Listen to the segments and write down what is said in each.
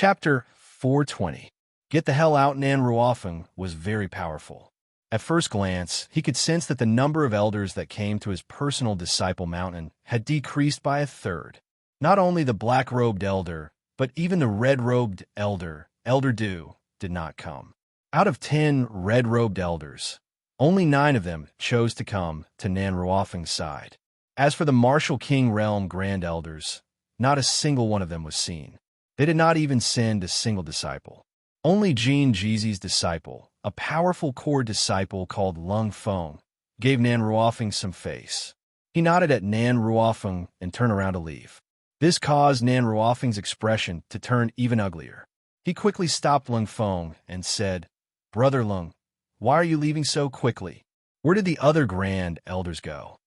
Chapter 420. Get the hell out. Nan Ruofeng was very powerful. At first glance, he could sense that the number of elders that came to his personal disciple mountain had decreased by a third. Not only the black-robed elder, but even the red-robed elder, Elder Du, did not come. Out of 10 red-robed elders, only 9 of them chose to come to Nan Ruofeng's side. As for the Martial King Realm Grand Elders, not a single one of them was seen. They did not even send a single disciple. Only Jin Jizi's disciple, a powerful core disciple called Lung Feng, gave Nan Ruofeng some face. He nodded at Nan Ruofeng and turned around to leave. This caused Nan Ruofeng's expression to turn even uglier. He quickly stopped Lung Feng and said, "Brother Lung, why are you leaving so quickly? Where did the other grand elders go?"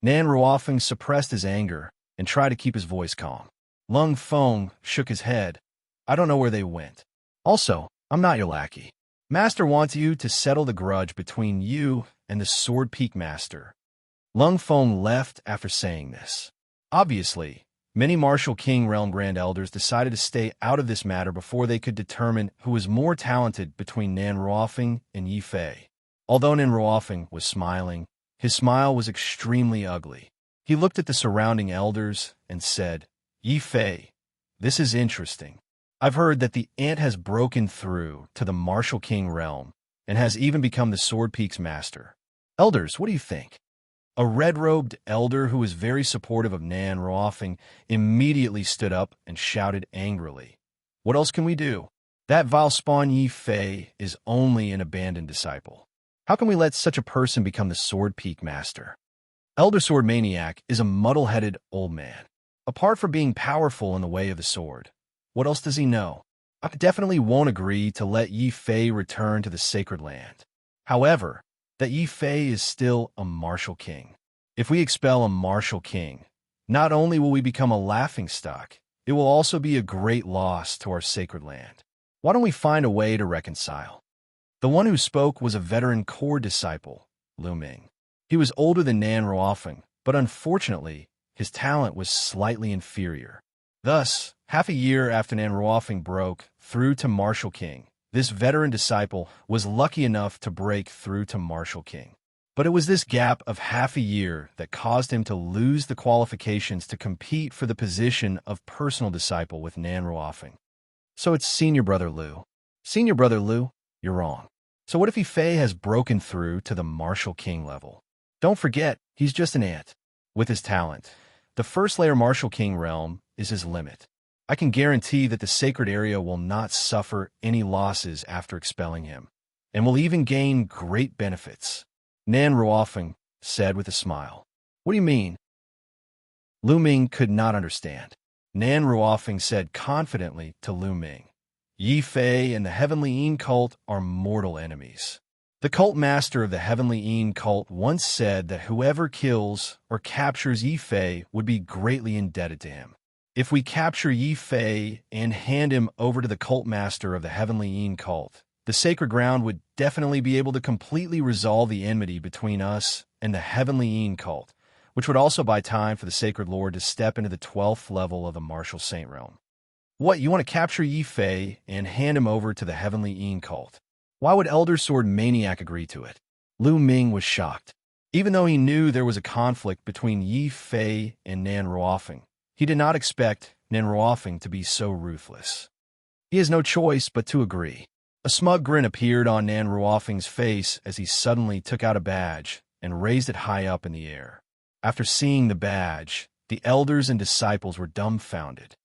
Nan Ruofeng suppressed his anger and tried to keep his voice calm. Lung Feng shook his head. "I don't know where they went. Also, I'm not your lackey. Master wants you to settle the grudge between you and the Sword Peak Master." Lung Feng left after saying this. Obviously, many Martial King Realm Grand Elders decided to stay out of this matter before they could determine who was more talented between Nan Ruofeng and Yi Fei. Although Nan Ruofeng was smiling, his smile was extremely ugly. He looked at the surrounding elders and said, "Yi Fei, this is interesting. I've heard that the ant has broken through to the Martial King realm and has even become the Sword Peak's master. Elders, what do you think?" A red-robed elder who was very supportive of Nan Ruofeng immediately stood up and shouted angrily, "What else can we do? That vile spawn Yi Fei is only an abandoned disciple. How can we let such a person become the Sword Peak master?" Elder Sword Maniac is a muddle-headed old man. Apart from being powerful in the way of the sword, what else does he know? I definitely won't agree to let Yi Fei return to the Sacred Land. However, that Yi Fei is still a martial king. If we expel a martial king, not only will we become a laughingstock, it will also be a great loss to our Sacred Land. Why don't we find a way to reconcile? The one who spoke was a veteran core disciple, Lu Ming. He was older than Nan Ruofeng, but unfortunately, his talent was slightly inferior. Thus, half a year after Nan Ruofeng broke through to Martial King, this veteran disciple was lucky enough to break through to Martial King. But it was this gap of half a year that caused him to lose the qualifications to compete for the position of personal disciple with Nan Ruofeng. So it's Senior Brother Lu. Senior Brother Lu, you're wrong. So what if Yi Fei has broken through to the Martial King level? Don't forget, he's just an ant. With his talent, the first layer Martial King realm is his limit. I can guarantee that the sacred area will not suffer any losses after expelling him, and will even gain great benefits. Nan Ruofeng said with a smile. What do you mean? Lu Ming could not understand. Nan Ruofeng said confidently to Lu Ming, "Yi Fei and the Heavenly Yin cult are mortal enemies. The cult master of the Heavenly Yin cult once said that whoever kills or captures Yi Fei would be greatly indebted to him. If we capture Yi Fei and hand him over to the cult master of the Heavenly Yin cult, the sacred ground would definitely be able to completely resolve the enmity between us and the Heavenly Yin cult, which would also buy time for the Sacred Lord to step into the 12th level of the Martial Saint realm." What, you want to capture Yi Fei and hand him over to the Heavenly Yin cult? Why would Elder Sword Maniac agree to it? Lu Ming was shocked. Even though he knew there was a conflict between Yi Fei and Nan Ruofeng, he did not expect Nan Ruofeng to be so ruthless. He has no choice but to agree. A smug grin appeared on Nan Ruofeng's face as he suddenly took out a badge and raised it high up in the air. After seeing the badge, the elders and disciples were dumbfounded.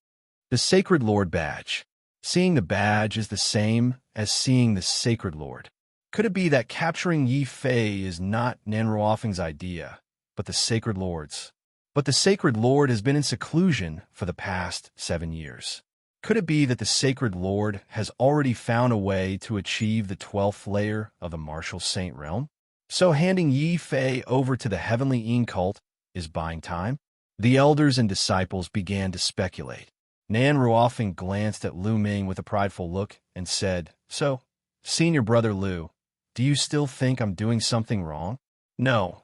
The Sacred Lord badge. Seeing the badge is the same as seeing the Sacred Lord. Could it be that capturing Yi Fei is not Nan Ruofeng's idea, but the Sacred Lord's? But the Sacred Lord has been in seclusion for the past 7 years. Could it be that the Sacred Lord has already found a way to achieve the 12th layer of the Martial Saint realm? So handing Yi Fei over to the Heavenly Yin cult is buying time? The elders and disciples began to speculate. Nan Ruofeng glanced at Lu Ming with a prideful look and said, "So, Senior Brother Lu, do you still think I'm doing something wrong?" No.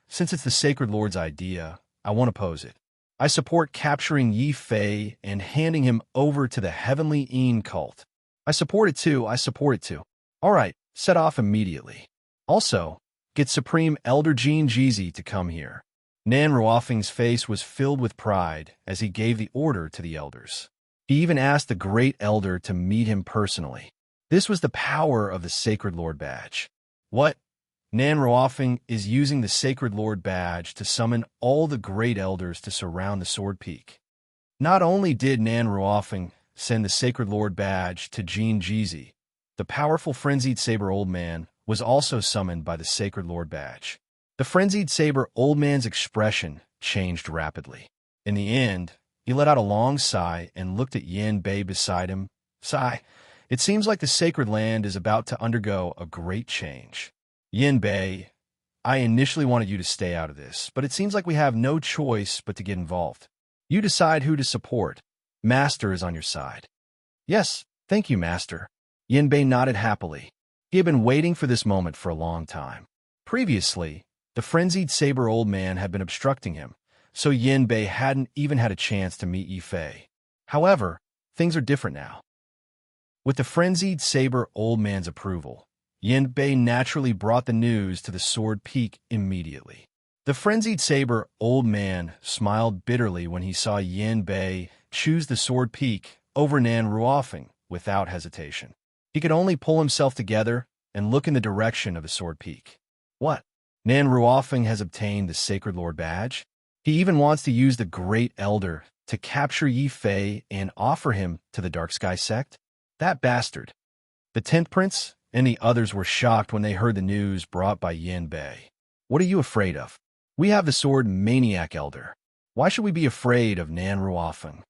Since it's the Sacred Lord's idea, I won't oppose it. I support capturing Yi Fei and handing him over to the Heavenly Een cult. I support it too, I support it too. All right, set off immediately. Also, get Supreme Elder Jean Jeezy to come here. Nan Ruofeng's face was filled with pride as he gave the order to the elders. He even asked the Great Elder to meet him personally. This was the power of the Sacred Lord Badge. What? Nan Ruofeng is using the Sacred Lord Badge to summon all the Great Elders to surround the Sword Peak. Not only did Nan Ruofeng send the Sacred Lord Badge to Jean Jeezy, the powerful Frenzied Saber Old Man was also summoned by the Sacred Lord Badge. The Frenzied Saber Old Man's expression changed rapidly. In the end, he let out a long sigh and looked at Yin Bei beside him. Sigh, it seems like the Sacred Land is about to undergo a great change. Yin Bei, I initially wanted you to stay out of this, but it seems like we have no choice but to get involved. You decide who to support. Master is on your side. Yes, thank you, Master. Yin Bei nodded happily. He had been waiting for this moment for a long time. Previously, the Frenzied Saber Old Man had been obstructing him, so Yin Bei hadn't even had a chance to meet Yi Fei. However, things are different now. With the Frenzied Saber Old Man's approval, Yin Bei naturally brought the news to the Sword Peak immediately. The Frenzied Saber Old Man smiled bitterly when he saw Yin Bei choose the Sword Peak over Nan Ruofeng without hesitation. He could only pull himself together and look in the direction of the Sword Peak. What? Nan Ruofeng has obtained the Sacred Lord Badge? He even wants to use the Great Elder to capture Yi Fei and offer him to the Dark Sky sect? That bastard. The 10th Prince and the others were shocked when they heard the news brought by Yin Bei. What are you afraid of? We have the Sword Maniac Elder. Why should we be afraid of Nan Ruofeng?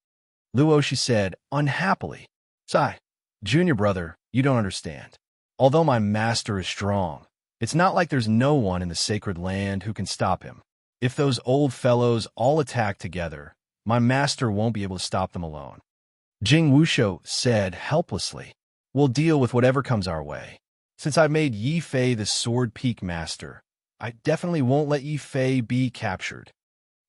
Luoshi said, unhappily. Sigh, junior brother, you don't understand. Although my master is strong, it's not like there's no one in the Sacred Land who can stop him. If those old fellows all attack together, my master won't be able to stop them alone. Jing Wushou said helplessly. We'll deal with whatever comes our way. Since I've made Yi Fei the Sword Peak Master, I definitely won't let Yi Fei be captured.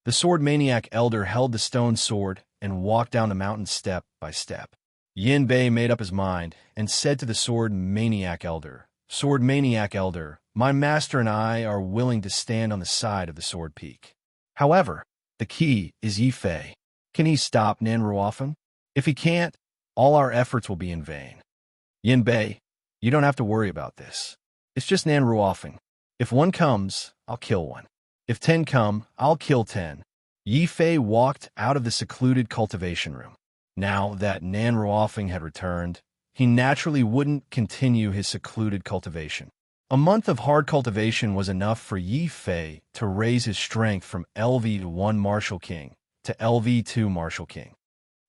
The Sword Maniac Elder held the stone sword and walked down the mountain step by step. Yin Bei made up his mind and said to the Sword Maniac Elder, Sword Maniac Elder, my master and I are willing to stand on the side of the Sword Peak. However, the key is Yi Fei. Can he stop Nan Ruofeng? If he can't, all our efforts will be in vain. Yin Bei, you don't have to worry about this. It's just Nan Ruofeng. If one comes, I'll kill one. If 10 come, I'll kill 10. Yi Fei walked out of the secluded cultivation room. Now that Nan Ruofeng had returned, he naturally wouldn't continue his secluded cultivation. A month of hard cultivation was enough for Yi Fei to raise his strength from LV1 Martial King to LV2 Martial King.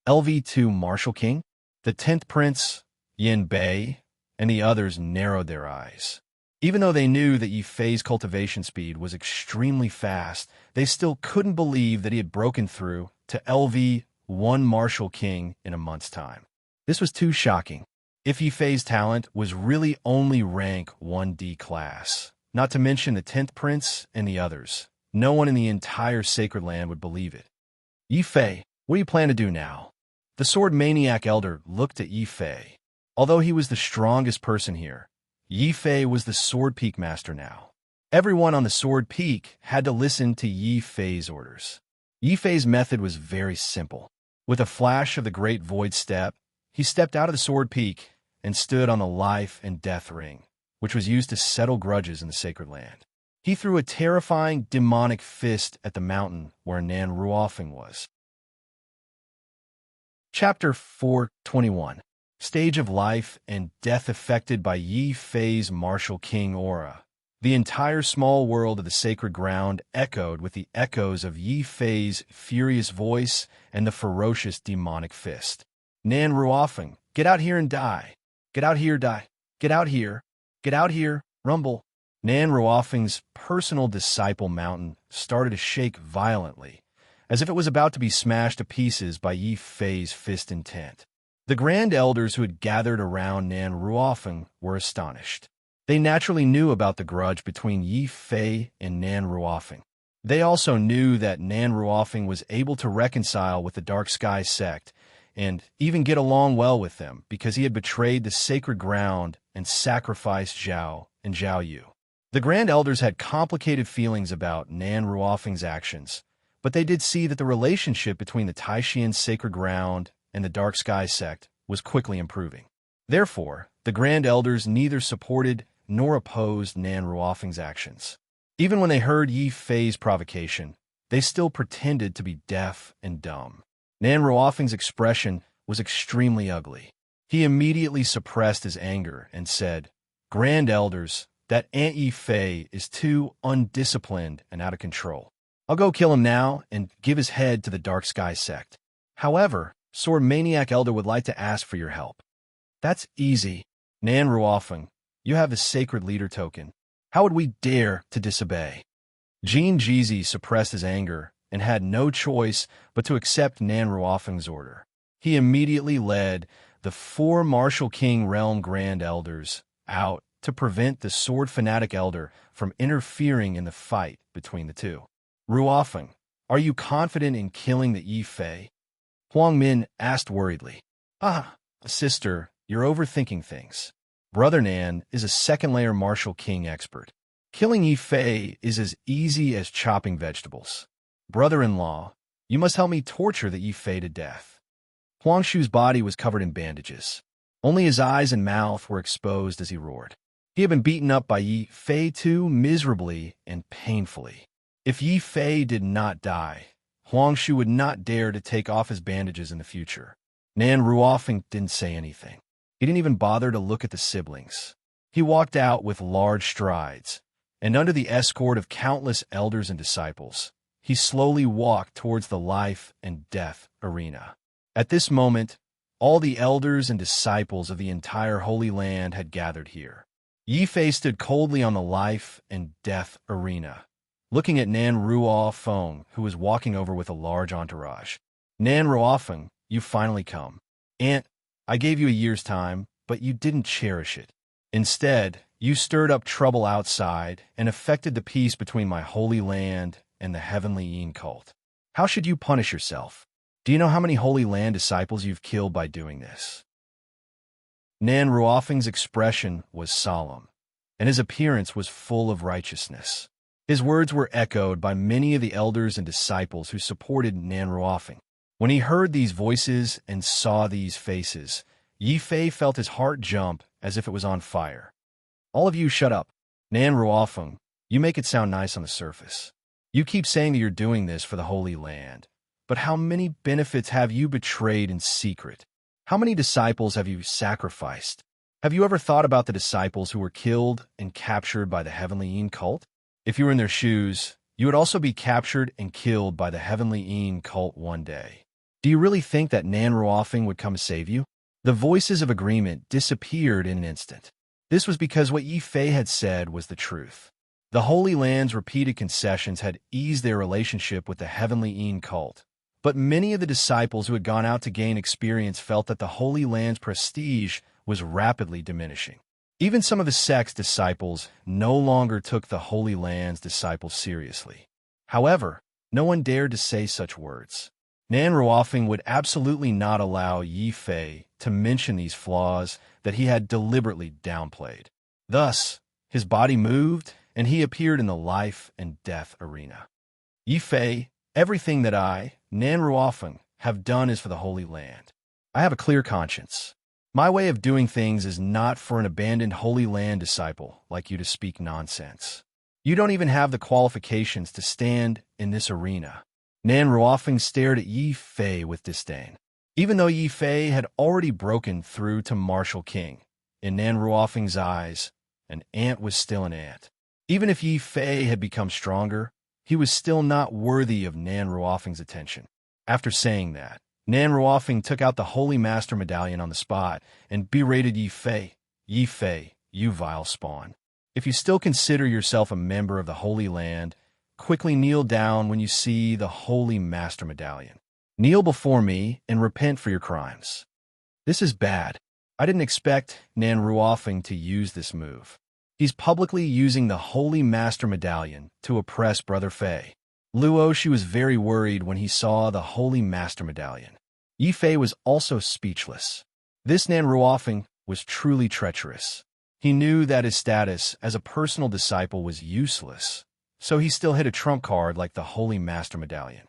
LV2 Martial King? The 10th Prince, Yin Bei, and the others narrowed their eyes. Even though they knew that Yi Fei's cultivation speed was extremely fast, they still couldn't believe that he had broken through to LV1 Martial King in a month's time. This was too shocking. If Yi Fei's talent was really only rank 1D class, not to mention the 10th Prince and the others, no one in the entire Sacred Land would believe it. Yi Fei, what do you plan to do now? The Sword Maniac Elder looked at Yi Fei. Although he was the strongest person here, Yi Fei was the Sword Peak Master now. Everyone on the Sword Peak had to listen to Yi Fei's orders. Yi Fei's method was very simple. With a flash of the Great Void Step, he stepped out of the Sword Peak and stood on the Life and Death Ring, which was used to settle grudges in the Sacred Land. He threw a terrifying demonic fist at the mountain where Nan Ruofeng was. Chapter 421. Stage of Life and Death affected by Yi Fei's Martial King aura. The entire small world of the sacred ground echoed with the echoes of Yi Fei's furious voice and the ferocious demonic fist. Nan Ruofeng, get out here and die. Get out here, die. Get out here. Get out here, rumble. Nan Ruofeng's personal disciple mountain started to shake violently, as if it was about to be smashed to pieces by Yi Fei's fist intent. The Grand Elders who had gathered around Nan Ruofeng were astonished. They naturally knew about the grudge between Yi Fei and Nan Ruofeng. They also knew that Nan Ruofing was able to reconcile with the Dark Sky sect and even get along well with them because he had betrayed the sacred ground and sacrificed Zhao and Zhao Yu. The Grand Elders had complicated feelings about Nan Ruofing's actions, but they did see that the relationship between the Taishian sacred ground and the Dark Sky sect was quickly improving. Therefore, the Grand Elders neither supported nor opposed Nan Ruofing's actions. Even when they heard Yi Fei's provocation, they still pretended to be deaf and dumb. Nan Ruofing's expression was extremely ugly. He immediately suppressed his anger and said, "Grand Elders, that Aunt Yi Fei is too undisciplined and out of control. I'll go kill him now and give his head to the Dark Sky sect. However, Sword Maniac Elder would like to ask for your help." "That's easy. Nan Ruofing, you have the sacred leader token. How would we dare to disobey?" Jean Jeezy suppressed his anger and had no choice but to accept Nan Ruofing's order. He immediately led the 4 Martial King Realm Grand Elders out to prevent the Sword Fanatic Elder from interfering in the fight between the two. "Ruofing, are you confident in killing the Yi Fei?" Huang Min asked worriedly. Sister, you're overthinking things. Brother Nan is a second-layer Martial King expert. Killing Yi Fei is as easy as chopping vegetables. Brother-in-law, you must help me torture the Yi Fei to death." Huang Shu's body was covered in bandages. Only his eyes and mouth were exposed as he roared. He had been beaten up by Yi Fei too miserably and painfully. If Yi Fei did not die, Huang Shu would not dare to take off his bandages in the future. Nan Ruofing didn't say anything. He didn't even bother to look at the siblings. He walked out with large strides, and under the escort of countless elders and disciples, he slowly walked towards the life and death arena. At this moment, all the elders and disciples of the entire Holy Land had gathered here. Yi Fei stood coldly on the life and death arena, looking at Nan Ruofing, who was walking over with a large entourage. "Nan Ruofing, you finally come. Aunt, I gave you a year's time, but you didn't cherish it. Instead, you stirred up trouble outside and affected the peace between my Holy Land and the Heavenly Yin cult. How should you punish yourself? Do you know how many Holy Land disciples you've killed by doing this?" Nan Ruofing's expression was solemn, and his appearance was full of righteousness. His words were echoed by many of the elders and disciples who supported Nan Ruofing. When he heard these voices and saw these faces, Yi Fei felt his heart jump as if it was on fire. "All of you shut up. Nan Ruofing, you make it sound nice on the surface. You keep saying that you're doing this for the Holy Land. But how many benefits have you betrayed in secret? How many disciples have you sacrificed? Have you ever thought about the disciples who were killed and captured by the Heavenly Yin cult? If you were in their shoes, you would also be captured and killed by the Heavenly Yin cult one day. Do you really think that Nan Ruofing would come save you?" The voices of agreement disappeared in an instant. This was because what Yi Fei had said was the truth. The Holy Land's repeated concessions had eased their relationship with the Heavenly Yin cult, but many of the disciples who had gone out to gain experience felt that the Holy Land's prestige was rapidly diminishing. Even some of the sect's disciples no longer took the Holy Land's disciples seriously. However, no one dared to say such words. Nan Ruofing would absolutely not allow Yi Fei to mention these flaws that he had deliberately downplayed. Thus, his body moved, and he appeared in the life and death arena. "Yi Fei, everything that I, Nan Ruofing, have done is for the Holy Land. I have a clear conscience. My way of doing things is not for an abandoned Holy Land disciple like you to speak nonsense. You don't even have the qualifications to stand in this arena." Nan Ruofing stared at Yi Fei with disdain. Even though Yi Fei had already broken through to Martial King, in Nan Ruofing's eyes, an ant was still an ant. Even if Yi Fei had become stronger, he was still not worthy of Nan Ruofing's attention. After saying that, Nan Ruofing took out the Holy Master Medallion on the spot and berated Yi Fei. "Yi Fei, you vile spawn. If you still consider yourself a member of the Holy Land, quickly kneel down when you see the Holy Master Medallion. Kneel before me and repent for your crimes." "This is bad. I didn't expect Nan Ruofing to use this move. He's publicly using the Holy Master Medallion to oppress Brother Fei." Luo, she was very worried when he saw the Holy Master Medallion. Yi Fei was also speechless. This Nan Ruofeng was truly treacherous. He knew that his status as a personal disciple was useless, so he still hit a trump card like the Holy Master Medallion.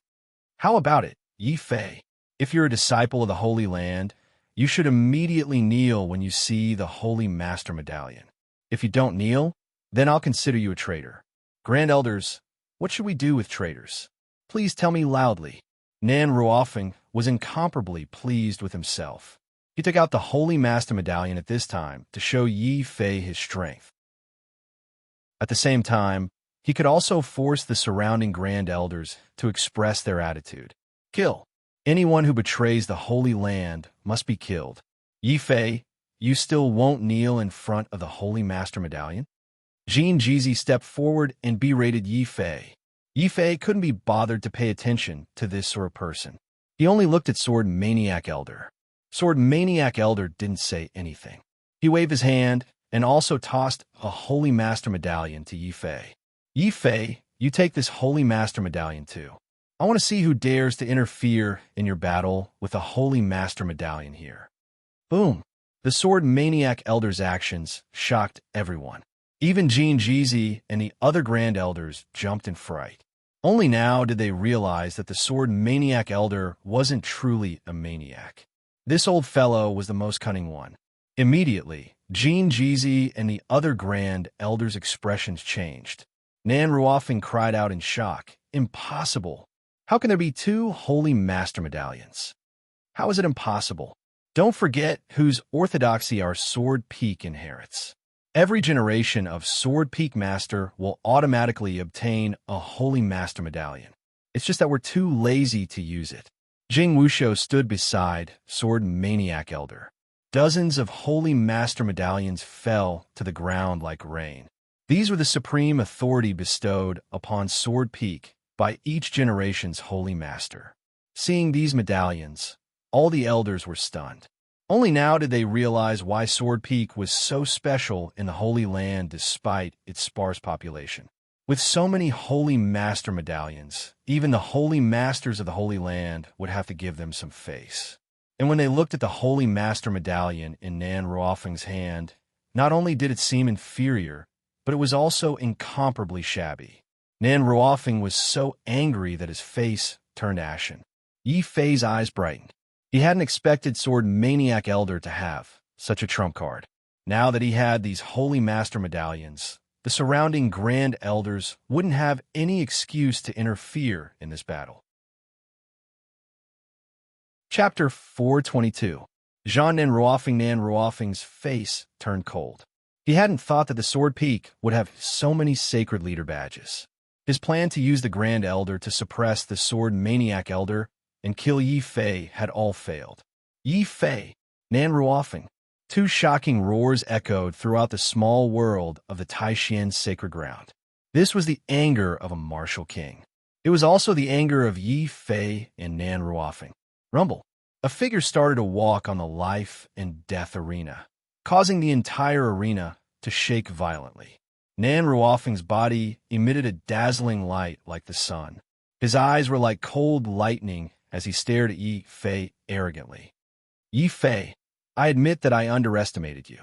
How about it, Yi Fei? If you're a disciple of the Holy Land, you should immediately kneel when you see the Holy Master Medallion. If you don't kneel, then I'll consider you a traitor. Grand Elders, what should we do with traitors? Please tell me loudly. Nan Ruofeng was incomparably pleased with himself. He took out the Holy Master Medallion at this time to show Yi Fei his strength. At the same time, he could also force the surrounding Grand Elders to express their attitude. Kill. Anyone who betrays the Holy Land must be killed. Yi Fei, you still won't kneel in front of the Holy Master Medallion? Jin Jizi stepped forward and berated Yi Fei. Yi Fei couldn't be bothered to pay attention to this sort of person. He only looked at Sword Maniac Elder. Sword Maniac Elder didn't say anything. He waved his hand and also tossed a Holy Master Medallion to Yi Fei. Yi Fei, you take this Holy Master Medallion too. I want to see who dares to interfere in your battle with the Holy Master Medallion here. Boom! The Sword Maniac Elder's actions shocked everyone. Even Jin Jizi and the other Grand Elders jumped in fright. Only now did they realize that the Sword Maniac Elder wasn't truly a maniac. This old fellow was the most cunning one. Immediately, Jin Jizi and the other Grand Elders' expressions changed. Nan Ruofeng cried out in shock. Impossible! How can there be two Holy Master Medallions? How is it impossible? Don't forget whose orthodoxy our Sword Peak inherits. Every generation of Sword Peak Master will automatically obtain a Holy Master Medallion. It's just that we're too lazy to use it. Jing Wushou stood beside Sword Maniac Elder. Dozens of Holy Master Medallions fell to the ground like rain. These were the supreme authority bestowed upon Sword Peak by each generation's Holy Master. Seeing these medallions, all the elders were stunned. Only now did they realize why Sword Peak was so special in the Holy Land despite its sparse population. With so many Holy Master Medallions, even the Holy Masters of the Holy Land would have to give them some face. And when they looked at the Holy Master Medallion in Nan Ruofeng's hand, not only did it seem inferior, but it was also incomparably shabby. Nan Ruofeng was so angry that his face turned ashen. Yi Fei's eyes brightened. He hadn't expected Sword Maniac Elder to have such a trump card. Now that he had these Holy Master Medallions, the surrounding Grand Elders wouldn't have any excuse to interfere in this battle. Chapter 422. Nan Ruofeng's face turned cold. He hadn't thought that the Sword Peak would have so many Sacred Leader badges. His plan to use the Grand Elder to suppress the Sword Maniac Elder and kill Yi Fei had all failed. Yi Fei, Nan Ruofeng. Two shocking roars echoed throughout the small world of the Taishan sacred ground. This was the anger of a martial king. It was also the anger of Yi Fei and Nan Ruofeng. Rumble. A figure started to walk on the life and death arena, causing the entire arena to shake violently. Nan Ruofeng's body emitted a dazzling light like the sun. His eyes were like cold lightning as he stared at Yi Fei arrogantly. Yi Fei, I admit that I underestimated you.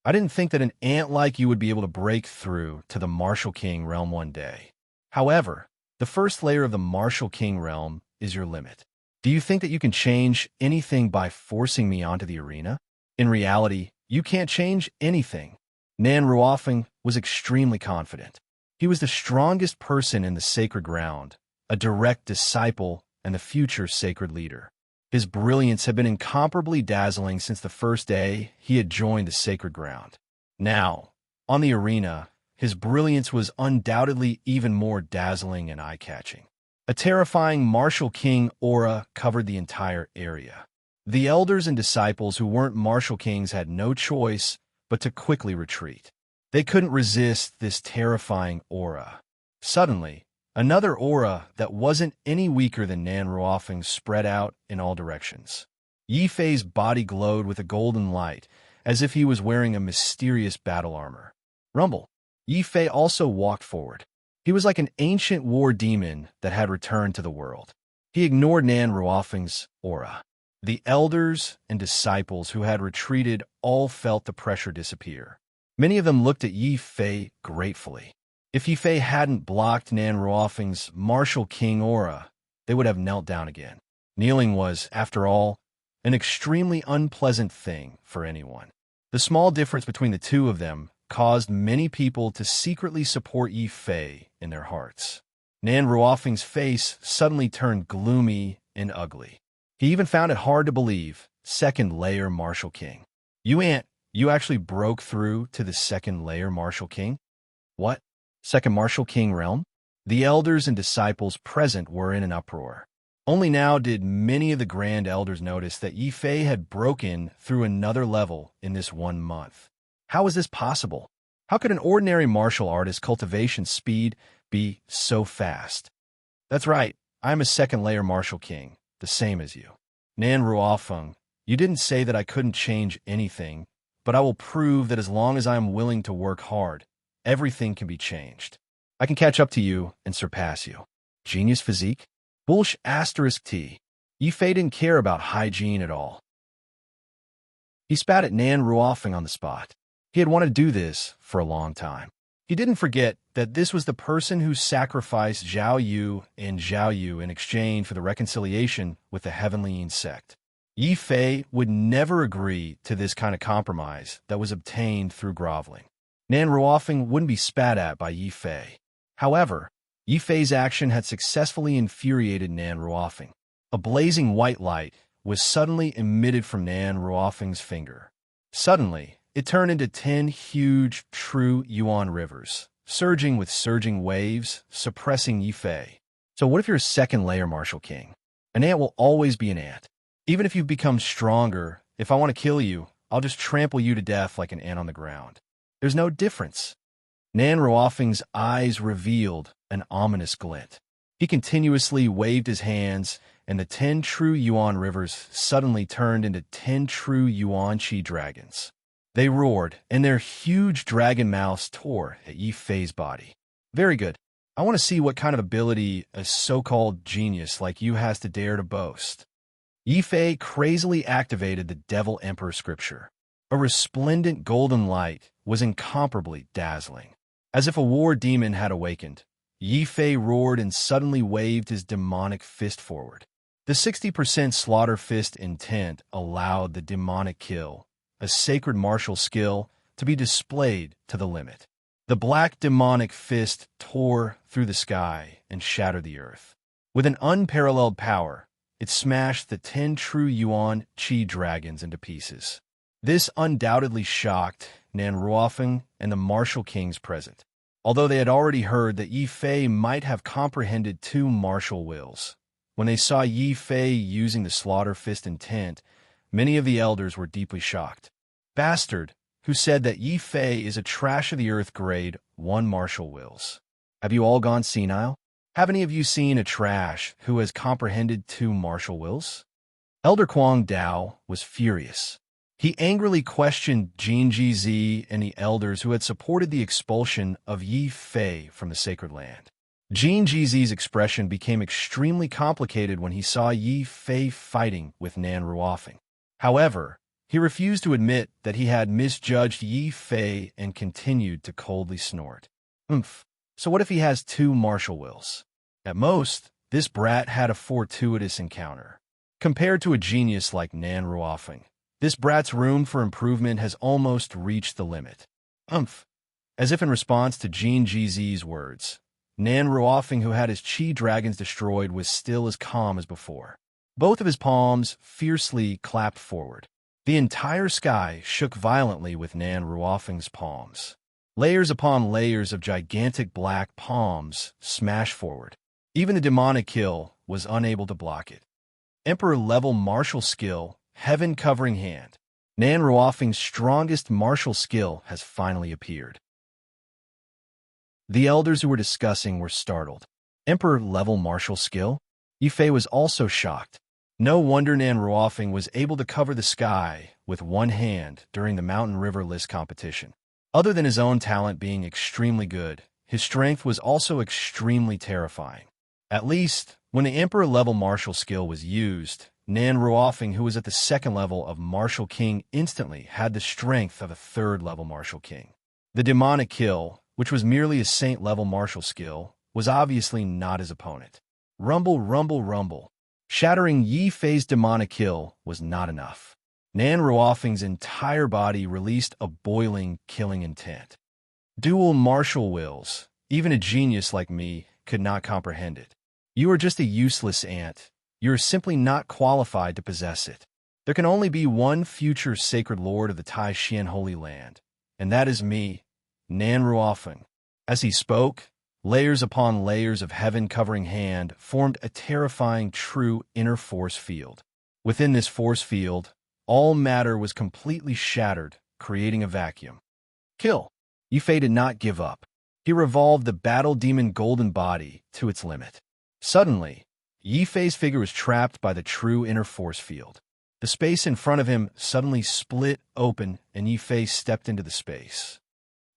I didn't think that an ant like you would be able to break through to the Martial King realm one day. However, the first layer of the Martial King realm is your limit. Do you think that you can change anything by forcing me onto the arena? In reality, you can't change anything. Nan Ruofeng was extremely confident. He was the strongest person in the sacred ground, a direct disciple and the future sacred leader. His brilliance had been incomparably dazzling since the first day he had joined the sacred ground. Now, on the arena, his brilliance was undoubtedly even more dazzling and eye-catching. A terrifying Martial King aura covered the entire area. The elders and disciples who weren't Martial Kings had no choice but to quickly retreat. They couldn't resist this terrifying aura. Suddenly, another aura that wasn't any weaker than Nan Ruofeng spread out in all directions. Yi Fei's body glowed with a golden light, as if he was wearing a mysterious battle armor. Rumble. Yi Fei also walked forward. He was like an ancient war demon that had returned to the world. He ignored Nan Ruofeng's aura. The elders and disciples who had retreated all felt the pressure disappear. Many of them looked at Yi Fei gratefully. If Yi Fei hadn't blocked Nan Ruofeng's martial king aura, they would have knelt down again. Kneeling was, after all, an extremely unpleasant thing for anyone. The small difference between the two of them caused many people to secretly support Yi Fei in their hearts. Nan Ruofeng's face suddenly turned gloomy and ugly. He even found it hard to believe, second layer Martial King. You actually broke through to the second layer Martial King? What? Second Martial King realm? The elders and disciples present were in an uproar. Only now did many of the grand elders notice that Yi Fei had broken through another level in this 1 month. How was this possible? How could an ordinary martial artist's cultivation speed be so fast? That's right, I'm a second layer Martial King, the same as you. Nan Ruofeng, you didn't say that I couldn't change anything, but I will prove that as long as I am willing to work hard, everything can be changed. I can catch up to you and surpass you. Genius physique? Bullsh asterisk T. Yi Fei didn't care about hygiene at all. He spat at Nan Ruofeng on the spot. He had wanted to do this for a long time. He didn't forget that this was the person who sacrificed Zhao Yu and Zhao Yu in exchange for the reconciliation with the heavenly insect. Yi Fei would never agree to this kind of compromise that was obtained through groveling. Nan Ruofeng wouldn't be spat at by Yi Fei. However, Yi Fei's action had successfully infuriated Nan Ruofeng. A blazing white light was suddenly emitted from Nan Ruofeng's finger. Suddenly, it turned into 10 huge, true Yuan rivers, surging with surging waves, suppressing Yi Fei. So what if you're a second layer Martial King? An ant will always be an ant. Even if you've become stronger, if I want to kill you, I'll just trample you to death like an ant on the ground. There's no difference. Nan Ruofeng's eyes revealed an ominous glint. He continuously waved his hands, and the 10 true Yuan rivers suddenly turned into 10 true Yuan Qi dragons. They roared, and their huge dragon mouths tore at Yi Fei's body. Very good. I want to see what kind of ability a so-called genius like you has to dare to boast. Yi Fei crazily activated the Devil Emperor scripture. A resplendent golden light was incomparably dazzling. As if a war demon had awakened, Yi Fei roared and suddenly waved his demonic fist forward. The 60% slaughter fist intent allowed the demonic kill, a sacred martial skill, to be displayed to the limit. The black demonic fist tore through the sky and shattered the earth. With an unparalleled power, it smashed the 10 true Yuan Qi dragons into pieces. This undoubtedly shocked Nan Ruofeng and the martial kings present. Although they had already heard that Yi Fei might have comprehended 2 martial wills, when they saw Yi Fei using the slaughter fist intent, many of the elders were deeply shocked. Bastard, who said that Yi Fei is a trash-of-the-earth grade 1 martial wills. Have you all gone senile? Have any of you seen a trash who has comprehended 2 martial wills? Elder Kuang Dao was furious. He angrily questioned Jin Ji and the elders who had supported the expulsion of Yi Fei from the sacred land. Jin Ji's expression became extremely complicated when he saw Yi Fei fighting with Nan Ruofeng. However, he refused to admit that he had misjudged Yi Fei and continued to coldly snort. So what if he has 2 martial wills? At most, this brat had a fortuitous encounter. Compared to a genius like Nan Ruofeng, this brat's room for improvement has almost reached the limit. As if in response to Jin Ji's words, Nan Ruofeng, who had his Qi dragons destroyed, was still as calm as before. Both of his palms fiercely clapped forward. The entire sky shook violently with Nan Ruofeng's palms. Layers upon layers of gigantic black palms smashed forward. Even the demonic kill was unable to block it. Emperor-level martial skill, heaven-covering hand. Nan Ruofeng's strongest martial skill has finally appeared. The elders who were discussing were startled. Emperor-level martial skill? Yi Fei was also shocked. No wonder Nan Ruofeng was able to cover the sky with one hand during the Mountain River List competition. Other than his own talent being extremely good, his strength was also extremely terrifying. At least, when the Emperor-level martial skill was used, Nan Ruofing, who was at the second level of Martial King, instantly had the strength of a third-level Martial King. The demonic kill, which was merely a saint-level martial skill, was obviously not his opponent. Rumble, rumble, rumble. Shattering Yi Fei's demonic kill was not enough. Nan Ruofing's entire body released a boiling, killing intent. Dual martial wills. Even a genius like me could not comprehend it. You are just a useless ant. You are simply not qualified to possess it. There can only be one future sacred lord of the Tai Xian Holy Land, and that is me, Nan Ruofing. As he spoke, layers upon layers of heaven-covering hand formed a terrifying true inner force field. Within this force field, all matter was completely shattered, creating a vacuum. Kill. Yi Fei did not give up. He revolved the battle demon golden body to its limit. Suddenly, Yi Fei's figure was trapped by the true inner force field. The space in front of him suddenly split open, and Yi Fei stepped into the space.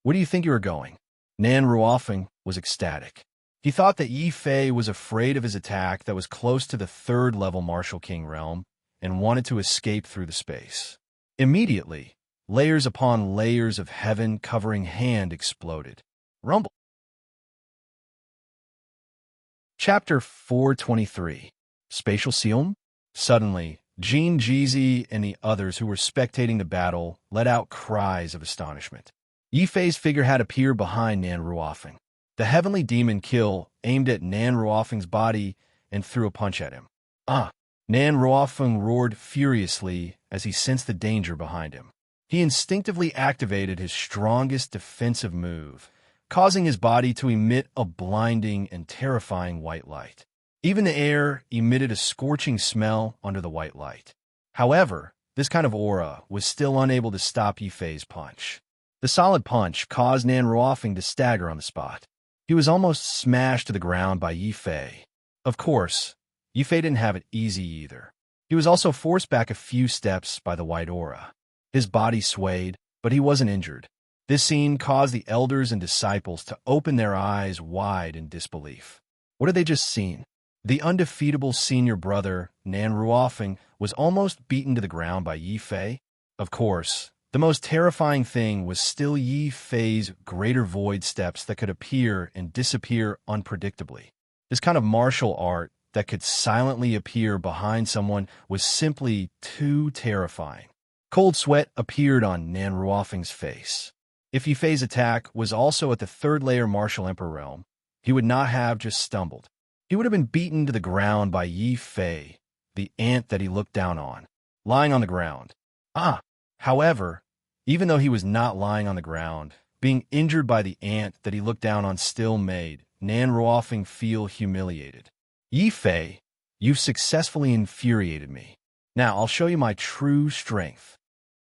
Where do you think you are going? Nan Ruofing was ecstatic. He thought that Yi Fei was afraid of his attack that was close to the third-level Martial King realm and wanted to escape through the space. Immediately, layers upon layers of heaven-covering hand exploded. Rumble. Chapter 423. Spatial Seum? Suddenly, Jean Jeezy and the others who were spectating the battle let out cries of astonishment. Yi Fei's figure had appeared behind Nan Ruofing. The heavenly demon Kill aimed at Nan Ruofing's body and threw a punch at him. Ah! Nan Ruofing roared furiously as he sensed the danger behind him. He instinctively activated his strongest defensive move, causing his body to emit a blinding and terrifying white light. Even the air emitted a scorching smell under the white light. However, this kind of aura was still unable to stop Yi Fei's punch. The solid punch caused Nan Ruofing to stagger on the spot. He was almost smashed to the ground by Yi Fei. Of course, Yi Fei didn't have it easy either. He was also forced back a few steps by the white aura. His body swayed, but he wasn't injured. This scene caused the elders and disciples to open their eyes wide in disbelief. What had they just seen? The undefeatable senior brother, Nan Ruofing, was almost beaten to the ground by Yi Fei. Of course, the most terrifying thing was still Yi Fei's greater void steps that could appear and disappear unpredictably. This kind of martial art that could silently appear behind someone was simply too terrifying. Cold sweat appeared on Nan Ruofing's face. If Yi Fei's attack was also at the third-layer martial emperor realm, he would not have just stumbled. He would have been beaten to the ground by Yi Fei, the ant that he looked down on, lying on the ground. However, even though he was not lying on the ground, being injured by the ant that he looked down on still made Nan Ruofing feel humiliated. Yi Fei, you've successfully infuriated me. Now I'll show you my true strength.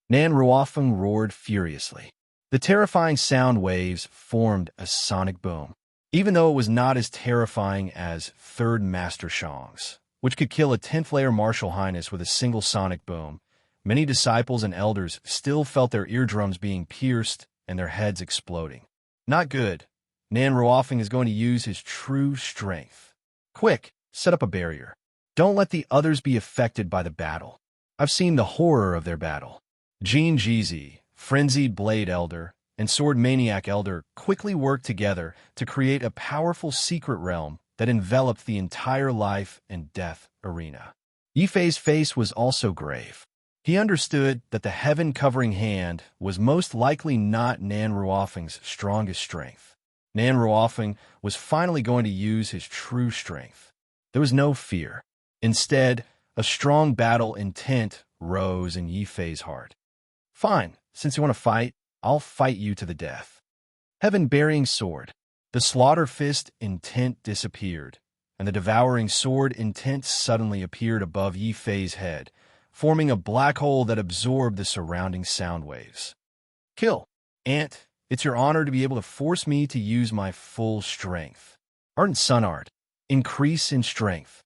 Nan Ruofing roared furiously. The terrifying sound waves formed a sonic boom. Even though it was not as terrifying as Third Master Shang's, which could kill a 10th-layer martial highness with a single sonic boom, many disciples and elders still felt their eardrums being pierced and their heads exploding. Not good. Nan Ruofing is going to use his true strength. Quick, set up a barrier. Don't let the others be affected by the battle. I've seen the horror of their battle. Jean Jeezy, Frenzied Blade Elder, and Sword Maniac Elder quickly worked together to create a powerful secret realm that enveloped the entire life and death arena. Yi Fei's face was also grave. He understood that the heaven-covering hand was most likely not Nan Ruofing's strongest strength. Nan Ruofing was finally going to use his true strength. There was no fear. Instead, a strong battle intent rose in Yi Fei's heart. Fine, since you want to fight, I'll fight you to the death. Heaven-bearing sword. The slaughter fist intent disappeared, and the devouring sword intent suddenly appeared above Yi Fei's head, forming a black hole that absorbed the surrounding sound waves. Kill. Ant, it's your honor to be able to force me to use my full strength. Ardent Sun Art. Increase in strength.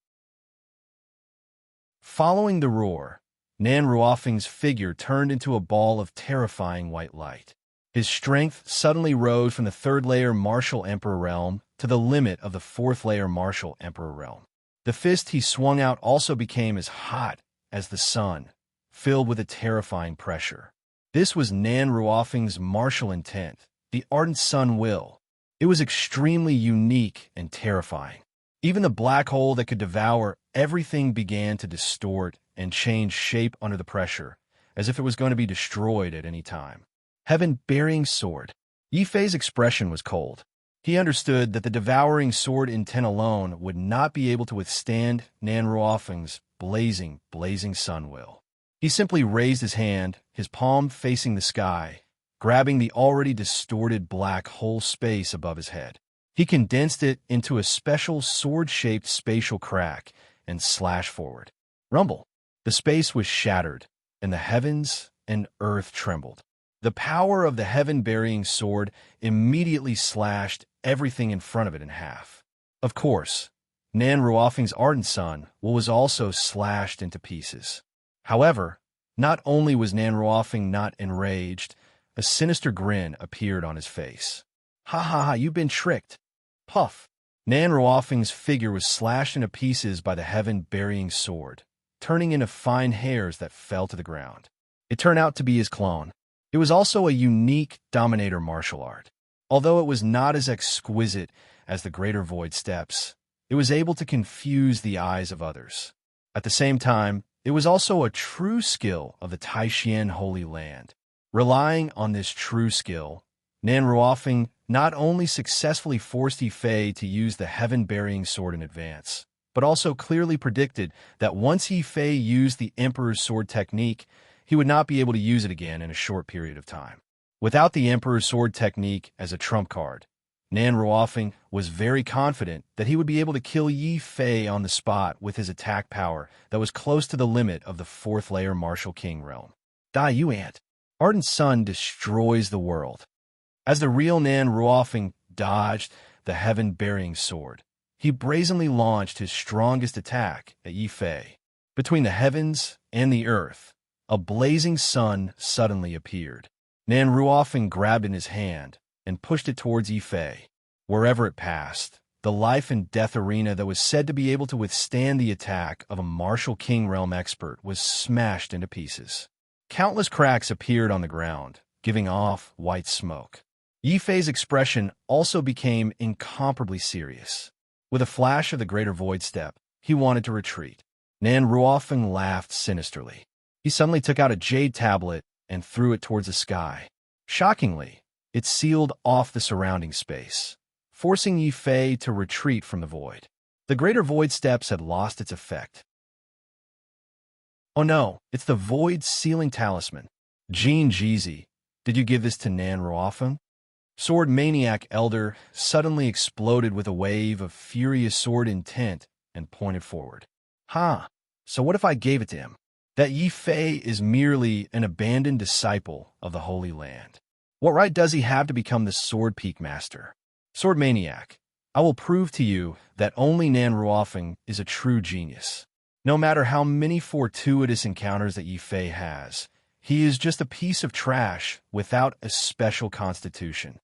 Following the roar, Nan Ruofing's figure turned into a ball of terrifying white light. His strength suddenly rose from the third-layer martial emperor realm to the limit of the fourth-layer martial emperor realm. The fist he swung out also became as hot as the sun, filled with a terrifying pressure. This was Nan Ruofeng's martial intent, the ardent sun will. It was extremely unique and terrifying. Even the black hole that could devour everything began to distort and change shape under the pressure, as if it was going to be destroyed at any time. Heaven-burying sword. Yifei's expression was cold. He understood that the devouring sword intent alone would not be able to withstand Nan Ruofeng's blazing sun will. He simply raised his hand, his palm facing the sky, grabbing the already distorted black hole space above his head. He condensed it into a special sword-shaped spatial crack and slashed forward. Rumble. The space was shattered, and the heavens and earth trembled. The power of the heaven-burying sword immediately slashed everything in front of it in half. Of course, Nan Ruofeng's ardent sun was also slashed into pieces. However, not only was Nan Ruofeng not enraged, a sinister grin appeared on his face. Ha ha ha, you've been tricked. Puff. Nan Ruofeng's figure was slashed into pieces by the heaven-burying sword, turning into fine hairs that fell to the ground. It turned out to be his clone. It was also a unique dominator martial art. Although it was not as exquisite as the Greater Void Steps, it was able to confuse the eyes of others. At the same time, it was also a true skill of the Taishian Holy Land. Relying on this true skill, Nan Ruofeng not only successfully forced Yifei to use the heaven-burying sword in advance, but also clearly predicted that once Yifei used the Emperor's sword technique, he would not be able to use it again in a short period of time. Without the Emperor's sword technique as a trump card, Nan Ruofeng was very confident that he would be able to kill Yifei on the spot with his attack power that was close to the limit of the fourth-layer Martial King realm. Die, you ant! Ardent Sun destroys the world. As the real Nan Ruofeng dodged the heaven-burying sword, he brazenly launched his strongest attack at Yifei. Between the heavens and the earth, a blazing sun suddenly appeared. Nan Ruofeng grabbed in his hand and pushed it towards Yifei. Wherever it passed, the life and death arena that was said to be able to withstand the attack of a Martial King realm expert was smashed into pieces. Countless cracks appeared on the ground, giving off white smoke. Yifei's expression also became incomparably serious. With a flash of the Greater Void Step, he wanted to retreat. Nan Ruofeng laughed sinisterly. He suddenly took out a jade tablet and threw it towards the sky. Shockingly, it sealed off the surrounding space, forcing Yifei to retreat from the void. The Greater Void Steps had lost its effect. Oh no, it's the Void Sealing Talisman. Jean Jeezy, did you give this to Nan Ruofeng? Sword Maniac Elder suddenly exploded with a wave of furious sword intent and pointed forward. So what if I gave it to him? That Yifei is merely an abandoned disciple of the Holy Land. What right does he have to become the Sword Peak Master? Sword Maniac, I will prove to you that only Nan Ruofeng is a true genius. No matter how many fortuitous encounters that Yifei has, he is just a piece of trash without a special constitution.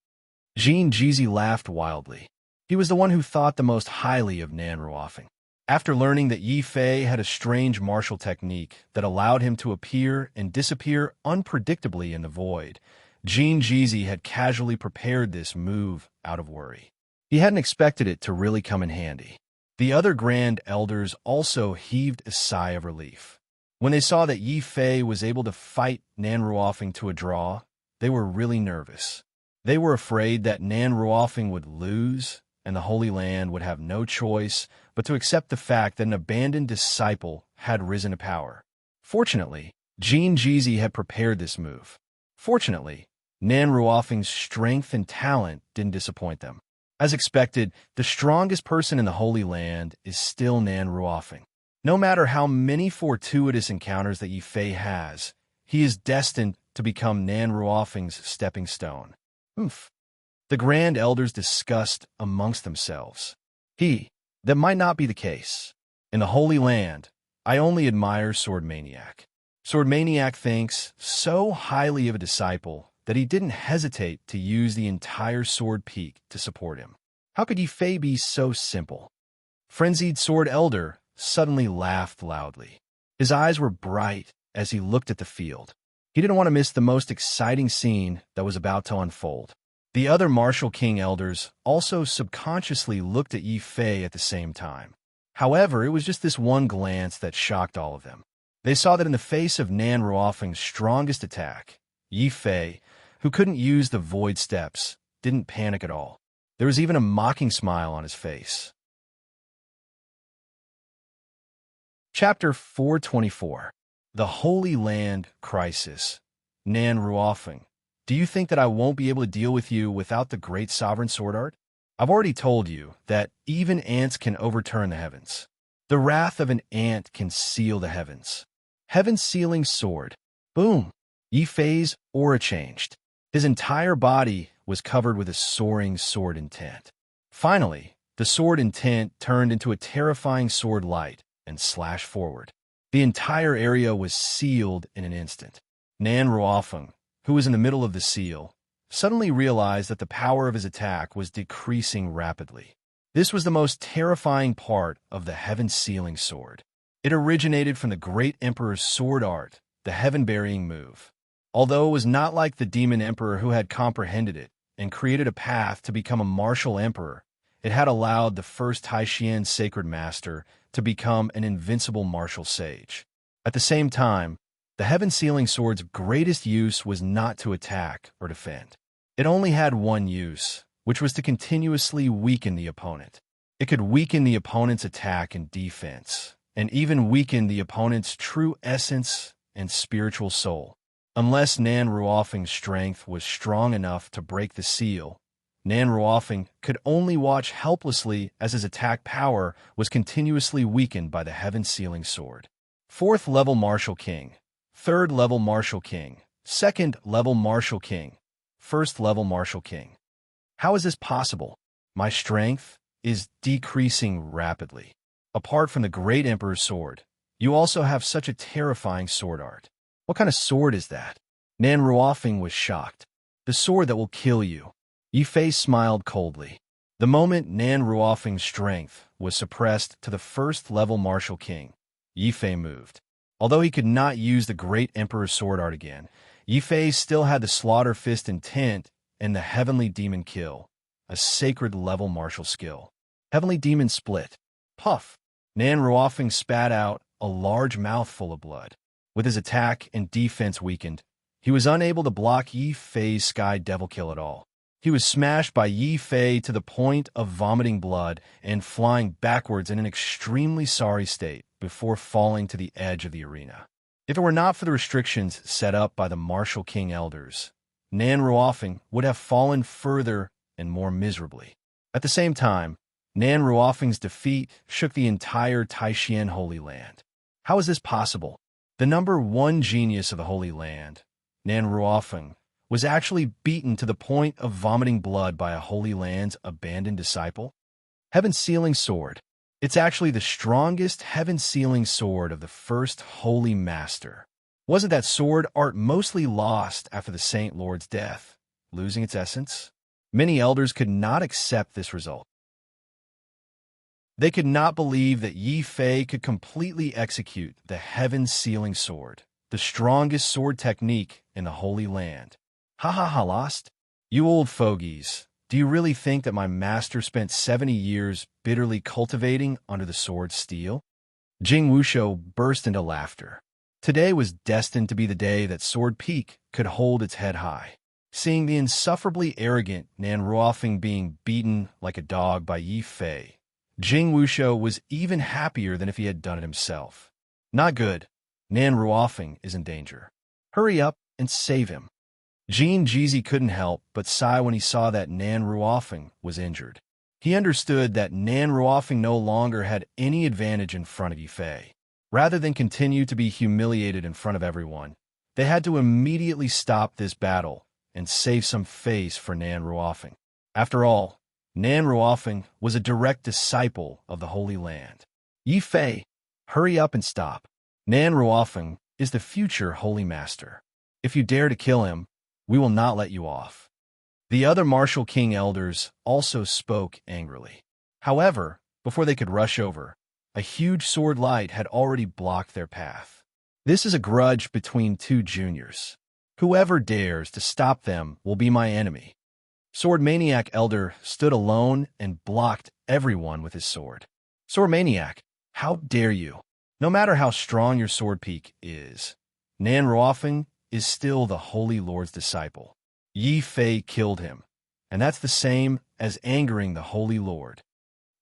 Jean Jeezy laughed wildly. He was the one who thought the most highly of Nan Ruofeng. After learning that Yifei had a strange martial technique that allowed him to appear and disappear unpredictably in the void, Jean Jeezy had casually prepared this move out of worry. He hadn't expected it to really come in handy. The other Grand Elders also heaved a sigh of relief. When they saw that Yifei was able to fight Nan Ruofeng to a draw, they were really nervous. They were afraid that Nan Ruofeng would lose, and the Holy Land would have no choice but to accept the fact that an abandoned disciple had risen to power. Fortunately, Jean Jeezy had prepared this move. Fortunately, Nan Ruofeng's strength and talent didn't disappoint them. As expected, the strongest person in the Holy Land is still Nan Ruofeng. No matter how many fortuitous encounters that Yifei has, he is destined to become Nan Ruofeng's stepping stone. The Grand Elders discussed amongst themselves. That might not be the case. In the Holy Land, I only admire Sword Maniac. Sword Maniac thinks so highly of a disciple that he didn't hesitate to use the entire sword peak to support him. How could Yi Fei be so simple? Frenzied Sword Elder suddenly laughed loudly. His eyes were bright as he looked at the field. He didn't want to miss the most exciting scene that was about to unfold. The other Martial King elders also subconsciously looked at Yi Fei at the same time. However, it was just this one glance that shocked all of them. They saw that in the face of Nan Ruofeng's strongest attack, Yi Fei, who couldn't use the void steps, didn't panic at all. There was even a mocking smile on his face. Chapter 424. The Holy Land Crisis. Nan Ruofeng, do you think that I won't be able to deal with you without the great sovereign sword art? I've already told you that even ants can overturn the heavens. The wrath of an ant can seal the heavens. Heaven-sealing sword. Boom! Yi Fei's aura changed. His entire body was covered with a soaring sword intent. Finally, the sword intent turned into a terrifying sword light and slashed forward. The entire area was sealed in an instant. Nan Ruofeng, who was in the middle of the seal, suddenly realized that the power of his attack was decreasing rapidly. This was the most terrifying part of the heaven-sealing sword. It originated from the great emperor's sword art, the heaven-burying move. Although it was not like the demon emperor who had comprehended it and created a path to become a martial emperor, it had allowed the first Taishian sacred master to become an invincible martial sage. At the same time, the heaven-sealing sword's greatest use was not to attack or defend. It only had one use, which was to continuously weaken the opponent. It could weaken the opponent's attack and defense, and even weaken the opponent's true essence and spiritual soul. Unless Nan Ruofeng's strength was strong enough to break the seal, Nan Ruofeng could only watch helplessly as his attack power was continuously weakened by the heaven-sealing sword. 4th level Martial King, 3rd level Martial King, 2nd level Martial King, 1st level Martial King. How is this possible? My strength is decreasing rapidly. Apart from the great Emperor's sword, you also have such a terrifying sword art. What kind of sword is that? Nan Ruofeng was shocked. The sword that will kill you. Yi Fei smiled coldly. The moment Nan Ruofeng's strength was suppressed to the 1st level Martial King, Yi Fei moved. Although he could not use the great Emperor's sword art again, Yi Fei still had the Slaughter Fist intent and the Heavenly Demon Kill, a sacred level martial skill. Heavenly Demon Split. Puff! Nan Ruofeng spat out a large mouthful of blood. With his attack and defense weakened, he was unable to block Yi Fei's Sky Devil Kill at all. He was smashed by Yi Fei to the point of vomiting blood and flying backwards in an extremely sorry state before falling to the edge of the arena. If it were not for the restrictions set up by the Martial King elders, Nan Ruofeng would have fallen further and more miserably. At the same time, Nan Ruofeng's defeat shook the entire Taishian Holy Land. How is this possible? The number 1 genius of the Holy Land, Nan Ruofeng, was actually beaten to the point of vomiting blood by a Holy Land's abandoned disciple? Heaven-sealing sword. It's actually the strongest heaven-sealing sword of the first Holy Master. Wasn't that sword art mostly lost after the Saint Lord's death, losing its essence? Many elders could not accept this result. They could not believe that Yi Fei could completely execute the heaven-sealing sword, the strongest sword technique in the Holy Land. Ha ha ha, lost? You old fogies, do you really think that my master spent 70 years bitterly cultivating under the sword's steel? Jing Wushou burst into laughter. Today was destined to be the day that Sword Peak could hold its head high. Seeing the insufferably arrogant Nan Ruofeng being beaten like a dog by Yi Fei, Jing Wushou was even happier than if he had done it himself. Not good. Nan Ruofeng is in danger. Hurry up and save him. Jin Jizi couldn't help but sigh when he saw that Nan Ruofeng was injured. He understood that Nan Ruofeng no longer had any advantage in front of Yi Fei. Rather than continue to be humiliated in front of everyone, they had to immediately stop this battle and save some face for Nan Ruofeng. After all, Nan Ruofeng was a direct disciple of the Holy Land. Yi Fei, hurry up and stop. Nan Ruofeng is the future Holy Master. If you dare to kill him, We will not let you off. The other martial king elders also spoke angrily. However, before they could rush over, a huge sword light had already blocked their path. This is a grudge between two juniors. Whoever dares to stop them will be my enemy. Sword Maniac Elder stood alone and blocked everyone with his sword. Sword Maniac, how dare you? No matter how strong your sword peak is, Nan Ruofeng is still the Holy Lord's disciple. Yi Fei killed him, and that's the same as angering the Holy Lord.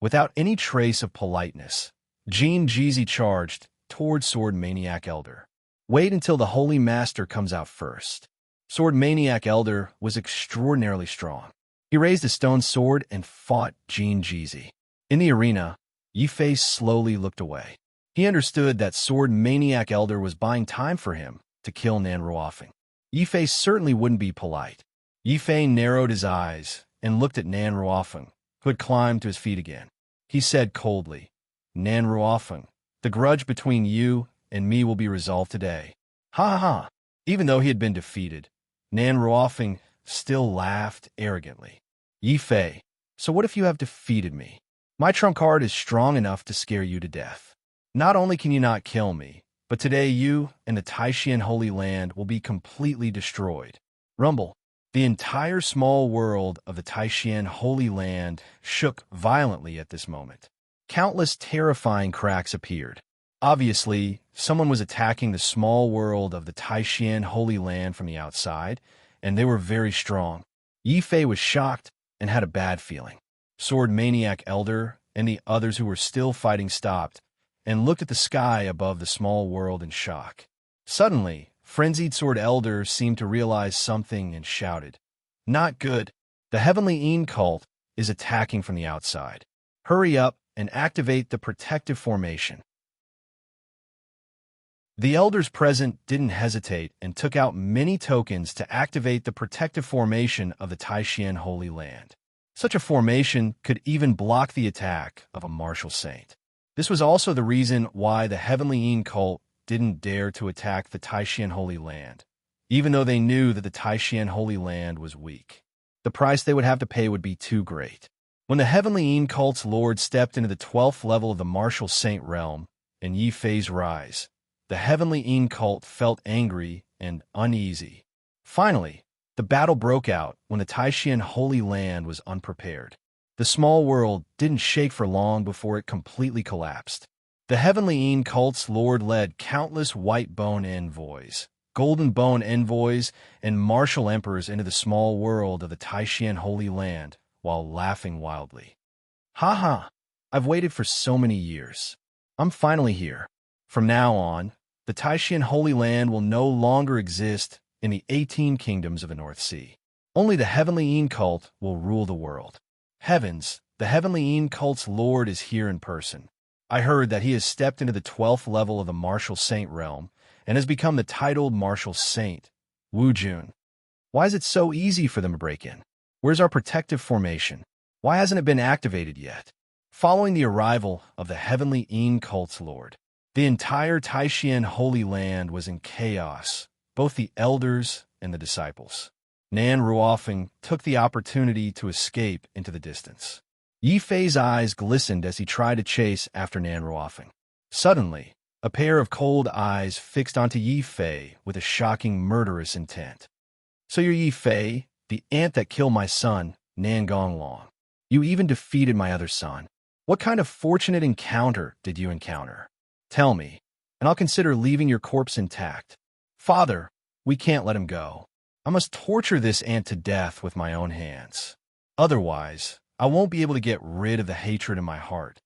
Without any trace of politeness, Jean Jeezy charged toward Sword Maniac Elder. Wait until the Holy Master comes out first. Sword Maniac Elder was extraordinarily strong. He raised a stone sword and fought Jean Jeezy. In the arena, Yi Fei slowly looked away. He understood that Sword Maniac Elder was buying time for him to kill Nan Ruofeng. Yi Fei certainly wouldn't be polite. Yi Fei narrowed his eyes and looked at Nan Ruofeng, who had climbed to his feet again. He said coldly, Nan Ruofeng, the grudge between you and me will be resolved today. Ha ha ha! Even though he had been defeated, Nan Ruofeng still laughed arrogantly. Yi Fei, so what if you have defeated me? My trump card is strong enough to scare you to death. Not only can you not kill me, but today you and the Taishan Holy Land will be completely destroyed. Rumble. The entire small world of the Taishan Holy Land shook violently at this moment. Countless terrifying cracks appeared. Obviously, someone was attacking the small world of the Taishan Holy Land from the outside, and they were very strong. Yi Fei was shocked and had a bad feeling. Sword Maniac Elder and the others who were still fighting stopped and looked at the sky above the small world in shock. Suddenly, Frenzied Sword Elder seemed to realize something and shouted, Not good. The Heavenly Een cult is attacking from the outside. Hurry up and activate the protective formation. The elders present didn't hesitate and took out many tokens to activate the protective formation of the Taishan Holy Land. Such a formation could even block the attack of a martial saint. This was also the reason why the Heavenly Een cult didn't dare to attack the Taishan Holy Land, even though they knew that the Taishan Holy Land was weak. The price they would have to pay would be too great. When the Heavenly Een cult's lord stepped into the 12th level of the martial saint realm in Yi Fei's rise, the Heavenly Een cult felt angry and uneasy. Finally, the battle broke out when the Taishan Holy Land was unprepared. The small world didn't shake for long before it completely collapsed. The Heavenly Een cult's lord led countless white bone envoys, golden bone envoys, and martial emperors into the small world of the Taishan Holy Land while laughing wildly. Ha ha! I've waited for so many years. I'm finally here. From now on, the Taishan Holy Land will no longer exist in the 18 kingdoms of the North Sea. Only the Heavenly Een cult will rule the world. Heavens, the Heavenly Een cult's lord is here in person. I heard that he has stepped into the 12th level of the martial saint realm and has become the titled martial saint, Wu Jun. Why is it so easy for them to break in? Where's our protective formation? Why hasn't it been activated yet? Following the arrival of the Heavenly Een cult's lord, the entire Taishan Holy Land was in chaos, both the elders and the disciples. Nan Ruofeng took the opportunity to escape into the distance. Yi Fei's eyes glistened as he tried to chase after Nan Ruofeng. Suddenly, a pair of cold eyes fixed onto Yi Fei with a shocking murderous intent. So you're Yi Fei, the ant that killed my son, Nan Gonglong. You even defeated my other son. What kind of fortunate encounter did you encounter? Tell me, and I'll consider leaving your corpse intact. Father, we can't let him go. I must torture this ant to death with my own hands. Otherwise, I won't be able to get rid of the hatred in my heart.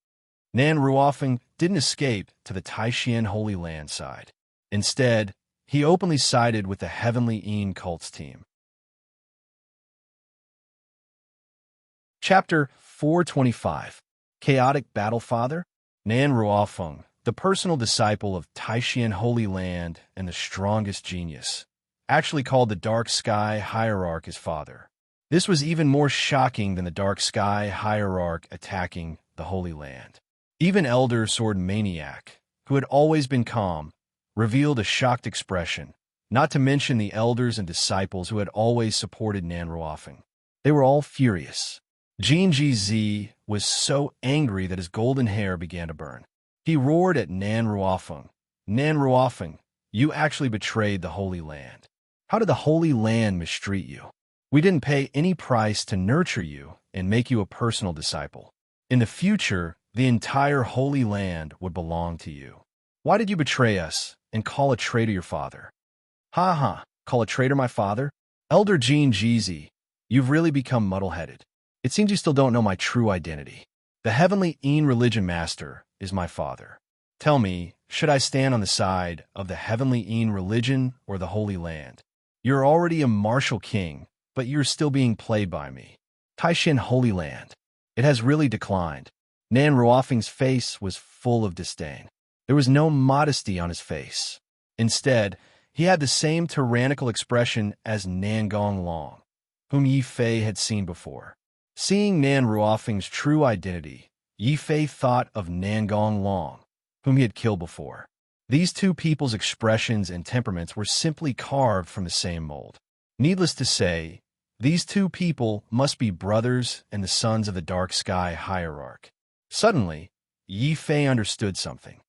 Nan Ruofeng didn't escape to the Taishan Holy Land side. Instead, he openly sided with the Heavenly Een cult's team. Chapter 425. Chaotic Battle Father? Nan Ruofeng, the personal disciple of Taishan Holy Land and the strongest genius, actually called the Dark Sky Hierarch his father. This was even more shocking than the Dark Sky Hierarch attacking the Holy Land. Even Elder Sword Maniac, who had always been calm, revealed a shocked expression. not to mention the elders and disciples who had always supported Nan Ruofing. They were all furious. Jin Gz was so angry that his golden hair began to burn. He roared at Nan Ruofing. Nan Ruofing, you actually betrayed the Holy Land. How did the Holy Land mistreat you? We didn't pay any price to nurture you and make you a personal disciple. In the future, the entire Holy Land would belong to you. Why did you betray us and call a traitor your father? Ha ha, call a traitor my father? Elder Jin Gz, you've really become muddle-headed. It seems you still don't know my true identity. The Heavenly Religion Master is my father. Tell me, should I stand on the side of the Heavenly Religion or the Holy Land? You're already a martial king, but you're still being played by me. Taishan Holy Land. It has really declined. Nan Ruofing's face was full of disdain. There was no modesty on his face. Instead, he had the same tyrannical expression as Nan Gonglong, whom Yi Fei had seen before. Seeing Nan Ruofing's true identity, Yi Fei thought of Nan Gonglong, whom he had killed before. These two people's expressions and temperaments were simply carved from the same mold. Needless to say, these two people must be brothers and the sons of the Dark Sky Hierarch. Suddenly, Yi Fei understood something.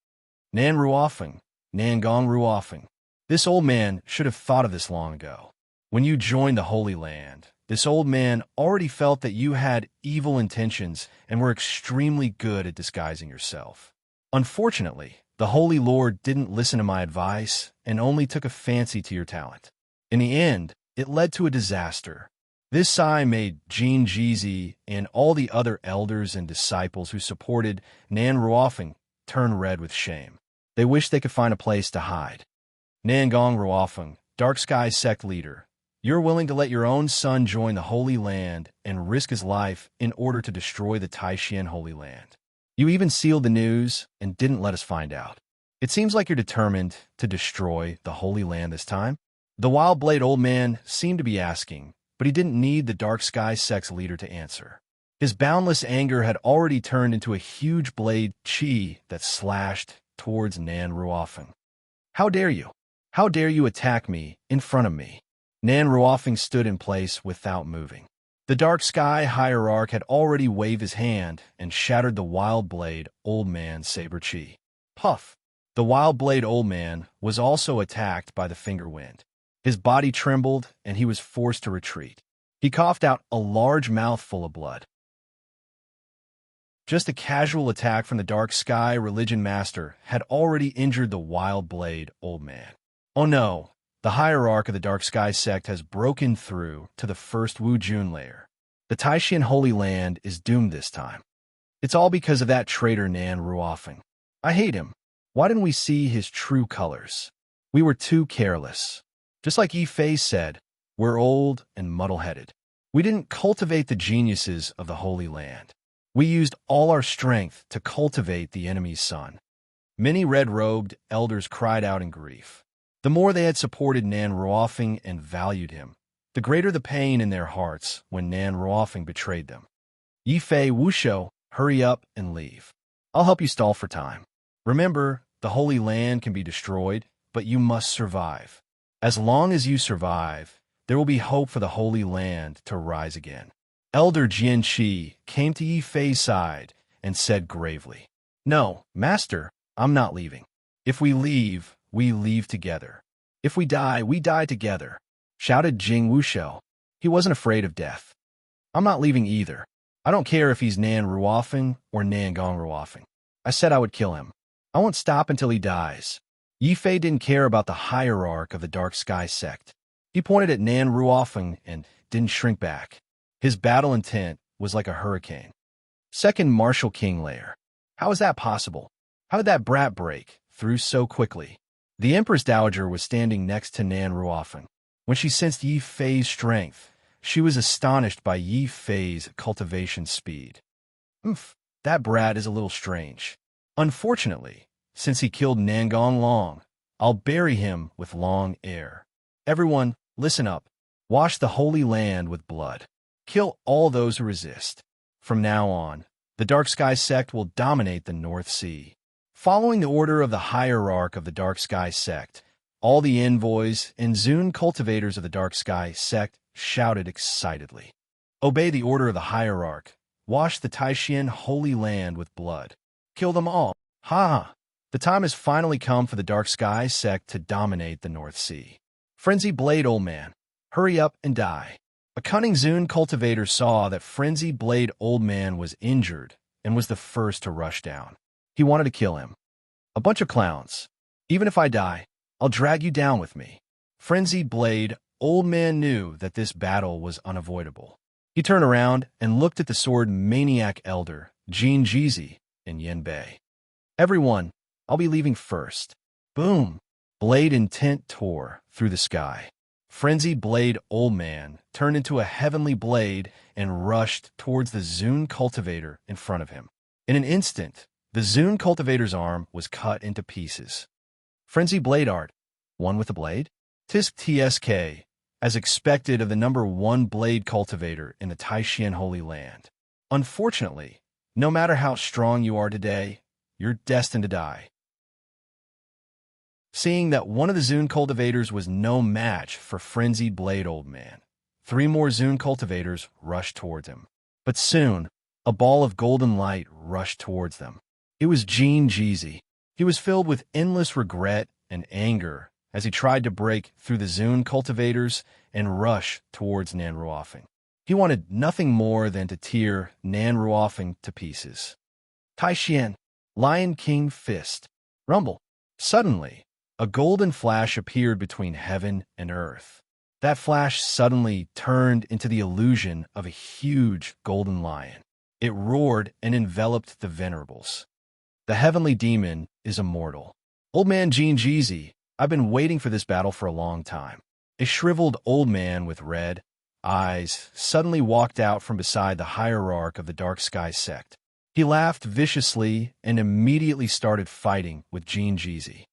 Nan Ruofing, Nan Gong Ruofing. This old man should have thought of this long ago. When you joined the Holy Land, this old man already felt that you had evil intentions and were extremely good at disguising yourself. Unfortunately, the Holy Lord didn't listen to my advice and only took a fancy to your talent. In the end, it led to a disaster. This sign made Jin Gz and all the other elders and disciples who supported Nan Ruofing turn red with shame. They wished they could find a place to hide. Nan Gong Ruofing, Dark Sky Sect leader, you're willing to let your own son join the Holy Land and risk his life in order to destroy the Taishan Holy Land. You even sealed the news and didn't let us find out. It seems like you're determined to destroy the Holy Land this time. The Wild Blade old man seemed to be asking, but he didn't need the Dark Sky Sect's leader to answer. His boundless anger had already turned into a huge blade chi that slashed towards Nan Ruofing. How dare you? How dare you attack me in front of me? Nan Ruofing stood in place without moving. The Dark Sky Hierarch had already waved his hand and shattered the Wild Blade Old Man's saber chi. Puff! The Wild Blade Old Man was also attacked by the finger wind. His body trembled and he was forced to retreat. He coughed out a large mouthful of blood. Just a casual attack from the Dark Sky Religion Master had already injured the Wild Blade Old Man. Oh no! The hierarch of the Dark Sky Sect has broken through to the first Wu Jun layer. The Taishan Holy Land is doomed this time. It's all because of that traitor Nan Ruofing. I hate him. Why didn't we see his true colors? We were too careless. Just like Yi Fei said, we're old and muddle-headed. We didn't cultivate the geniuses of the Holy Land. We used all our strength to cultivate the enemy's son. Many red-robed elders cried out in grief. The more they had supported Nan Ruofing and valued him, the greater the pain in their hearts when Nan Ruofing betrayed them. Yi Fei Wushou, hurry up and leave. I'll help you stall for time. Remember, the Holy Land can be destroyed, but you must survive. As long as you survive, there will be hope for the Holy Land to rise again. Elder Jian Qi came to Yi Fei's side and said gravely, No, Master, I'm not leaving. If we leave together. If we die together, shouted Jing Wushou. He wasn't afraid of death. I'm not leaving either. I don't care if he's Nan Ruofing or Nan Gong Ruofing. I said I would kill him. I won't stop until he dies. Yi Fei didn't care about the hierarch of the Dark Sky Sect. He pointed at Nan Ruofing and didn't shrink back. His battle intent was like a hurricane. Second Martial King layer. How is that possible? How did that brat break through so quickly? The Empress Dowager was standing next to Nan Ruofing. When she sensed Yi Fei's strength, she was astonished by Yi Fei's cultivation speed. That brat is a little strange. Unfortunately, since he killed Nan Gonglong, I'll bury him with long air. Everyone, listen up. Wash the Holy Land with blood. Kill all those who resist. From now on, the Dark Sky Sect will dominate the North Sea. Following the order of the hierarch of the Dark Sky Sect, All the envoys and Zune cultivators of the Dark Sky sect shouted excitedly. Obey the order of the hierarch. Wash the Taishian holy land with blood. Kill them all. Ha ha. The time has finally come for the Dark Sky sect to dominate the North Sea. Frenzy Blade, old man. Hurry up and die. A cunning Zune cultivator saw that Frenzy Blade Old Man was injured and was the first to rush down. He wanted to kill him. A bunch of clowns. Even if I die, I'll drag you down with me. Frenzy Blade Old Man knew that this battle was unavoidable. He turned around and looked at the sword maniac elder, Jean Jeezy, in Yenbei. Everyone, I'll be leaving first. Boom! Blade intent tore through the sky. Frenzy Blade Old Man turned into a heavenly blade and rushed towards the Zune cultivator in front of him. In an instant, the Zune cultivator's arm was cut into pieces. Frenzy Blade Art, one with a blade? Tisk TSK, as expected of the #1 blade cultivator in the Taishian Holy Land. Unfortunately, no matter how strong you are today, you're destined to die. Seeing that one of the Zune cultivators was no match for Frenzied Blade Old Man, 3 more Zune cultivators rushed towards him. But soon, a ball of golden light rushed towards them. It was Jean Jeezy. He was filled with endless regret and anger as he tried to break through the Zune cultivators and rush towards Nan Ruofing. He wanted nothing more than to tear Nan Ruofing to pieces. Taishian, Lion King Fist. Rumble. Suddenly, a golden flash appeared between heaven and earth. That flash suddenly turned into the illusion of a huge golden lion. It roared and enveloped the venerables. The heavenly demon is immortal. Old man Jean Jeezy, I've been waiting for this battle for a long time. A shriveled old man with red eyes suddenly walked out from beside the hierarch of the Dark Sky sect. He laughed viciously and immediately started fighting with Jean Jeezy.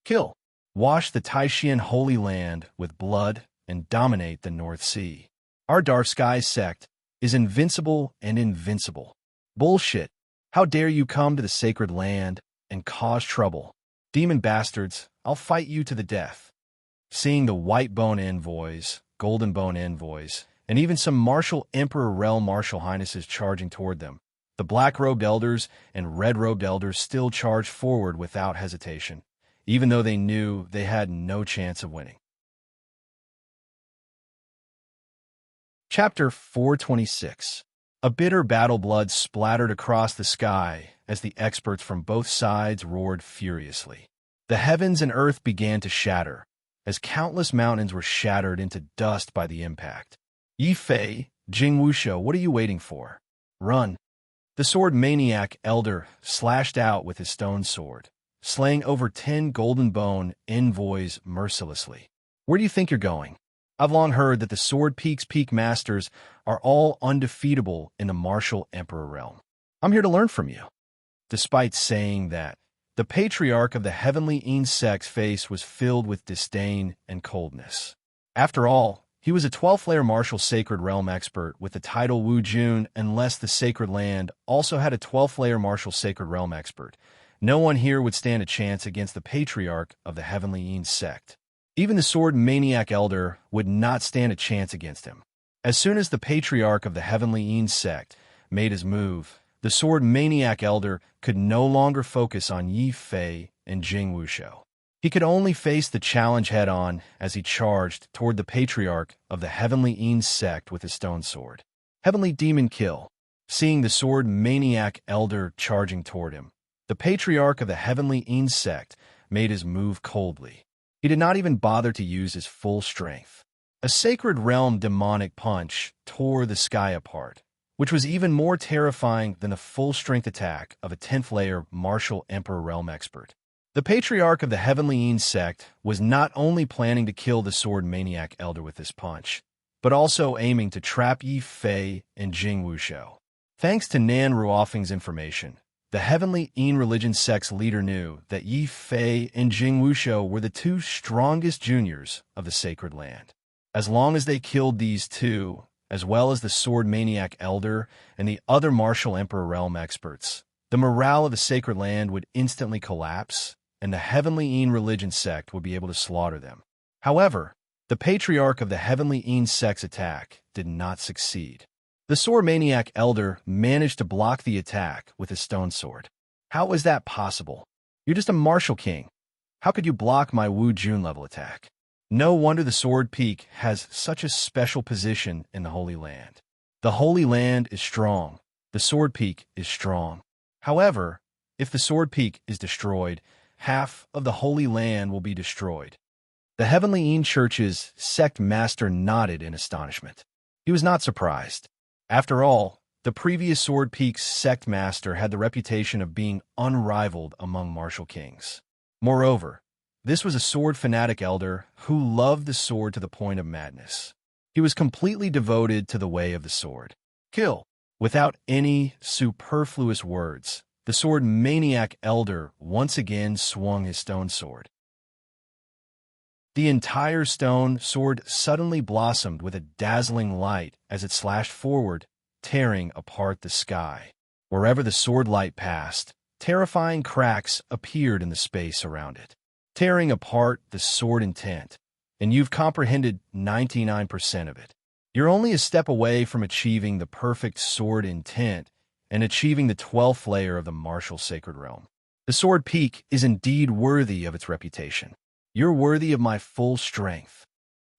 Kill. Wash the Taishian Holy Land with blood and dominate the North Sea. Our Dark Sky sect is invincible and invincible. Bullshit. How dare you come to the sacred land and cause trouble? Demon bastards, I'll fight you to the death. Seeing the white bone envoys, golden bone envoys, and even some martial Emperor realm martial highnesses charging toward them, the black-robed elders and red-robed elders still charged forward without hesitation, even though they knew they had no chance of winning. Chapter 426. A bitter battle blood splattered across the sky as the experts from both sides roared furiously. The heavens and earth began to shatter, as countless mountains were shattered into dust by the impact. Yi Fei, Jing Wushou, what are you waiting for? Run. The sword maniac elder slashed out with his stone sword, slaying over 10 golden bone envoys mercilessly. Where do you think you're going? I've long heard that the Sword Peak's peak masters are all undefeatable in the martial Emperor realm. I'm here to learn from you. Despite saying that, the patriarch of the heavenly insect's face was filled with disdain and coldness. After all, he was a 12th layer martial sacred realm expert with the title Wu Jun, unless the sacred land also had a 12th layer martial sacred realm expert. No one here would stand a chance against the patriarch of the heavenly insect. Even the sword maniac elder would not stand a chance against him. As soon as the patriarch of the heavenly insect made his move, the sword maniac elder could no longer focus on Yi Fei and Jing Wushou. He could only face the challenge head-on as he charged toward the patriarch of the heavenly insect with his stone sword. Heavenly demon kill. Seeing the sword maniac elder charging toward him, the patriarch of the heavenly insect made his move coldly. He did not even bother to use his full strength. A sacred realm demonic punch tore the sky apart, which was even more terrifying than the full-strength attack of a 10th layer martial Emperor realm expert. The patriarch of the heavenly insect was not only planning to kill the sword maniac elder with this punch, but also aiming to trap Yi Fei and Jing Wushou. Thanks to Nan Ruofing's information, the heavenly Yin religion sect's leader knew that Yi Fei and Jing Wushou were the 2 strongest juniors of the sacred land. As long as they killed these 2, as well as the sword maniac elder and the other martial emperor realm experts, the morale of the sacred land would instantly collapse, and the Heavenly Een religion sect would be able to slaughter them. However, the patriarch of the Heavenly Een sect's attack did not succeed. The sword maniac elder managed to block the attack with his stone sword. How was that possible? You're just a martial king. How could you block my Wu Jun level attack? No wonder the sword peak has such a special position in the Holy Land. The Holy Land is strong. The sword peak is strong. However, if the sword peak is destroyed, half of the Holy Land will be destroyed. The Heavenly Een Church's sect master nodded in astonishment. He was not surprised. After all, the previous Sword Peak's sect master had the reputation of being unrivaled among martial kings. Moreover, this was a sword fanatic elder who loved the sword to the point of madness. He was completely devoted to the way of the sword. Kill. Without any superfluous words, the sword maniac elder once again swung his stone sword. The entire stone sword suddenly blossomed with a dazzling light as it slashed forward, tearing apart the sky. Wherever the sword light passed, terrifying cracks appeared in the space around it, tearing apart the sword intent. And you've comprehended 99% of it. You're only a step away from achieving the perfect sword intent and achieving the 12th layer of the martial sacred realm. The sword peak is indeed worthy of its reputation. You're worthy of my full strength.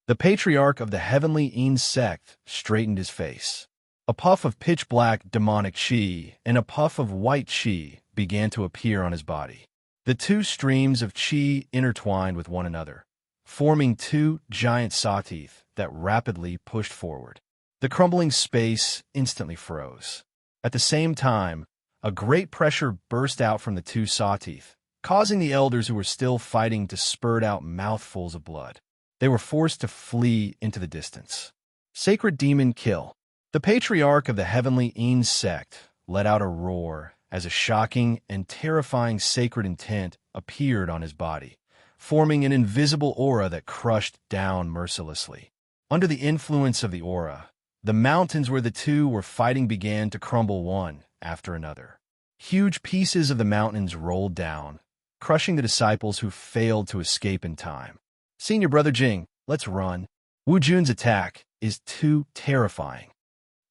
The patriarch of the Heavenly Een sect straightened his face. A puff of pitch-black demonic chi and a puff of white chi began to appear on his body. The two streams of chi intertwined with one another, forming two giant saw teeth that rapidly pushed forward. The crumbling space instantly froze. At the same time, a great pressure burst out from the two saw teeth, causing the elders who were still fighting to spurt out mouthfuls of blood. They were forced to flee into the distance. Sacred demon kill. The patriarch of the Heavenly Een sect let out a roar as a shocking and terrifying sacred intent appeared on his body, forming an invisible aura that crushed down mercilessly. Under the influence of the aura, the mountains where the two were fighting began to crumble one after another. Huge pieces of the mountains rolled down, crushing the disciples who failed to escape in time. Senior Brother Jing, let's run. Wu Jun's attack is too terrifying.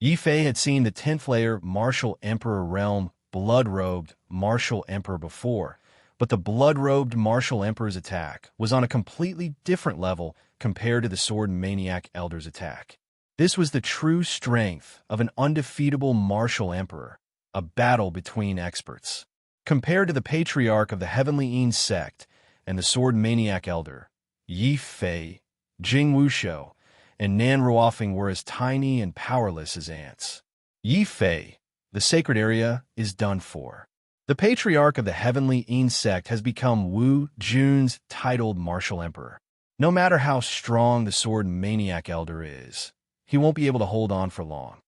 Yi Fei had seen the 10th layer martial emperor realm blood-robed martial emperor before, but the blood-robed martial emperor's attack was on a completely different level compared to the sword maniac elder's attack. This was the true strength of an undefeatable martial emperor, a battle between experts. Compared to the patriarch of the Heavenly Een sect and the sword maniac elder, Yi Fei, Jing Wushou, and Nan Ruofeng were as tiny and powerless as ants. Yi Fei, the sacred area, is done for. The patriarch of the Heavenly Een sect has become Wu Jun's titled martial emperor. No matter how strong the sword maniac elder is, he won't be able to hold on for long.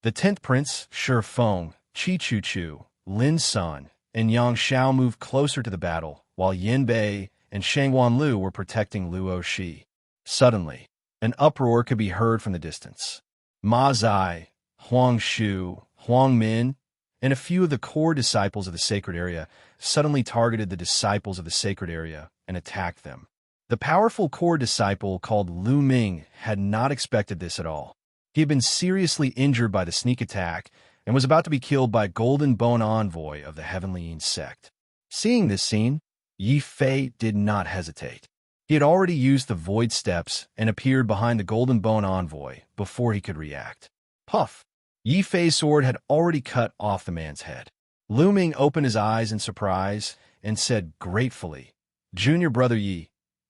The 10th prince, Shi Feng, Qi Chu Chu, Lin Sun, and Yang Xiao moved closer to the battle, while Yin Bei and Shang Wanlu were protecting Luo Shi. Suddenly, an uproar could be heard from the distance. Ma Zai, Huang Shu, Huang Min, and a few of the core disciples of the sacred area suddenly targeted the disciples of the sacred area and attacked them. The powerful core disciple called Lu Ming had not expected this at all. He had been seriously injured by the sneak attack and was about to be killed by Golden Bone Envoy of the Heavenly Een sect. Seeing this scene, Yi Fei did not hesitate. He had already used the Void Steps and appeared behind the Golden Bone Envoy before he could react. Puff! Yi Fei's sword had already cut off the man's head. Lu Ming opened his eyes in surprise and said gratefully, "Junior Brother Yi,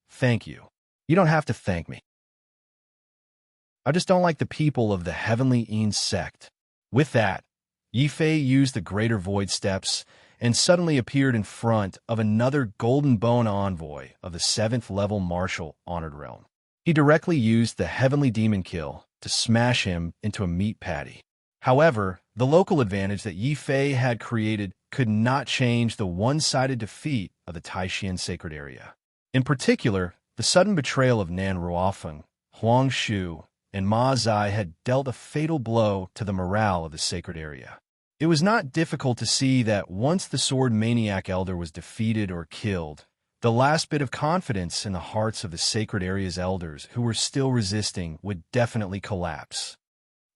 thank you. You don't have to thank me. I just don't like the people of the Heavenly Een sect." With that, Yi Fei used the Greater Void Steps and suddenly appeared in front of another Golden Bone Envoy of the 7th level Martial Honored Realm. He directly used the Heavenly Demon Kill to smash him into a meat patty. However, the local advantage that Yi Fei had created could not change the one-sided defeat of the Taishan Sacred Area. In particular, the sudden betrayal of Nan Ruofeng, Huang Shu, and Ma Zai had dealt a fatal blow to the morale of the sacred area. It was not difficult to see that once the sword maniac elder was defeated or killed, The last bit of confidence in the hearts of the sacred area's elders who were still resisting would definitely collapse.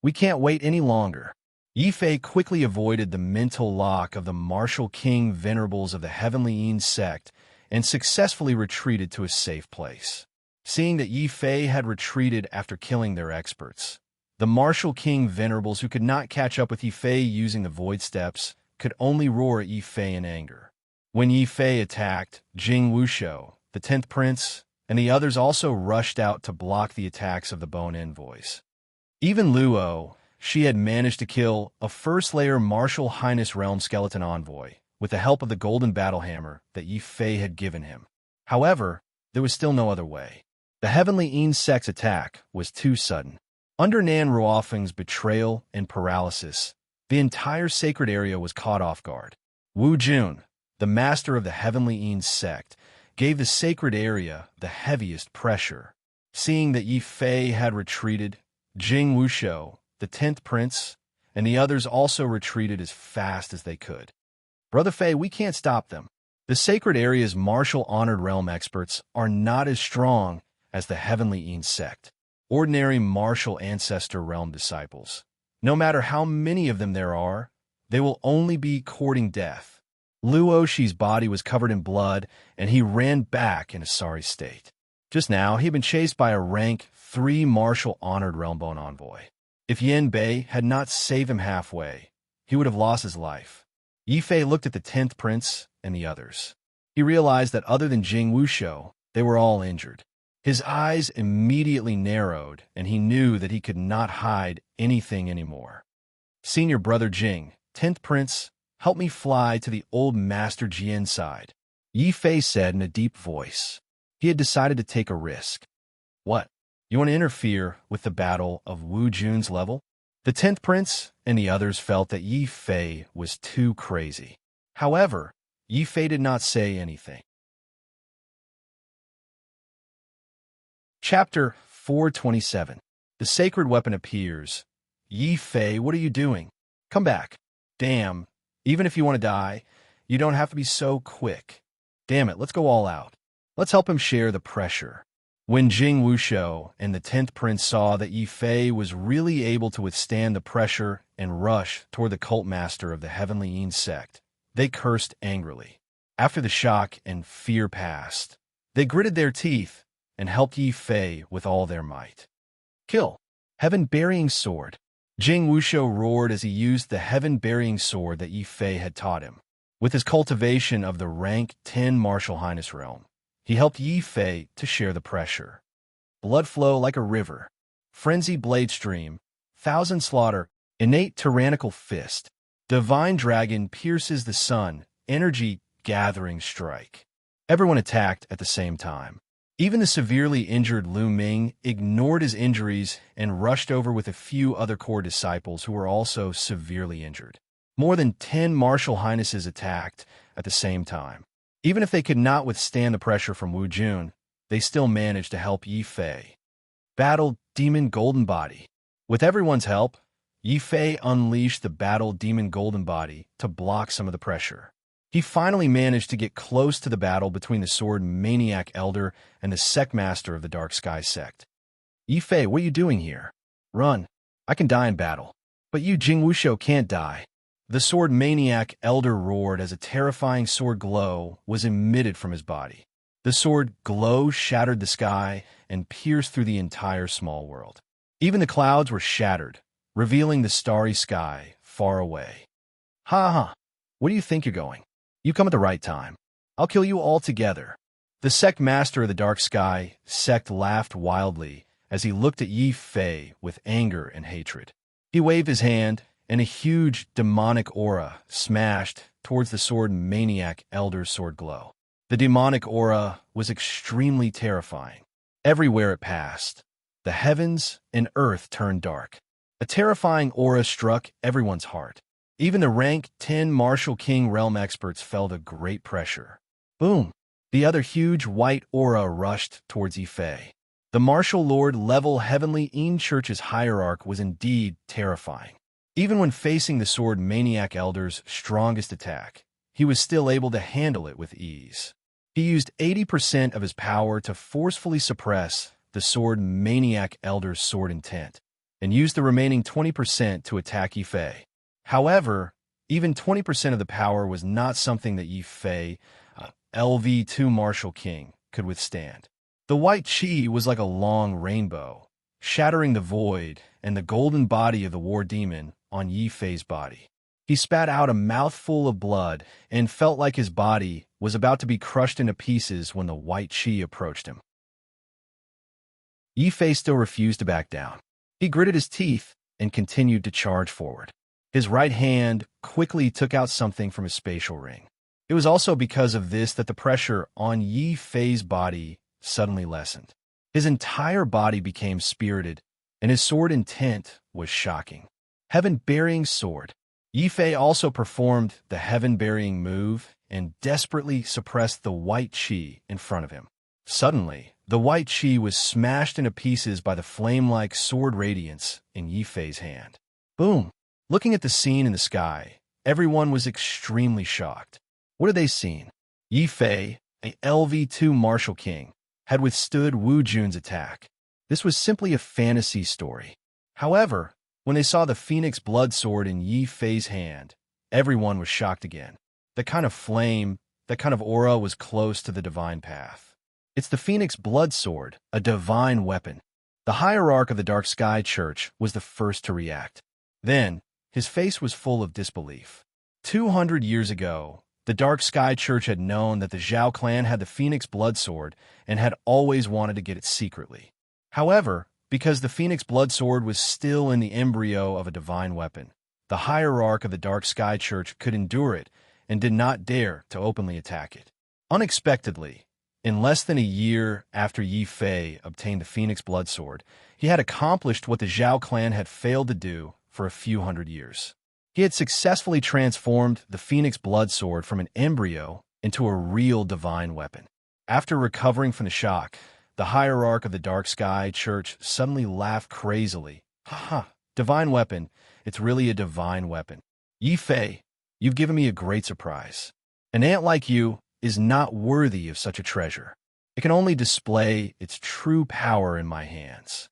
We can't wait any longer. Yifei quickly avoided the mental lock of the martial king venerables of the Heavenly Yin sect and successfully retreated to a safe place. Seeing that Yifei had retreated after killing their experts, the martial king venerables who could not catch up with Yifei using the void steps could only roar at Yifei in anger. When Yifei attacked, Jing Wushou, the 10th prince, and the others also rushed out to block the attacks of the Bone Envoys. Even Luo, she had managed to kill a first-layer Martial Highness Realm Skeleton Envoy with the help of the golden battle hammer that Yifei had given him. However, there was still no other way. The Heavenly Yin sect's attack was too sudden. Under Nan Ruofeng's betrayal and paralysis, the entire sacred area was caught off guard. Wu Jun, the master of the Heavenly Yin sect, gave the sacred area the heaviest pressure. Seeing that Yifei had retreated, Jing Wushou, the 10th prince, and the others also retreated as fast as they could. Brother Fei, we can't stop them. The sacred area's martial honored realm experts are not as strong as the Heavenly Yin sect, ordinary martial ancestor realm disciples. No matter how many of them there are, they will only be courting death. Luo Shi's body was covered in blood, and he ran back in a sorry state. Just now, he had been chased by a rank 3 martial honored realmbone envoy. If Yin Bei had not saved him halfway, he would have lost his life. Yifei looked at the 10th prince and the others. He realized that other than Jing Wushou, they were all injured. His eyes immediately narrowed, and he knew that he could not hide anything anymore. Senior brother Jing, 10th prince, help me fly to the old Master Jian's side, Yifei said in a deep voice. He had decided to take a risk. What? You want to interfere with the battle of Wu Jun's level? The 10th prince and the others felt that Yifei was too crazy. However, Yifei did not say anything. Chapter 427. The sacred weapon appears. Yifei, what are you doing? Come back. Damn, even if you want to die, you don't have to be so quick. Damn it, let's go all out. Let's help him share the pressure. When Jing Wushou and the 10th prince saw that Yifei was really able to withstand the pressure and rush toward the cult master of the Heavenly Yin sect, they cursed angrily. After the shock and fear passed, they gritted their teeth and helped Yifei with all their might. Kill! Heaven-burying sword! Jing Wushou roared as he used the heaven-burying sword that Yifei had taught him. With his cultivation of the rank 10 Martial Highness realm, he helped Yifei to share the pressure. Blood flow like a river. Frenzy blade stream. Thousand slaughter. Innate tyrannical fist. Divine dragon pierces the sun. Energy gathering strike. Everyone attacked at the same time. Even the severely injured Lu Ming ignored his injuries and rushed over with a few other core disciples who were also severely injured. More than 10 martial highnesses attacked at the same time. Even if they could not withstand the pressure from Wu Jun, they still managed to help Yifei. Battle Demon Golden Body. With everyone's help, Yifei unleashed the Battle Demon Golden Body to block some of the pressure. He finally managed to get close to the battle between the Sword Maniac Elder and the Sect Master of the Dark Sky Sect. Yifei, what are you doing here? Run. I can die in battle. But you, Jing Wushou, can't die. The Sword Maniac Elder roared as a terrifying sword glow was emitted from his body. The sword glow shattered the sky and pierced through the entire small world. Even the clouds were shattered, revealing the starry sky far away. Ha ha! Where do you think you're going? You come at the right time. I'll kill you all together. The Sect Master of the Dark Sky Sect laughed wildly as he looked at Yifei with anger and hatred. He waved his hand, and a huge demonic aura smashed towards the Sword Maniac Elder's sword glow. The demonic aura was extremely terrifying. Everywhere it passed, the heavens and earth turned dark. A terrifying aura struck everyone's heart. Even the rank 10 Martial King realm experts felt a great pressure. Boom! The other huge white aura rushed towards Yifei. The Martial Lord level Heavenly Yin Church's hierarch was indeed terrifying. Even when facing the Sword Maniac Elder's strongest attack, he was still able to handle it with ease. He used 80% of his power to forcefully suppress the sword maniac elder's sword intent, and used the remaining 20% to attack Yi Fei. However, even 20% of the power was not something that Yi Fei, LV2 Martial King, could withstand. The white chi was like a long rainbow, shattering the void and the golden body of the war demon on Yi Fei's body. He spat out a mouthful of blood and felt like his body was about to be crushed into pieces when the white chi approached him. Yi Fei still refused to back down. He gritted his teeth and continued to charge forward. His right hand quickly took out something from his spatial ring. It was also because of this that the pressure on Yi Fei's body suddenly lessened. His entire body became spirited, and his sword intent was shocking. Heaven-burying sword. Yi Fei also performed the heaven-burying move and desperately suppressed the white chi in front of him. Suddenly, the white chi was smashed into pieces by the flame-like sword radiance in Yi Fei's hand. Boom! Looking at the scene in the sky, everyone was extremely shocked. What had they seen? Yi Fei, a LV2 Martial King, had withstood Wu Jun's attack. This was simply a fantasy story. However, when they saw the Phoenix Blood Sword in Yi Fei's hand, everyone was shocked again. That kind of flame, that kind of aura was close to the divine path. It's the Phoenix Blood Sword, a divine weapon. The hierarch of the Dark Sky Church was the first to react. Then, his face was full of disbelief. 200 years ago, the Dark Sky Church had known that the Zhao clan had the Phoenix Blood Sword and had always wanted to get it secretly. However, because the Phoenix Blood Sword was still in the embryo of a divine weapon, the hierarch of the Dark Sky Church could endure it and did not dare to openly attack it. Unexpectedly, in less than a year after Yi Fei obtained the Phoenix Blood Sword, he had accomplished what the Zhao clan had failed to do for a few hundred years. He had successfully transformed the Phoenix Blood Sword from an embryo into a real divine weapon. After recovering from the shock, the hierarch of the Dark Sky Church suddenly laughed crazily. Ha! Divine weapon. It's really a divine weapon. Yi Fei, you've given me a great surprise. An ant like you is not worthy of such a treasure. It can only display its true power in my hands.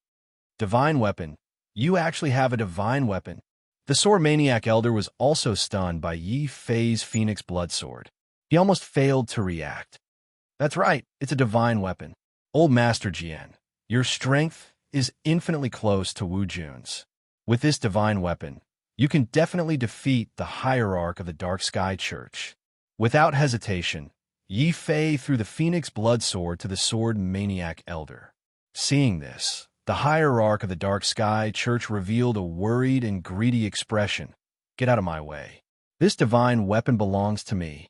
Divine weapon. You actually have a divine weapon. The Sword Maniac Elder was also stunned by Yi Fei's Phoenix Blood Sword. He almost failed to react. That's right, it's a divine weapon. Old Master Jian, your strength is infinitely close to Wu Jun's. With this divine weapon, you can definitely defeat the hierarch of the Dark Sky Church. Without hesitation, Yi Fei threw the Phoenix Blood Sword to the Sword Maniac Elder. Seeing this, the hierarch of the Dark Sky Church revealed a worried and greedy expression. Get out of my way. This divine weapon belongs to me.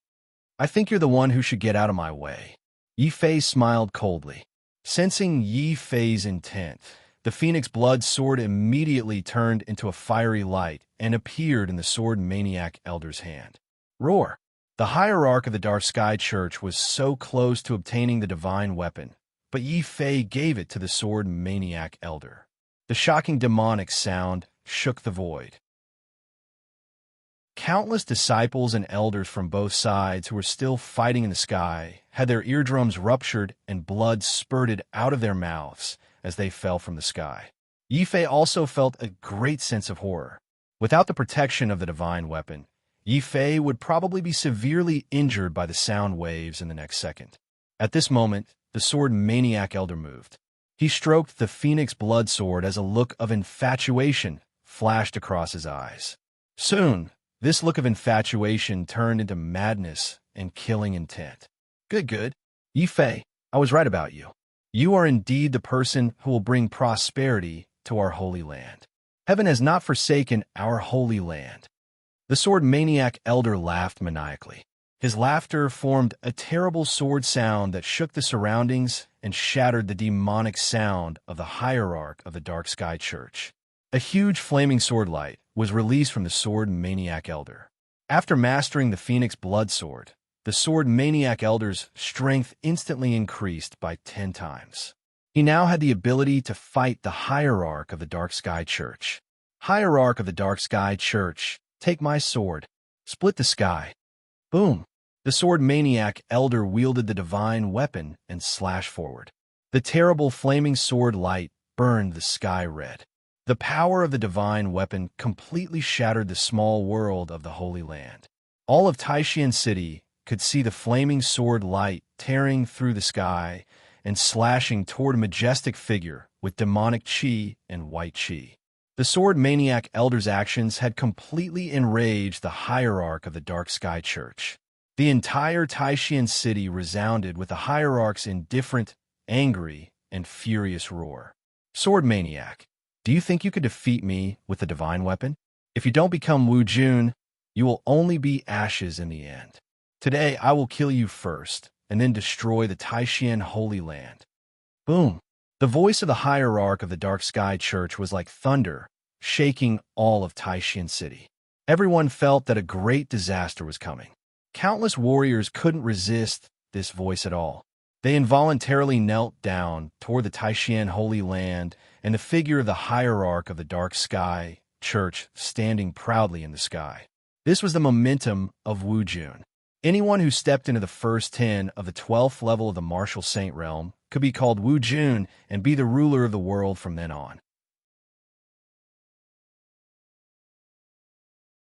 I think you're the one who should get out of my way. Yi Fei smiled coldly. Sensing Yi Fei's intent, the Phoenix Blood Sword immediately turned into a fiery light and appeared in the Sword Maniac Elder's hand. Roar! The hierarch of the Dark Sky Church was so close to obtaining the divine weapon, but Yi Fei gave it to the Sword Maniac Elder. The shocking demonic sound shook the void. Countless disciples and elders from both sides who were still fighting in the sky had their eardrums ruptured and blood spurted out of their mouths as they fell from the sky. Yi Fei also felt a great sense of horror. Without the protection of the divine weapon, Yi Fei would probably be severely injured by the sound waves in the next second. At this moment, the Sword Maniac Elder moved. He stroked the Phoenix Blood Sword as a look of infatuation flashed across his eyes. Soon, this look of infatuation turned into madness and killing intent. Good. Yi Fei, I was right about you. You are indeed the person who will bring prosperity to our holy land. Heaven has not forsaken our holy land. The Sword Maniac Elder laughed maniacally. His laughter formed a terrible sword sound that shook the surroundings and shattered the demonic sound of the hierarch of the Dark Sky Church. A huge flaming sword light was released from the Sword Maniac Elder. After mastering the Phoenix Blood Sword, the Sword Maniac Elder's strength instantly increased by 10 times. He now had the ability to fight the hierarch of the Dark Sky Church. Hierarch of the Dark Sky Church, take my sword. Split the sky. Boom! The sword maniac elder wielded the divine weapon and slashed forward. The terrible flaming sword light burned the sky red. The power of the divine weapon completely shattered the small world of the Holy Land. All of Taishan City could see the flaming sword light tearing through the sky and slashing toward a majestic figure with demonic chi and white chi. The sword maniac elder's actions had completely enraged the hierarch of the Dark Sky Church. The entire Taishan City resounded with the hierarch's indifferent, angry, and furious roar. Sword maniac, do you think you could defeat me with the divine weapon? If you don't become Wu Jun, you will only be ashes in the end. Today I will kill you first, and then destroy the Taishan Holy Land. Boom! The voice of the hierarch of the Dark Sky Church was like thunder, shaking all of Taishan City. Everyone felt that a great disaster was coming. Countless warriors couldn't resist this voice at all. They involuntarily knelt down toward the Taishan Holy Land and the figure of the hierarch of the Dark Sky Church standing proudly in the sky. This was the momentum of Wu Jun. Anyone who stepped into the first 10 of the 12th level of the martial saint realm could be called Wu Jun and be the ruler of the world from then on.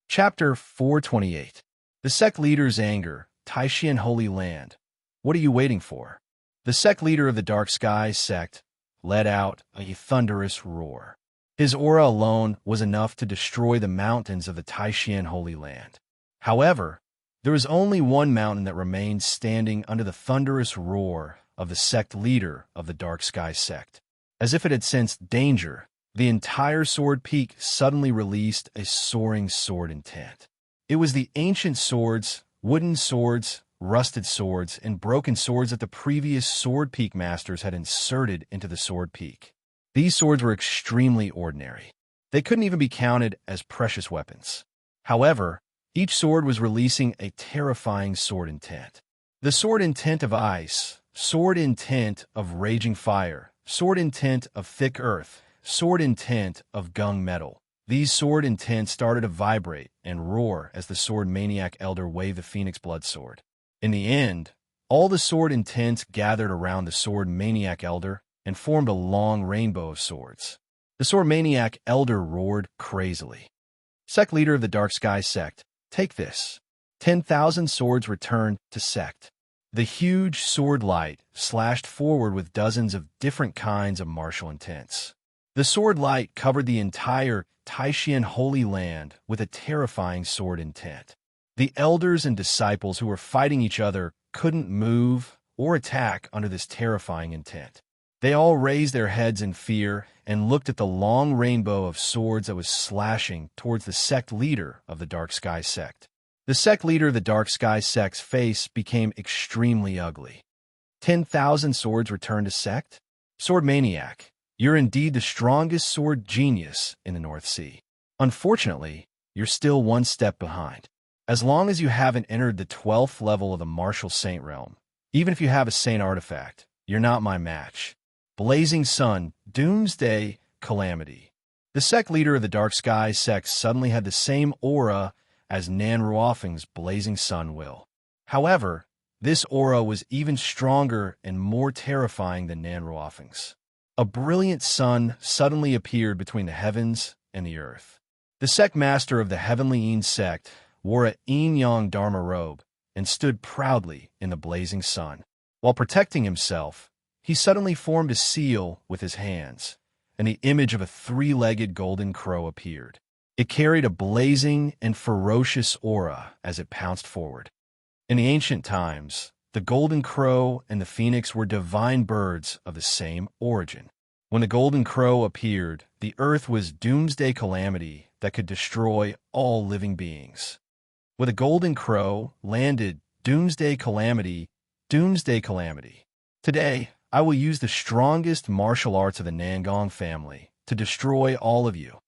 Chapter 428. The sect leader's anger, Taishan Holy Land. What are you waiting for? The sect leader of the Dark Sky sect let out a thunderous roar. His aura alone was enough to destroy the mountains of the Taishan Holy Land. However, there was only one mountain that remained standing under the thunderous roar of the sect leader of the Dark Sky sect. As if it had sensed danger, the entire sword peak suddenly released a soaring sword intent. It was the ancient swords, wooden swords, rusted swords, and broken swords that the previous sword peak masters had inserted into the sword peak. These swords were extremely ordinary. They couldn't even be counted as precious weapons. However, each sword was releasing a terrifying sword intent. The sword intent of ice, sword intent of raging fire, sword intent of thick earth, sword intent of gung metal. These sword intents started to vibrate and roar as the sword maniac elder waved the phoenix blood sword. In the end, all the sword intents gathered around the sword maniac elder and formed a long rainbow of swords. The sword maniac elder roared crazily. Sect leader of the Dark Sky sect, take this. 10,000 swords returned to sect. The huge sword light slashed forward with dozens of different kinds of martial intents. The sword light covered the entire Taishan Holy Land with a terrifying sword intent. The elders and disciples who were fighting each other couldn't move or attack under this terrifying intent. They all raised their heads in fear and looked at the long rainbow of swords that was slashing towards the sect leader of the Dark Sky sect. The sect leader of the Dark Sky sect's face became extremely ugly. 10,000 swords returned to sect? Sword maniac, you're indeed the strongest sword genius in the North Sea. Unfortunately, you're still one step behind. As long as you haven't entered the 12th level of the martial saint realm, even if you have a saint artifact, you're not my match. Blazing Sun, Doomsday, Calamity. The sect leader of the Dark Sky sect suddenly had the same aura as Nan Ruofeng's Blazing Sun will. However, this aura was even stronger and more terrifying than Nan Ruofeng's. A brilliant sun suddenly appeared between the heavens and the earth. The sect master of the Heavenly Yin sect wore a Yin Yang Dharma robe and stood proudly in the blazing sun. While protecting himself, he suddenly formed a seal with his hands, and the image of a three-legged golden crow appeared. It carried a blazing and ferocious aura as it pounced forward. In the ancient times, the golden crow and the phoenix were divine birds of the same origin. When the golden crow appeared, the earth was doomsday calamity that could destroy all living beings. With a golden crow landed doomsday calamity, doomsday calamity. Today, I will use the strongest martial arts of the Nangong family to destroy all of you.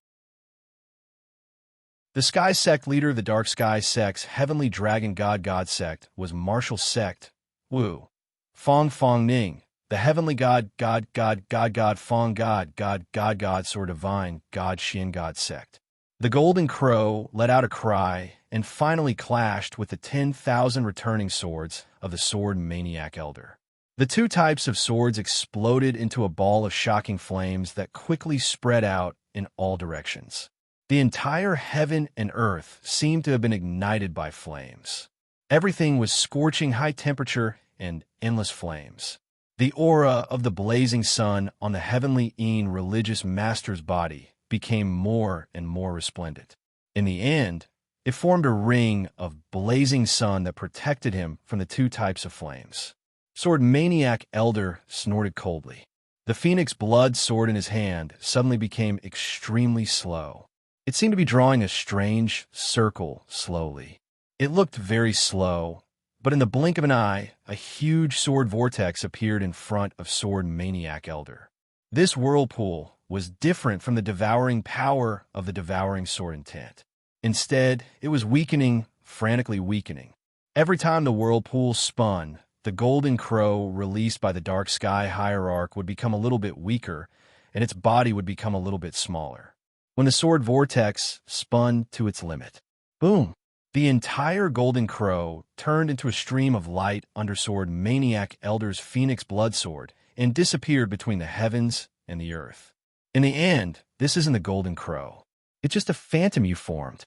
The Sky Sect leader of the Dark Sky Sect's Heavenly Dragon God sect was Martial Sect Wu Fong Fong Ning, the Heavenly God Fong God Sword Divine God Xian God sect. The golden crow let out a cry and finally clashed with the 10,000 returning swords of the sword maniac elder. The two types of swords exploded into a ball of shocking flames that quickly spread out in all directions. The entire heaven and earth seemed to have been ignited by flames. Everything was scorching high temperature and endless flames. The aura of the blazing sun on the heavenly religious master's body became more and more resplendent. In the end, it formed a ring of blazing sun that protected him from the two types of flames. Sword maniac elder snorted coldly. The phoenix blood sword in his hand suddenly became extremely slow. It seemed to be drawing a strange circle slowly. It looked very slow, but in the blink of an eye, a huge sword vortex appeared in front of sword maniac elder. This whirlpool was different from the devouring power of the devouring sword intent. Instead, it was weakening, frantically weakening. Every time the whirlpool spun, the golden crow released by the dark sky hierarch would become a little bit weaker, and its body would become a little bit smaller. When the sword vortex spun to its limit, boom! The entire golden crow turned into a stream of light under sword maniac elder's phoenix blood sword and disappeared between the heavens and the earth. In the end, this isn't the golden crow. It's just a phantom you formed.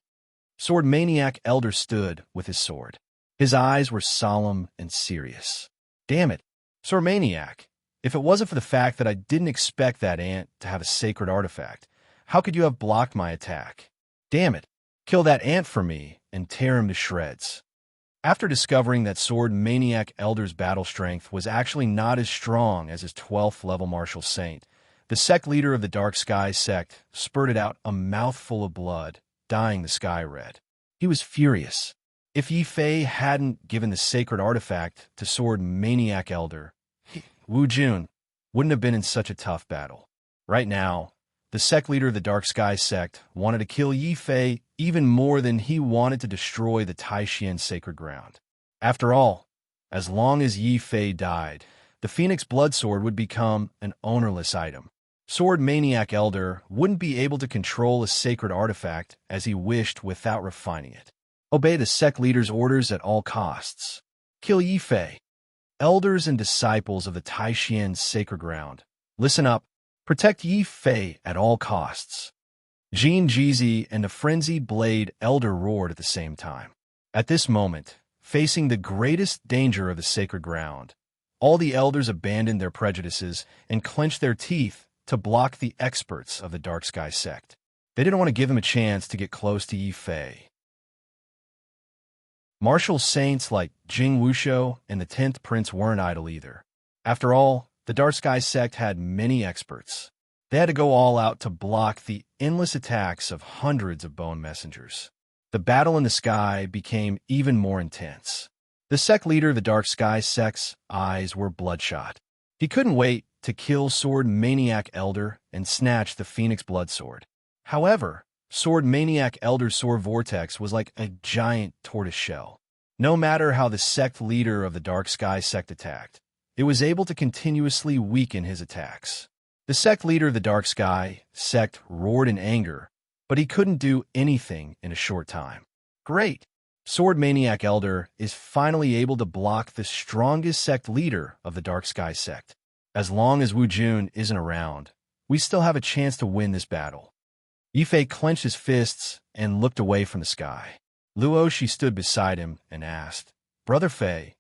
Sword maniac elder stood with his sword. His eyes were solemn and serious. Damn it, sword maniac, if it wasn't for the fact that I didn't expect that ant to have a sacred artifact, how could you have blocked my attack? Damn it, kill that ant for me and tear him to shreds. After discovering that sword maniac elder's battle strength was actually not as strong as his 12th level martial saint, the sect leader of the Dark Sky sect spurted out a mouthful of blood, dyeing the sky red. He was furious. If Yi Fei hadn't given the sacred artifact to sword maniac elder, Wu Jun wouldn't have been in such a tough battle. Right now, the sect leader of the Dark Sky sect wanted to kill Yi Fei even more than he wanted to destroy the Taishian sacred ground. After all, as long as Yi Fei died, the Phoenix Blood Sword would become an ownerless item. Sword Maniac Elder wouldn't be able to control a sacred artifact as he wished without refining it. Obey the sect leader's orders at all costs. Kill Yi Fei. Elders and disciples of the Taishian sacred ground, listen up. Protect Yi Fei at all costs. Jin Jizi and the frenzied blade elder roared at the same time. At this moment, facing the greatest danger of the sacred ground, all the elders abandoned their prejudices and clenched their teeth to block the experts of the Dark Sky sect. They didn't want to give him a chance to get close to Yi Fei. Martial saints like Jing Wushou and the 10th Prince weren't idle either. After all, the Dark Sky sect had many experts. They had to go all out to block the endless attacks of hundreds of bone messengers. The battle in the sky became even more intense. The sect leader of the Dark Sky sect's eyes were bloodshot. He couldn't wait to kill Sword Maniac Elder and snatch the Phoenix Blood Sword. However, Sword Maniac Elder's sword vortex was like a giant tortoise shell. No matter how the sect leader of the Dark Sky sect attacked, it was able to continuously weaken his attacks. The sect leader of the Dark Sky sect roared in anger, but he couldn't do anything in a short time. Great! Sword Maniac Elder is finally able to block the strongest sect leader of the Dark Sky sect. As long as Wu Jun isn't around, we still have a chance to win this battle. Yi Fei clenched his fists and looked away from the sky. Luoshi stood beside him and asked, "Brother Fei,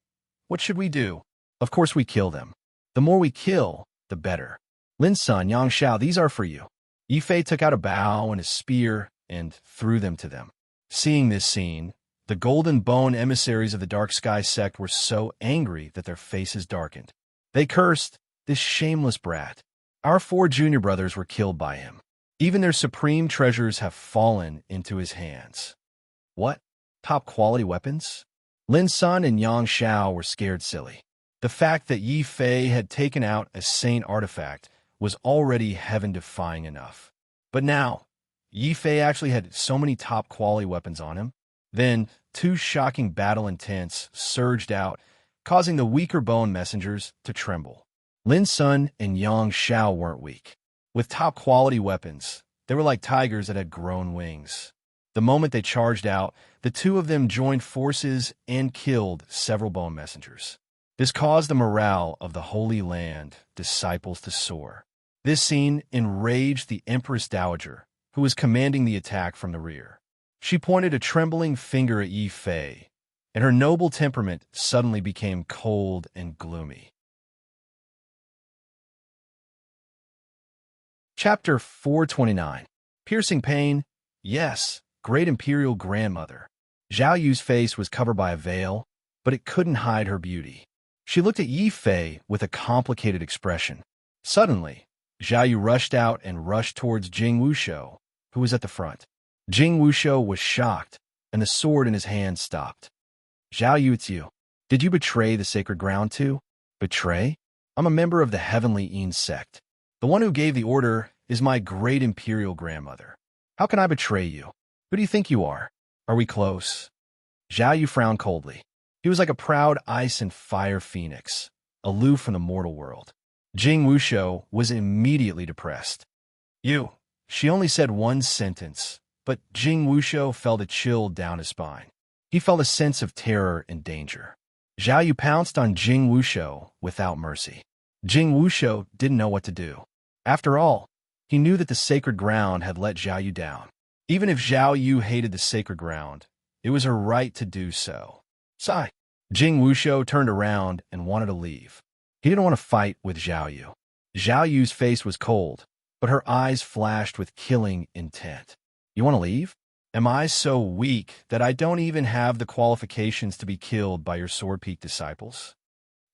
what should we do?" "Of course we kill them. The more we kill, the better. Lin Sun, Yang Xiao, these are for you." Yi Fei took out a bow and a spear and threw them to them. Seeing this scene, the Golden Bone emissaries of the Dark Sky sect were so angry that their faces darkened. They cursed, "This shameless brat. Our 4 junior brothers were killed by him. Even their supreme treasures have fallen into his hands." What? Top quality weapons? Lin Sun and Yang Xiao were scared silly. The fact that Yi Fei had taken out a saint artifact was already heaven-defying enough. But now, Yi Fei actually had so many top-quality weapons on him. Then, 2 shocking battle intents surged out, causing the weaker bone messengers to tremble. Lin Sun and Yang Xiao weren't weak. With top-quality weapons, They were like tigers that had grown wings. The moment they charged out, the two of them joined forces and killed several bone messengers. This caused the morale of the Holy Land disciples to soar. This scene enraged the Empress Dowager, who was commanding the attack from the rear. She pointed a trembling finger at Yi Fei, and her noble temperament suddenly became cold and gloomy. Chapter 429. Piercing Pain. Yes, great imperial grandmother. Zhao Yu's face was covered by a veil, but it couldn't hide her beauty. She looked at Yi Fei with a complicated expression. Suddenly, Zhao Yu rushed out and rushed towards Jing Wushou, who was at the front. Jing Wushou was shocked, and the sword in his hand stopped. Zhao Yu, it's you. Did you betray the sacred ground too? Betray? I'm a member of the Heavenly Yin sect. The one who gave the order is my great imperial grandmother. How can I betray you? Who do you think you are? Are we close? Zhao Yu frowned coldly. He was like a proud ice and fire phoenix, aloof from the mortal world. Jing Wushou was immediately depressed. You. She only said one sentence, but Jing Wushou felt a chill down his spine. He felt a sense of terror and danger. Zhao Yu pounced on Jing Wushou without mercy. Jing Wushou didn't know what to do. After all, he knew that the sacred ground had let Zhao Yu down. Even if Zhao Yu hated the sacred ground, it was her right to do so. Sigh. Jing Wushou turned around and wanted to leave. He didn't want to fight with Zhao Yu. Zhao Yu's face was cold, but her eyes flashed with killing intent. You want to leave? Am I so weak that I don't even have the qualifications to be killed by your Sword Peak disciples?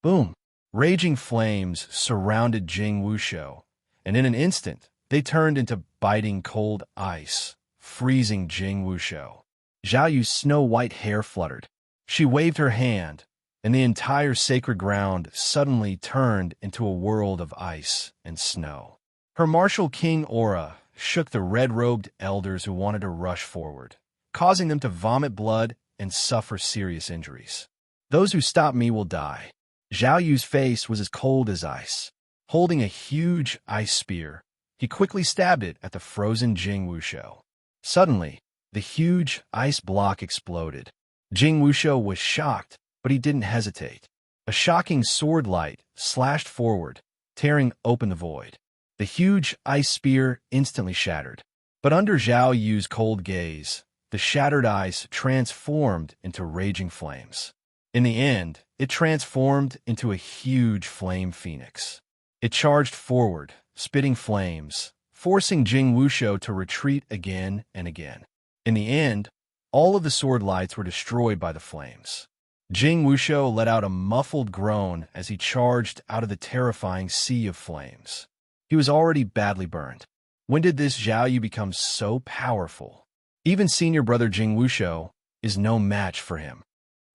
Boom! Raging flames surrounded Jing Wushou, and in an instant, they turned into biting cold ice, freezing Jing Wushou. Zhao Yu's snow-white hair fluttered. She waved her hand, and the entire sacred ground suddenly turned into a world of ice and snow. Her martial king aura shook the red-robed elders who wanted to rush forward, causing them to vomit blood and suffer serious injuries. Those who stop me will die. Zhao Yu's face was as cold as ice. Holding a huge ice spear, he quickly stabbed it at the frozen Jing Wushou. Suddenly, the huge ice block exploded. Jing Wushou was shocked, but he didn't hesitate. A shocking sword light slashed forward, tearing open the void. The huge ice spear instantly shattered. But under Zhao Yu's cold gaze, the shattered ice transformed into raging flames. In the end, it transformed into a huge flame phoenix. It charged forward, spitting flames, forcing Jing Wushou to retreat again and again. In the end, all of the sword lights were destroyed by the flames. Jing Wushou let out a muffled groan as he charged out of the terrifying sea of flames. He was already badly burned. When did this Zhao Yu become so powerful? Even senior brother Jing Wushou is no match for him.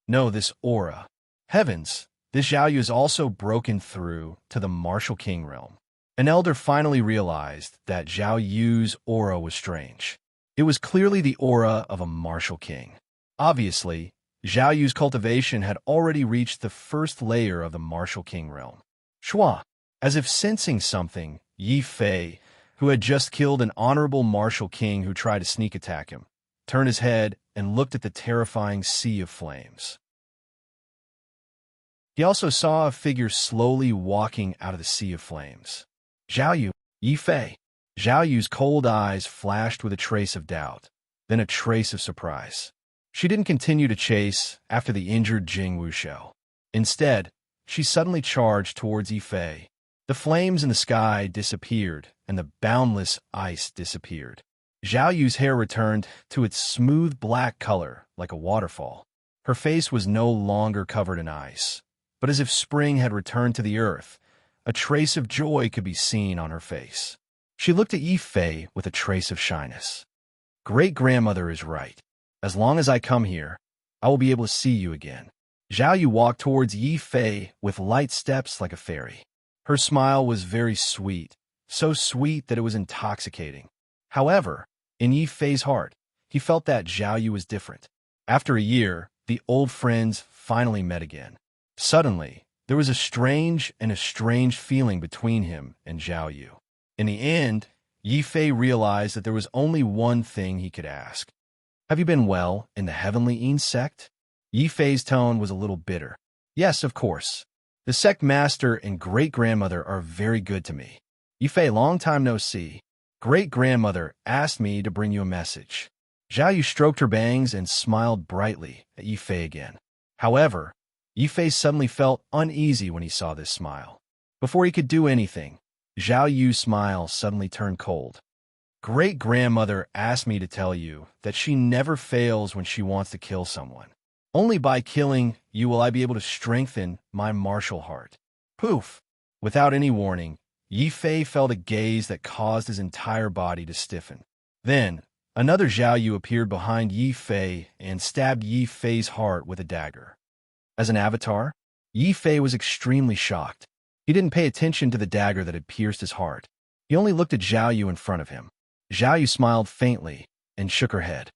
No, this aura. Heavens, this Zhao Yu is also broken through to the martial king realm. An elder finally realized that Zhao Yu's aura was strange. It was clearly the aura of a martial king. Obviously, Zhao Yu's cultivation had already reached the first layer of the martial king realm. Shua, as if sensing something, Yi Fei, who had just killed an honorable martial king who tried to sneak attack him, turned his head and looked at the terrifying sea of flames. He also saw a figure slowly walking out of the sea of flames. Zhao Yu, Yi Fei. Zhao Yu's cold eyes flashed with a trace of doubt, then a trace of surprise. She didn't continue to chase after the injured Jing Wushou. Instead, she suddenly charged towards Yi Fei. The flames in the sky disappeared, and the boundless ice disappeared. Zhao Yu's hair returned to its smooth black color like a waterfall. Her face was no longer covered in ice, but as if spring had returned to the earth, a trace of joy could be seen on her face. She looked at Yi Fei with a trace of shyness. Great-grandmother is right. As long as I come here, I will be able to see you again. Zhao Yu walked towards Yi Fei with light steps like a fairy. Her smile was very sweet, so sweet that it was intoxicating. However, in Yi Fei's heart, he felt that Zhao Yu was different. After a year, the old friends finally met again. Suddenly, there was a strange feeling between him and Zhao Yu. In the end, Yi Fei realized that there was only one thing he could ask. Have you been well in the heavenly Yin sect? Yi Fei's tone was a little bitter. Yes, of course. The sect master and great-grandmother are very good to me. Yi Fei, long time no see. Great-grandmother asked me to bring you a message. Zhao Yu stroked her bangs and smiled brightly at Yi Fei again. However, Yi Fei suddenly felt uneasy when he saw this smile. Before he could do anything, Zhao Yu's smile suddenly turned cold. Great-grandmother asked me to tell you that she never fails when she wants to kill someone. Only by killing you will I be able to strengthen my martial heart. Poof! Without any warning, Yi Fei felt a gaze that caused his entire body to stiffen. Then, another Zhao Yu appeared behind Yi Fei and stabbed Yi Fei's heart with a dagger. As an avatar, Yi Fei was extremely shocked. He didn't pay attention to the dagger that had pierced his heart. He only looked at Zhao Yu in front of him. Zhao Yu smiled faintly and shook her head.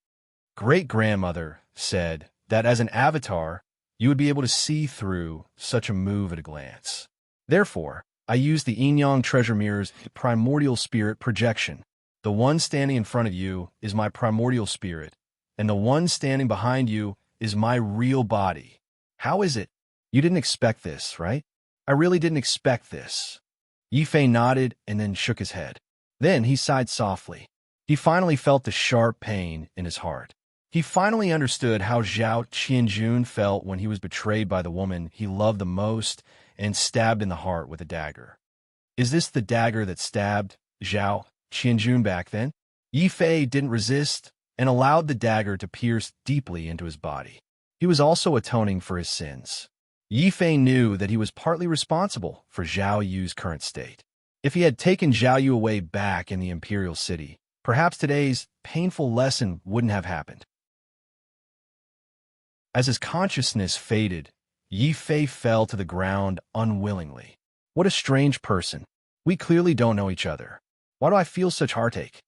Great-grandmother said that as an avatar, you would be able to see through such a move at a glance. Therefore, I used the yin-yang treasure mirror's primordial spirit projection. The one standing in front of you is my primordial spirit, and the one standing behind you is my real body. How is it? You didn't expect this, right? I really didn't expect this. Yi Fei nodded and then shook his head. Then he sighed softly. He finally felt the sharp pain in his heart. He finally understood how Zhao Qianjun felt when he was betrayed by the woman he loved the most and stabbed in the heart with a dagger. Is this the dagger that stabbed Zhao Qianjun back then? Yi Fei didn't resist and allowed the dagger to pierce deeply into his body. He was also atoning for his sins. Yi Fei knew that he was partly responsible for Zhao Yu's current state. If he had taken Zhao Yu away back in the imperial city, perhaps today's painful lesson wouldn't have happened. As his consciousness faded, Yi Fei fell to the ground unwillingly. What a strange person. We clearly don't know each other. Why do I feel such heartache?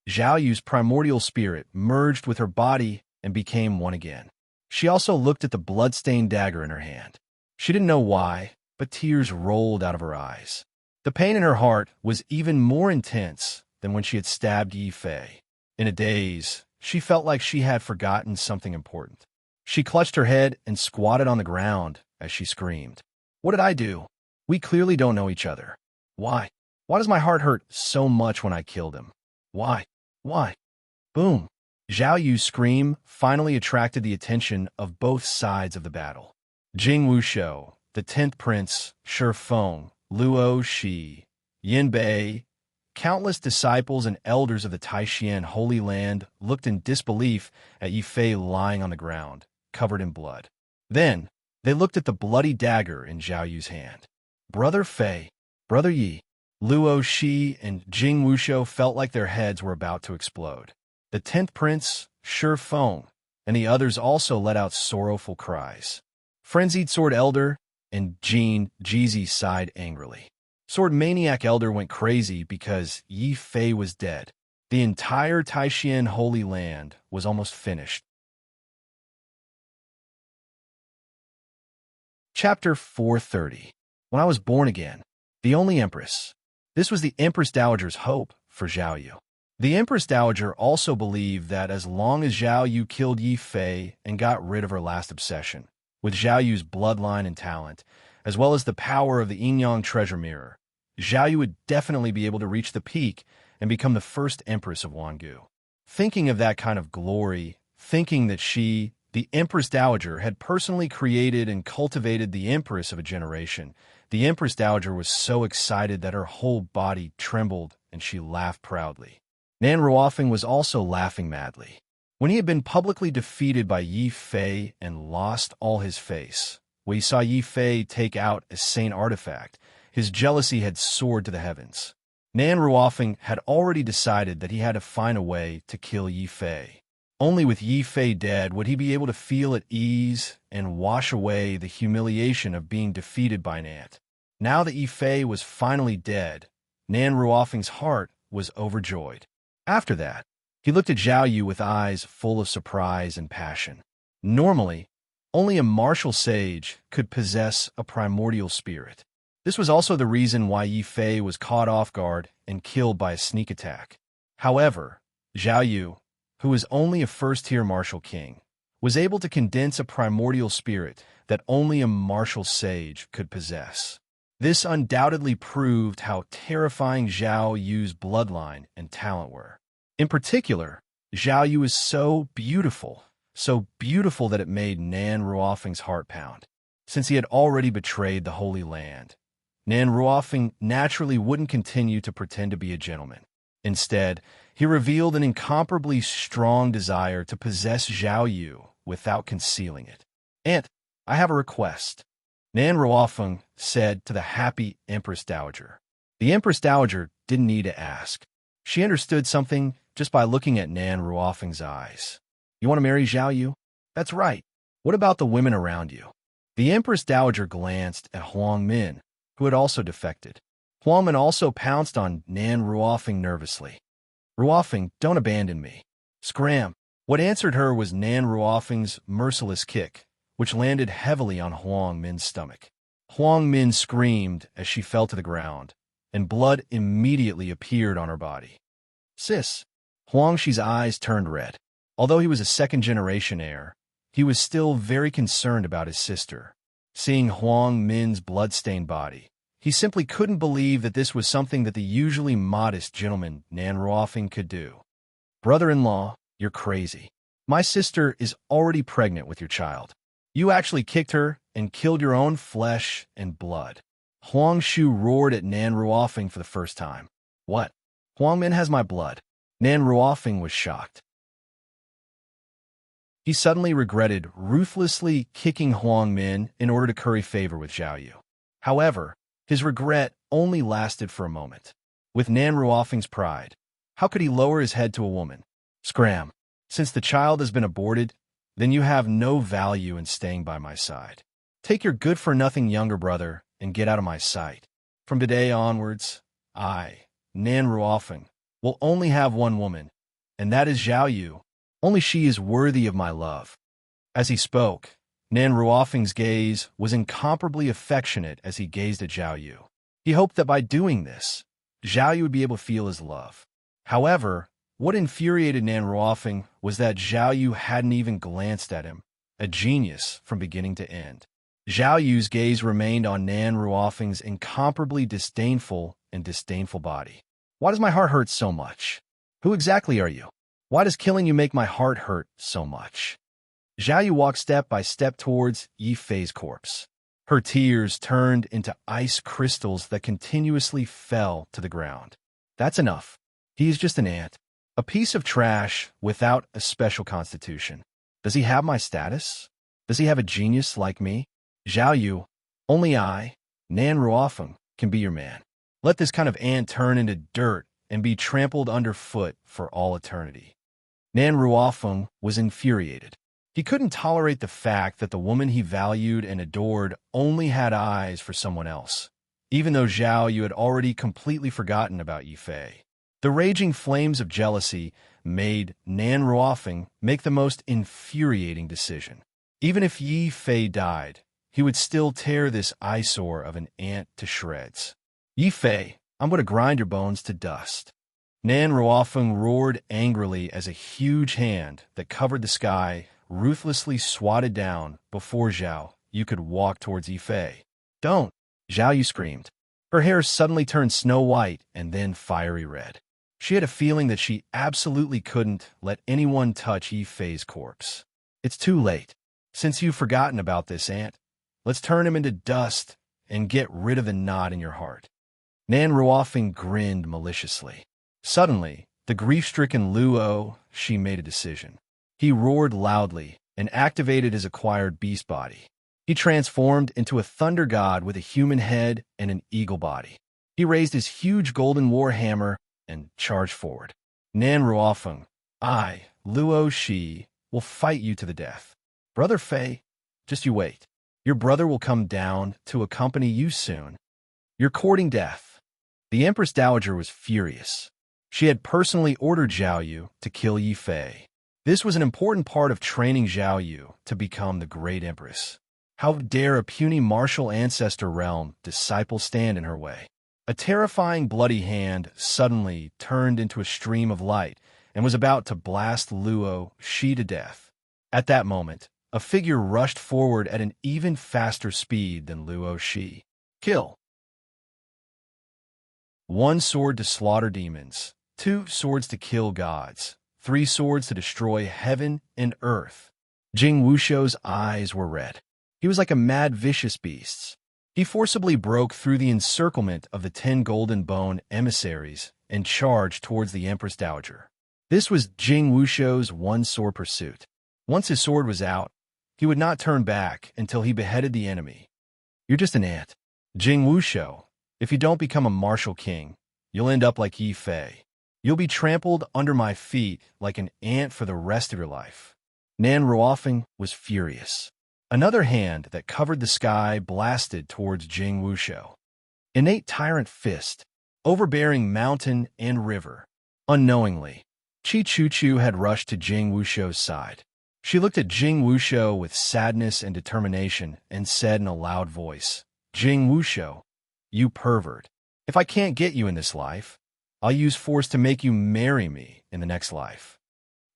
Zhao Yu's primordial spirit merged with her body and became one again. She also looked at the blood-stained dagger in her hand. She didn't know why, but tears rolled out of her eyes. The pain in her heart was even more intense than when she had stabbed Yi Fei. In a daze, she felt like she had forgotten something important. She clutched her head and squatted on the ground as she screamed. What did I do? We clearly don't know each other. Why? Why does my heart hurt so much when I killed him? Why? Why? Boom! Zhao Yu's scream finally attracted the attention of both sides of the battle. Jing Wushou, the 10th Prince, Shi Feng, Luo Shi, Yin Bei, countless disciples and elders of the Taishan Holy Land looked in disbelief at Yi Fei lying on the ground, covered in blood. Then, they looked at the bloody dagger in Zhao Yu's hand. Brother Fei, Brother Yi, Luo Shi, and Jing Wushou felt like their heads were about to explode. The 10th Prince, Shi Feng, and the others also let out sorrowful cries. Frenzied Sword Elder and Jean Jizi sighed angrily. Sword Maniac Elder went crazy because Yi Fei was dead. The entire Taishan Holy Land was almost finished. Chapter 430. When I was born again, the only Empress. This was the Empress Dowager's hope for Zhao Yu. The Empress Dowager also believed that as long as Zhao Yu killed Yi Fei and got rid of her last obsession, with Zhao Yu's bloodline and talent, as well as the power of the yin-yang treasure mirror, Zhao Yu would definitely be able to reach the peak and become the first Empress of Wangu. Thinking of that kind of glory, thinking that she, the Empress Dowager, had personally created and cultivated the Empress of a generation, the Empress Dowager was so excited that her whole body trembled and she laughed proudly. Nan Ruofeng was also laughing madly. When he had been publicly defeated by Yi Fei and lost all his face, when he saw Yi Fei take out a Saint artifact, his jealousy had soared to the heavens. Nan Ruofeng had already decided that he had to find a way to kill Yi Fei. Only with Yi Fei dead would he be able to feel at ease and wash away the humiliation of being defeated by Nan. Now that Yi Fei was finally dead, Nan Ruofeng's heart was overjoyed. After that, he looked at Zhao Yu with eyes full of surprise and passion. Normally, only a martial sage could possess a primordial spirit. This was also the reason why Yi Fei was caught off guard and killed by a sneak attack. However, Zhao Yu, who was only a first-tier martial king, was able to condense a primordial spirit that only a martial sage could possess. This undoubtedly proved how terrifying Zhao Yu's bloodline and talent were. In particular, Zhao Yu is so beautiful that it made Nan Ruofeng's heart pound. Since he had already betrayed the Holy Land, Nan Ruofeng naturally wouldn't continue to pretend to be a gentleman. Instead, he revealed an incomparably strong desire to possess Zhao Yu without concealing it. "Aunt, I have a request," Nan Ruofeng said to the happy Empress Dowager. The Empress Dowager didn't need to ask. She understood something just by looking at Nan Ruofeng's eyes. "You want to marry Zhao Yu? That's right. What about the women around you?" The Empress Dowager glanced at Huang Min, who had also defected. Huang Min also pounced on Nan Ruofeng nervously. "Ruofeng, don't abandon me." Scram! What answered her was Nan Ruofeng's merciless kick, which landed heavily on Huang Min's stomach. Huang Min screamed as she fell to the ground, and blood immediately appeared on her body. "Sis!" Huang Shi's eyes turned red. Although he was a second-generation heir, he was still very concerned about his sister. Seeing Huang Min's blood-stained body, he simply couldn't believe that this was something that the usually modest gentleman Nan Ruofeng could do. "Brother-in-law, you're crazy. My sister is already pregnant with your child. You actually kicked her and killed your own flesh and blood." Huang Shu roared at Nan Ruofeng for the first time. "What? Huang Min has my blood." Nan Ruofeng was shocked. He suddenly regretted ruthlessly kicking Huang Min in order to curry favor with Zhao Yu. However, his regret only lasted for a moment. With Nan Ruofeng's pride, how could he lower his head to a woman? Scram! Since the child has been aborted, then you have no value in staying by my side. Take your good-for-nothing younger brother and get out of my sight. From today onwards, I, Nan Ruofeng, will only have one woman, and that is Zhao Yu. Only she is worthy of my love." As he spoke, Nan Ruofeng's gaze was incomparably affectionate as he gazed at Zhao Yu. He hoped that by doing this, Zhao Yu would be able to feel his love. However, what infuriated Nan Ruofeng was that Zhao Yu hadn't even glanced at him, a genius from beginning to end. Zhao Yu's gaze remained on Nan Ruofeng's incomparably disdainful body. "Why does my heart hurt so much? Who exactly are you? Why does killing you make my heart hurt so much?" Zhao Yu walked step by step towards Yi Fei's corpse. Her tears turned into ice crystals that continuously fell to the ground. "That's enough. He is just an ant. A piece of trash without a special constitution. Does he have my status? Does he have a genius like me? Zhao Yu, only I, Nan Ruofeng, can be your man. Let this kind of ant turn into dirt and be trampled underfoot for all eternity." Nan Ruofeng was infuriated. He couldn't tolerate the fact that the woman he valued and adored only had eyes for someone else, even though Zhao Yu had already completely forgotten about Yi Fei. The raging flames of jealousy made Nan Ruofeng make the most infuriating decision. Even if Yi Fei died, he would still tear this eyesore of an ant to shreds. "Yi Fei, I'm going to grind your bones to dust." Nan Ruofeng roared angrily as a huge hand that covered the sky ruthlessly swatted down before Zhao Yu could walk towards Yi Fei. "Don't!" Zhao Yu screamed. Her hair suddenly turned snow white and then fiery red. She had a feeling that she absolutely couldn't let anyone touch Yi Fei's corpse. "It's too late. Since you've forgotten about this ant, let's turn him into dust and get rid of the knot in your heart." Nan Ruofeng grinned maliciously. Suddenly, the grief-stricken Luo Shi made a decision. He roared loudly and activated his acquired beast body. He transformed into a thunder god with a human head and an eagle body. He raised his huge golden war hammer and charged forward. "Nan Ruofeng, I, Luo Shi, will fight you to the death. Brother Fei, just you wait. Your brother will come down to accompany you soon. You're courting death." The Empress Dowager was furious. She had personally ordered Zhao Yu to kill Yi Fei. This was an important part of training Zhao Yu to become the great empress. How dare a puny martial ancestor realm disciple stand in her way? A terrifying bloody hand suddenly turned into a stream of light and was about to blast Luo Shi to death. At that moment, a figure rushed forward at an even faster speed than Luo Shi. Kill. 1 sword to slaughter demons, 2 swords to kill gods, 3 swords to destroy heaven and earth. Jing Wushou's eyes were red. He was like a mad, vicious beast. He forcibly broke through the encirclement of the 10 golden bone emissaries and charged towards the Empress Dowager. This was Jing Wushou's one-sword pursuit. Once his sword was out, he would not turn back until he beheaded the enemy. You're just an ant. Jing Wushou, if you don't become a martial king, you'll end up like Yi Fei. You'll be trampled under my feet like an ant for the rest of your life. Nan Ruofeng was furious. Another hand that covered the sky blasted towards Jing Wushou. Innate tyrant fist, overbearing mountain and river. Unknowingly, Qi Chuchu had rushed to Jing Wushou's side. She looked at Jing Wushou with sadness and determination and said in a loud voice, Jing Wushou, you pervert. If I can't get you in this life, I'll use force to make you marry me in the next life.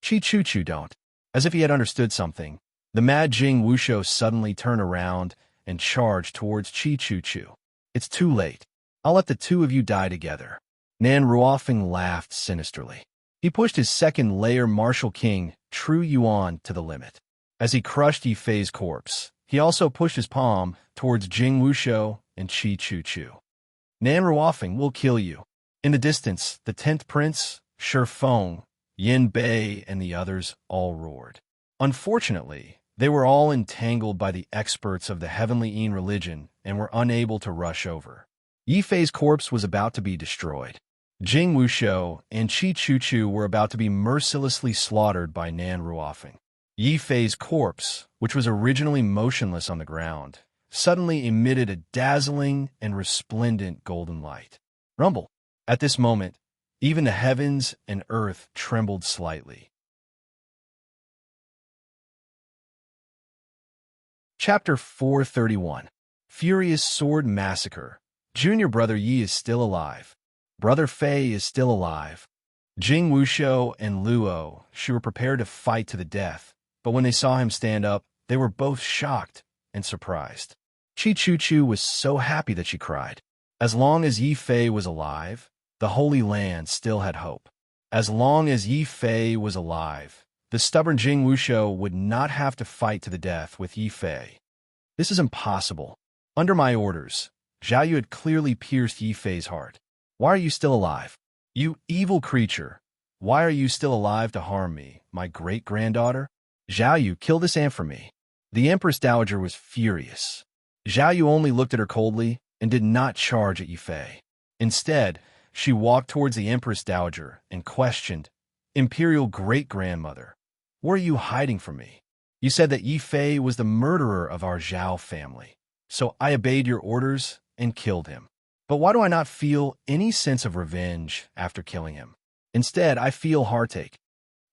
Qi Chuchu don't. As if he had understood something, the mad Jing Wushou suddenly turned around and charged towards Qi Chuchu. It's too late. I'll let the two of you die together. Nan Ruofeng laughed sinisterly. He pushed his second-layer martial king, Tru Yuan, to the limit. As he crushed Yi Fei's corpse, he also pushed his palm towards Jing Wushou and Qi Chuchu. Nan Ruofeng will kill you. In the distance, the 10th prince, Shi Feng, Yin Bei, and the others all roared. Unfortunately, they were all entangled by the experts of the Heavenly Yin religion and were unable to rush over. Yi Fei's corpse was about to be destroyed. Jing Wushou and Qi Chuchu were about to be mercilessly slaughtered by Nan Ruofeng. Yi Fei's corpse, which was originally motionless on the ground, suddenly emitted a dazzling and resplendent golden light. Rumble. At this moment, even the heavens and earth trembled slightly. Chapter 431. Furious Sword Massacre. Junior Brother Yi is still alive. Brother Fei is still alive. Jing Wushou and Luo Shi were prepared to fight to the death, but when they saw him stand up, they were both shocked and surprised. Qi Chuchu was so happy that she cried. As long as Yi Fei was alive, the Holy Land still had hope. As long as Yi Fei was alive, the stubborn Jing Wushou would not have to fight to the death with Yi Fei. This is impossible. Under my orders, Zhao Yu had clearly pierced Yi Fei's heart. Why are you still alive? You evil creature! Why are you still alive to harm me, my great-granddaughter? Zhao Yu, kill this ant for me. The Empress Dowager was furious. Zhao Yu only looked at her coldly and did not charge at Yi Fei. Instead, she walked towards the Empress Dowager and questioned, Imperial great-grandmother, what are you hiding from me? You said that Yi Fei was the murderer of our Zhao family, so I obeyed your orders and killed him. But why do I not feel any sense of revenge after killing him? Instead, I feel heartache.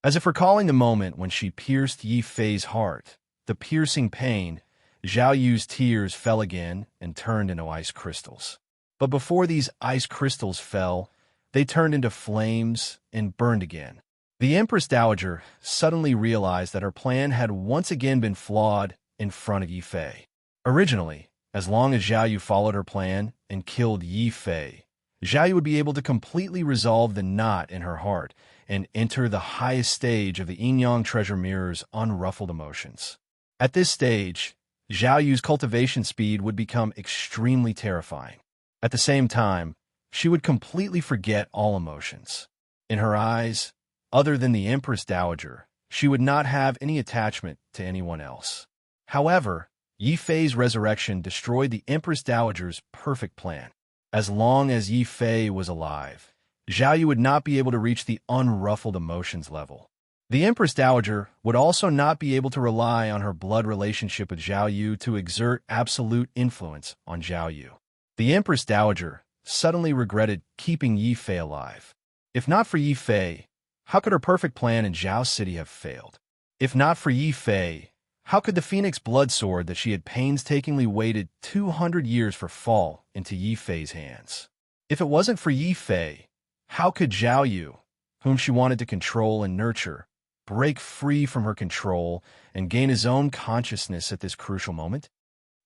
As if recalling the moment when she pierced Yi Fei's heart, the piercing pain, Zhao Yu's tears fell again and turned into ice crystals. But before these ice crystals fell, they turned into flames and burned again. The Empress Dowager suddenly realized that her plan had once again been flawed in front of Yi Fei. Originally, as long as Zhao Yu followed her plan and killed Yi Fei, Zhao Yu would be able to completely resolve the knot in her heart and enter the highest stage of the Yin-Yang Treasure Mirror's unruffled emotions. At this stage, Zhao Yu's cultivation speed would become extremely terrifying. At the same time, she would completely forget all emotions. In her eyes, other than the Empress Dowager, she would not have any attachment to anyone else. However, Yi Fei's resurrection destroyed the Empress Dowager's perfect plan. As long as Yi Fei was alive, Zhao Yu would not be able to reach the unruffled emotions level. The Empress Dowager would also not be able to rely on her blood relationship with Zhao Yu to exert absolute influence on Zhao Yu. The Empress Dowager suddenly regretted keeping Yi Fei alive. If not for Yi Fei, how could her perfect plan in Zhao City have failed? If not for Yi Fei, how could the Phoenix Blood Sword that she had painstakingly waited 200 years for fall into Yi Fei's hands? If it wasn't for Yi Fei, how could Zhao Yu, whom she wanted to control and nurture, break free from her control and gain his own consciousness at this crucial moment?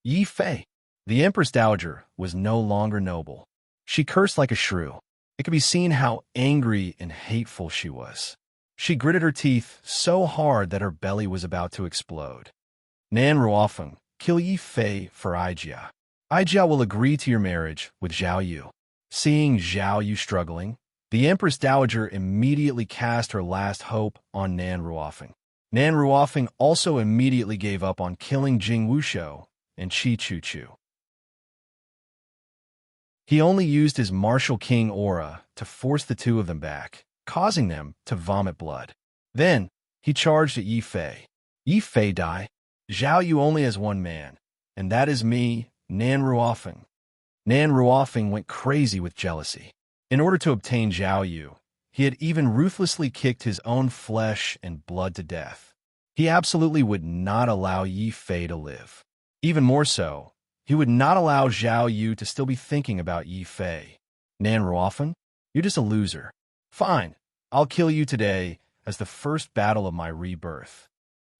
Yi Fei, the Empress Dowager, was no longer noble. She cursed like a shrew. It could be seen how angry and hateful she was. She gritted her teeth so hard that her belly was about to explode. Nan Ruofeng, kill Yi Fei for Aijia. Aijia will agree to your marriage with Zhao Yu. Seeing Zhao Yu struggling, the Empress Dowager immediately cast her last hope on Nan Ruofeng. Nan Ruofeng also immediately gave up on killing Jing Wushou and Qi Chuchu. He only used his martial king aura to force the two of them back, causing them to vomit blood. Then, he charged at Yi Fei. Yi Fei die. Zhao Yu only has one man, and that is me, Nan Ruofeng. Nan Ruofeng went crazy with jealousy. In order to obtain Zhao Yu, he had even ruthlessly kicked his own flesh and blood to death. He absolutely would not allow Yi Fei to live. Even more so, he would not allow Zhao Yu to still be thinking about Yi Fei. Nan Ruofeng, you're just a loser. Fine, I'll kill you today as the first battle of my rebirth.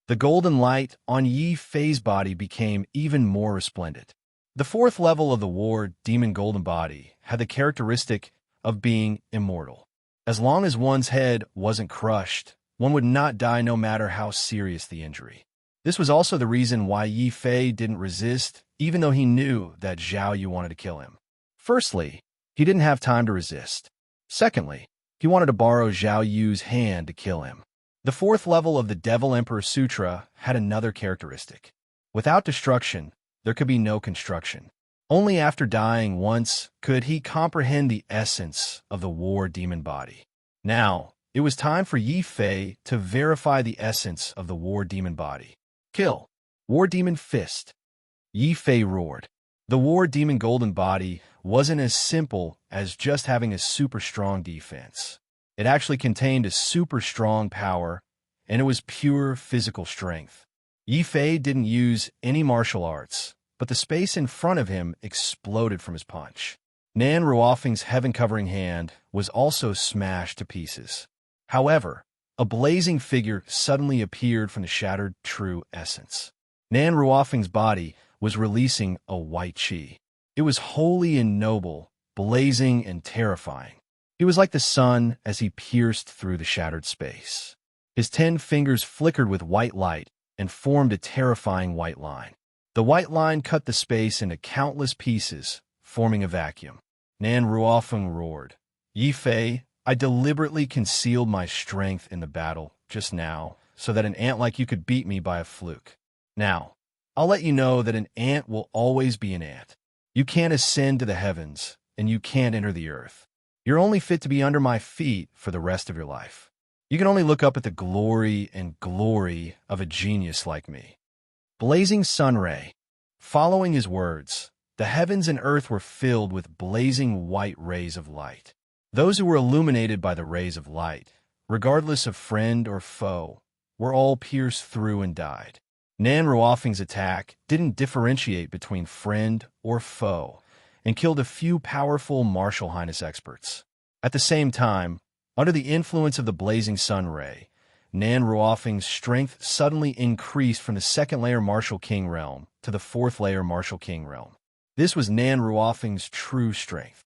The golden light on Yi Fei's body became even more resplendent. The fourth level of the War Demon Golden Body had the characteristic of being immortal. As long as one's head wasn't crushed, one would not die no matter how serious the injury. This was also the reason why Yi Fei didn't resist, even though he knew that Zhao Yu wanted to kill him. Firstly, he didn't have time to resist. Secondly, he wanted to borrow Zhao Yu's hand to kill him. The fourth level of the Devil Emperor Sutra had another characteristic. Without destruction, there could be no construction. Only after dying once could he comprehend the essence of the War Demon Body. Now, it was time for Yi Fei to verify the essence of the War Demon Body. Kill. War Demon Fist. Yi Fei roared. The War Demon Golden Body wasn't as simple as just having a super strong defense. It actually contained a super strong power, and it was pure physical strength. Yi Fei didn't use any martial arts, but the space in front of him exploded from his punch. Nan Ruofeng's heaven-covering hand was also smashed to pieces. However, a blazing figure suddenly appeared from the shattered true essence. Nan Ruofeng's body was releasing a white qi. It was holy and noble, blazing and terrifying. He was like the sun as he pierced through the shattered space. His 10 fingers flickered with white light and formed a terrifying white line. The white line cut the space into countless pieces, forming a vacuum. Nan Ruofeng roared. Yi Fei, I deliberately concealed my strength in the battle just now so that an ant like you could beat me by a fluke. Now, I'll let you know that an ant will always be an ant. You can't ascend to the heavens, and you can't enter the earth. You're only fit to be under my feet for the rest of your life. You can only look up at the glory and glory of a genius like me. Blazing sun ray. Following his words, the heavens and earth were filled with blazing white rays of light. Those who were illuminated by the rays of light, regardless of friend or foe, were all pierced through and died. Nan Ruofeng's attack didn't differentiate between friend or foe and killed a few powerful martial highness experts. At the same time, under the influence of the blazing sun ray, Nan Ruofeng's strength suddenly increased from the second layer Martial King realm to the fourth layer Martial King realm. This was Nan Ruofeng's true strength.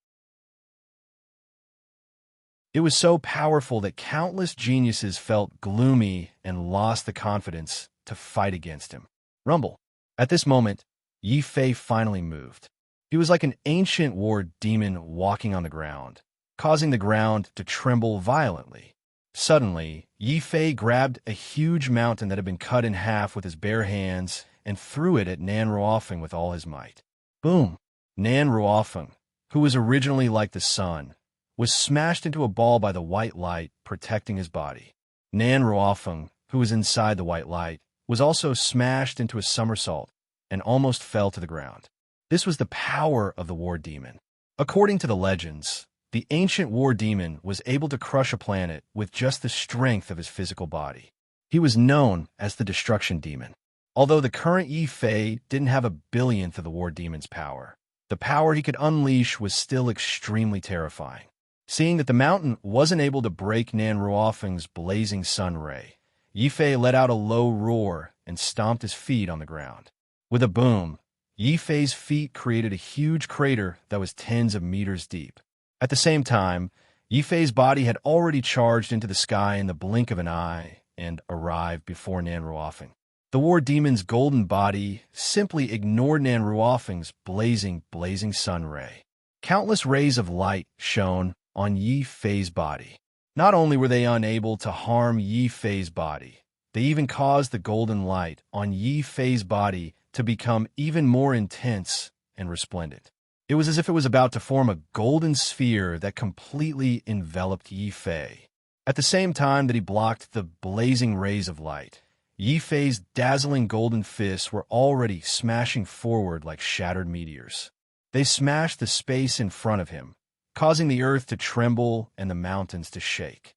It was so powerful that countless geniuses felt gloomy and lost the confidence to fight against him. Rumble. At this moment, Yi Fei finally moved. He was like an ancient war demon walking on the ground, causing the ground to tremble violently. Suddenly, Yi Fei grabbed a huge mountain that had been cut in half with his bare hands and threw it at Nan Ruofeng with all his might. Boom! Nan Ruofeng, who was originally like the sun, was smashed into a ball by the white light protecting his body. Nan Ruofeng, who was inside the white light, was also smashed into a somersault and almost fell to the ground. This was the power of the war demon. According to the legends, the ancient war demon was able to crush a planet with just the strength of his physical body. He was known as the destruction demon. Although the current Yi Fei didn't have a billionth of the war demon's power, the power he could unleash was still extremely terrifying. Seeing that the mountain wasn't able to break Nan Ruofeng's blazing sun ray, Yi Fei let out a low roar and stomped his feet on the ground. With a boom, Yi Fei's feet created a huge crater that was tens of meters deep. At the same time, Yi Fei's body had already charged into the sky in the blink of an eye and arrived before Nan Ruofeng. The war demon's golden body simply ignored Nan Ruofeng's blazing sun ray. Countless rays of light shone on Yi Fei's body. Not only were they unable to harm Yi Fei's body, they even caused the golden light on Yi Fei's body to become even more intense and resplendent. It was as if it was about to form a golden sphere that completely enveloped Yi Fei. At the same time that he blocked the blazing rays of light, Yi Fei's dazzling golden fists were already smashing forward like shattered meteors. They smashed the space in front of him, causing the earth to tremble and the mountains to shake.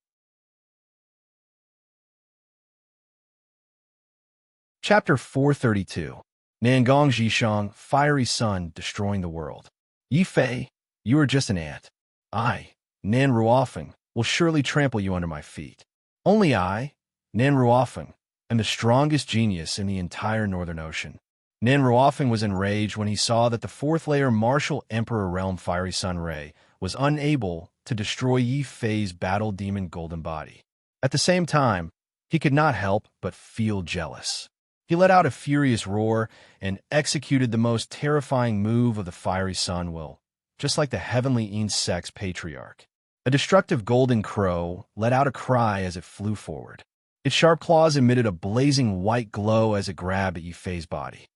Chapter 432. Nangong Zhishang, Fiery Sun Destroying the World. Yi Fei, you are just an ant. I, Nan Ruofeng, will surely trample you under my feet. Only I, Nan Ruofeng, am the strongest genius in the entire Northern Ocean. Nan Ruofeng was enraged when he saw that the fourth layer Martial Emperor Realm Fiery Sun Ray was unable to destroy Yi Fei's battle demon golden body. At the same time, he could not help but feel jealous. He let out a furious roar and executed the most terrifying move of the Fiery Sun will, just like the heavenly insect's patriarch. A destructive golden crow let out a cry as it flew forward. Its sharp claws emitted a blazing white glow as it grabbed at Yi Fei's body.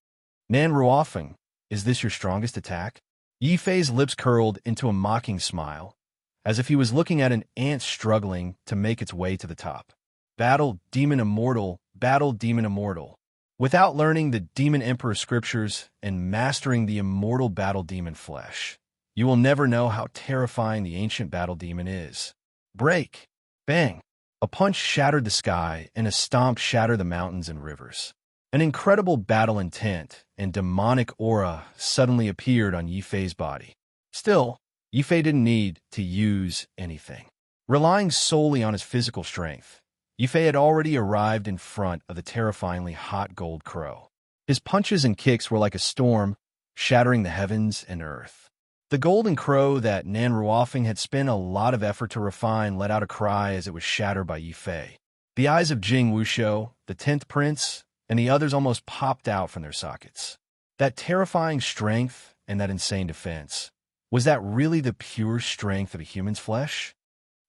Nan Ruofeng, is this your strongest attack? Yi Fei's lips curled into a mocking smile, as if he was looking at an ant struggling to make its way to the top. Battle, demon immortal, battle, demon immortal. Without learning the Demon Emperor scriptures and mastering the immortal battle demon flesh, you will never know how terrifying the ancient battle demon is. Break! Bang! A punch shattered the sky, and a stomp shattered the mountains and rivers. An incredible battle intent and demonic aura suddenly appeared on Yi Fei's body. Still, Yi Fei didn't need to use anything. Relying solely on his physical strength, Yi Fei had already arrived in front of the terrifyingly hot gold crow. His punches and kicks were like a storm, shattering the heavens and earth. The golden crow that Nan Ruofeng had spent a lot of effort to refine let out a cry as it was shattered by Yi Fei. The eyes of Jing Wushou, the 10th prince, and the others almost popped out from their sockets. That terrifying strength and that insane defense, was that really the pure strength of a human's flesh?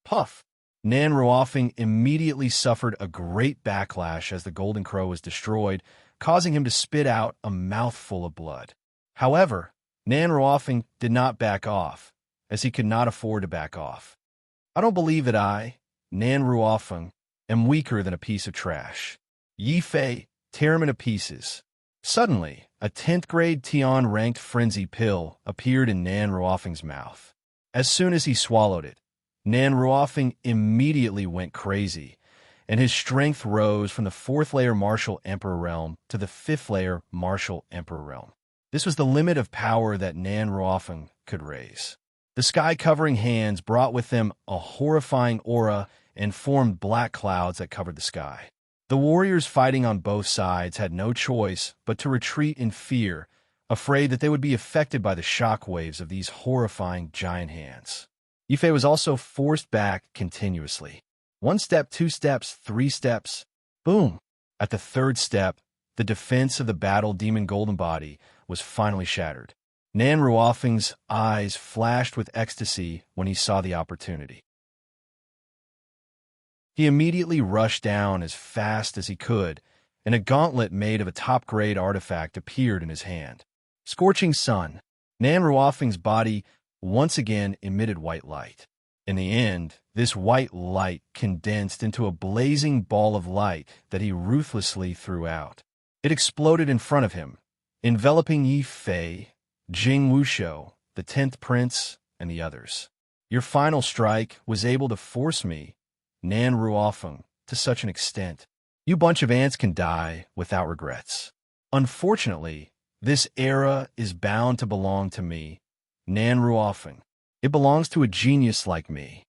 Puff! Nan Ruofeng immediately suffered a great backlash as the golden crow was destroyed, causing him to spit out a mouthful of blood. However, Nan Ruofeng did not back off, as he could not afford to back off. I don't believe that I, Nan Ruofeng, am weaker than a piece of trash. Yi Fei, tear him into pieces. Suddenly, a 10th grade Tian-ranked frenzy pill appeared in Nan Ruofeng's mouth. As soon as he swallowed it, Nan Ruofeng immediately went crazy, and his strength rose from the 4th layer Martial Emperor Realm to the 5th layer Martial Emperor Realm. This was the limit of power that Nan Ruofeng could raise. The sky-covering hands brought with them a horrifying aura and formed black clouds that covered the sky. The warriors fighting on both sides had no choice but to retreat in fear, afraid that they would be affected by the shockwaves of these horrifying giant hands. Yi Fei was also forced back continuously. 1 step, 2 steps, 3 steps. Boom! At the 3rd step, the defense of the battle demon golden body was finally shattered. Nan Ruofeng's eyes flashed with ecstasy when he saw the opportunity. He immediately rushed down as fast as he could, and a gauntlet made of a top-grade artifact appeared in his hand. Scorching sun. Nan Ruofeng's body once again emitted white light. In the end, this white light condensed into a blazing ball of light that he ruthlessly threw out. It exploded in front of him, enveloping Yi Fei, Jing Wushou, the 10th prince, and the others. Your final strike was able to force me, Nan Ruofeng, to such an extent. You bunch of ants can die without regrets. Unfortunately, This era is bound to belong to me, Nan Ruofeng. It belongs to a genius like me.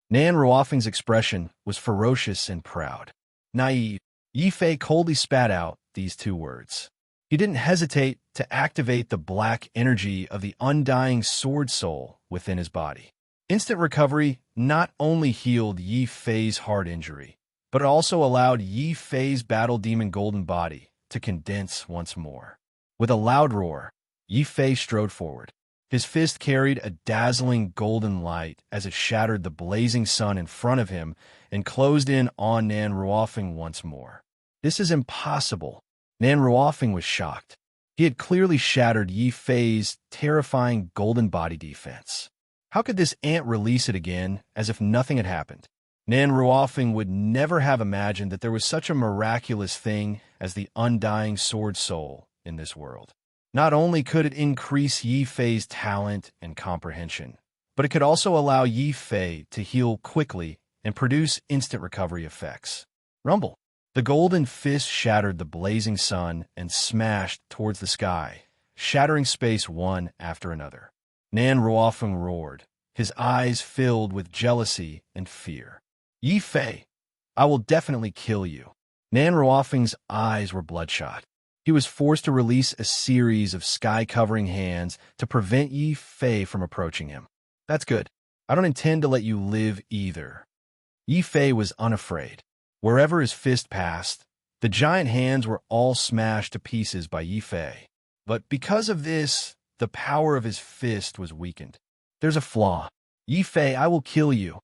Nan Ruofeng's expression was ferocious and proud. Naive, Yi Fei coldly spat out these two words. He didn't hesitate to activate the black energy of the undying sword soul within his body. Instant recovery not only healed Yi Fei's heart injury, but it also allowed Yi Fei's battle demon golden body to condense once more. With a loud roar, Yi Fei strode forward. His fist carried a dazzling golden light as it shattered the blazing sun in front of him and closed in on Nan Ruofeng once more. This is impossible. Nan Ruofeng was shocked. He had clearly shattered Yi Fei's terrifying golden body defense. How could this ant release it again as if nothing had happened? Nan Ruofeng would never have imagined that there was such a miraculous thing as the undying sword soul in this world. Not only could it increase Yi Fei's talent and comprehension, but it could also allow Yi Fei to heal quickly and produce instant recovery effects. Rumble. The golden fist shattered the blazing sun and smashed towards the sky, shattering space one after another. Nan Ruofeng roared, his eyes filled with jealousy and fear. Yi Fei, I will definitely kill you. Nan Ruofeng's eyes were bloodshot. He was forced to release a series of sky-covering hands to prevent Yi Fei from approaching him. That's good. I don't intend to let you live either. Yi Fei was unafraid. Wherever his fist passed, the giant hands were all smashed to pieces by Yi Fei. But because of this, the power of his fist was weakened. There's a flaw. Yi Fei, I will kill you.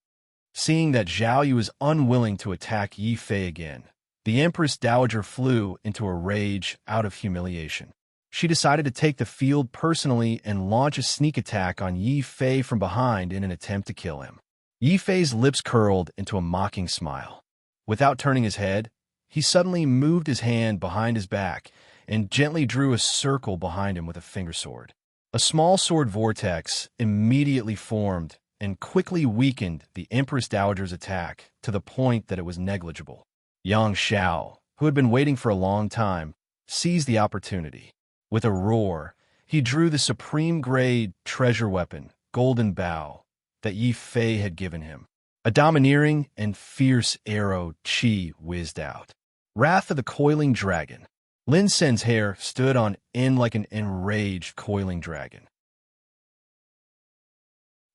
Seeing that Zhao Yu was unwilling to attack Yi Fei again, the Empress Dowager flew into a rage out of humiliation. She decided to take the field personally and launch a sneak attack on Yi Fei from behind in an attempt to kill him. Yi Fei's lips curled into a mocking smile. Without turning his head, he suddenly moved his hand behind his back and gently drew a circle behind him with a finger sword. A small sword vortex immediately formed and quickly weakened the Empress Dowager's attack to the point that it was negligible. Yang Xiao, who had been waiting for a long time, seized the opportunity. With a roar, he drew the supreme-grade treasure weapon, Golden Bow, that Yi Fei had given him. A domineering and fierce arrow Qi whizzed out. Wrath of the Coiling Dragon. Lin Sen's hair stood on end like an enraged coiling dragon.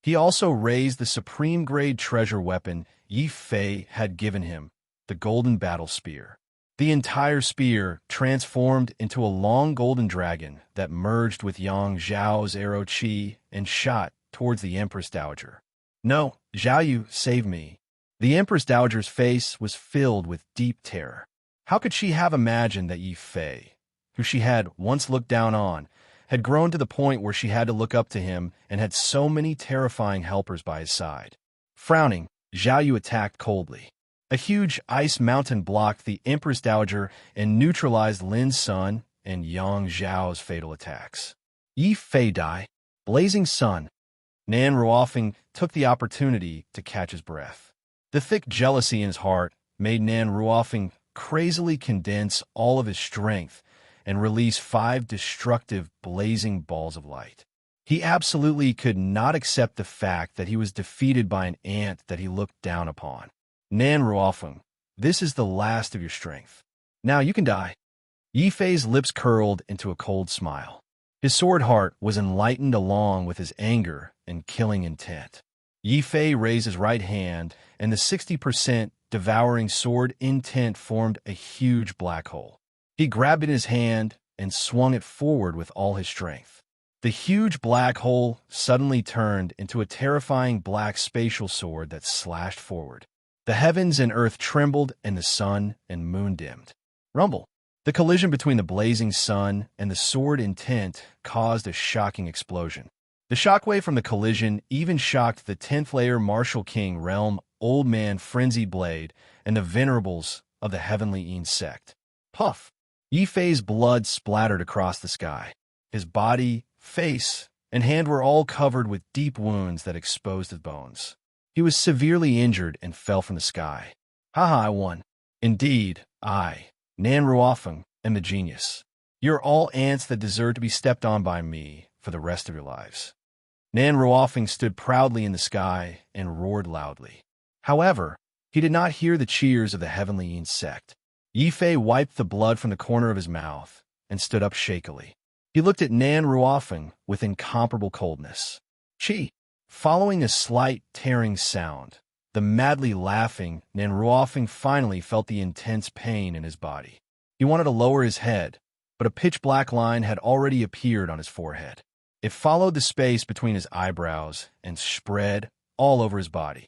He also raised the supreme-grade treasure weapon Yi Fei had given him, the Golden Battle Spear. The entire spear transformed into a long golden dragon that merged with Yang Zhao's arrow Qi and shot towards the Empress Dowager. No, Zhao Yu, save me. The Empress Dowager's face was filled with deep terror. How could she have imagined that Yi Fei, who she had once looked down on, had grown to the point where she had to look up to him and had so many terrifying helpers by his side? Frowning, Zhao Yu attacked coldly. A huge ice mountain blocked the Empress Dowager and neutralized Lin's Sun and Yang Zhao's fatal attacks. Yi Fei die. Blazing Sun. Nan Ruofeng took the opportunity to catch his breath. The thick jealousy in his heart made Nan Ruofeng crazily condense all of his strength and release 5 destructive blazing balls of light. He absolutely could not accept the fact that he was defeated by an ant that he looked down upon. Nan Ruofeng, this is the last of your strength. Now you can die. Yi Fei's lips curled into a cold smile. His sword heart was enlightened along with his anger and killing intent. Yi Fei raised his right hand, and the 60% devouring sword intent formed a huge black hole. He grabbed it in his hand and swung it forward with all his strength. The huge black hole suddenly turned into a terrifying black spatial sword that slashed forward. The heavens and earth trembled, and the sun and moon dimmed. Rumble. The collision between the blazing sun and the sword intent caused a shocking explosion. The shockwave from the collision even shocked the 10th layer Martial King realm Old Man Frenzied Blade and the venerables of the Heavenly Een sect. Puff! Yi Fei's blood splattered across the sky. His body, face, and hand were all covered with deep wounds that exposed his bones. He was severely injured and fell from the sky. Haha, I won. Indeed, I, Nan Ruofeng, am the genius. You're all ants that deserve to be stepped on by me for the rest of your lives." Nan Ruofing stood proudly in the sky and roared loudly. However, he did not hear the cheers of the heavenly insect. Yi Fei wiped the blood from the corner of his mouth and stood up shakily. He looked at Nan Ruofing with incomparable coldness. Chi! Following a slight tearing sound, the madly laughing Nan Ruofing finally felt the intense pain in his body. He wanted to lower his head, but a pitch-black line had already appeared on his forehead. It followed the space between his eyebrows and spread all over his body.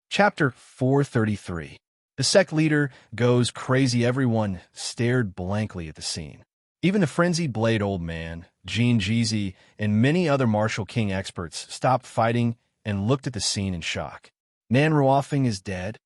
Chapter 433. The sect leader goes crazy. Everyone stared blankly at the scene. Even the frenzied Blade Old Man, Jean Jeezy, and many other Martial King experts stopped fighting and looked at the scene in shock. Nan Ruofing is dead?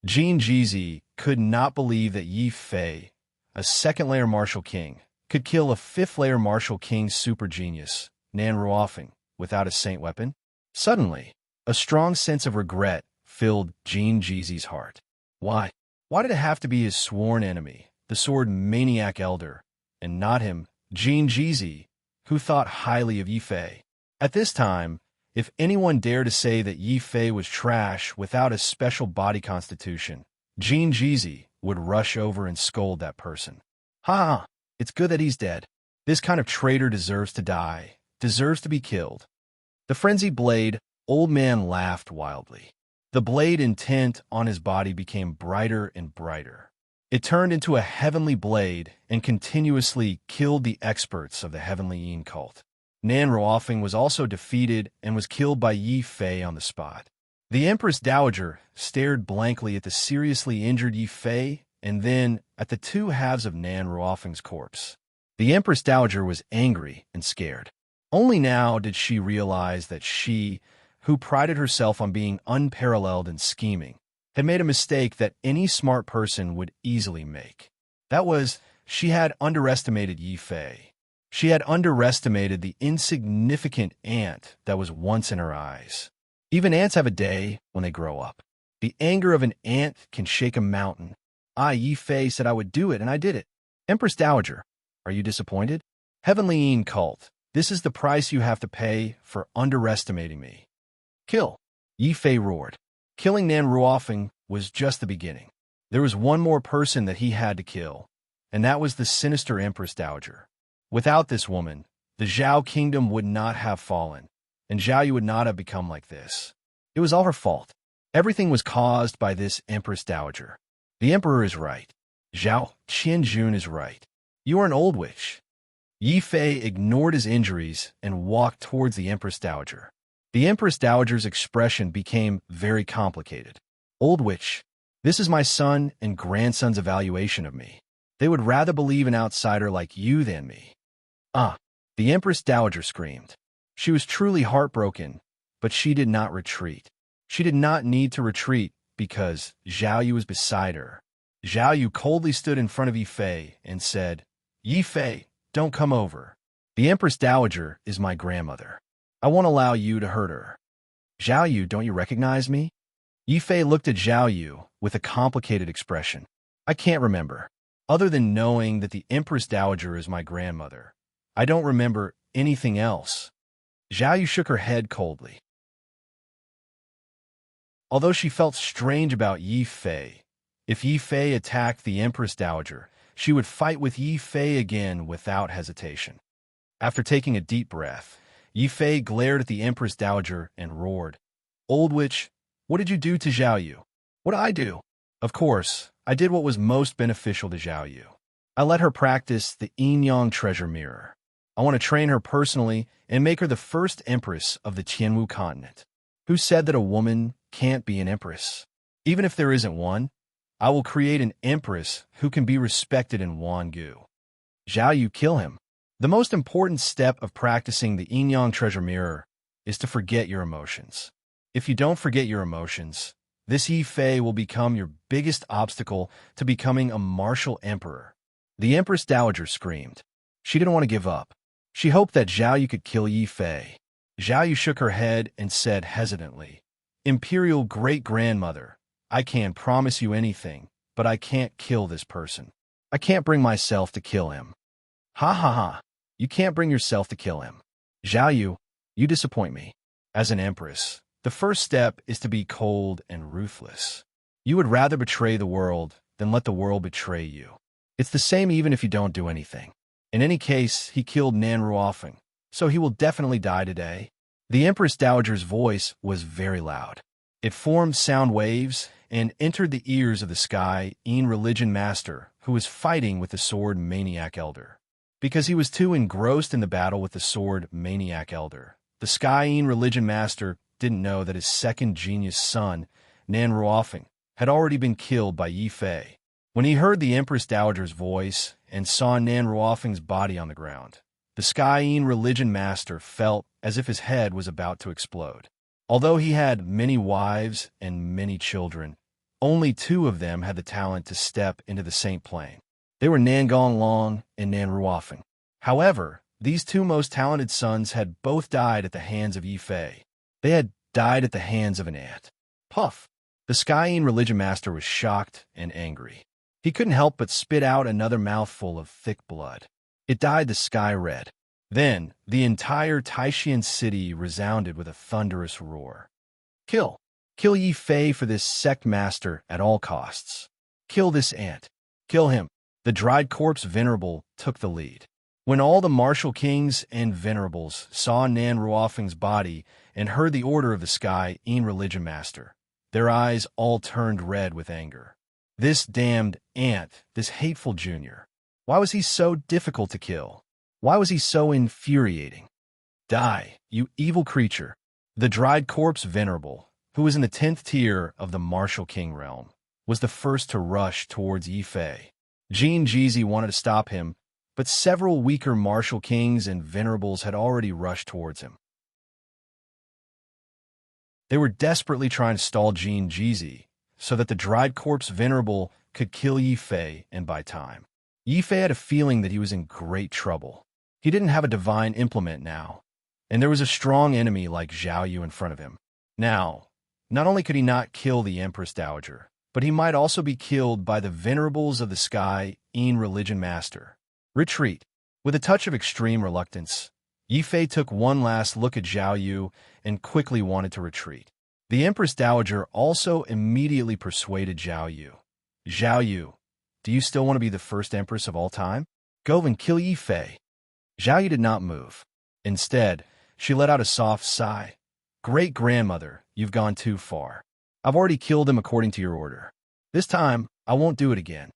Jean Jeezy could not believe that Yi Fei, a second-layer Martial King, could kill a fifth-layer Martial King super genius, Nan Ruofing, without a saint weapon. Suddenly, a strong sense of regret filled Jean Jeezy's heart. Why? Why did it have to be his sworn enemy, the sword maniac elder, and not him, Jean Jeezy, who thought highly of Yi Fei? At this time, if anyone dared to say that Yi Fei was trash without a special body constitution, Jean Jeezy would rush over and scold that person. Ha! It's good that he's dead. This kind of traitor deserves to die, deserves to be killed. The frenzied Blade Old Man laughed wildly. The blade intent on his body became brighter and brighter. It turned into a heavenly blade and continuously killed the experts of the Heavenly Yin cult. Nan Ruofing was also defeated and was killed by Yi Fei on the spot. The Empress Dowager stared blankly at the seriously injured Yi Fei and then at the two halves of Nan Ruofing's corpse. The Empress Dowager was angry and scared. Only now did she realize that she, who prided herself on being unparalleled and scheming, had made a mistake that any smart person would easily make. That was, she had underestimated Yi Fei. She had underestimated the insignificant ant that was once in her eyes. Even ants have a day when they grow up. The anger of an ant can shake a mountain. Yi Fei said I would do it, and I did it. Empress Dowager, are you disappointed? Heavenly Yin cult, this is the price you have to pay for underestimating me. Kill! Yi Fei roared. Killing Nan Ruofing was just the beginning. There was one more person that he had to kill, and that was the sinister Empress Dowager. Without this woman, the Zhao kingdom would not have fallen, and Zhao Yu would not have become like this. It was all her fault. Everything was caused by this Empress Dowager. The Emperor is right. Zhao Qianjun is right. You are an old witch. Yi Fei ignored his injuries and walked towards the Empress Dowager. The Empress Dowager's expression became very complicated. Old witch, this is my son and grandson's evaluation of me. They would rather believe an outsider like you than me. The Empress Dowager screamed. She was truly heartbroken, but she did not retreat. She did not need to retreat because Zhao Yu was beside her. Zhao Yu coldly stood in front of Yi Fei and said, Yi Fei, don't come over. The Empress Dowager is my grandmother. I won't allow you to hurt her. Zhao Yu, don't you recognize me? Yi Fei looked at Zhao Yu with a complicated expression. I can't remember. Other than knowing that the Empress Dowager is my grandmother, I don't remember anything else. Zhao Yu shook her head coldly. Although she felt strange about Yi Fei, if Yi Fei attacked the Empress Dowager, she would fight with Yi Fei again without hesitation. After taking a deep breath, Yi Fei glared at the Empress Dowager and roared, Old witch, what did you do to Zhao Yu? What did I do? Of course, I did what was most beneficial to Zhao Yu. I let her practice the yin-yang treasure mirror. I want to train her personally and make her the first empress of the Tianwu continent. Who said that a woman can't be an empress? Even if there isn't one, I will create an empress who can be respected in Wangu. Zhao Yu, kill him. The most important step of practicing the yin-yang treasure mirror is to forget your emotions. If you don't forget your emotions, this Yi Fei will become your biggest obstacle to becoming a martial emperor. The Empress Dowager screamed. She didn't want to give up. She hoped that Zhao Yu could kill Yi Fei. Zhao Yu shook her head and said hesitantly, Imperial great-grandmother, I can't promise you anything, but I can't kill this person. I can't bring myself to kill him. Ha ha ha. You can't bring yourself to kill him. Zhao Yu, you disappoint me. As an empress, the first step is to be cold and ruthless. You would rather betray the world than let the world betray you. It's the same even if you don't do anything. In any case, he killed Nan Ruofeng, so he will definitely die today. The Empress Dowager's voice was very loud. It formed sound waves and entered the ears of the Sky Een Religion Master, who was fighting with the Sword Maniac Elder. Because he was too engrossed in the battle with the Sword Maniac Elder, the Sky Een Religion Master didn't know that his second genius son, Nan Ruofeng, had already been killed by Yi Fei. When he heard the Empress Dowager's voice and saw Nan Ruofeng's body on the ground, the Sky Een Religion Master felt as if his head was about to explode. Although he had many wives and many children, only 2 of them had the talent to step into the Saint Plane. They were Nan Gonglong and Nan Ruofeng. However, these 2 most talented sons had both died at the hands of Yi Fei. They had died at the hands of an ant. Puff! The Sky Een Religion Master was shocked and angry. He couldn't help but spit out another mouthful of thick blood. It dyed the sky red. Then, the entire Taishan city resounded with a thunderous roar. Kill! Kill Yi Fei for this sect master at all costs. Kill this ant. Kill him. The dried corpse Venerable took the lead. When all the martial kings and venerables saw Nan Ruofeng's body and heard the order of the Sky Een Religion Master, their eyes all turned red with anger. This damned ant, this hateful junior. Why was he so difficult to kill? Why was he so infuriating? Die, you evil creature. The dried corpse Venerable, who was in the 10th tier of the martial king realm, was the first to rush towards Yi Fei. Jean Jizi wanted to stop him, but several weaker martial kings and venerables had already rushed towards him. They were desperately trying to stall Jean Jizi so that the dried corpse Venerable could kill Yi Fei and buy time. Yi Fei had a feeling that he was in great trouble. He didn't have a divine implement now, and there was a strong enemy like Zhao Yu in front of him. Now, not only could he not kill the Empress Dowager, but he might also be killed by the venerables of the Sky Een Religion Master. Retreat. With a touch of extreme reluctance, Yi Fei took one last look at Zhao Yu and quickly wanted to retreat. The Empress Dowager also immediately persuaded Zhao Yu. Zhao Yu, do you still want to be the first empress of all time? Go and kill Yi Fei. Zhao Yu did not move. Instead, she let out a soft sigh. Great-grandmother, you've gone too far. I've already killed him according to your order. This time, I won't do it again.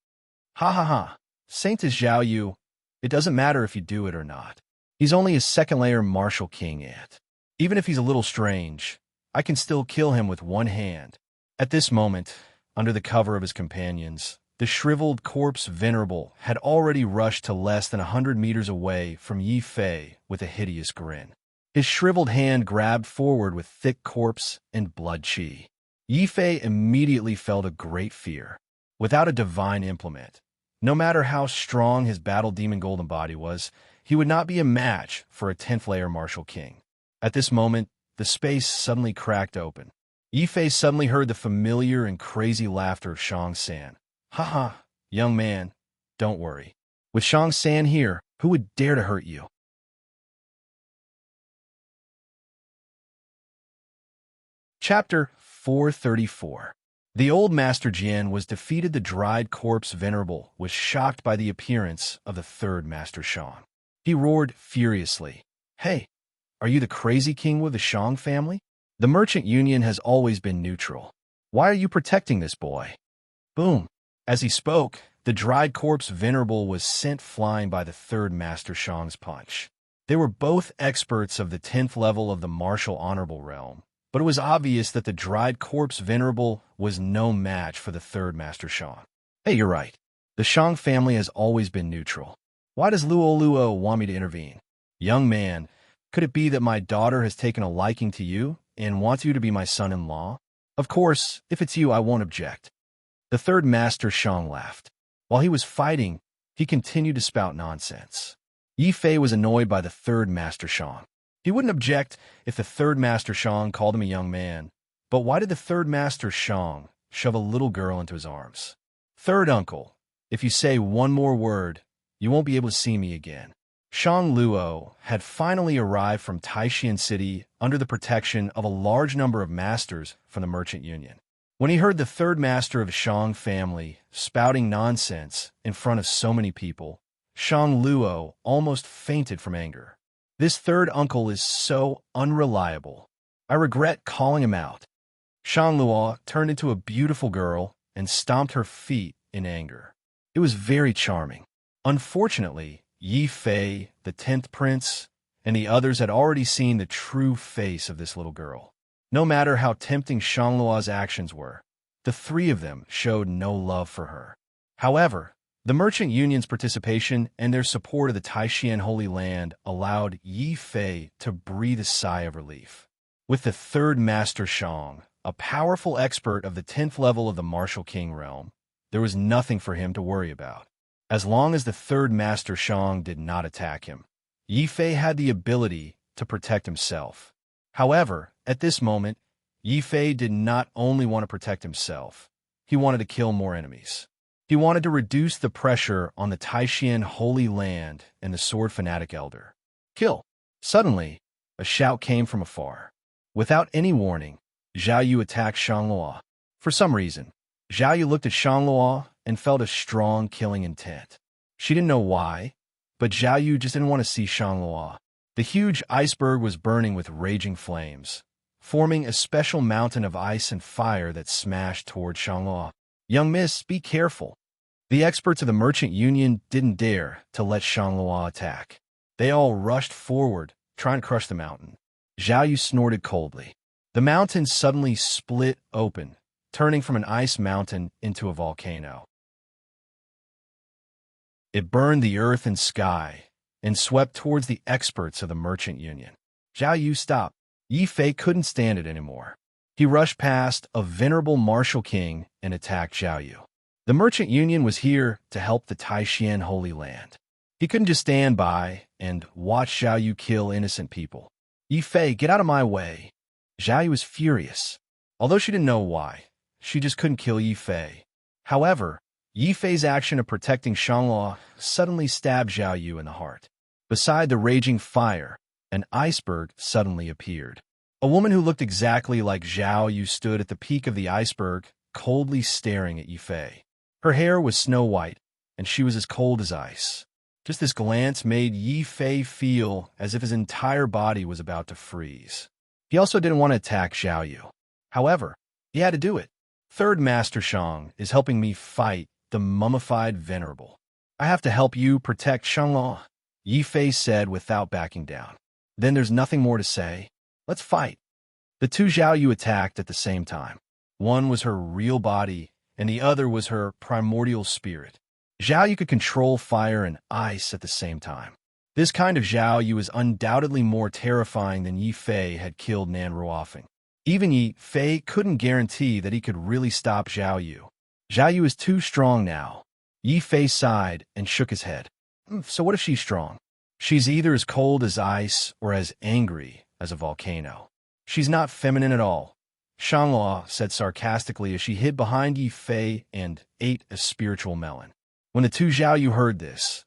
Ha ha ha. Saint is Zhao Yu. It doesn't matter if you do it or not. He's only a second-layer martial king ant. Even if he's a little strange, I can still kill him with one hand. At this moment, under the cover of his companions, the shriveled corpse Venerable had already rushed to less than 100 meters away from Yi Fei with a hideous grin. His shriveled hand grabbed forward with thick corpse and blood chi. Yi Fei immediately felt a great fear. Without a divine implement, no matter how strong his battle demon golden body was, he would not be a match for a 10th-layer martial king. At this moment, the space suddenly cracked open. Yi Fei suddenly heard the familiar and crazy laughter of Shang San. Ha ha, young man, don't worry. With Shang San here, who would dare to hurt you? Chapter 434. The old Master Jian was defeated. The dried corpse Venerable was shocked by the appearance of the third Master Shang. He roared furiously. Hey, are you the crazy king with the Shang family? The Merchant Union has always been neutral. Why are you protecting this boy? Boom. As he spoke, the dried corpse Venerable was sent flying by the third Master Shang's punch. They were both experts of the 10th level of the martial honorable realm, but it was obvious that the dried corpse Venerable was no match for the third Master Shang. Hey, you're right. The Shang family has always been neutral. Why does Luo want me to intervene? Young man, could it be that my daughter has taken a liking to you and wants you to be my son-in-law? Of course, if it's you, I won't object. The third Master Shang laughed. While he was fighting, he continued to spout nonsense. Yi Fei was annoyed by the third Master Shang. He wouldn't object if the third Master Shang called him a young man, but why did the third Master Shang shove a little girl into his arms? Third uncle, if you say one more word, you won't be able to see me again. Shang Luo had finally arrived from Taishan City under the protection of a large number of masters from the Merchant Union. When he heard the third master of the Shang family spouting nonsense in front of so many people, Shang Luo almost fainted from anger. This third uncle is so unreliable. I regret calling him out. Shang Luo turned into a beautiful girl and stomped her feet in anger. It was very charming. Unfortunately, Yi Fei, the 10th prince, and the others had already seen the true face of this little girl. No matter how tempting Shang Luo's actions were, the three of them showed no love for her. However, the Merchant Union's participation and their support of the Taishan Holy Land allowed Yi Fei to breathe a sigh of relief. With the third Master Shang, a powerful expert of the 10th level of the Martial King realm, there was nothing for him to worry about. As long as the third Master Shang did not attack him, Yi Fei had the ability to protect himself. However, at this moment, Yi Fei did not only want to protect himself, he wanted to kill more enemies. He wanted to reduce the pressure on the Taishan Holy Land and the Sword Fanatic Elder. Kill! Suddenly, a shout came from afar. Without any warning, Zhao Yu attacked Shang Luo. For some reason, Zhao Yu looked at Shang Luo and felt a strong killing intent. She didn't know why, but Zhao Yu just didn't want to see Shang Luo. The huge iceberg was burning with raging flames, forming a special mountain of ice and fire that smashed toward Shang Luo. Young miss, be careful. The experts of the Merchant Union didn't dare to let Shang Luo attack. They all rushed forward, trying to crush the mountain. Zhao Yu snorted coldly. The mountain suddenly split open, turning from an ice mountain into a volcano. It burned the earth and sky and swept towards the experts of the Merchant Union. Zhao Yu stopped. Yi Fei couldn't stand it anymore. He rushed past a venerable martial king and attacked Zhao Yu. The Merchant Union was here to help the Taishan Holy Land. He couldn't just stand by and watch Zhao Yu kill innocent people. Yi Fei, get out of my way. Zhao Yu was furious. Although she didn't know why, she just couldn't kill Yi Fei. However, Yi Fei's action of protecting Shang Luo suddenly stabbed Zhao Yu in the heart. Beside the raging fire, an iceberg suddenly appeared. A woman who looked exactly like Zhao Yu stood at the peak of the iceberg, coldly staring at Yi Fei. Her hair was snow white, and she was as cold as ice. Just this glance made Yi Fei feel as if his entire body was about to freeze. He also didn't want to attack Zhao Yu. However, he had to do it. Third Master Shang is helping me fight the mummified venerable. I have to help you protect Shang Luo, Yi Fei said without backing down. Then there's nothing more to say. Let's fight. The two Zhao Yu attacked at the same time. One was her real body, and the other was her primordial spirit. Zhao Yu could control fire and ice at the same time. This kind of Zhao Yu is undoubtedly more terrifying than Yi Fei had killed Nan Ruofeng. Even Yi Fei couldn't guarantee that he could really stop Zhao Yu. Zhao Yu is too strong now. Yi Fei sighed and shook his head. So what if she's strong? She's either as cold as ice or as angry as a volcano. She's not feminine at all. Shang Luo said sarcastically as she hid behind Yi Fei and ate a spiritual melon. When the two Zhao Yu heard this,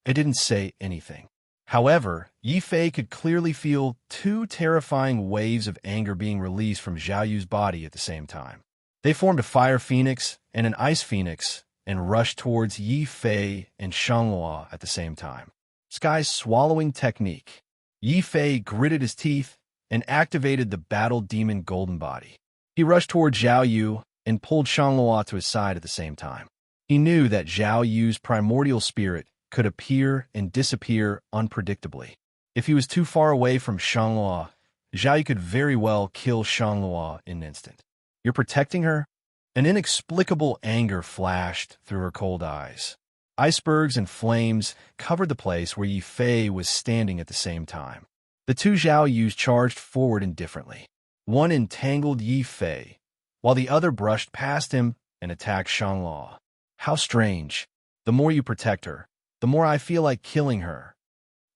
it didn't say anything. However, Yi Fei could clearly feel two terrifying waves of anger being released from Zhao Yu's body at the same time. They formed a fire phoenix and an ice phoenix and rushed towards Yi Fei and Shang Luo at the same time. Sky's swallowing technique. Yi Fei gritted his teeth and activated the battle demon golden body. He rushed toward Zhao Yu and pulled Shang Luo to his side at the same time. He knew that Zhao Yu's primordial spirit could appear and disappear unpredictably. If he was too far away from Shang Luo, Zhao Yu could very well kill Shang Luo in an instant. You're protecting her? An inexplicable anger flashed through her cold eyes. Icebergs and flames covered the place where Yi Fei was standing at the same time. The two Zhao Yus charged forward indifferently. One entangled Yi Fei, while the other brushed past him and attacked Shang Luo. How strange. The more you protect her, the more I feel like killing her.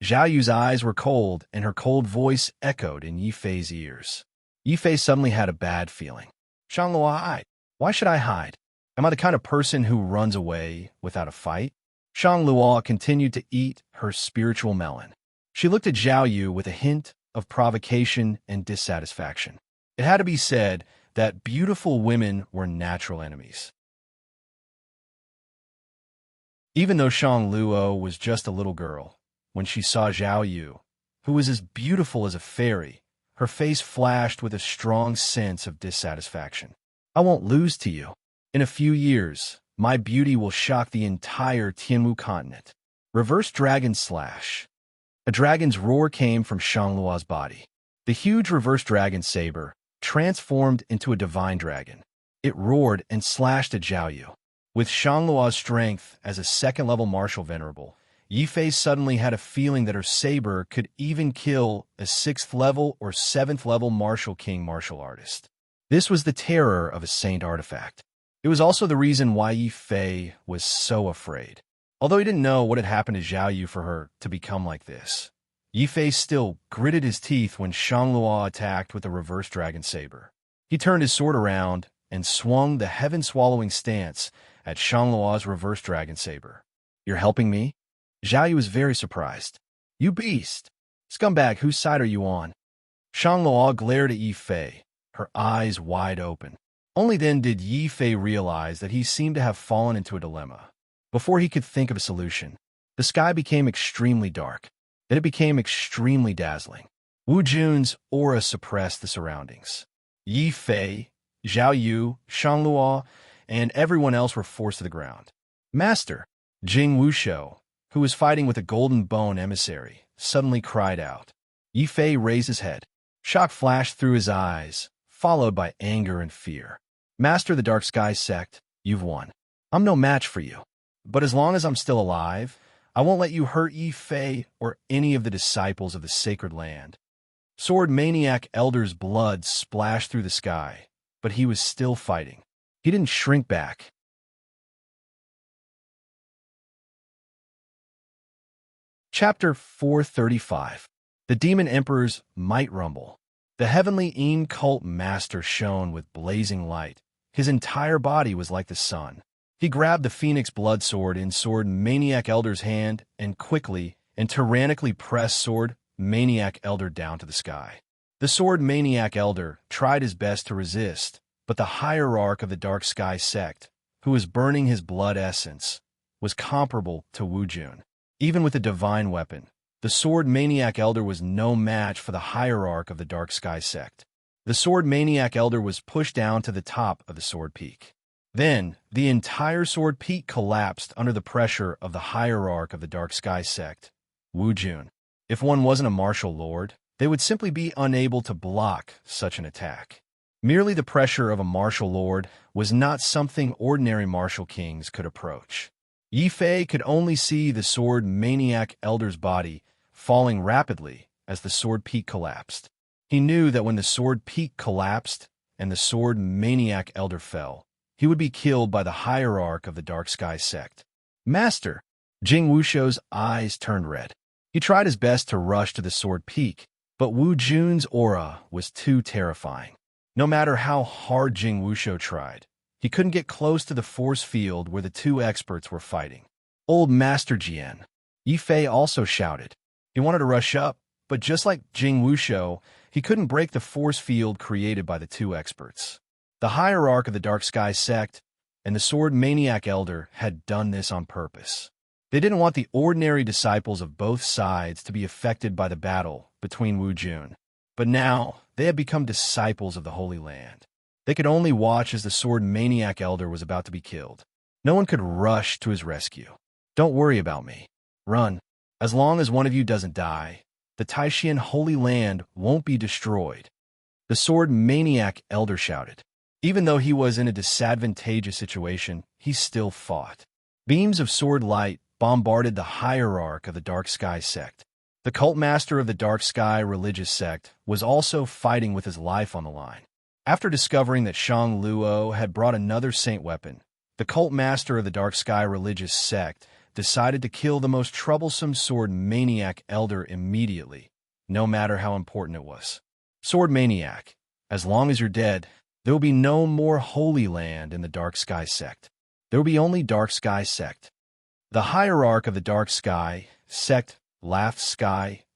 Zhao Yu's eyes were cold, and her cold voice echoed in Yi Fei's ears. Yi Fei suddenly had a bad feeling. Shang Luo, hide. Why should I hide? Am I the kind of person who runs away without a fight? Shang Luo continued to eat her spiritual melon. She looked at Zhao Yu with a hint of provocation and dissatisfaction. It had to be said that beautiful women were natural enemies. Even though Shang Luo was just a little girl, when she saw Zhao Yu, who was as beautiful as a fairy, her face flashed with a strong sense of dissatisfaction. I won't lose to you. In a few years, my beauty will shock the entire Tianwu continent. Reverse Dragon Slash. A dragon's roar came from Shang Luo's body. The huge reverse dragon saber transformed into a divine dragon. It roared and slashed at Zhao Yu. With Shang Luo's strength as a second-level martial venerable, Yifei suddenly had a feeling that her saber could even kill a 6th-level or 7th-level martial king martial artist. This was the terror of a saint artifact. It was also the reason why Yifei was so afraid. Although he didn't know what had happened to Zhao Yu for her to become like this, Yifei still gritted his teeth when Shang Luo attacked with a reverse dragon saber. He turned his sword around and swung the heaven-swallowing stance at Shang Luo's reverse dragon saber. You're helping me? Zhao Yu was very surprised. You beast! Scumbag, whose side are you on? Shang Luo glared at Yifei, her eyes wide open. Only then did Yifei realize that he seemed to have fallen into a dilemma. Before he could think of a solution, the sky became extremely dark. Then it became extremely dazzling. Wu Jun's aura suppressed the surroundings. Yifei, Zhao Yu, Shang Luo, and everyone else were forced to the ground. Master, Jing Wushou, who was fighting with a golden bone emissary, suddenly cried out. Yifei raised his head. Shock flashed through his eyes, followed by anger and fear. Master of the Dark Sky Sect, you've won. I'm no match for you. But as long as I'm still alive, I won't let you hurt Yifei or any of the disciples of the sacred land. Sword Maniac Elder's blood splashed through the sky, but he was still fighting. He didn't shrink back. Chapter 435. The Demon Emperor's Might Rumble. The heavenly Eam cult master shone with blazing light. His entire body was like the sun. He grabbed the Phoenix Blood Sword in Sword Maniac Elder's hand and quickly and tyrannically pressed Sword Maniac Elder down to the sky. The Sword Maniac Elder tried his best to resist, but the hierarch of the Dark Sky Sect, who was burning his blood essence, was comparable to Wu Jun. Even with a divine weapon, the Sword Maniac Elder was no match for the hierarch of the Dark Sky Sect. The Sword Maniac Elder was pushed down to the top of the Sword Peak. Then, the entire Sword Peak collapsed under the pressure of the hierarch of the Dark Sky Sect, Wu Jun. If one wasn't a martial lord, they would simply be unable to block such an attack. Merely the pressure of a martial lord was not something ordinary martial kings could approach. Yifei could only see the Sword Maniac Elder's body falling rapidly as the Sword Peak collapsed. He knew that when the Sword Peak collapsed and the Sword Maniac Elder fell, he would be killed by the hierarch of the Dark Sky Sect. Master! Jing Wushou's eyes turned red. He tried his best to rush to the Sword Peak, but Wu Jun's aura was too terrifying. No matter how hard Jing Wushou tried, he couldn't get close to the force field where the two experts were fighting. Old Master Jian. Yifei also shouted. He wanted to rush up, but just like Jing Wushou, he couldn't break the force field created by the two experts. The hierarch of the Dark Sky Sect and the Sword Maniac Elder had done this on purpose. They didn't want the ordinary disciples of both sides to be affected by the battle between Wu Jun. But now, they had become disciples of the Holy Land. They could only watch as the Sword Maniac Elder was about to be killed. No one could rush to his rescue. Don't worry about me. Run. As long as one of you doesn't die, the Taishan Holy Land won't be destroyed. The Sword Maniac Elder shouted. Even though he was in a disadvantageous situation, he still fought. Beams of sword light bombarded the hierarch of the Dark Sky Sect. The cult master of the Dark Sky religious sect was also fighting with his life on the line. After discovering that Shang Luo had brought another saint weapon, the cult master of the Dark Sky religious sect decided to kill the most troublesome Sword Maniac Elder immediately, no matter how important it was. Sword Maniac, as long as you're dead, There will be no more Holy Land in the Dark Sky sect. There will be only Dark Sky sect. The hierarch of the Dark Sky sect laughed.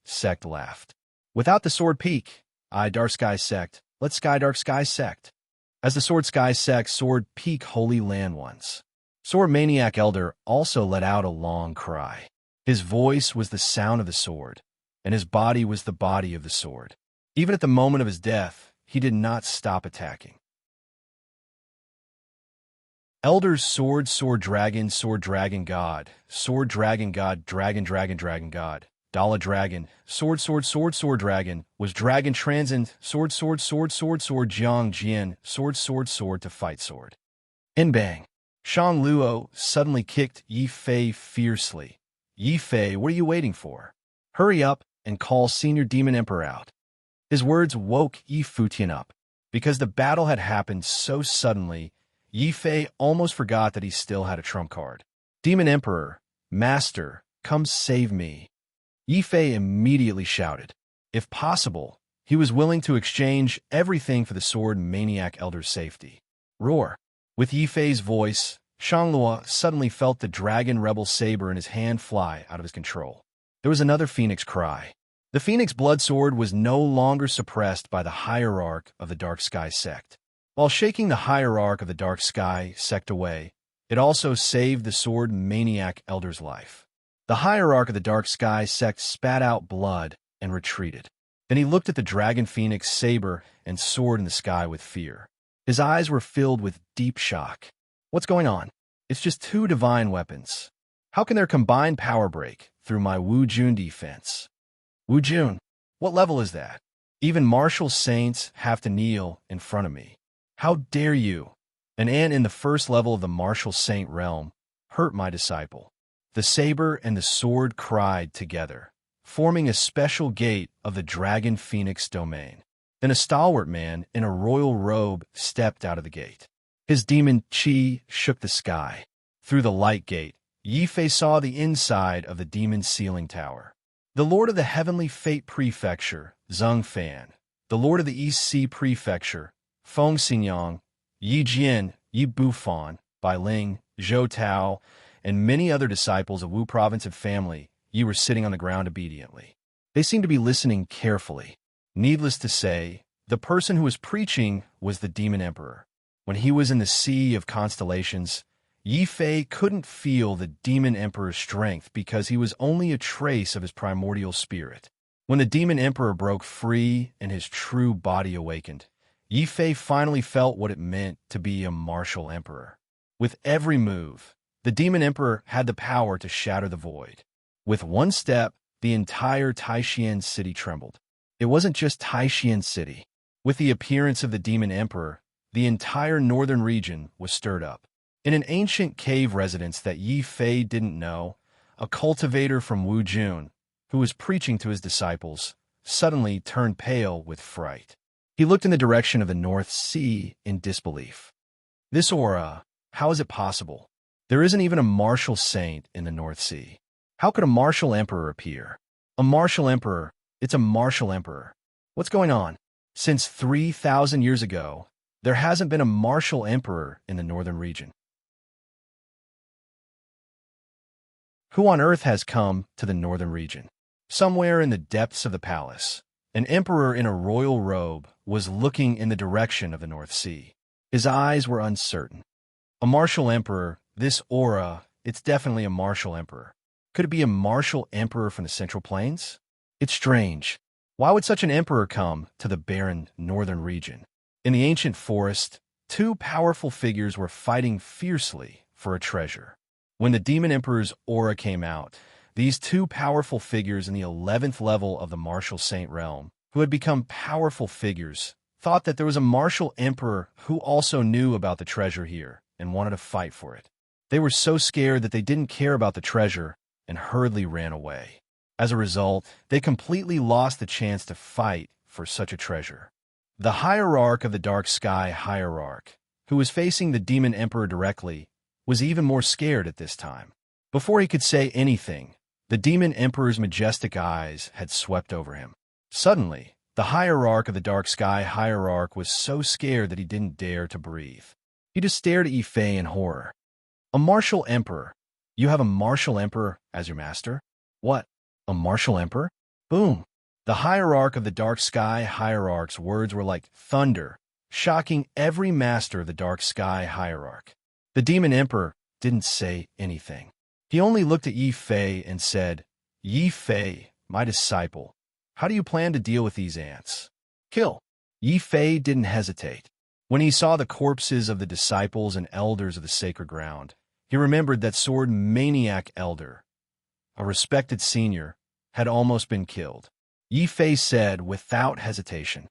Sect laughed. Without the sword peak, Dark Sky sect, let Sky Dark Sky sect. As the sword Sky sect sword peak Holy Land once. Sword Maniac Elder also let out a long cry. His voice was the sound of the sword, and his body was the body of the sword. Even at the moment of his death, he did not stop attacking. Elders sword dragon god, dragon god, Dala dragon, sword dragon, was dragon transcend, sword jiang jian, sword to fight sword. In bang, Shang Luo suddenly kicked Yi Fei fiercely. Yi Fei, what are you waiting for? Hurry up and call Senior Demon Emperor out. His words woke Yi Futian up. Because the battle had happened so suddenly, Yi Fei almost forgot that he still had a trump card. Demon Emperor, Master, come save me. Yi Fei immediately shouted. If possible, he was willing to exchange everything for the sword Maniac Elder's safety. Roar. With Yi Fei's voice, Shanglua suddenly felt the dragon rebel saber in his hand fly out of his control. There was another phoenix cry. The phoenix blood sword was no longer suppressed by the hierarch of the Dark Sky sect. While shaking the hierarch of the Dark Sky sect away, it also saved the sword Maniac Elder's life. The hierarch of the Dark Sky sect spat out blood and retreated. Then he looked at the dragon phoenix saber and sword in the sky with fear. His eyes were filled with deep shock. What's going on? It's just two divine weapons. How can their combined power break through my Wu Jun defense? Wu Jun, what level is that? Even martial saints have to kneel in front of me. How dare you? An ant in the first level of the martial saint realm hurt my disciple. The saber and the sword cried together, forming a special gate of the dragon phoenix domain. Then a stalwart man in a royal robe stepped out of the gate. His demon chi shook the sky. Through the light gate, Yi Fei saw the inside of the demon ceiling tower. The Lord of the Heavenly Fate Prefecture, Zheng Fan, the Lord of the East Sea Prefecture, Feng Xinyang, Yi Jian, Yi Bufan, Bai Ling, Zhou Tao, and many other disciples of Wu Province and family, Yi were sitting on the ground obediently. They seemed to be listening carefully. Needless to say, the person who was preaching was the Demon Emperor. When he was in the sea of constellations, Yi Fei couldn't feel the Demon Emperor's strength because he was only a trace of his primordial spirit. When the Demon Emperor broke free and his true body awakened, Yi Fei finally felt what it meant to be a martial emperor. With every move, the Demon Emperor had the power to shatter the void. With one step, the entire Taishan city trembled. It wasn't just Taishan city. With the appearance of the Demon Emperor, the entire northern region was stirred up. In an ancient cave residence that Yi Fei didn't know, a cultivator from Wu Jun, who was preaching to his disciples, suddenly turned pale with fright. He looked in the direction of the North Sea in disbelief. This aura, how is it possible? There isn't even a martial saint in the North Sea. How could a martial emperor appear? A martial emperor, it's a martial emperor. What's going on? Since 3,000 years ago, there hasn't been a martial emperor in the northern region. Who on earth has come to the northern region? Somewhere in the depths of the palace, an emperor in a royal robe was looking in the direction of the North Sea. His eyes were uncertain. A martial emperor, this aura, it's definitely a martial emperor. Could it be a martial emperor from the Central Plains? It's strange. Why would such an emperor come to the barren northern region? In the ancient forest, two powerful figures were fighting fiercely for a treasure. When the Demon Emperor's aura came out, these two powerful figures in the 11th level of the martial saint realm, who had become powerful figures, thought that there was a martial emperor who also knew about the treasure here and wanted to fight for it. They were so scared that they didn't care about the treasure and hurriedly ran away. As a result, they completely lost the chance to fight for such a treasure. The hierarch of the Dark Sky hierarch, who was facing the Demon Emperor directly, was even more scared at this time. Before he could say anything, the Demon Emperor's majestic eyes had swept over him. Suddenly, The hierarch of the dark sky hierarch was so scared that he didn't dare to breathe. He just stared at Yi Fei in horror. A martial emperor. You have a martial emperor as your master? What? A martial emperor? Boom! The hierarch of the dark sky hierarch's words were like thunder, shocking every master of the dark sky hierarch. The demon emperor didn't say anything. He only looked at Yi Fei and said, Yi Fei, my disciple, how do you plan to deal with these ants? Kill. Yi Fei didn't hesitate. When he saw the corpses of the disciples and elders of the sacred ground, he remembered that sword maniac elder, a respected senior, had almost been killed. Yi Fei said without hesitation,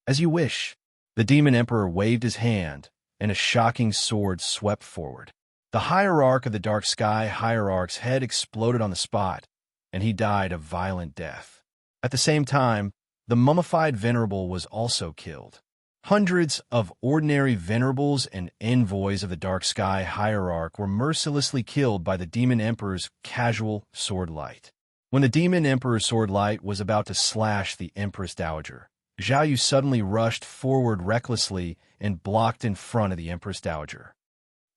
As you wish. The demon emperor waved his hand, and a shocking sword swept forward. The hierarch of the dark sky hierarch's head exploded on the spot, and he died a violent death. At the same time, the mummified venerable was also killed. Hundreds of ordinary venerables and envoys of the dark sky hierarch were mercilessly killed by the demon emperor's casual sword light. When the demon emperor's sword light was about to slash the empress dowager, Zhao Yu suddenly rushed forward recklessly and blocked in front of the empress dowager.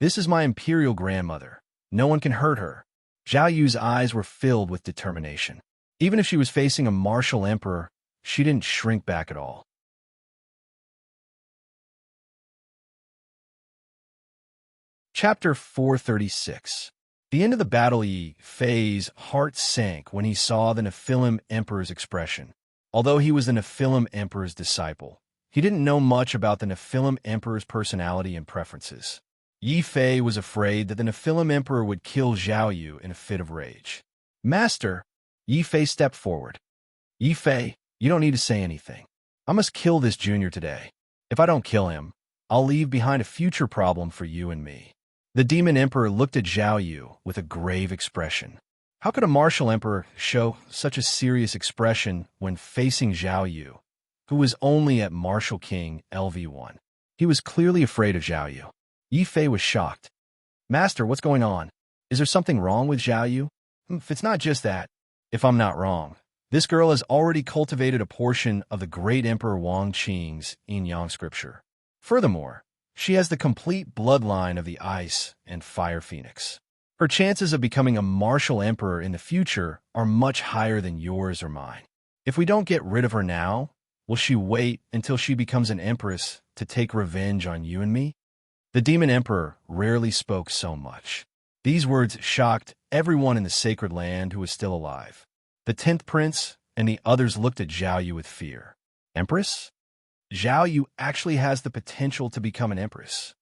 This is my imperial grandmother. No one can hurt her. Zhao Yu's eyes were filled with determination. Even if she was facing a martial emperor, she didn't shrink back at all. Chapter 436. The end of the battle, Yi Fei's heart sank when he saw the Nephilim Emperor's expression. Although he was the Nephilim Emperor's disciple, he didn't know much about the Nephilim Emperor's personality and preferences. Yi Fei was afraid that the Nephilim Emperor would kill Zhao Yu in a fit of rage. Master, Yi Fei stepped forward. Yi Fei, you don't need to say anything. I must kill this junior today. If I don't kill him, I'll leave behind a future problem for you and me. The demon emperor looked at Zhao Yu with a grave expression. How could a martial emperor show such a serious expression when facing Zhao Yu, who was only at Martial King LV1? He was clearly afraid of Zhao Yu. Yi Fei was shocked. Master, what's going on? Is there something wrong with Zhao Yu? If it's not just that, if I'm not wrong, this girl has already cultivated a portion of the great Emperor Wang Qing's yin-yang scripture. Furthermore, she has the complete bloodline of the Ice and Fire Phoenix. Her chances of becoming a martial emperor in the future are much higher than yours or mine. If we don't get rid of her now, will she wait until she becomes an empress to take revenge on you and me? The demon emperor rarely spoke so much. These words shocked everyone in the sacred land who was still alive. The 10th prince and the others looked at Zhao Yu with fear. Empress? Zhao Yu actually has the potential to become an empress.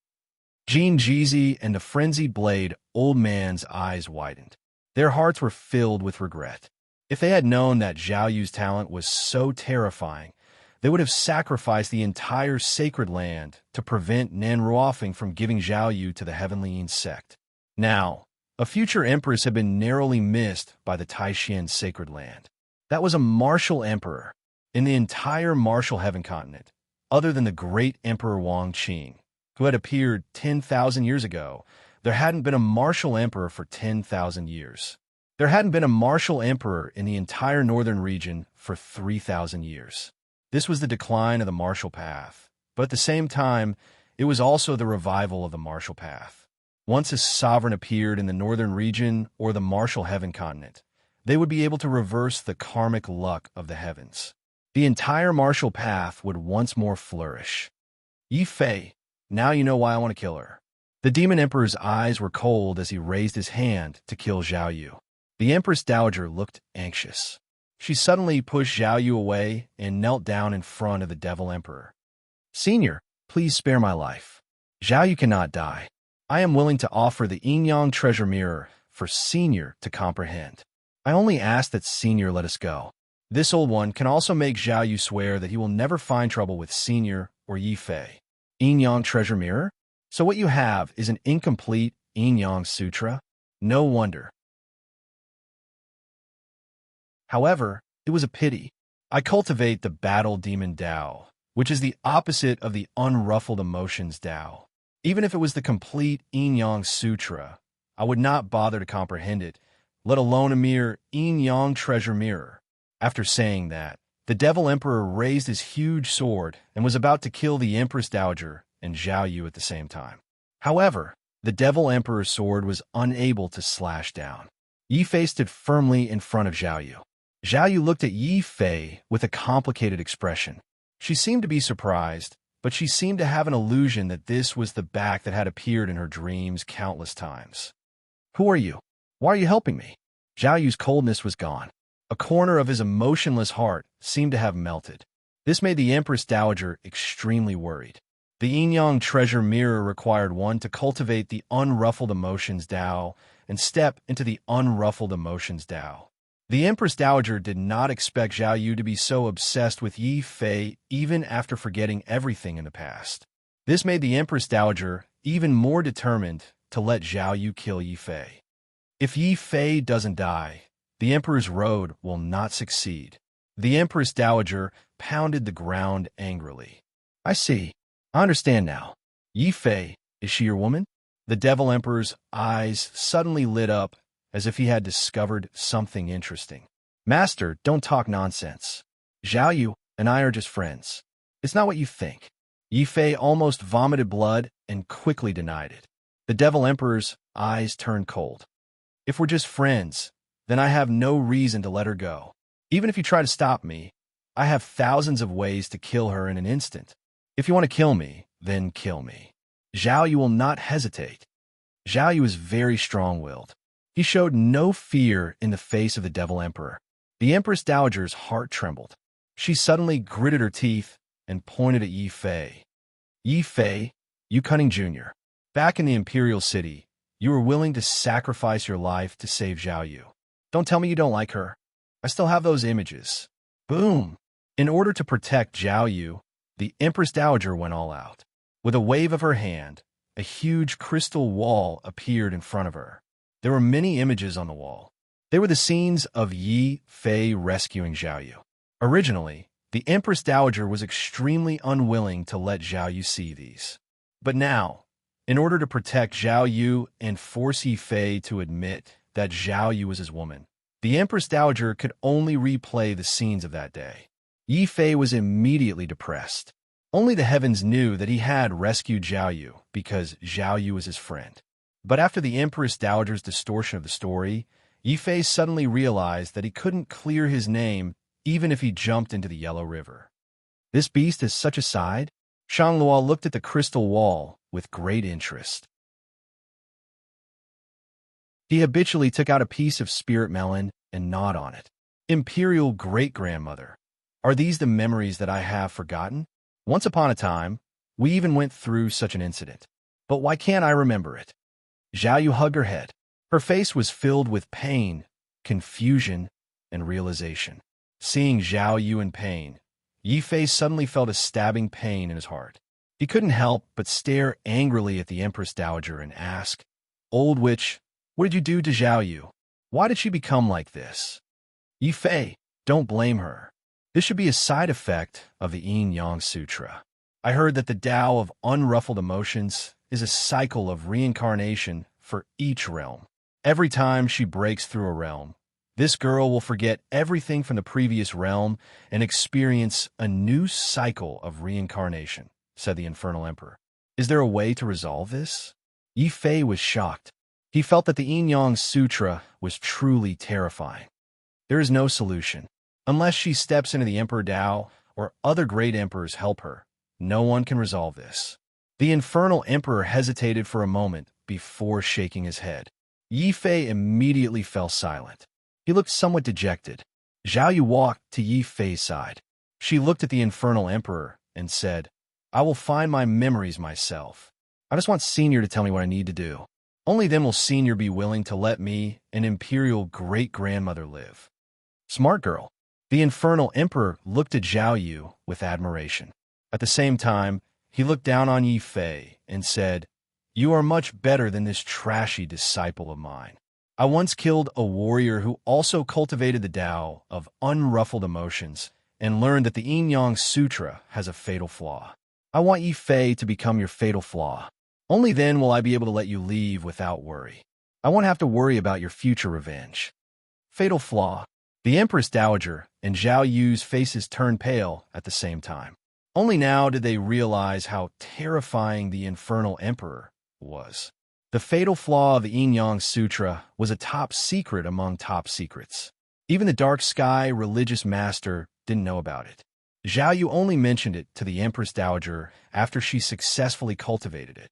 Jean Jizi and the frenzied blade old man's eyes widened. Their hearts were filled with regret. If they had known that Zhao Yu's talent was so terrifying, they would have sacrificed the entire sacred land to prevent Nan Ruofeng from giving Zhao Yu to the Heavenly Yin sect. Now, a future empress had been narrowly missed by the Taishan sacred land. That was a martial emperor in the entire martial heaven continent, other than the great Emperor Wang Qing, who had appeared 10,000 years ago. There hadn't been a martial emperor for 10,000 years. There hadn't been a martial emperor in the entire northern region for 3,000 years. This was the decline of the martial path, but at the same time, it was also the revival of the martial path. Once a sovereign appeared in the northern region or the martial heaven continent, they would be able to reverse the karmic luck of the heavens. The entire martial path would once more flourish. Yi Fei, now you know why I want to kill her. The demon emperor's eyes were cold as he raised his hand to kill Zhao Yu. The empress dowager looked anxious. She suddenly pushed Zhao Yu away and knelt down in front of the devil emperor. Senior, please spare my life. Zhao Yu cannot die. I am willing to offer the yin-yang treasure mirror for Senior to comprehend. I only ask that Senior let us go. This old one can also make Zhao Yu swear that he will never find trouble with Senior or Yi Fei. Yin-yang treasure mirror? So what you have is an incomplete yin-yang sutra? No wonder. However, it was a pity. I cultivate the battle demon Tao, which is the opposite of the unruffled emotions Tao. Even if it was the complete yin-yang sutra, I would not bother to comprehend it, let alone a mere yin-yang treasure mirror. After saying that, The Devil Emperor raised his huge sword and was about to kill the Empress Dowager and Zhao Yu at the same time. However, the Devil Emperor's sword was unable to slash down. Yi Fei stood firmly in front of Zhao Yu. Zhao Yu looked at Yi Fei with a complicated expression. She seemed to be surprised, but she seemed to have an illusion that this was the back that had appeared in her dreams countless times. "Who are you? Why are you helping me?" Zhao Yu's coldness was gone. A corner of his emotionless heart seemed to have melted. This made the Empress Dowager extremely worried. The yin-yang treasure mirror required one to cultivate the unruffled emotions Dao and step into the unruffled emotions Dao. The Empress Dowager did not expect Zhao Yu to be so obsessed with Yi Fei even after forgetting everything in the past. This made the Empress Dowager even more determined to let Zhao Yu kill Yi Fei. If Yi Fei doesn't die, the Emperor's road will not succeed. The Empress Dowager pounded the ground angrily. "I see. I understand now. Yi Fei, is she your woman?" The Devil Emperor's eyes suddenly lit up as if he had discovered something interesting. "Master, don't talk nonsense. Zhao Yu and I are just friends. It's not what you think." Yi Fei almost vomited blood and quickly denied it. The Devil Emperor's eyes turned cold. "If we're just friends, then I have no reason to let her go. Even if you try to stop me, I have thousands of ways to kill her in an instant. If you want to kill me, then kill me." Zhao Yu will not hesitate. Zhao Yu is very strong-willed. He showed no fear in the face of the Devil Emperor. The Empress Dowager's heart trembled. She suddenly gritted her teeth and pointed at Yi Fei. "Yi Fei, you cunning junior. Back in the Imperial City, you were willing to sacrifice your life to save Zhao Yu. Don't tell me you don't like her. I still have those images." Boom! In order to protect Zhao Yu, the Empress Dowager went all out. With a wave of her hand, a huge crystal wall appeared in front of her. There were many images on the wall. They were the scenes of Yi Fei rescuing Zhao Yu. Originally, the Empress Dowager was extremely unwilling to let Zhao Yu see these. But now, in order to protect Zhao Yu and force Yi Fei to admit that Zhao Yu was his woman, the Empress Dowager could only replay the scenes of that day. Yi Fei was immediately depressed. Only the heavens knew that he had rescued Zhao Yu because Zhao Yu was his friend. But after the Empress Dowager's distortion of the story, Yi Fei suddenly realized that he couldn't clear his name even if he jumped into the Yellow River. "This beast has such a side?" Shang Luo looked at the crystal wall with great interest. He habitually took out a piece of spirit melon and gnawed on it. "Imperial great-grandmother, are these the memories that I have forgotten? Once upon a time, we even went through such an incident. But why can't I remember it?" Zhao Yu hugged her head. Her face was filled with pain, confusion, and realization. Seeing Zhao Yu in pain, Yi Fei suddenly felt a stabbing pain in his heart. He couldn't help but stare angrily at the Empress Dowager and ask, "Old witch, what did you do to Zhao Yu? Why did she become like this?" "Yi Fei, don't blame her. This should be a side effect of the Yin-Yang Sutra. I heard that the Tao of unruffled emotions is a cycle of reincarnation for each realm. Every time she breaks through a realm, this girl will forget everything from the previous realm and experience a new cycle of reincarnation," said the Infernal Emperor. "Is there a way to resolve this?" Yi Fei was shocked. He felt that the Yin-Yang Sutra was truly terrifying. There is no solution. Unless she steps into the Emperor Tao or other great emperors help her, no one can resolve this. The Infernal Emperor hesitated for a moment before shaking his head. Yi Fei immediately fell silent. He looked somewhat dejected. Zhao Yu walked to Yi Fei's side. She looked at the Infernal Emperor and said, "I will find my memories myself. I just want Senior to tell me what I need to do. Only then will Senior be willing to let me, an Imperial great-grandmother, live." Smart girl. The Infernal Emperor looked at Zhao Yu with admiration. At the same time, he looked down on Yi Fei and said, "You are much better than this trashy disciple of mine. I once killed a warrior who also cultivated the Tao of unruffled emotions and learned that the Yin-Yang Sutra has a fatal flaw. I want Yi Fei to become your fatal flaw. Only then will I be able to let you leave without worry. I won't have to worry about your future revenge." Fatal flaw. The Empress Dowager and Zhao Yu's faces turned pale at the same time. Only now did they realize how terrifying the Infernal Emperor was. The fatal flaw of the Yin-Yang Sutra was a top secret among top secrets. Even the Dark Sky religious master didn't know about it. Zhao Yu only mentioned it to the Empress Dowager after she successfully cultivated it.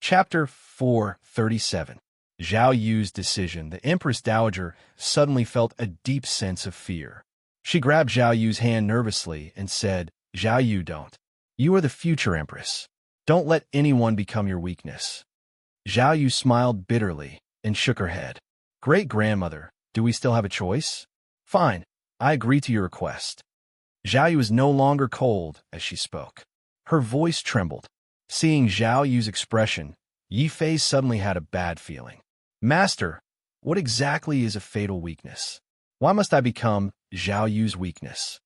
Chapter 437. Zhao Yu's decision. The Empress Dowager suddenly felt a deep sense of fear. She grabbed Zhao Yu's hand nervously and said, "Zhao Yu, don't. You are the future Empress. Don't let anyone become your weakness." Zhao Yu smiled bitterly and shook her head. "Great-grandmother, do we still have a choice? Fine, I agree to your request." Zhao Yu was no longer cold as she spoke. Her voice trembled. Seeing Zhao Yu's expression, Yi Fei suddenly had a bad feeling. "Master, what exactly is a fatal weakness? Why must I become Zhao Yu's weakness?"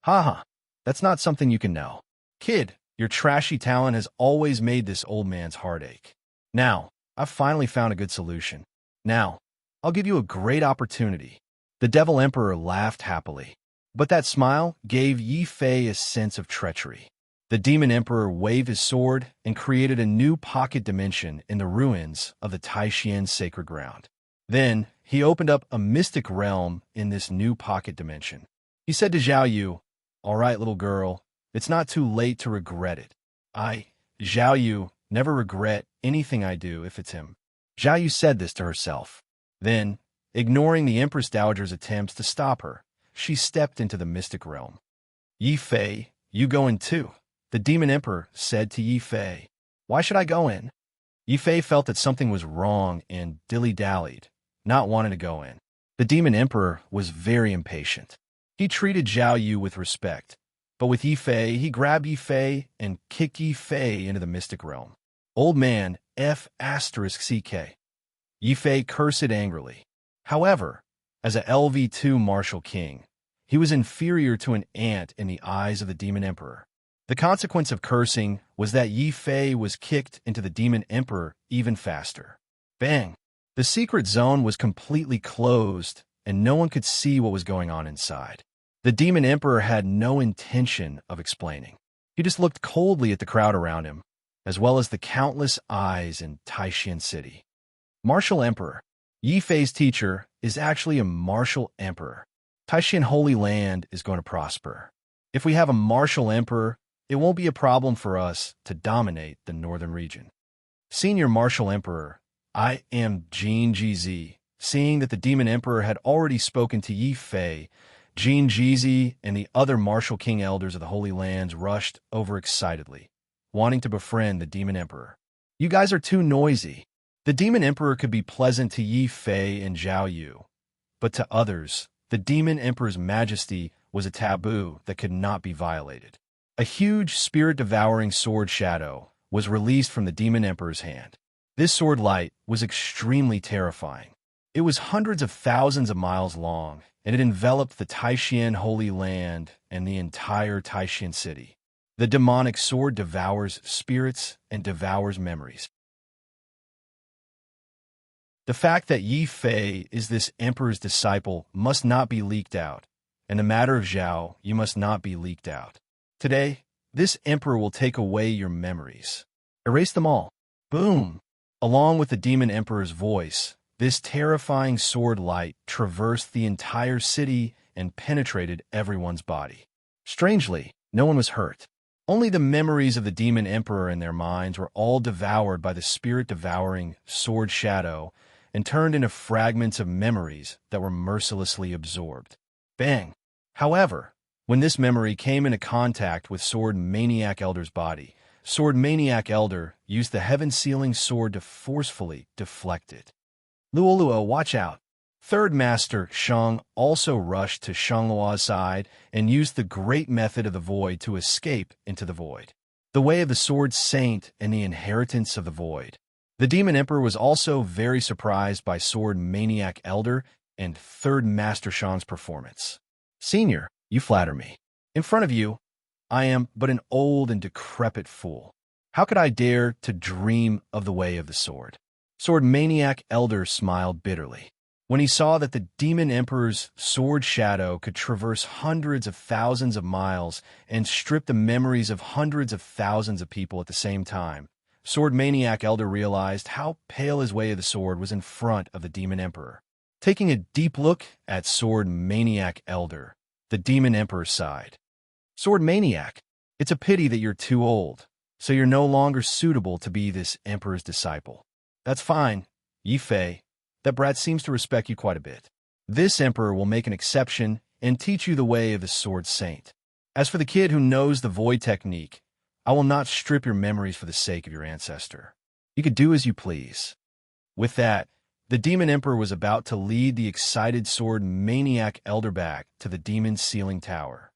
"Haha, that's not something you can know. Kid, your trashy talent has always made this old man's heart ache. Now, I've finally found a good solution. Now, I'll give you a great opportunity." The Devil Emperor laughed happily, but that smile gave Yi Fei a sense of treachery. The Demon Emperor waved his sword and created a new pocket dimension in the ruins of the Taishian sacred ground. Then, he opened up a mystic realm in this new pocket dimension. He said to Zhao Yu, "All right, little girl, it's not too late to regret it. Zhao Yu, never regret anything I do if it's him." Zhao Yu said this to herself. Then, ignoring the Empress Dowager's attempts to stop her, she stepped into the mystic realm. "Yi Fei, you go in too," the Demon Emperor said to Yi Fei. "Why should I go in?" Yi Fei felt that something was wrong and dilly-dallied, not wanting to go in. The Demon Emperor was very impatient. He treated Zhao Yu with respect, but with Yi Fei, he grabbed Yi Fei and kicked Yi Fei into the mystic realm. "Old man, F***CK. Yi Fei cursed angrily. However, as a LV2 martial king, he was inferior to an ant in the eyes of the Demon Emperor. The consequence of cursing was that Yi Fei was kicked into the Demon Emperor even faster. Bang! The secret zone was completely closed, and no one could see what was going on inside. The Demon Emperor had no intention of explaining. He just looked coldly at the crowd around him, as well as the countless eyes in Taishian City. Martial Emperor. Yi Fei's teacher is actually a martial emperor. Taishian Holy Land is going to prosper. If we have a martial emperor, it won't be a problem for us to dominate the northern region. Senior Martial Emperor, I am Jin Jizi. Seeing that the Demon Emperor had already spoken to Yi Fei, Jin Jizi and the other martial king elders of the Holy Lands rushed over excitedly, wanting to befriend the Demon Emperor. "You guys are too noisy." The Demon Emperor could be pleasant to Yi Fei and Zhao Yu, but to others, the Demon Emperor's majesty was a taboo that could not be violated. A huge spirit-devouring sword shadow was released from the Demon Emperor's hand. This sword light was extremely terrifying. It was hundreds of thousands of miles long, and it enveloped the Taishian Holy Land and the entire Taishian City. The demonic sword devours spirits and devours memories. The fact that Yi Fei is this emperor's disciple must not be leaked out, and the matter of Zhao Yu must not be leaked out. Today, this emperor will take away your memories. Erase them all. Boom! Along with the Demon Emperor's voice, this terrifying sword light traversed the entire city and penetrated everyone's body. Strangely, no one was hurt. Only the memories of the Demon Emperor in their minds were all devoured by the spirit-devouring sword shadow and turned into fragments of memories that were mercilessly absorbed. Bang! However, when this memory came into contact with Sword Maniac Elder's body, Sword Maniac Elder used the heaven-sealing sword to forcefully deflect it. "Luoluo, watch out!" Third Master Shang also rushed to Shangluo's side and used the great method of the void to escape into the void. The way of the Sword Saint and the inheritance of the void. The Demon Emperor was also very surprised by Sword Maniac Elder and Third Master Shang's performance. "Senior, you flatter me. In front of you, I am but an old and decrepit fool. How could I dare to dream of the way of the sword?" Sword Maniac Elder smiled bitterly. When he saw that the Demon Emperor's sword shadow could traverse hundreds of thousands of miles and strip the memories of hundreds of thousands of people at the same time, Sword Maniac Elder realized how pale his way of the sword was in front of the Demon Emperor. Taking a deep look at Sword Maniac Elder, the Demon Emperor sighed. Sword Maniac, it's a pity that you're too old, so you're no longer suitable to be this Emperor's disciple. That's fine, Yi Fei. That brat seems to respect you quite a bit. This Emperor will make an exception and teach you the way of the Sword Saint. As for the kid who knows the Void Technique, I will not strip your memories for the sake of your ancestor. You could do as you please. With that, the Demon Emperor was about to lead the excited Sword Maniac Elder back to the Demon Ceiling Tower.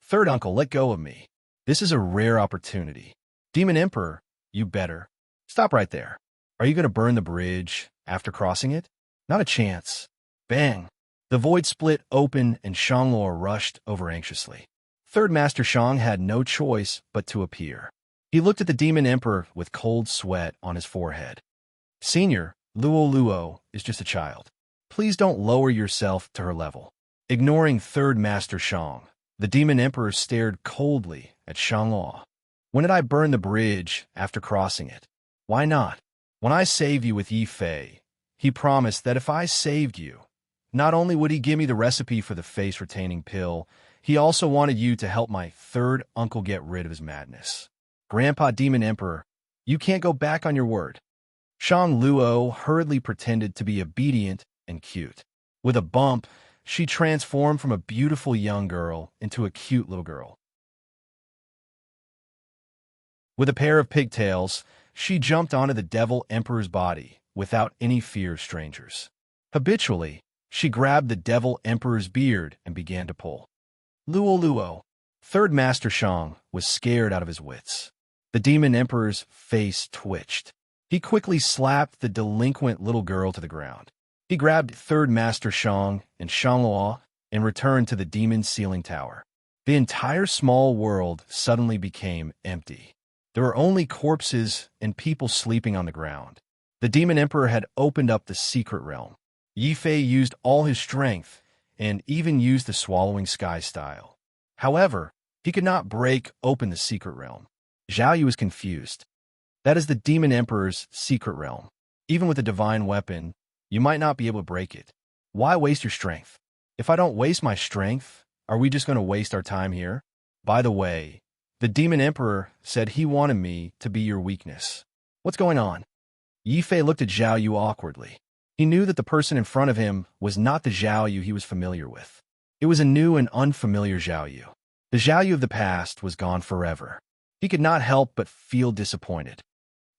Third uncle, let go of me. This is a rare opportunity. Demon Emperor, you better. Stop right there. Are you going to burn the bridge after crossing it? Not a chance. Bang! The void split open and Shanglor rushed over anxiously. Third Master Shang had no choice but to appear. He looked at the Demon Emperor with cold sweat on his forehead. Senior, Luo is just a child. Please don't lower yourself to her level. Ignoring Third Master Shang, the Demon Emperor stared coldly at Shanglor. When did I burn the bridge after crossing it? Why not? When I saved you with Yi Fei, he promised that if I saved you, not only would he give me the recipe for the face-retaining pill, he also wanted you to help my third uncle get rid of his madness. Grandpa Demon Emperor, you can't go back on your word. Shang Luo hurriedly pretended to be obedient and cute. With a bump, she transformed from a beautiful young girl into a cute little girl. With a pair of pigtails, she jumped onto the Devil Emperor's body without any fear of strangers. Habitually, she grabbed the Devil Emperor's beard and began to pull. Luo. Third Master Shang was scared out of his wits. The Demon Emperor's face twitched. He quickly slapped the delinquent little girl to the ground. He grabbed Third Master Shang and Shanglor and returned to the Demon Ceiling Tower. The entire small world suddenly became empty. There were only corpses and people sleeping on the ground. The Demon Emperor had opened up the secret realm. Yi Fei used all his strength and even used the swallowing sky style. However, he could not break open the secret realm. Zhao Yu was confused. That is the Demon Emperor's secret realm. Even with a divine weapon, you might not be able to break it. Why waste your strength? If I don't waste my strength, are we just going to waste our time here? By the way, the Demon Emperor said he wanted me to be your weakness. What's going on? Yi Fei looked at Zhao Yu awkwardly. He knew that the person in front of him was not the Zhao Yu he was familiar with. It was a new and unfamiliar Zhao Yu. The Zhao Yu of the past was gone forever. He could not help but feel disappointed.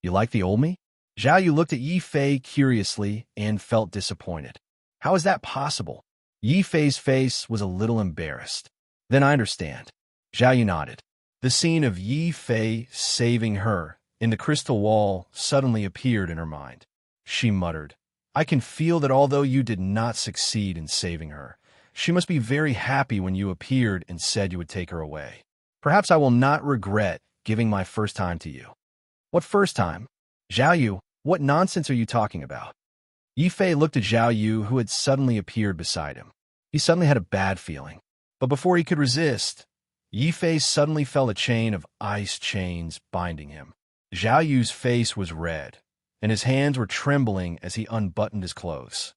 You like the old me? Zhao Yu looked at Yi Fei curiously and felt disappointed. How is that possible? Yi Fei's face was a little embarrassed. Then I understand. Zhao Yu nodded. The scene of Yi Fei saving her in the crystal wall suddenly appeared in her mind. She muttered, I can feel that although you did not succeed in saving her, she must be very happy when you appeared and said you would take her away. Perhaps I will not regret giving my first time to you. What first time? Zhao Yu, what nonsense are you talking about? Yi Fei looked at Zhao Yu, who had suddenly appeared beside him. He suddenly had a bad feeling. But before he could resist, Yi Fei suddenly felt a chain of ice chains binding him. Zhao Yu's face was red, and his hands were trembling as he unbuttoned his clothes.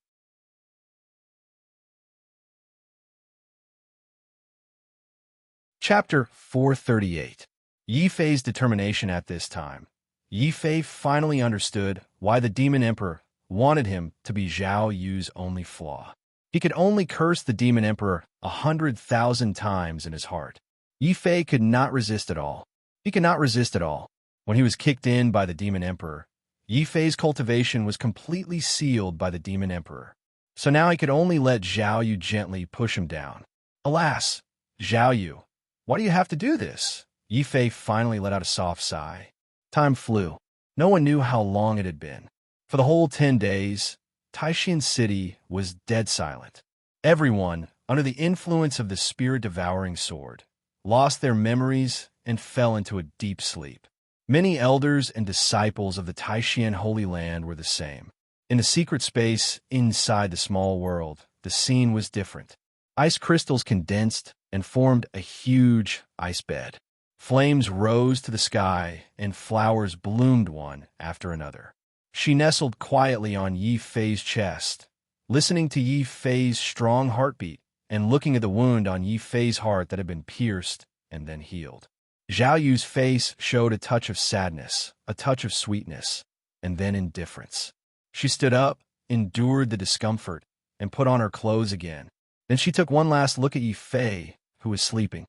Chapter 438. Yi Fei's determination at this time. Yi Fei finally understood why the Demon Emperor wanted him to be Zhao Yu's only flaw. He could only curse the Demon Emperor 100,000 times in his heart. Yi Fei could not resist at all. He could not resist at all. When he was kicked in by the Demon Emperor, Yi Fei's cultivation was completely sealed by the Demon Emperor. So now he could only let Zhao Yu gently push him down. Alas, Zhao Yu, why do you have to do this? Yi Fei finally let out a soft sigh. Time flew. No one knew how long it had been. For the whole 10 days, Taishan City was dead silent. Everyone, under the influence of the spirit-devouring sword, lost their memories and fell into a deep sleep. Many elders and disciples of the Taishan Holy Land were the same. In the secret space inside the small world, the scene was different. Ice crystals condensed and formed a huge ice bed. Flames rose to the sky, and flowers bloomed one after another. She nestled quietly on Yi Fei's chest, listening to Yi Fei's strong heartbeat and looking at the wound on Yi Fei's heart that had been pierced and then healed. Zhao Yu's face showed a touch of sadness, a touch of sweetness, and then indifference. She stood up, endured the discomfort, and put on her clothes again. Then she took one last look at Yi Fei, who was sleeping.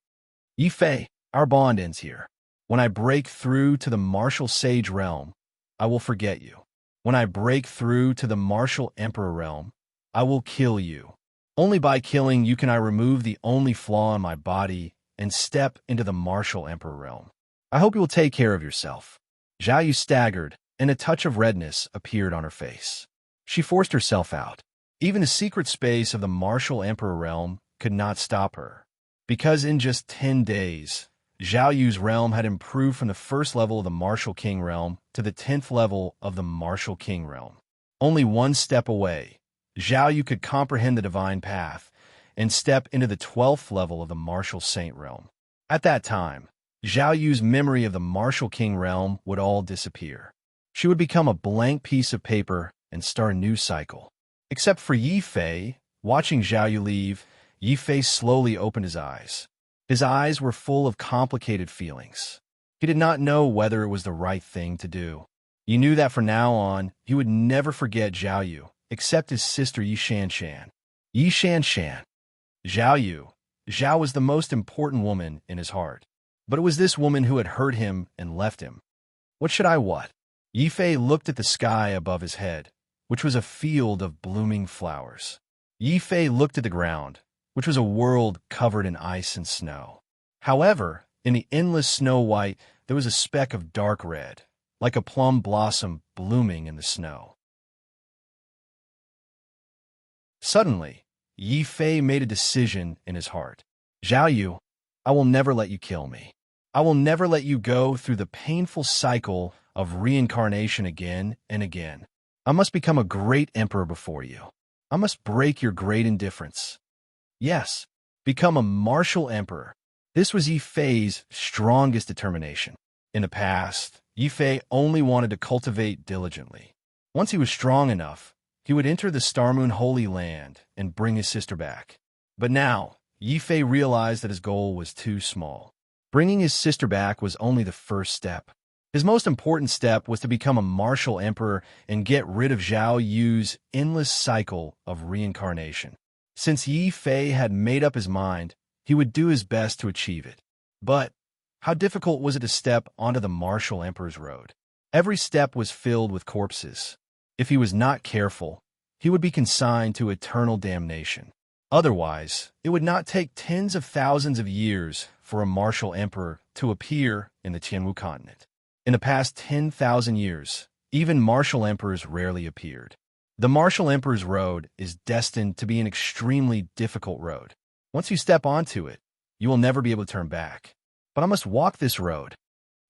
Yi Fei, our bond ends here. When I break through to the martial sage realm, I will forget you. When I break through to the martial emperor realm, I will kill you. Only by killing you can I remove the only flaw in my body and step into the martial emperor realm. I hope you will take care of yourself. Zhao Yu staggered, and a touch of redness appeared on her face. She forced herself out. Even the secret space of the martial emperor realm could not stop her. Because in just 10 days, Zhao Yu's realm had improved from the first level of the martial king realm to the 10th level of the martial king realm. Only one step away, Zhao Yu could comprehend the divine path and step into the 12th level of the martial saint realm. At that time, Zhao Yu's memory of the martial king realm would all disappear. She would become a blank piece of paper and start a new cycle. Except for Yi Fei, watching Zhao Yu leave, Yi Fei slowly opened his eyes. His eyes were full of complicated feelings. He did not know whether it was the right thing to do. He knew that from now on, he would never forget Zhao Yu, except his sister Yi Shanshan. Yi Shanshan. Zhao Yu. Zhao was the most important woman in his heart. But it was this woman who had hurt him and left him. What should I what? Yi Fei looked at the sky above his head, which was a field of blooming flowers. Yi Fei looked at the ground, which was a world covered in ice and snow. However, in the endless snow white, there was a speck of dark red, like a plum blossom blooming in the snow. Suddenly, Yi Fei made a decision in his heart. Zhao Yu, I will never let you kill me. I will never let you go through the painful cycle of reincarnation again and again. I must become a great emperor before you. I must break your great indifference. Yes, become a martial emperor. This was Yi Fei's strongest determination. In the past, Yi Fei only wanted to cultivate diligently. Once he was strong enough, he would enter the Star Moon Holy Land and bring his sister back. But now, Yi Fei realized that his goal was too small. Bringing his sister back was only the first step. His most important step was to become a martial emperor and get rid of Zhao Yu's endless cycle of reincarnation. Since Yi Fei had made up his mind, he would do his best to achieve it. But how difficult was it to step onto the martial emperor's road? Every step was filled with corpses. If he was not careful, he would be consigned to eternal damnation. Otherwise, it would not take tens of thousands of years for a martial emperor to appear in the Tianwu continent. In the past 10,000 years, even martial emperors rarely appeared. The martial emperor's road is destined to be an extremely difficult road. Once you step onto it, you will never be able to turn back. But I must walk this road.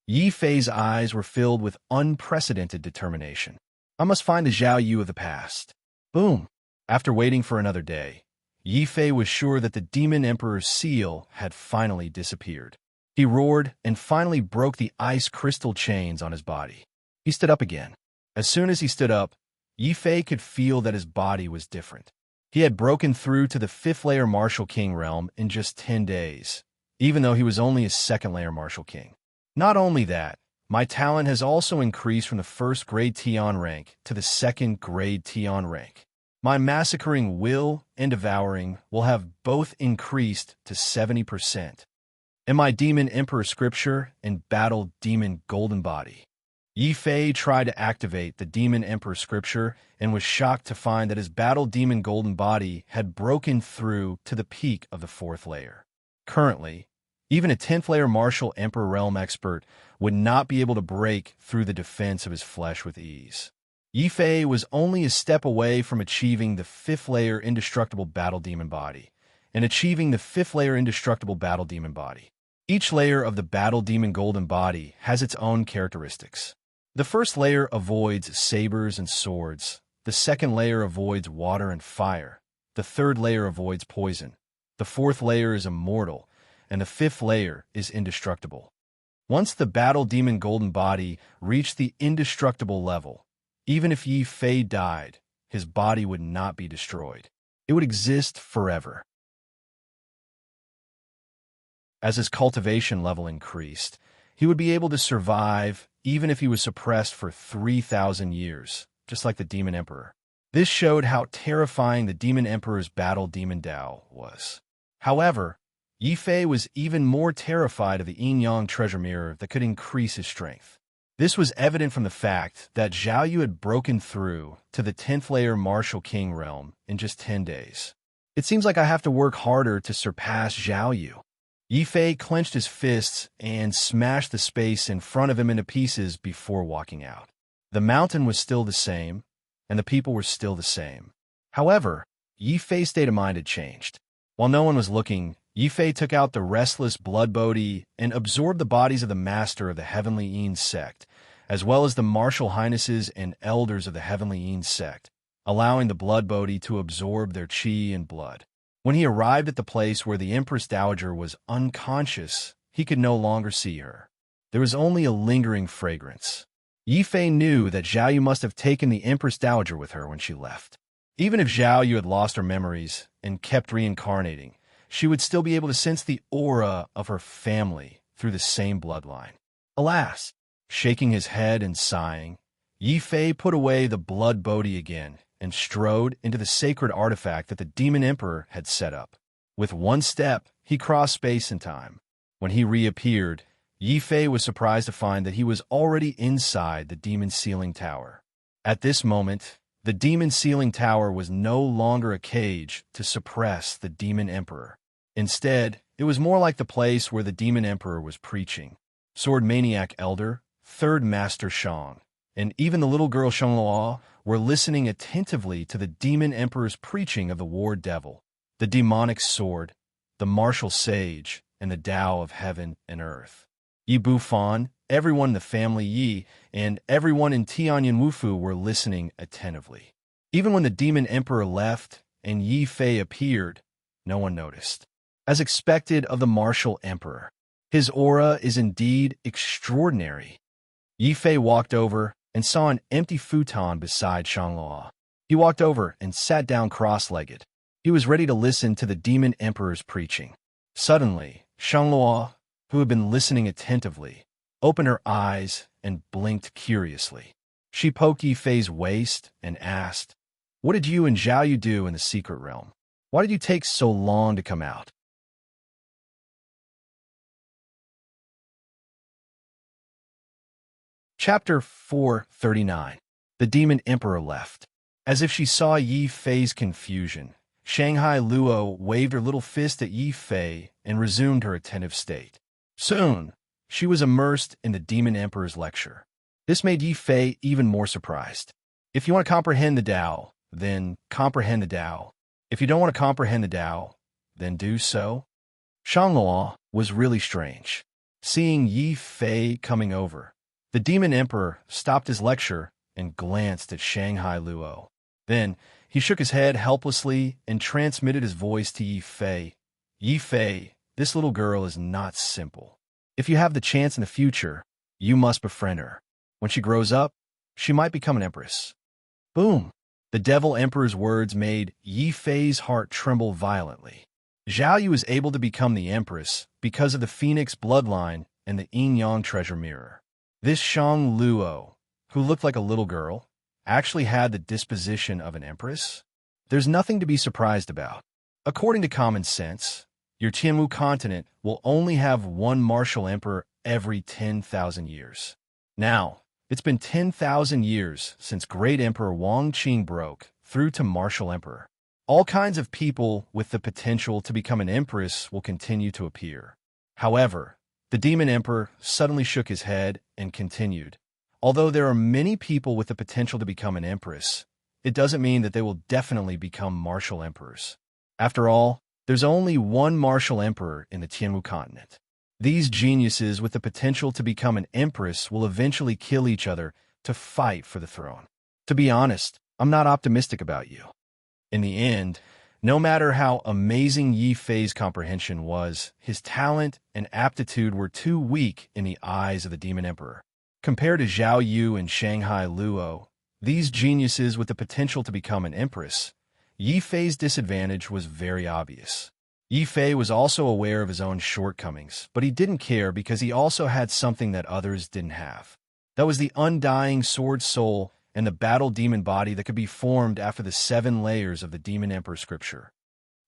Yi Fei's eyes were filled with unprecedented determination. I must find the Zhao Yu of the past. Boom! After waiting for another day, Yi Fei was sure that the demon emperor's seal had finally disappeared. He roared and finally broke the ice crystal chains on his body. He stood up again. As soon as he stood up, Yi Fei could feel that his body was different. He had broken through to the 5th layer martial king realm in just 10 days, even though he was only a 2nd layer martial king. Not only that, my talent has also increased from the 1st grade Tian rank to the 2nd grade Tian rank. My massacring will and devouring will have both increased to 70%. And my demon emperor scripture and battle demon golden body. Yi Fei tried to activate the demon emperor scripture and was shocked to find that his battle demon golden body had broken through to the peak of the 4th layer. Currently, even a 10th layer martial emperor realm expert would not be able to break through the defense of his flesh with ease. Yi Fei was only a step away from achieving the 5th layer indestructible battle demon body and achieving the 5th layer indestructible battle demon body. Each layer of the battle demon golden body has its own characteristics. The first layer avoids sabers and swords. The second layer avoids water and fire. The third layer avoids poison. The fourth layer is immortal, and the fifth layer is indestructible. Once the battle demon golden body reached the indestructible level, even if Yi Fei died, his body would not be destroyed. It would exist forever. As his cultivation level increased, he would be able to survive even if he was suppressed for 3,000 years, just like the Demon Emperor. This showed how terrifying the Demon Emperor's battle demon Dao was. However, Yi Fei was even more terrified of the yin-yang treasure mirror that could increase his strength. This was evident from the fact that Zhao Yu had broken through to the 10th layer Martial King realm in just 10 days. It seems like I have to work harder to surpass Zhao Yu. Yi Fei clenched his fists and smashed the space in front of him into pieces before walking out. The mountain was still the same, and the people were still the same. However, Yi Fei's state of mind had changed. While no one was looking, Yi Fei took out the restless blood bodhi and absorbed the bodies of the master of the Heavenly Yin sect, as well as the martial highnesses and elders of the Heavenly Yin sect, allowing the blood bodhi to absorb their qi and blood. When he arrived at the place where the Empress Dowager was unconscious, he could no longer see her. There was only a lingering fragrance. Yi Fei knew that Zhao Yu must have taken the Empress Dowager with her when she left. Even if Zhao Yu had lost her memories and kept reincarnating, she would still be able to sense the aura of her family through the same bloodline. Alas! Shaking his head and sighing, Yi Fei put away the blood bodhi again and strode into the sacred artifact that the Demon Emperor had set up. With one step, he crossed space and time. When he reappeared, Yi Fei was surprised to find that he was already inside the Demon Sealing Tower. At this moment, the Demon Sealing Tower was no longer a cage to suppress the Demon Emperor. Instead, it was more like the place where the Demon Emperor was preaching. Sword Maniac Elder, Third Master Shang, and even the little girl Shangluo were listening attentively to the Demon Emperor's preaching of the War Devil, the demonic sword, the martial sage, and the Tao of heaven and earth. Yi Bufan, everyone in the family Yi, and everyone in Tianyan Wufu were listening attentively. Even when the Demon Emperor left and Yi Fei appeared, no one noticed. As expected of the martial emperor, his aura is indeed extraordinary. Yi Fei walked over and saw an empty futon beside Shangluo. He walked over and sat down cross-legged. He was ready to listen to the Demon Emperor's preaching. Suddenly, Shangluo, who had been listening attentively, opened her eyes and blinked curiously. She poked Yi Fei's waist and asked, "What did you and Zhao Yu do in the secret realm? Why did you take so long to come out?" Chapter 439. The Demon Emperor left. As if she saw Yi Fei's confusion, Shanghai Luo waved her little fist at Yi Fei and resumed her attentive state. Soon, she was immersed in the Demon Emperor's lecture. This made Yi Fei even more surprised. If you want to comprehend the Tao, then comprehend the Tao. If you don't want to comprehend the Tao, then do so. Shangluo was really strange. Seeing Yi Fei coming over, the Demon Emperor stopped his lecture and glanced at Shanghai Luo. Then, he shook his head helplessly and transmitted his voice to Yi Fei. "Yi Fei, this little girl is not simple. If you have the chance in the future, you must befriend her. When she grows up, she might become an empress." Boom! The Devil Emperor's words made Yi Fei's heart tremble violently. Zhao Yu was able to become the empress because of the Phoenix bloodline and the yin-yang treasure mirror. This Shang Luo, who looked like a little girl, actually had the disposition of an empress? There's nothing to be surprised about. According to common sense, your Tianwu continent will only have one martial emperor every 10,000 years. Now, it's been 10,000 years since Great Emperor Wang Qing broke through to martial emperor. All kinds of people with the potential to become an empress will continue to appear. However, the Demon Emperor suddenly shook his head and continued, "Although there are many people with the potential to become an empress, it doesn't mean that they will definitely become martial emperors. After all, there's only one martial emperor in the Tianwu continent. These geniuses with the potential to become an empress will eventually kill each other to fight for the throne. To be honest, I'm not optimistic about you. In the end, no matter how amazing Yi Fei's comprehension was, his talent and aptitude were too weak in the eyes of the Demon Emperor. Compared to Zhao Yu and Shanghai Luo, these geniuses with the potential to become an empress, Yi Fei's disadvantage was very obvious. Yi Fei was also aware of his own shortcomings, but he didn't care because he also had something that others didn't have. That was the undying sword soul and the battle demon body that could be formed after the 7 layers of the Demon Emperor scripture.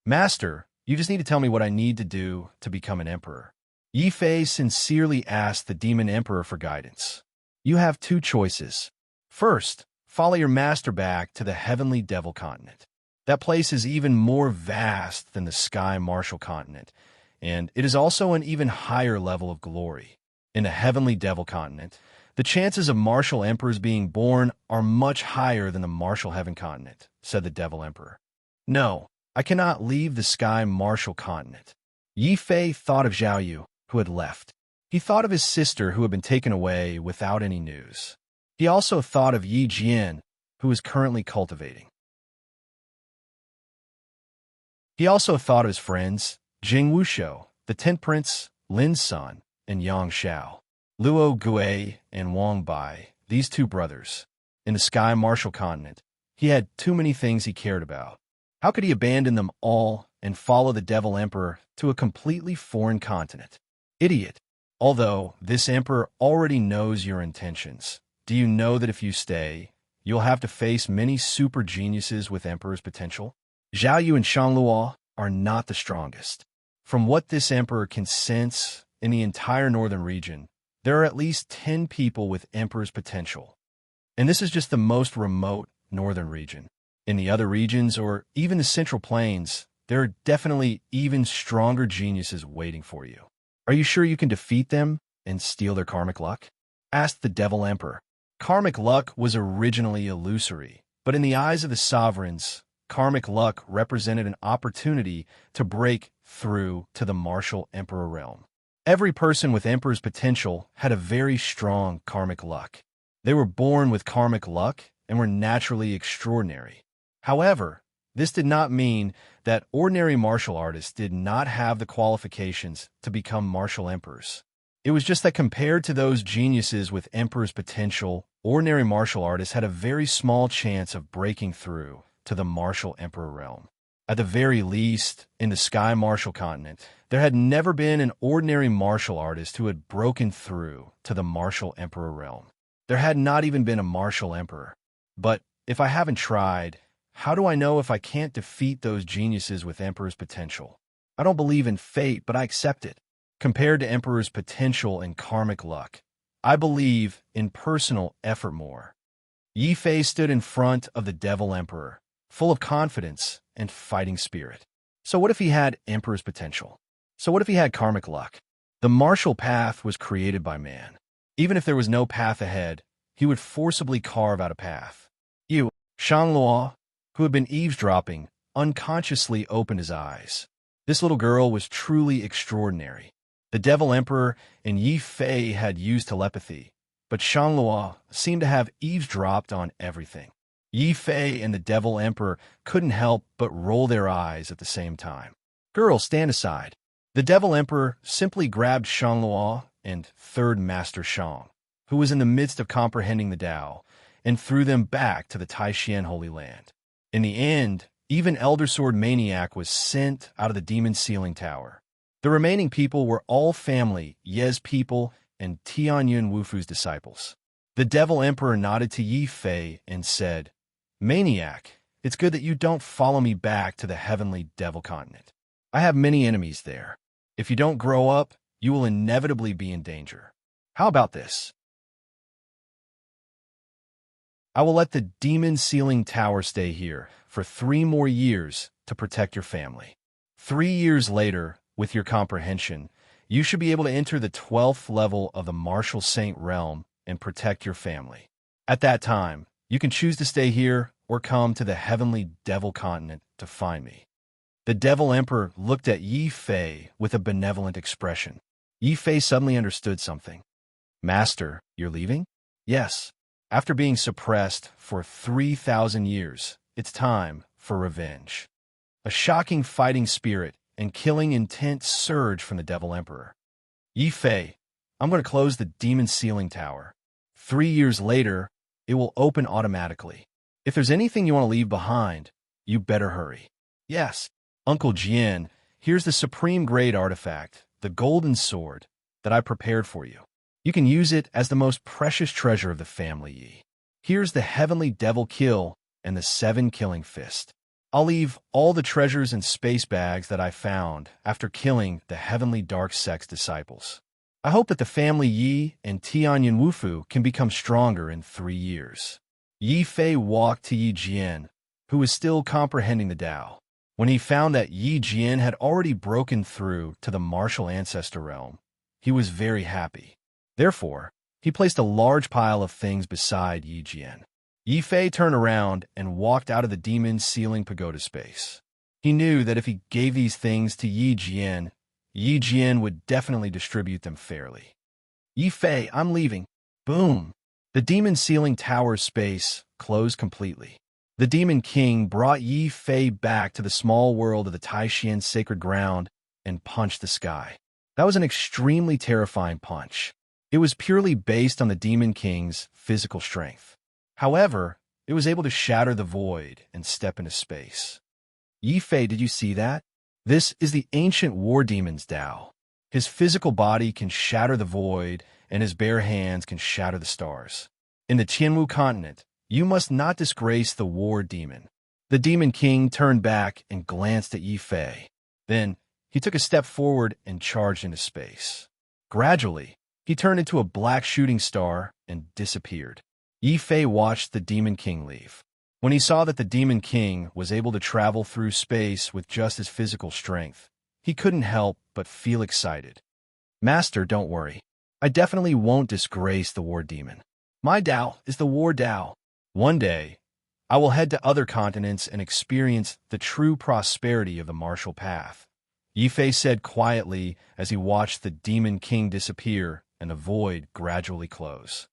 Master, you just need to tell me what I need to do to become an emperor. Yi Fei sincerely asked the Demon Emperor for guidance. You have 2 choices. First, follow your master back to the Heavenly Devil Continent. That place is even more vast than the Sky Martial Continent, and it is also an even higher level of glory. In the Heavenly Devil Continent, the chances of martial emperors being born are much higher than the Martial Heaven Continent, said the Devil Emperor. No, I cannot leave the Sky Martial Continent. Yi Fei thought of Zhao Yu, who had left. He thought of his sister, who had been taken away without any news. He also thought of Yi Jian, who is currently cultivating. He also thought of his friends, Jing Wushou, the 10th Prince, Lin Sun, and Yang Xiao. Luo Gui and Wang Bai, these 2 brothers. In the Sky Martial Continent, he had too many things he cared about. How could he abandon them all and follow the Devil Emperor to a completely foreign continent? Idiot. Although this emperor already knows your intentions, do you know that if you stay, you'll have to face many super geniuses with emperor's potential? Zhao Yu and Shanluo are not the strongest. From what this emperor can sense in the entire northern region, there are at least 10 people with emperor's potential. And this is just the most remote northern region. In the other regions, or even the Central Plains, there are definitely even stronger geniuses waiting for you. Are you sure you can defeat them and steal their karmic luck? Asked the Devil Emperor. Karmic luck was originally illusory, but in the eyes of the sovereigns, karmic luck represented an opportunity to break through to the Martial Emperor realm. Every person with Emperor's potential had a very strong karmic luck. They were born with karmic luck and were naturally extraordinary. However, this did not mean that ordinary martial artists did not have the qualifications to become martial emperors. It was just that compared to those geniuses with Emperor's potential, ordinary martial artists had a very small chance of breaking through to the Martial Emperor realm. At the very least, in the Sky Martial Continent, there had never been an ordinary martial artist who had broken through to the Martial Emperor realm. There had not even been a Martial Emperor. But if I haven't tried, how do I know if I can't defeat those geniuses with Emperor's potential? I don't believe in fate, but I accept it. Compared to Emperor's potential and karmic luck, I believe in personal effort more. Yi Fei stood in front of the Devil Emperor, full of confidence and fighting spirit. So what if he had Emperor's potential? So what if he had karmic luck? The martial path was created by man. Even if there was no path ahead, he would forcibly carve out a path. You, Shangluo, who had been eavesdropping, unconsciously opened his eyes. This little girl was truly extraordinary. The Devil Emperor and Yi Fei had used telepathy, but Shangluo seemed to have eavesdropped on everything. Yi Fei and the Devil Emperor couldn't help but roll their eyes at the same time. Girl, stand aside. The Devil Emperor simply grabbed Shangluo and Third Master Shang, who was in the midst of comprehending the Tao, and threw them back to the Taishan Holy Land. In the end, even Elder Sword Maniac was sent out of the Demon Sealing Tower. The remaining people were all family, Ye's people, and Tianyun Wufu's disciples. The Devil Emperor nodded to Yi Fei and said, Maniac, it's good that you don't follow me back to the Heavenly Devil Continent. I have many enemies there. If you don't grow up, you will inevitably be in danger. How about this? I will let the Demon Sealing Tower stay here for 3 more years to protect your family. 3 years later, with your comprehension, you should be able to enter the 12th level of the Martial Saint realm and protect your family. At that time, you can choose to stay here or come to the Heavenly Devil Continent to find me. The Devil Emperor looked at Yi Fei with a benevolent expression. Yi Fei suddenly understood something. Master, you're leaving? Yes. After being suppressed for 3,000 years, it's time for revenge. A shocking fighting spirit and killing intent surge from the Devil Emperor. Yi Fei, I'm going to close the demon sealing tower. 3 years later, it will open automatically. If there's anything you want to leave behind, you better hurry. Yes, Uncle Jian, here's the supreme grade artifact, the golden sword, that I prepared for you. You can use it as the most precious treasure of the family, Yi. Here's the heavenly devil kill and the 7 killing fist. I'll leave all the treasures and space bags that I found after killing the heavenly dark sex disciples. I hope that the family Yi and Tianyan Wufu can become stronger in 3 years. Yi Fei walked to Yi Jian, who was still comprehending the Tao. When he found that Yi Jian had already broken through to the martial ancestor realm, he was very happy. Therefore, he placed a large pile of things beside Yi Jian. Yi Fei turned around and walked out of the demon sealing pagoda space. He knew that if he gave these things to Yi Jian would definitely distribute them fairly. Yi Fei, I'm leaving. Boom! The demon sealing tower's space closed completely. The Demon King brought Yi Fei back to the small world of the Taishian sacred ground and punched the sky. That was an extremely terrifying punch. It was purely based on the Demon King's physical strength. However, it was able to shatter the void and step into space. Yi Fei, did you see that? This is the ancient war demon's Tao. His physical body can shatter the void, and his bare hands can shatter the stars. In the Qianwu continent, you must not disgrace the war demon. The Demon King turned back and glanced at Yi Fei. Then, he took a step forward and charged into space. Gradually, he turned into a black shooting star and disappeared. Yi Fei watched the Demon King leave. When he saw that the Demon King was able to travel through space with just his physical strength, he couldn't help but feel excited. Master, don't worry. I definitely won't disgrace the war demon. My Tao is the war Tao. One day, I will head to other continents and experience the true prosperity of the martial path. Yi Fei said quietly as he watched the Demon King disappear and the void gradually close.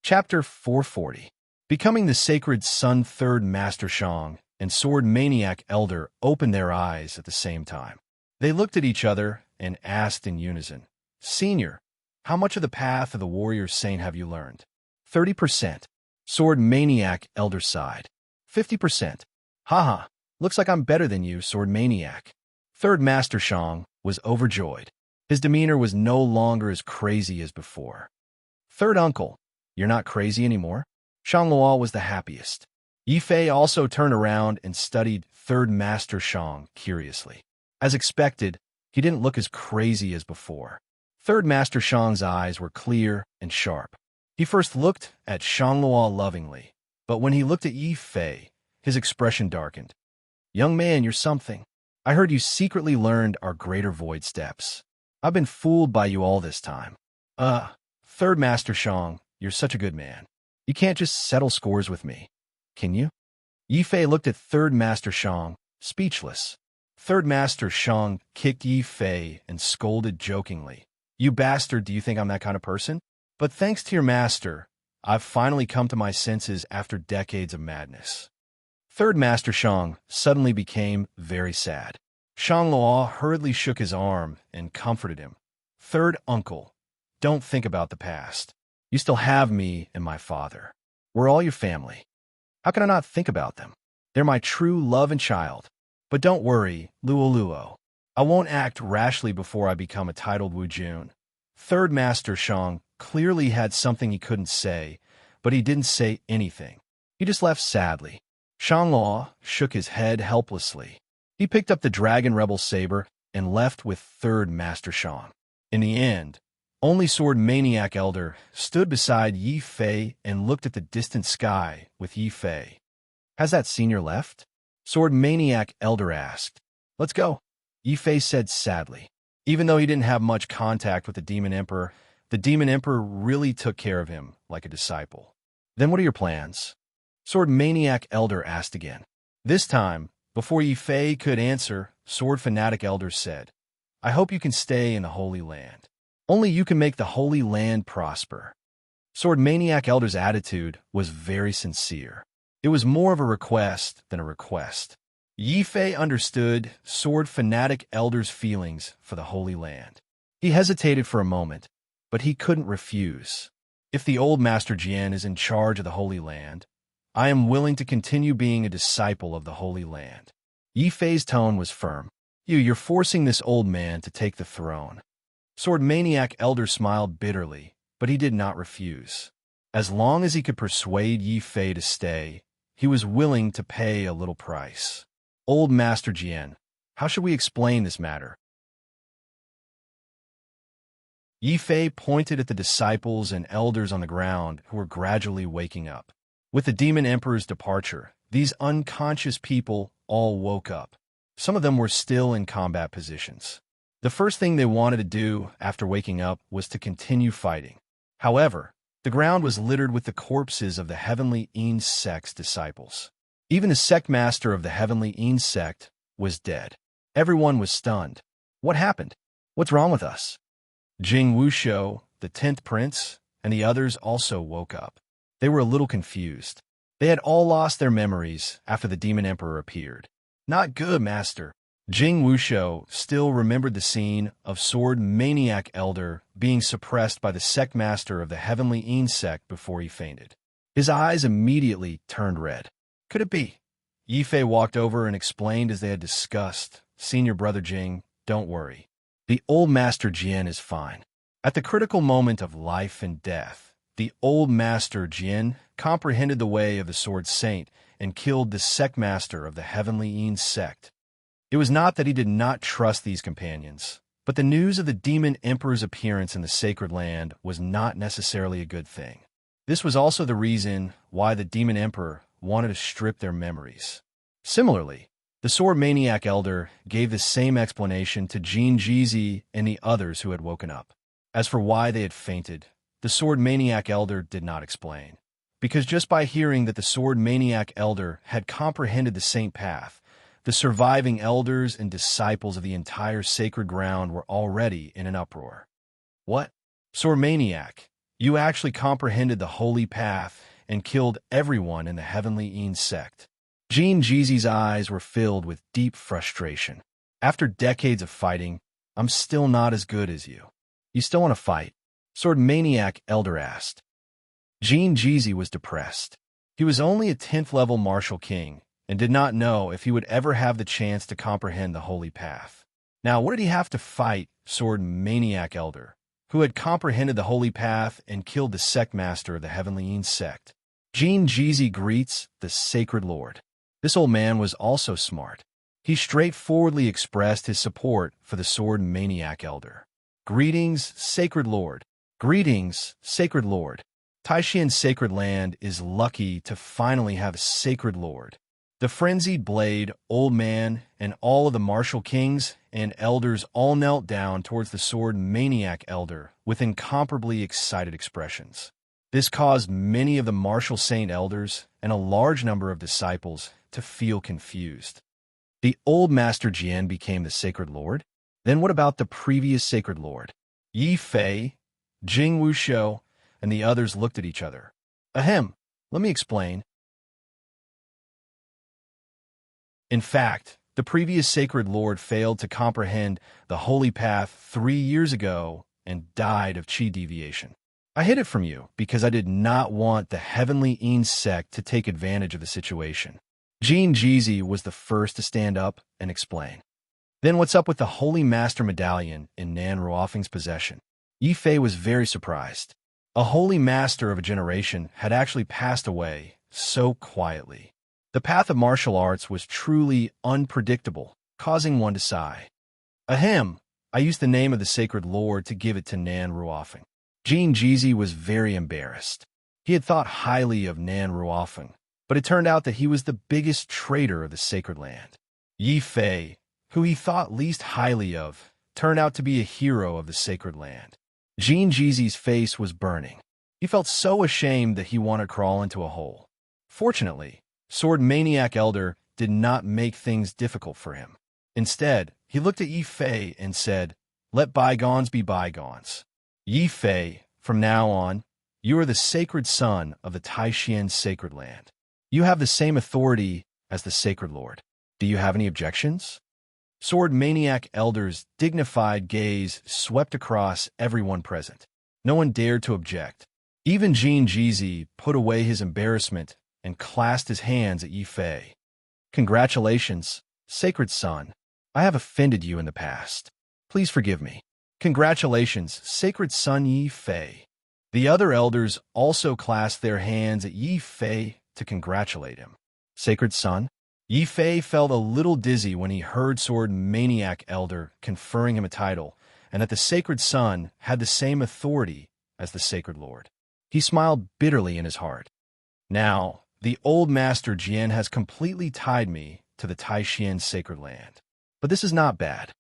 Chapter 440. Becoming the Sacred Sun Third Master Shang and Sword Maniac Elder opened their eyes at the same time. They looked at each other and asked in unison, Senior, how much of the path of the warrior saint have you learned? 30%. Sword Maniac Elder sighed. 50%. Haha, looks like I'm better than you, Sword Maniac. Third Master Shang was overjoyed. His demeanor was no longer as crazy as before. Third Uncle, you're not crazy anymore? Shang Luo was the happiest. Yi Fei also turned around and studied Third Master Shang curiously. As expected, he didn't look as crazy as before. Third Master Shang's eyes were clear and sharp. He first looked at Shang Luo lovingly, but when he looked at Yi Fei, his expression darkened. Young man, you're something. I heard you secretly learned our greater void steps. I've been fooled by you all this time. Third Master Shang, you're such a good man. You can't just settle scores with me, can you? Yi Fei looked at Third Master Shang, speechless. Third Master Shang kicked Yi Fei and scolded jokingly. You bastard, do you think I'm that kind of person? But thanks to your master, I've finally come to my senses after decades of madness. Third Master Shang suddenly became very sad. Shang Luo hurriedly shook his arm and comforted him. Third Uncle, don't think about the past. You still have me and my father. We're all your family. How can I not think about them? They're my true love and child. But don't worry, Luo. I won't act rashly before I become a titled Wujun. Third Master Shang clearly had something he couldn't say, but he didn't say anything. He just left sadly. Shang Luo shook his head helplessly. He picked up the Dragon Rebel saber and left with Third Master Shang. In the end, only Sword Maniac Elder stood beside Yi Fei and looked at the distant sky with Yi Fei. Has that senior left? Sword Maniac Elder asked. Let's go, Yi Fei said sadly. Even though he didn't have much contact with the Demon Emperor really took care of him like a disciple. Then what are your plans? Sword Maniac Elder asked again. This time, Before Yi Fei could answer, Sword Fanatic Elder said, I hope you can stay in the Holy Land. Only you can make the Holy Land prosper. Sword Maniac Elder's attitude was very sincere. It was more of a request than a request. Yi Fei understood Sword Fanatic Elder's feelings for the Holy Land. He hesitated for a moment, but he couldn't refuse. If the old Master Jian is in charge of the Holy Land, I am willing to continue being a disciple of the Holy Land. Yi Fei's tone was firm. You're forcing this old man to take the throne. Sword Maniac Elder smiled bitterly, but he did not refuse. As long as he could persuade Yi Fei to stay, he was willing to pay a little price. Old Master Jian, how should we explain this matter? Yi Fei pointed at the disciples and elders on the ground who were gradually waking up. With the Demon Emperor's departure, these unconscious people all woke up. Some of them were still in combat positions. The first thing they wanted to do after waking up was to continue fighting. However, the ground was littered with the corpses of the Heavenly Een Sect's disciples. Even the sect master of the Heavenly Een Sect was dead. Everyone was stunned. What happened? What's wrong with us? Jing Wushou, the 10th prince, and the others also woke up. They were a little confused. They had all lost their memories after the Demon Emperor appeared. Not good, Master. Jing Wushou still remembered the scene of Sword Maniac Elder being suppressed by the sect master of the Heavenly Een Sect before he fainted. His eyes immediately turned red. Could it be? Yi Fei walked over and explained as they had discussed. Senior Brother Jing, don't worry. The old Master Jian is fine. At the critical moment of life and death, the old Master Jian comprehended the way of the Sword Saint and killed the sect master of the Heavenly Een Sect. It was not that he did not trust these companions, but the news of the Demon Emperor's appearance in the Sacred Land was not necessarily a good thing. This was also the reason why the Demon Emperor wanted to strip their memories. Similarly, the Sword Maniac Elder gave the same explanation to Jin Jizi and the others who had woken up. As for why they had fainted, the Sword Maniac Elder did not explain. Because just by hearing that the Sword Maniac Elder had comprehended the Saint Path, the surviving elders and disciples of the entire sacred ground were already in an uproar. What? Sword Maniac, you actually comprehended the Holy Path and killed everyone in the Heavenly Een Sect. Jin Jizi's eyes were filled with deep frustration. After decades of fighting, I'm still not as good as you. You still want to fight? Sword Maniac Elder asked. Jin Jizi was depressed. He was only a 10th level martial king and did not know if he would ever have the chance to comprehend the Holy Path. Now, what did he have to fight Sword Maniac Elder, who had comprehended the Holy Path and killed the sect master of the Heavenly Een Sect? Jin Jizi greets the Sacred Lord. This old man was also smart. He straightforwardly expressed his support for the Sword Maniac Elder. Greetings, Sacred Lord. Greetings, Sacred Lord. Taishian's Sacred Land is lucky to finally have a Sacred Lord. The frenzied blade, old man, and all of the martial kings and elders all knelt down towards the Sword Maniac Elder with incomparably excited expressions. This caused many of the martial saint elders and a large number of disciples to feel confused. The old Master Jian became the Sacred Lord? Then what about the previous Sacred Lord? Yi Fei, Jing Wushou, and the others looked at each other. Ahem, let me explain. In fact, the previous Sacred Lord failed to comprehend the Holy Path 3 years ago and died of chi deviation. I hid it from you because I did not want the Heavenly Een Sect to take advantage of the situation. Jin Jizi was the first to stand up and explain. Then what's up with the Holy Master Medallion in Nan Ruofeng's possession? Yi Fei was very surprised. A Holy Master of a generation had actually passed away so quietly. The path of martial arts was truly unpredictable, causing one to sigh. Ahem, I used the name of the Sacred Lord to give it to Nan Ruofeng. Jin Jizi was very embarrassed. He had thought highly of Nan Ruofeng, but it turned out that he was the biggest traitor of the Sacred Land. Yi Fei, who he thought least highly of, turned out to be a hero of the Sacred Land. Jin Jizi's face was burning. He felt so ashamed that he wanted to crawl into a hole. Fortunately, Sword Maniac Elder did not make things difficult for him. Instead, he looked at Yi Fei and said, "Let bygones be bygones. Yi Fei, from now on, you are the sacred son of the Taishan sacred land. You have the same authority as the sacred lord. Do you have any objections?" Sword Maniac Elder's dignified gaze swept across everyone present. No one dared to object. Even Jean Jizi put away his embarrassment and clasped his hands at Yi Fei. "Congratulations, sacred son. I have offended you in the past. Please forgive me." "Congratulations, sacred son Yi Fei." The other elders also clasped their hands at Yi Fei to congratulate him. "Sacred son?" Yi Fei felt a little dizzy when he heard Sword Maniac Elder conferring him a title, and that the sacred son had the same authority as the sacred lord. He smiled bitterly in his heart. "Now, the old master Jian has completely tied me to the Taishan sacred land. But this is not bad."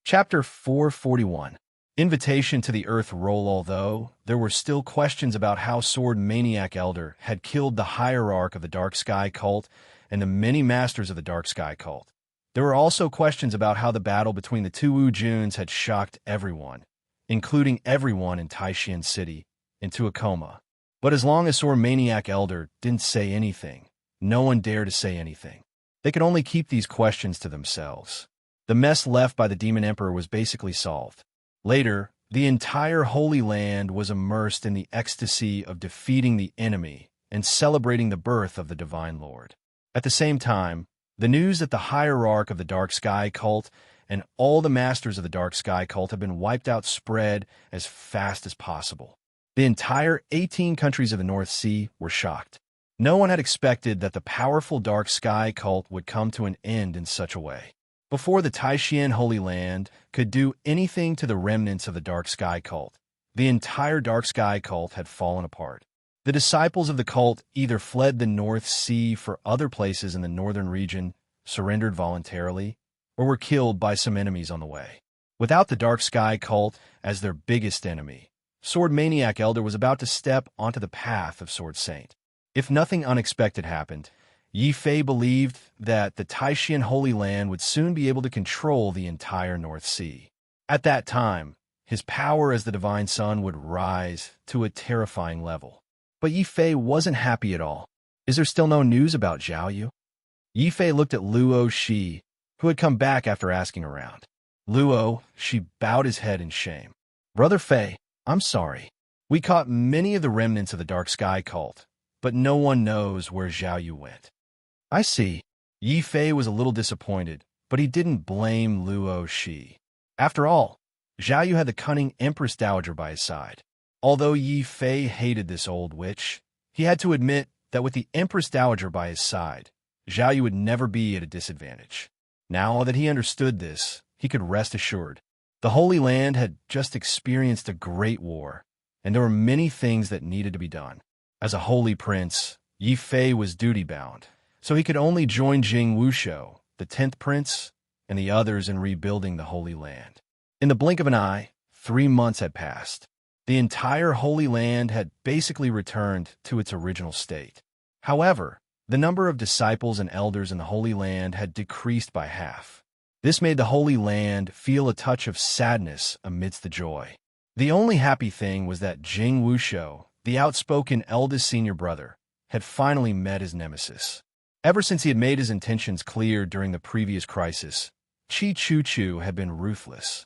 Chapter 441. Invitation to the Earth Roll. Although there were still questions about how Sword Maniac Elder had killed the hierarch of the Dark Sky Cult and the many masters of the Dark Sky Cult, there were also questions about how the battle between the two Wu Juns had shocked everyone, including everyone in Taishan City, into a coma. But as long as Sword Maniac Elder didn't say anything, no one dared to say anything. They could only keep these questions to themselves. The mess left by the Demon Emperor was basically solved. Later, the entire Holy Land was immersed in the ecstasy of defeating the enemy and celebrating the birth of the Divine Lord. At the same time, the news that the hierarch of the Dark Sky Cult and all the masters of the Dark Sky Cult have been wiped out spread as fast as possible. The entire 18 countries of the North Sea were shocked. No one had expected that the powerful Dark Sky Cult would come to an end in such a way. Before the Taishan Holy Land could do anything to the remnants of the Dark Sky Cult, the entire Dark Sky Cult had fallen apart. The disciples of the cult either fled the North Sea for other places in the northern region, surrendered voluntarily, or were killed by some enemies on the way. Without the Dark Sky Cult as their biggest enemy, Sword Maniac Elder was about to step onto the path of Sword Saint. If nothing unexpected happened, Yi Fei believed that the Taishan Holy Land would soon be able to control the entire North Sea. At that time, his power as the Divine Son would rise to a terrifying level. But Yi Fei wasn't happy at all. "Is there still no news about Zhao Yu?" Yi Fei looked at Luo Shi, who had come back after asking around. Luo Shi bowed his head in shame. "Brother Fei, I'm sorry. We caught many of the remnants of the Dark Sky Cult, but no one knows where Zhao Yu went." "I see." Yi Fei was a little disappointed, but he didn't blame Luo Shi. After all, Zhao Yu had the cunning Empress Dowager by his side. Although Yi Fei hated this old witch, he had to admit that with the Empress Dowager by his side, Zhao Yu would never be at a disadvantage. Now that he understood this, he could rest assured. The Holy Land had just experienced a great war, and there were many things that needed to be done. As a holy prince, Yi Fei was duty-bound, so he could only join Jing Wushou, the 10th prince, and the others in rebuilding the Holy Land. In the blink of an eye, 3 months had passed. The entire Holy Land had basically returned to its original state. However, the number of disciples and elders in the Holy Land had decreased by half. This made the Holy Land feel a touch of sadness amidst the joy. The only happy thing was that Jing Wushou, the outspoken eldest senior brother, had finally met his nemesis. Ever since he had made his intentions clear during the previous crisis, Chi Chu Chu had been ruthless.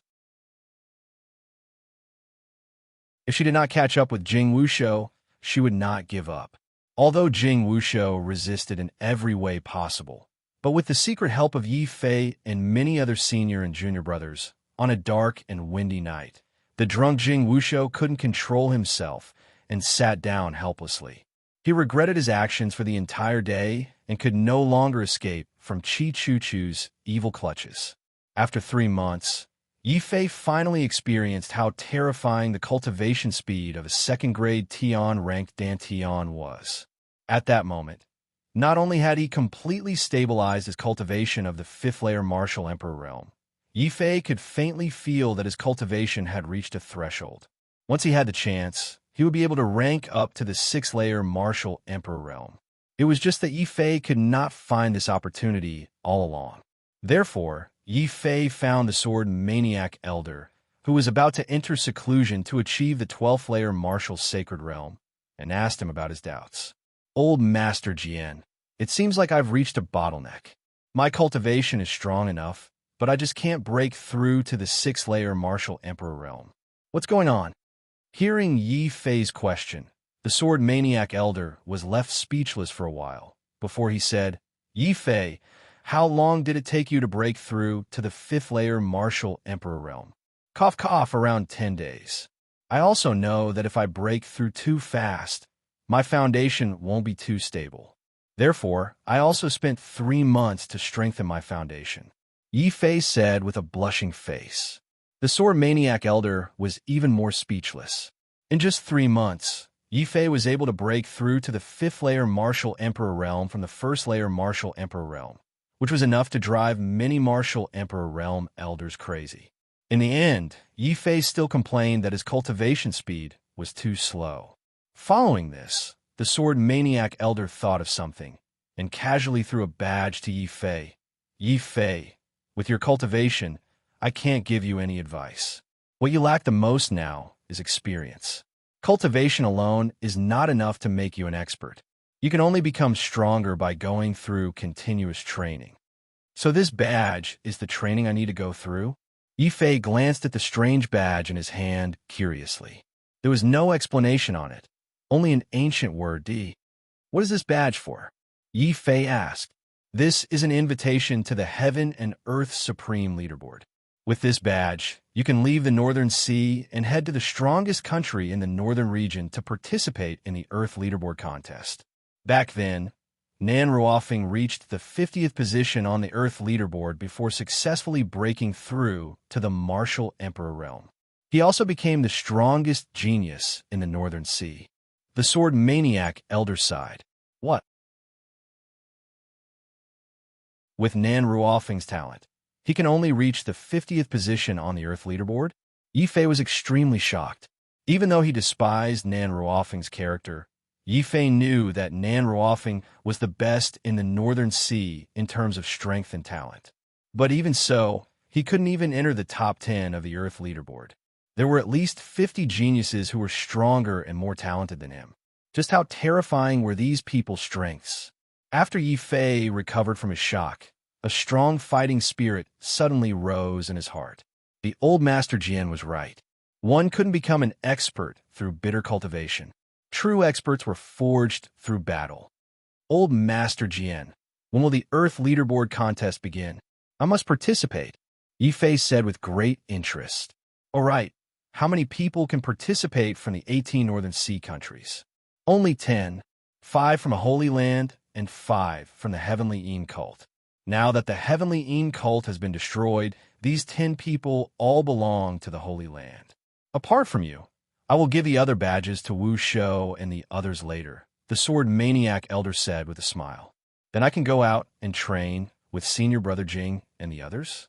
If she did not catch up with Jing Wushou, she would not give up. Although Jing Wushou resisted in every way possible, but with the secret help of Yi Fei and many other senior and junior brothers, on a dark and windy night, the drunk Jing Wushou couldn't control himself and sat down helplessly. He regretted his actions for the entire day and could no longer escape from Chi Chu Chu's evil clutches. After 3 months, Yi Fei finally experienced how terrifying the cultivation speed of a second-grade Tian-ranked Dantian was. At that moment, not only had he completely stabilized his cultivation of the 5th-layer Martial Emperor realm, Yi Fei could faintly feel that his cultivation had reached a threshold. Once he had the chance, he would be able to rank up to the 6th-layer martial emperor realm. It was just that Yi Fei could not find this opportunity all along. Therefore, Yi Fei found the sword maniac elder, who was about to enter seclusion to achieve the 12th-layer martial sacred realm, and asked him about his doubts. Old Master Jian, it seems like I've reached a bottleneck. My cultivation is strong enough, but I just can't break through to the 6th-layer martial emperor realm. What's going on? Hearing Yi Fei's question, the sword maniac elder was left speechless for a while, before he said, Yi Fei, how long did it take you to break through to the 5th-layer martial emperor realm? Cough cough, around 10 days. I also know that if I break through too fast, my foundation won't be too stable. Therefore, I also spent 3 months to strengthen my foundation. Yi Fei said with a blushing face. The sword maniac elder was even more speechless. In just 3 months, Yi Fei was able to break through to the 5th-layer martial emperor realm from the 1st-layer martial emperor realm, which was enough to drive many martial emperor realm elders crazy. In the end, Yi Fei still complained that his cultivation speed was too slow. Following this, the sword maniac elder thought of something, and casually threw a badge to Yi Fei. Yi Fei, with your cultivation, I can't give you any advice. What you lack the most now is experience. Cultivation alone is not enough to make you an expert. You can only become stronger by going through continuous training. So this badge is the training I need to go through? Yi Fei glanced at the strange badge in his hand curiously. There was no explanation on it, only an ancient word D. What is this badge for? Yi Fei asked. This is an invitation to the Heaven and Earth Supreme Leaderboard. With this badge, you can leave the Northern Sea and head to the strongest country in the northern region to participate in the Earth Leaderboard contest. Back then, Nan Ruofeng reached the 50th position on the Earth Leaderboard before successfully breaking through to the Martial Emperor realm. He also became the strongest genius in the Northern Sea. The sword maniac elder sighed. What? With Nan Ruofeng's talent, he can only reach the 50th position on the Earth Leaderboard? Yi Fei was extremely shocked. Even though he despised Nan Ruofeng's character, Yi Fei knew that Nan Ruofeng was the best in the Northern Sea in terms of strength and talent. But even so, he couldn't even enter the top 10 of the Earth Leaderboard. There were at least 50 geniuses who were stronger and more talented than him. Just how terrifying were these people's strengths? After Yi Fei recovered from his shock, a strong fighting spirit suddenly rose in his heart. The old Master Jian was right. One couldn't become an expert through bitter cultivation. True experts were forged through battle. Old Master Jian, when will the Earth Leaderboard contest begin? I must participate, Yi Fei said with great interest. All right, how many people can participate from the 18 Northern Sea countries? Only 10, 5 from a Holy Land and 5 from the Heavenly Een cult. Now that the Heavenly Een cult has been destroyed, these 10 people all belong to the Holy Land. Apart from you, I will give the other badges to Wu Shou and the others later, the sword maniac elder said with a smile. Then I can go out and train with senior brother Jing and the others?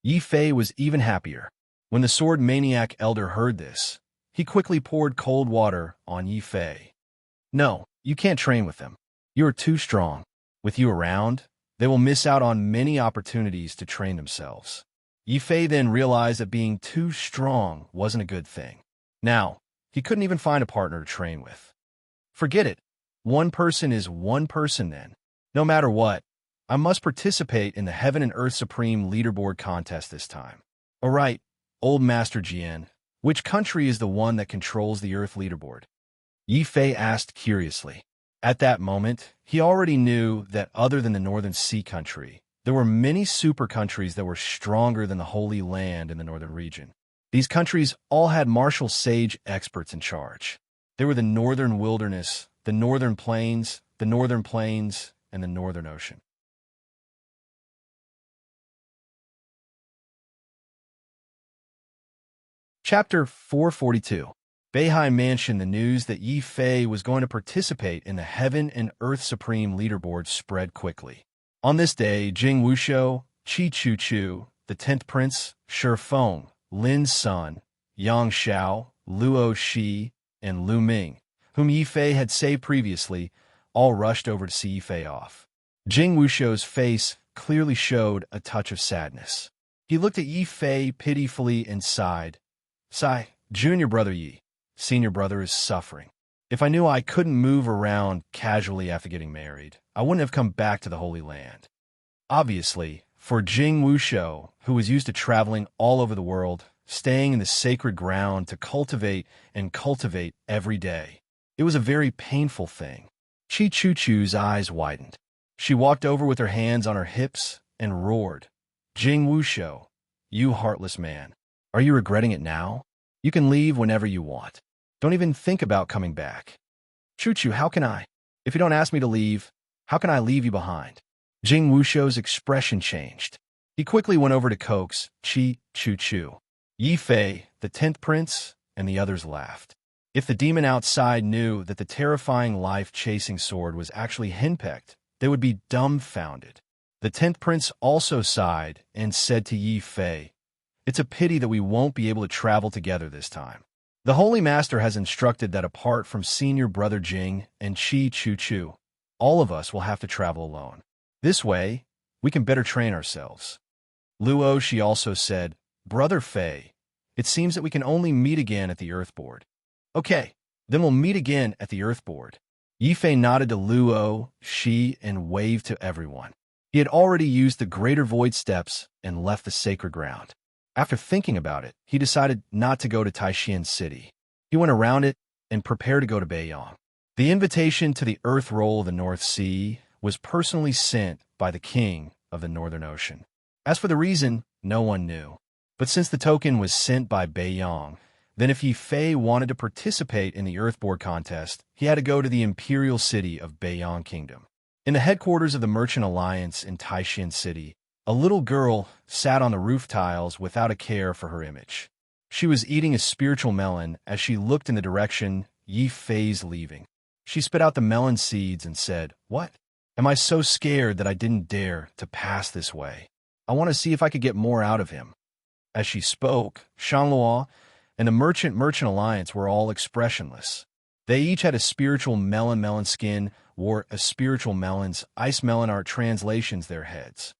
Yi Fei was even happier. When the sword maniac elder heard this, he quickly poured cold water on Yi Fei. No, you can't train with them. You are too strong. With you around, they will miss out on many opportunities to train themselves. Yi Fei then realized that being too strong wasn't a good thing. Now, he couldn't even find a partner to train with. Forget it. One person is one person then. No matter what, I must participate in the Heaven and Earth Supreme Leaderboard contest this time. All right, old Master Jian, which country is the one that controls the Earth Leaderboard? Yi Fei asked curiously. At that moment, he already knew that other than the Northern Sea country, there were many super countries that were stronger than the Holy Land in the northern region. These countries all had martial sage experts in charge. They were the Northern Wilderness, the Northern Plains, and the Northern Ocean. Chapter 442. Beihai Mansion. The news that Yi Fei was going to participate in the Heaven and Earth Supreme Leaderboard spread quickly. On this day, Jing Wushou, Qi Chu, the 10th Prince, Shi Feng, Lin's son, Yang Xiao, Luo Shi, and Lu Ming, whom Yi Fei had saved previously, all rushed over to see Yi Fei off. Jing Wushou's face clearly showed a touch of sadness. He looked at Yi Fei pitifully and sighed. Sigh, junior brother Yi, senior brother is suffering. If I knew I couldn't move around casually after getting married, I wouldn't have come back to the Holy Land. Obviously, for Jing Wushou, who was used to traveling all over the world, staying in the sacred ground to cultivate and cultivate every day, it was a very painful thing. Chi Chu Chu's eyes widened. She walked over with her hands on her hips and roared, Jing Wushou, you heartless man. Are you regretting it now? You can leave whenever you want. Don't even think about coming back. Chu Chu, how can I? If you don't ask me to leave, how can I leave you behind? Jing Wushou's expression changed. He quickly went over to coax Chi Chu Chu. Yi Fei, the 10th prince, and the others laughed. If the demon outside knew that the terrifying life-chasing sword was actually henpecked, they would be dumbfounded. The 10th prince also sighed and said to Yi Fei, it's a pity that we won't be able to travel together this time. The Holy Master has instructed that apart from senior brother Jing and Chi Chu Chu, all of us will have to travel alone. This way, we can better train ourselves. Luo, she also said, Brother Fei, it seems that we can only meet again at the Earthboard. Okay, then we'll meet again at the Earthboard. Yi Fei nodded to Luo, Shi, and waved to everyone. He had already used the Greater Void Steps and left the sacred ground. After thinking about it, he decided not to go to Taishan City. He went around it and prepared to go to Beiyang. The invitation to the Earth Roll of the North Sea was personally sent by the King of the Northern Ocean. As for the reason, no one knew. But since the token was sent by Beiyang, then if Yi Fei wanted to participate in the Earthboard contest, he had to go to the imperial city of Beiyang Kingdom. In the headquarters of the Merchant Alliance in Taishan City, a little girl sat on the roof tiles without a care for her image. She was eating a spiritual melon as she looked in the direction Yi Fei's leaving. She spit out the melon seeds and said, What? Am I so scared that I didn't dare to pass this way? I want to see if I could get more out of him. As she spoke, Shanglua and the Merchant Alliance were all expressionless. They each had a spiritual melon skin, wore a spiritual melon's ice melon art translations their heads.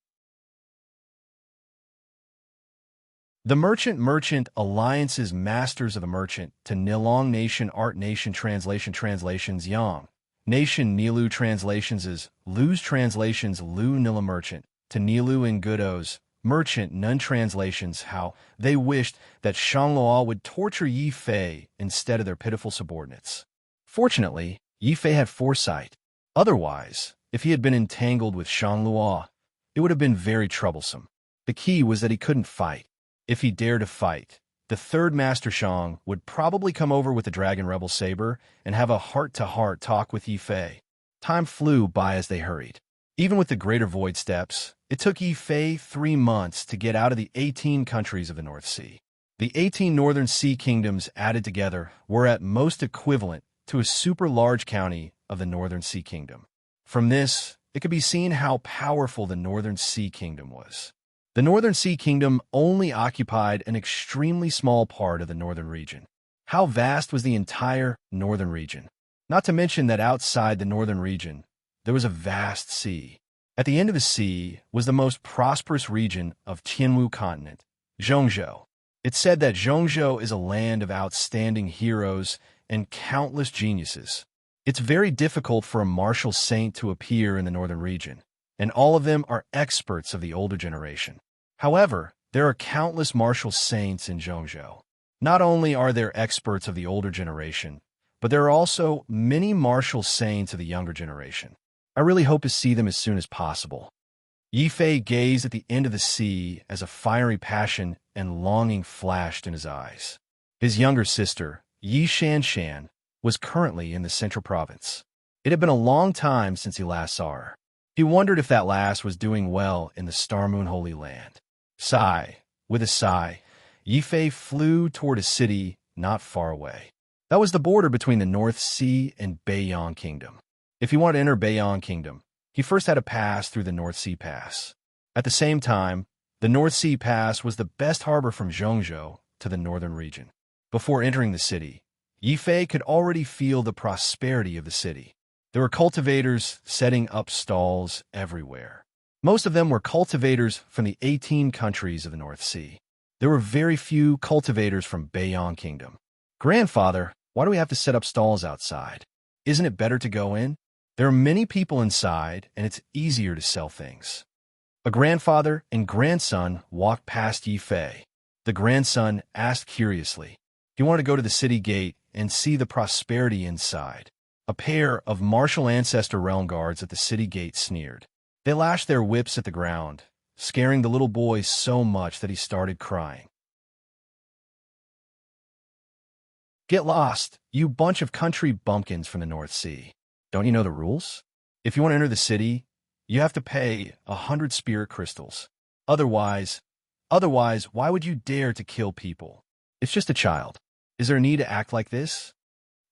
The Merchant Alliance's Masters of the Merchant to Nilong Nation Art Nation translations Yang. Nation Nilu translations is Lu's translations Lu Nila Merchant to Nilu and Gudo's Merchant Nun translations how they wished that Shanglua would torture Yi Fei instead of their pitiful subordinates. Fortunately, Yi Fei had foresight. Otherwise, if he had been entangled with Shanglua, it would have been very troublesome. The key was that he couldn't fight. If he dared to fight, the third Master Shang would probably come over with the Dragon Rebel Saber and have a heart-to-heart talk with Yi Fei. Time flew by as they hurried. Even with the Greater Void Steps, it took Yi Fei 3 months to get out of the 18 countries of the North Sea. The 18 Northern Sea kingdoms added together were at most equivalent to a super large county of the Northern Sea Kingdom. From this, it could be seen how powerful the Northern Sea Kingdom was. The Northern Sea Kingdom only occupied an extremely small part of the northern region. How vast was the entire northern region? Not to mention that outside the northern region, there was a vast sea. At the end of the sea was the most prosperous region of Tianwu continent, Zhongzhou. It's said that Zhongzhou is a land of outstanding heroes and countless geniuses. It's very difficult for a martial saint to appear in the northern region, and all of them are experts of the older generation. However, there are countless martial saints in Zhongzhou. Not only are there experts of the older generation, but there are also many martial saints of the younger generation. I really hope to see them as soon as possible. Yi Fei gazed at the end of the sea as a fiery passion and longing flashed in his eyes. His younger sister, Yi Shanshan, was currently in the central province. It had been a long time since he last saw her. He wondered if that lass was doing well in the Star Moon Holy Land. With a sigh, Yi Fei flew toward a city not far away. That was the border between the North Sea and Beiyang Kingdom. If he wanted to enter Beiyang Kingdom, he first had to pass through the North Sea Pass. At the same time, the North Sea Pass was the best harbor from Zhongzhou to the northern region. Before entering the city, Yifei could already feel the prosperity of the city. There were cultivators setting up stalls everywhere. Most of them were cultivators from the 18 countries of the North Sea. There were very few cultivators from Baiyang Kingdom. "Grandfather, why do we have to set up stalls outside? Isn't it better to go in? There are many people inside, and it's easier to sell things." A grandfather and grandson walked past Yifei. The grandson asked curiously. He wanted to go to the city gate and see the prosperity inside. A pair of martial ancestor realm guards at the city gate sneered. They lashed their whips at the ground, scaring the little boy so much that he started crying. "Get lost, you bunch of country bumpkins from the North Sea. Don't you know the rules? If you want to enter the city, you have to pay 100 spirit crystals. Otherwise, why would you dare to kill people? It's just a child. Is there a need to act like this?"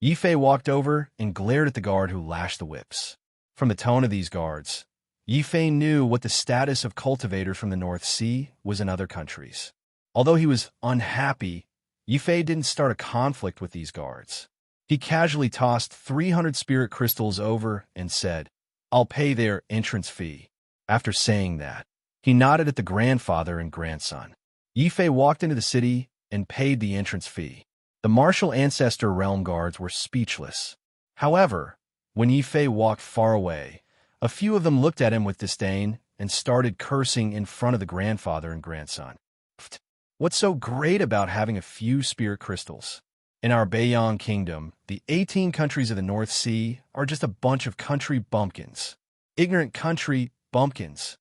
Yifei walked over and glared at the guard who lashed the whips. From the tone of these guards, Yifei knew what the status of cultivator from the North Sea was in other countries. Although he was unhappy, Yifei didn't start a conflict with these guards. He casually tossed 300 spirit crystals over and said, "I'll pay their entrance fee." After saying that, he nodded at the grandfather and grandson. Yifei walked into the city and paid the entrance fee. The martial ancestor realm guards were speechless. However, when Yifei walked far away, a few of them looked at him with disdain and started cursing in front of the grandfather and grandson. "Pfft, what's so great about having a few spirit crystals? In our Baiyang Kingdom, the 18 countries of the North Sea are just a bunch of country bumpkins. Ignorant country bumpkins.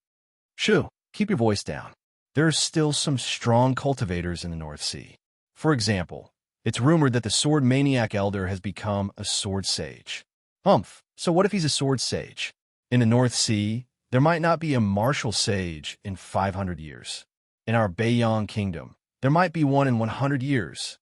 Shoo, keep your voice down. There are still some strong cultivators in the North Sea. For example, it's rumored that the sword maniac elder has become a sword sage." "Humph, so what if he's a sword sage? In the North Sea, there might not be a martial sage in 500 years. In our Baiyang Kingdom, there might be one in 100 years.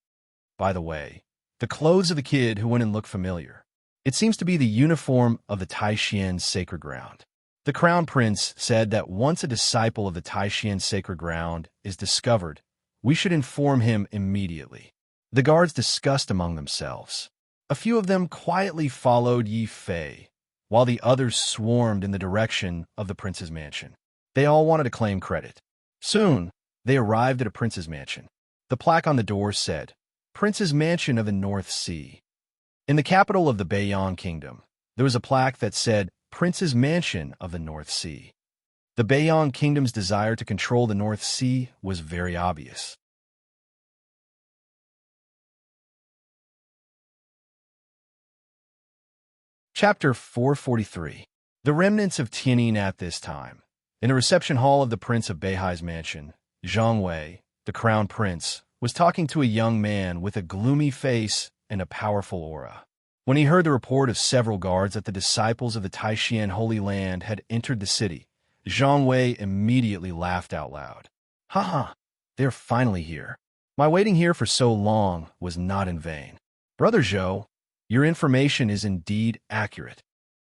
By the way, the clothes of the kid who went in look familiar. It seems to be the uniform of the Taishian sacred ground." The crown prince said that once a disciple of the Taishian sacred ground is discovered, we should inform him immediately. The guards discussed among themselves. A few of them quietly followed Yifei, while the others swarmed in the direction of the prince's mansion. They all wanted to claim credit. Soon, they arrived at a prince's mansion. The plaque on the door said, "Prince's Mansion of the North Sea." In the capital of the Baiyang Kingdom, there was a plaque that said, "Prince's Mansion of the North Sea." The Baiyang Kingdom's desire to control the North Sea was very obvious. Chapter 443. The remnants of Tianyin at this time. In the reception hall of the Prince of Beihai's mansion, Zhang Wei, the crown prince, was talking to a young man with a gloomy face and a powerful aura. When he heard the report of several guards that the disciples of the Taishian Holy Land had entered the city, Zhang Wei immediately laughed out loud. "Haha, they're finally here. My waiting here for so long was not in vain. Brother Zhou, your information is indeed accurate."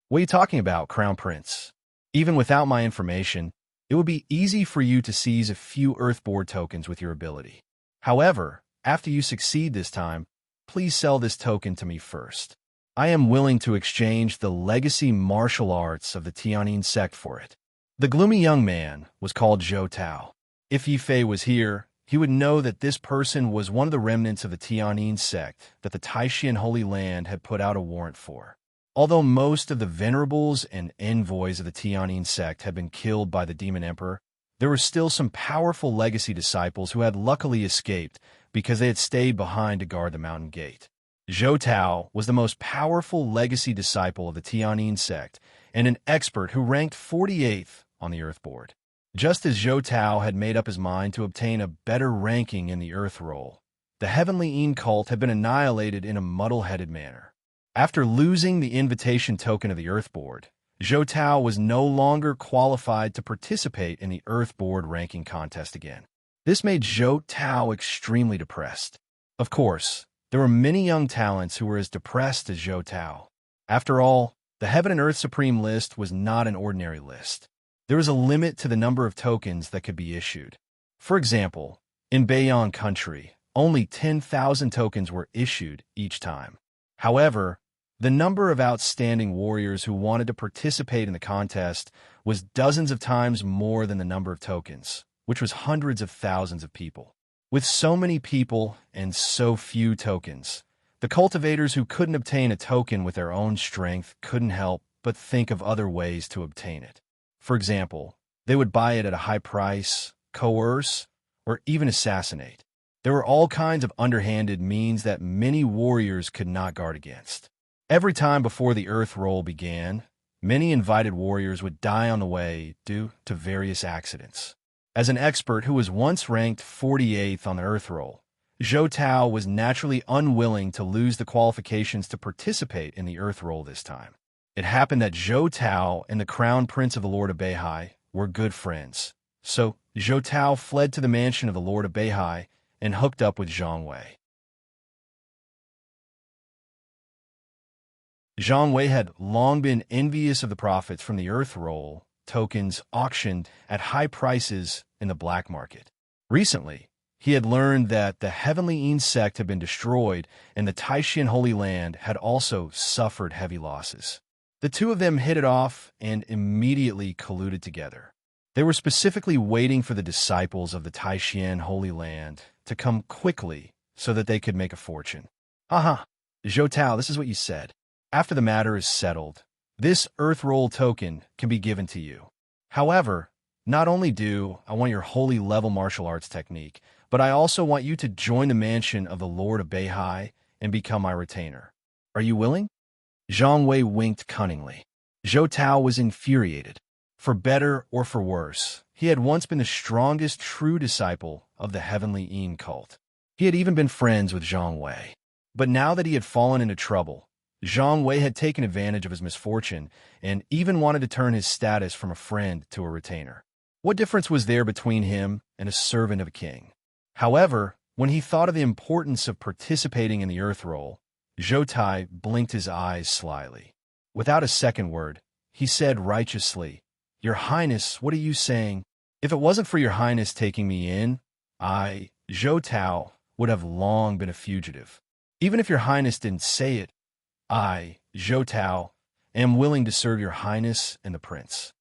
"What are you talking about, Crown Prince? Even without my information, it would be easy for you to seize a few Earthboard tokens with your ability. However, after you succeed this time, please sell this token to me first. I am willing to exchange the legacy martial arts of the Tianyin sect for it." The gloomy young man was called Zhou Tao. If Yifei was here, he would know that this person was one of the remnants of the Tianyin sect that the Taishian Holy Land had put out a warrant for. Although most of the venerables and envoys of the Tianyin sect had been killed by the Demon Emperor, there were still some powerful legacy disciples who had luckily escaped because they had stayed behind to guard the mountain gate. Zhou Tao was the most powerful legacy disciple of the Tianyin sect and an expert who ranked 48th on the Earthboard. Just as Zhou Tao had made up his mind to obtain a better ranking in the Earth Roll, the Heavenly Een cult had been annihilated in a muddle-headed manner. After losing the invitation token of the Earthboard, Zhou Tao was no longer qualified to participate in the Earthboard ranking contest again. This made Zhou Tao extremely depressed. Of course, there were many young talents who were as depressed as Zhou Tao. After all, the Heaven and Earth Supreme list was not an ordinary list. There was a limit to the number of tokens that could be issued. For example, in Baiyang Country, only 10,000 tokens were issued each time. However, the number of outstanding warriors who wanted to participate in the contest was dozens of times more than the number of tokens, which was hundreds of thousands of people. With so many people and so few tokens, the cultivators who couldn't obtain a token with their own strength couldn't help but think of other ways to obtain it. For example, they would buy it at a high price, coerce, or even assassinate. There were all kinds of underhanded means that many warriors could not guard against. Every time before the Earth Roll began, many invited warriors would die on the way due to various accidents. As an expert who was once ranked 48th on the Earth Roll, Zhou Tao was naturally unwilling to lose the qualifications to participate in the Earth Roll this time. It happened that Zhou Tao and the Crown Prince of the Lord of Beihai were good friends, so Zhou Tao fled to the mansion of the Lord of Beihai and hooked up with Zhang Wei. Zhang Wei had long been envious of the profits from the Earth Roll tokens auctioned at high prices in the black market. Recently, he had learned that the Heavenly Insect had been destroyed and the Taishan Holy Land had also suffered heavy losses. The two of them hit it off and immediately colluded together. They were specifically waiting for the disciples of the Taishan Holy Land to come quickly so that they could make a fortune. Haha, Zhou Tao, this is what you said. After the matter is settled, this Earth Roll token can be given to you. However, not only do I want your holy level martial arts technique, but I also want you to join the mansion of the Lord of Beihai and become my retainer. Are you willing? Zhang Wei winked cunningly. Zhou Tao was infuriated. For better or for worse, he had once been the strongest true disciple of the Heavenly Yin cult. He had even been friends with Zhang Wei. But now that he had fallen into trouble, Zhang Wei had taken advantage of his misfortune and even wanted to turn his status from a friend to a retainer. What difference was there between him and a servant of a king? However, when he thought of the importance of participating in the Earth Roll, Zhou Tai blinked his eyes slyly. Without a second word, he said righteously, "Your Highness, what are you saying? If it wasn't for your Highness taking me in, I, Zhou Tao, would have long been a fugitive. Even if your Highness didn't say it, I, Zhou Tao, am willing to serve your Highness and the Prince."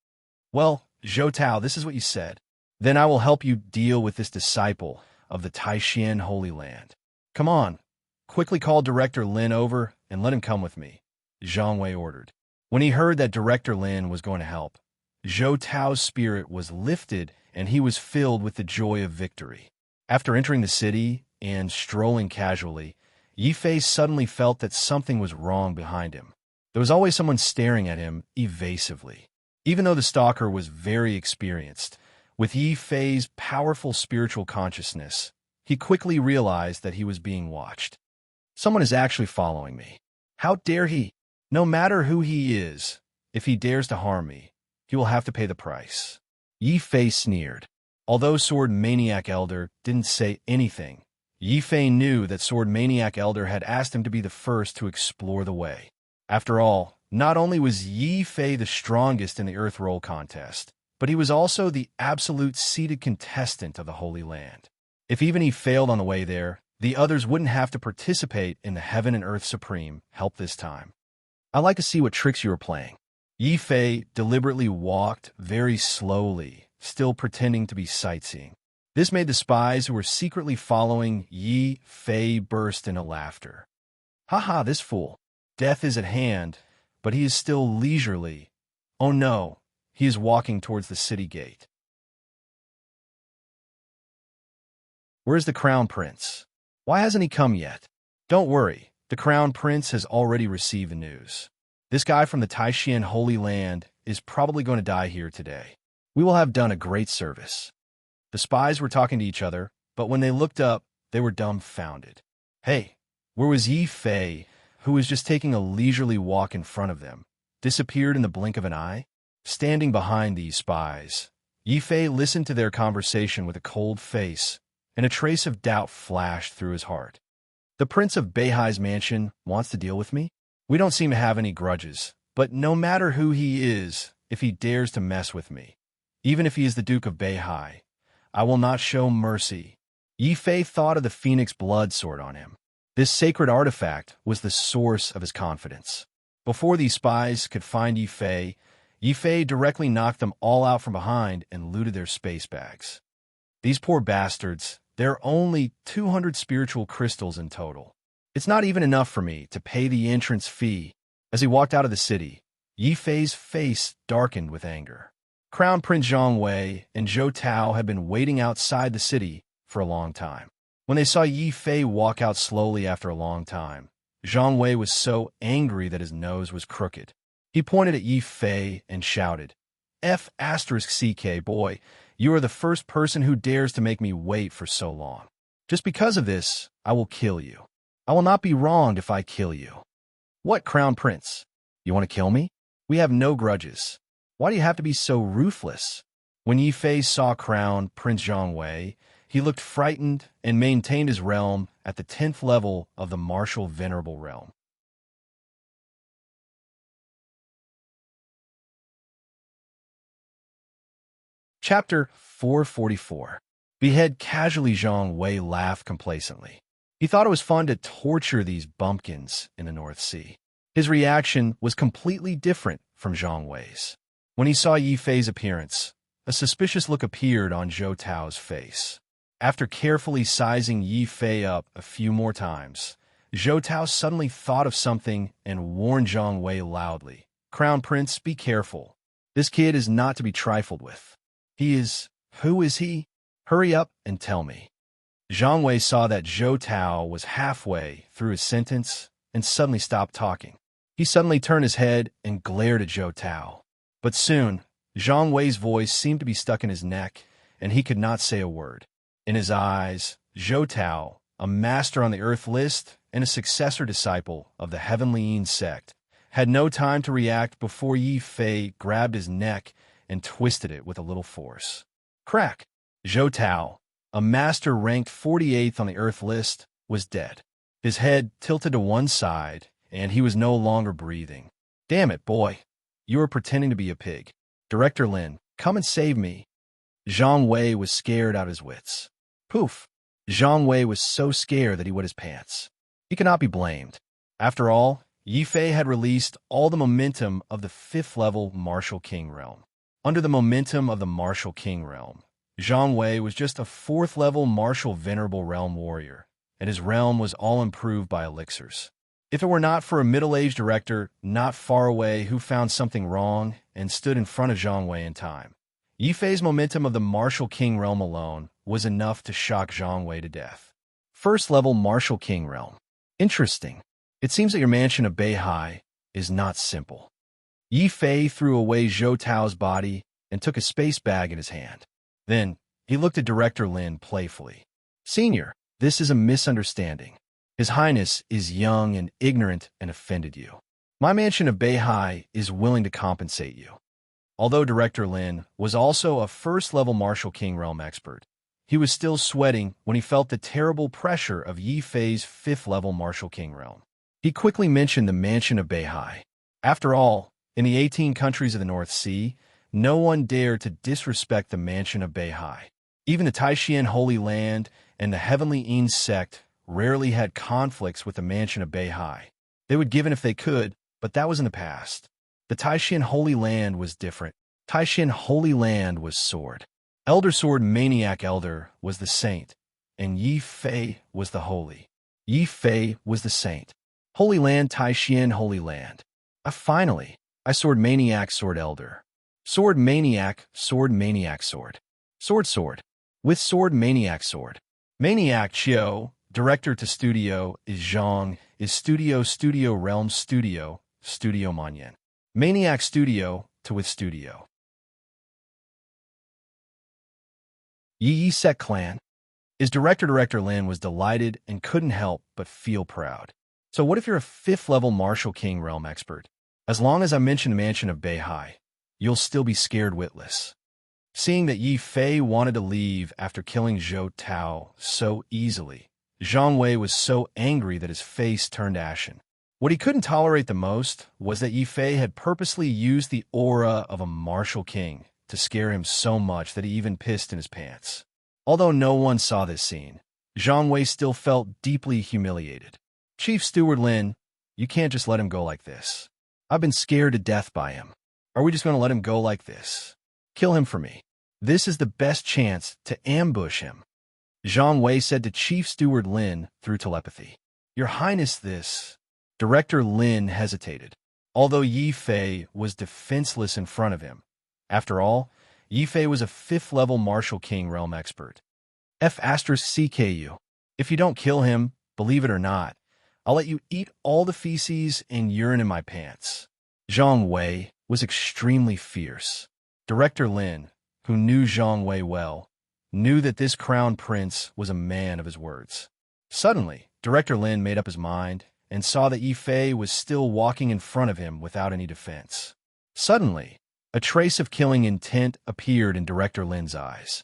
Well, Zhou Tao, this is what you said. Then I will help you deal with this disciple of the Taishan Holy Land. Come on, quickly call Director Lin over and let him come with me, Zhang Wei ordered. When he heard that Director Lin was going to help, Zhou Tao's spirit was lifted and he was filled with the joy of victory. After entering the city and strolling casually, Yi Fei suddenly felt that something was wrong behind him. There was always someone staring at him evasively. Even though the stalker was very experienced, with Yi Fei's powerful spiritual consciousness, he quickly realized that he was being watched. Someone is actually following me. How dare he? No matter who he is, if he dares to harm me, he will have to pay the price. Yi Fei sneered. Although Sword Maniac Elder didn't say anything, Yi Fei knew that Sword Maniac Elder had asked him to be the first to explore the way. After all, not only was Yi Fei the strongest in the Earth Roll contest, but he was also the absolute seated contestant of the Holy Land. If even he failed on the way there, the others wouldn't have to participate in the Heaven and Earth Supreme help this time. I'd like to see what tricks you are playing. Yi Fei deliberately walked very slowly, still pretending to be sightseeing. This made the spies who were secretly following Yi Fei burst into laughter. "Ha, this fool. Death is at hand, but he is still leisurely. Oh no, he is walking towards the city gate." Where's the Crown Prince? Why hasn't he come yet? Don't worry, the Crown Prince has already received the news. This guy from the Taishan Holy Land is probably going to die here today. We will have done a great service. The spies were talking to each other, but when they looked up, they were dumbfounded. Hey, where was Yi Fei, who was just taking a leisurely walk in front of them, disappeared in the blink of an eye? Standing behind these spies, Yi Fei listened to their conversation with a cold face, and a trace of doubt flashed through his heart. The Prince of Beihai's mansion wants to deal with me? We don't seem to have any grudges, but no matter who he is, if he dares to mess with me, even if he is the Duke of Beihai, I will not show mercy. Yi Fei thought of the phoenix blood sword on him. This sacred artifact was the source of his confidence. Before these spies could find Yi Fei directly knocked them all out from behind and looted their space bags. These poor bastards, there are only 200 spiritual crystals in total. It's not even enough for me to pay the entrance fee. As he walked out of the city, Yi Fei's face darkened with anger. Crown Prince Zhang Wei and Zhou Tao had been waiting outside the city for a long time. When they saw Yi Fei walk out slowly after a long time, Zhang Wei was so angry that his nose was crooked. He pointed at Yi Fei and shouted, "F***CK, boy, you are the first person who dares to make me wait for so long. Just because of this, I will kill you. I will not be wronged if I kill you." "What, Crown Prince? You want to kill me? We have no grudges. Why do you have to be so ruthless?" When Yi Fei saw Crown Prince Zhang Wei, he looked frightened and maintained his realm at the 10th level of the martial venerable realm. Chapter 444. Behead casually. Zhang Wei laughed complacently. He thought it was fun to torture these bumpkins in the North Sea. His reaction was completely different from Zhang Wei's. When he saw Yi Fei's appearance, a suspicious look appeared on Zhou Tao's face. After carefully sizing Yi Fei up a few more times, Zhou Tao suddenly thought of something and warned Zhang Wei loudly, "Crown Prince, be careful. This kid is not to be trifled with. Who is he? Hurry up and tell me." Zhang Wei saw that Zhou Tao was halfway through his sentence and suddenly stopped talking. He suddenly turned his head and glared at Zhou Tao. But soon, Zhang Wei's voice seemed to be stuck in his neck, and he could not say a word. In his eyes, Zhou Tao, a master on the Earth List and a successor disciple of the Heavenly Yin sect, had no time to react before Yi Fei grabbed his neck and twisted it with a little force. Crack! Zhou Tao, a master ranked 48th on the Earth List, was dead. His head tilted to one side, and he was no longer breathing. "Damn it, boy. You were pretending to be a pig. Director Lin, come and save me." Zhang Wei was scared out of his wits. Poof! Zhang Wei was so scared that he wet his pants. He could not be blamed. After all, Yi Fei had released all the momentum of the 5th level Martial King realm. Under the momentum of the Martial King realm, Zhang Wei was just a 4th level Martial Venerable Realm warrior, and his realm was all improved by elixirs. If it were not for a middle-aged director not far away who found something wrong and stood in front of Zhang Wei in time, Yi Fei's momentum of the Martial King realm alone was enough to shock Zhang Wei to death. 1st level Martial King realm. Interesting. It seems that your mansion of Beihai is not simple. Yi Fei threw away Zhou Tao's body and took a space bag in his hand. Then, he looked at Director Lin playfully. "Senior, this is a misunderstanding. His Highness is young and ignorant and offended you. My mansion of Beihai is willing to compensate you." Although Director Lin was also a 1st level Martial King realm expert, he was still sweating when he felt the terrible pressure of Yi Fei's 5th level Martial King realm. He quickly mentioned the mansion of Beihai. After all, in the 18 countries of the North Sea, no one dared to disrespect the mansion of Beihai. Even the Taishan Holy Land and the Heavenly Yin sect rarely had conflicts with the mansion of Beihai. They would give in if they could, but that was in the past. The Taishan Holy Land was different. Taishan Holy Land was sword. Elder Sword Maniac Elder was the saint, and Yi Fei was the holy. Yi Fei was the saint. Holy Land Taishan Holy Land. Finally, I Sword Maniac Sword Elder. Sword Maniac Sword. Sword. With Sword Maniac Sword. Maniac Chiu, Director to Studio is Zhang, is Studio Realm Studio Manyan. Maniac Studio to with Studio. Yi Sek Clan. His Director Lin was delighted and couldn't help but feel proud. So what if you're a 5th level Martial King realm expert? As long as I mention the mansion of Beihai, you'll still be scared witless. Seeing that Yi Fei wanted to leave after killing Zhou Tao so easily, Zhang Wei was so angry that his face turned ashen. What he couldn't tolerate the most was that Yi Fei had purposely used the aura of a martial king to scare him so much that he even pissed in his pants. Although no one saw this scene, Zhang Wei still felt deeply humiliated. Chief Steward Lin, you can't just let him go like this. I've been scared to death by him. Are we just going to let him go like this? Kill him for me. This is the best chance to ambush him. Zhang Wei said to Chief Steward Lin through telepathy. Your Highness, this. Director Lin hesitated, although Yi Fei was defenseless in front of him. After all, Yi Fei was a 5th-level Martial King realm expert. F*CKU. If you don't kill him, believe it or not, I'll let you eat all the feces and urine in my pants. Zhang Wei was extremely fierce. Director Lin, who knew Zhang Wei well, knew that this crown prince was a man of his words. Suddenly, Director Lin made up his mind and saw that Yi Fei was still walking in front of him without any defense. Suddenly, a trace of killing intent appeared in Director Lin's eyes.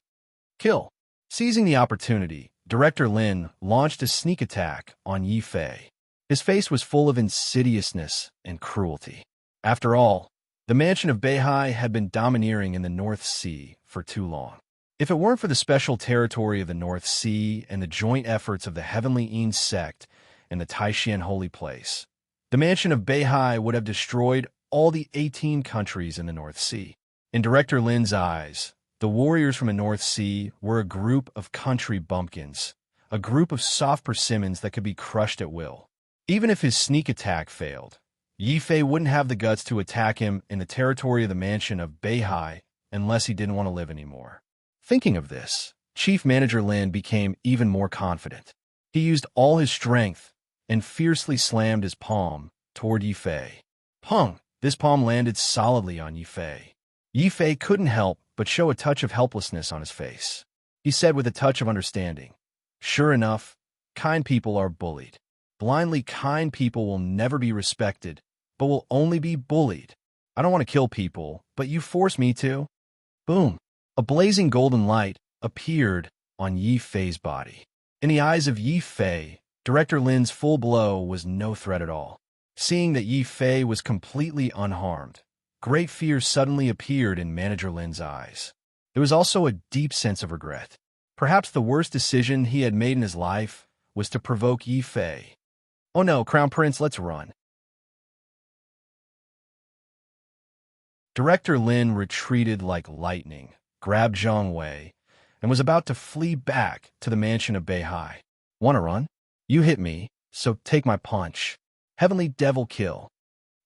Kill. Seizing the opportunity, Director Lin launched a sneak attack on Yi Fei. His face was full of insidiousness and cruelty. After all, the mansion of Beihai had been domineering in the North Sea for too long. If it weren't for the special territory of the North Sea and the joint efforts of the Heavenly Yin sect and the Taishan Holy Place, the mansion of Beihai would have destroyed all the 18 countries in the North Sea. In Director Lin's eyes, the warriors from the North Sea were a group of country bumpkins, a group of soft persimmons that could be crushed at will. Even if his sneak attack failed, Yi Fei wouldn't have the guts to attack him in the territory of the mansion of Beihai unless he didn't want to live anymore. Thinking of this, Chief Manager Lin became even more confident. He used all his strength and fiercely slammed his palm toward Yi Fei. Pung! This palm landed solidly on Yi Fei. Yi Fei couldn't help but show a touch of helplessness on his face. He said with a touch of understanding, "Sure enough, kind people are bullied. Blindly kind people will never be respected, but will only be bullied. I don't want to kill people, but you force me to." Boom! A blazing golden light appeared on Yi Fei's body. In the eyes of Yi Fei, Director Lin's full blow was no threat at all. Seeing that Yi Fei was completely unharmed, great fear suddenly appeared in Manager Lin's eyes. There was also a deep sense of regret. Perhaps the worst decision he had made in his life was to provoke Yi Fei. Oh no, Crown Prince, let's run. Director Lin retreated like lightning, grabbed Zhang Wei, and was about to flee back to the mansion of Beihai. Want to run? You hit me, so take my punch. Heavenly Devil Kill.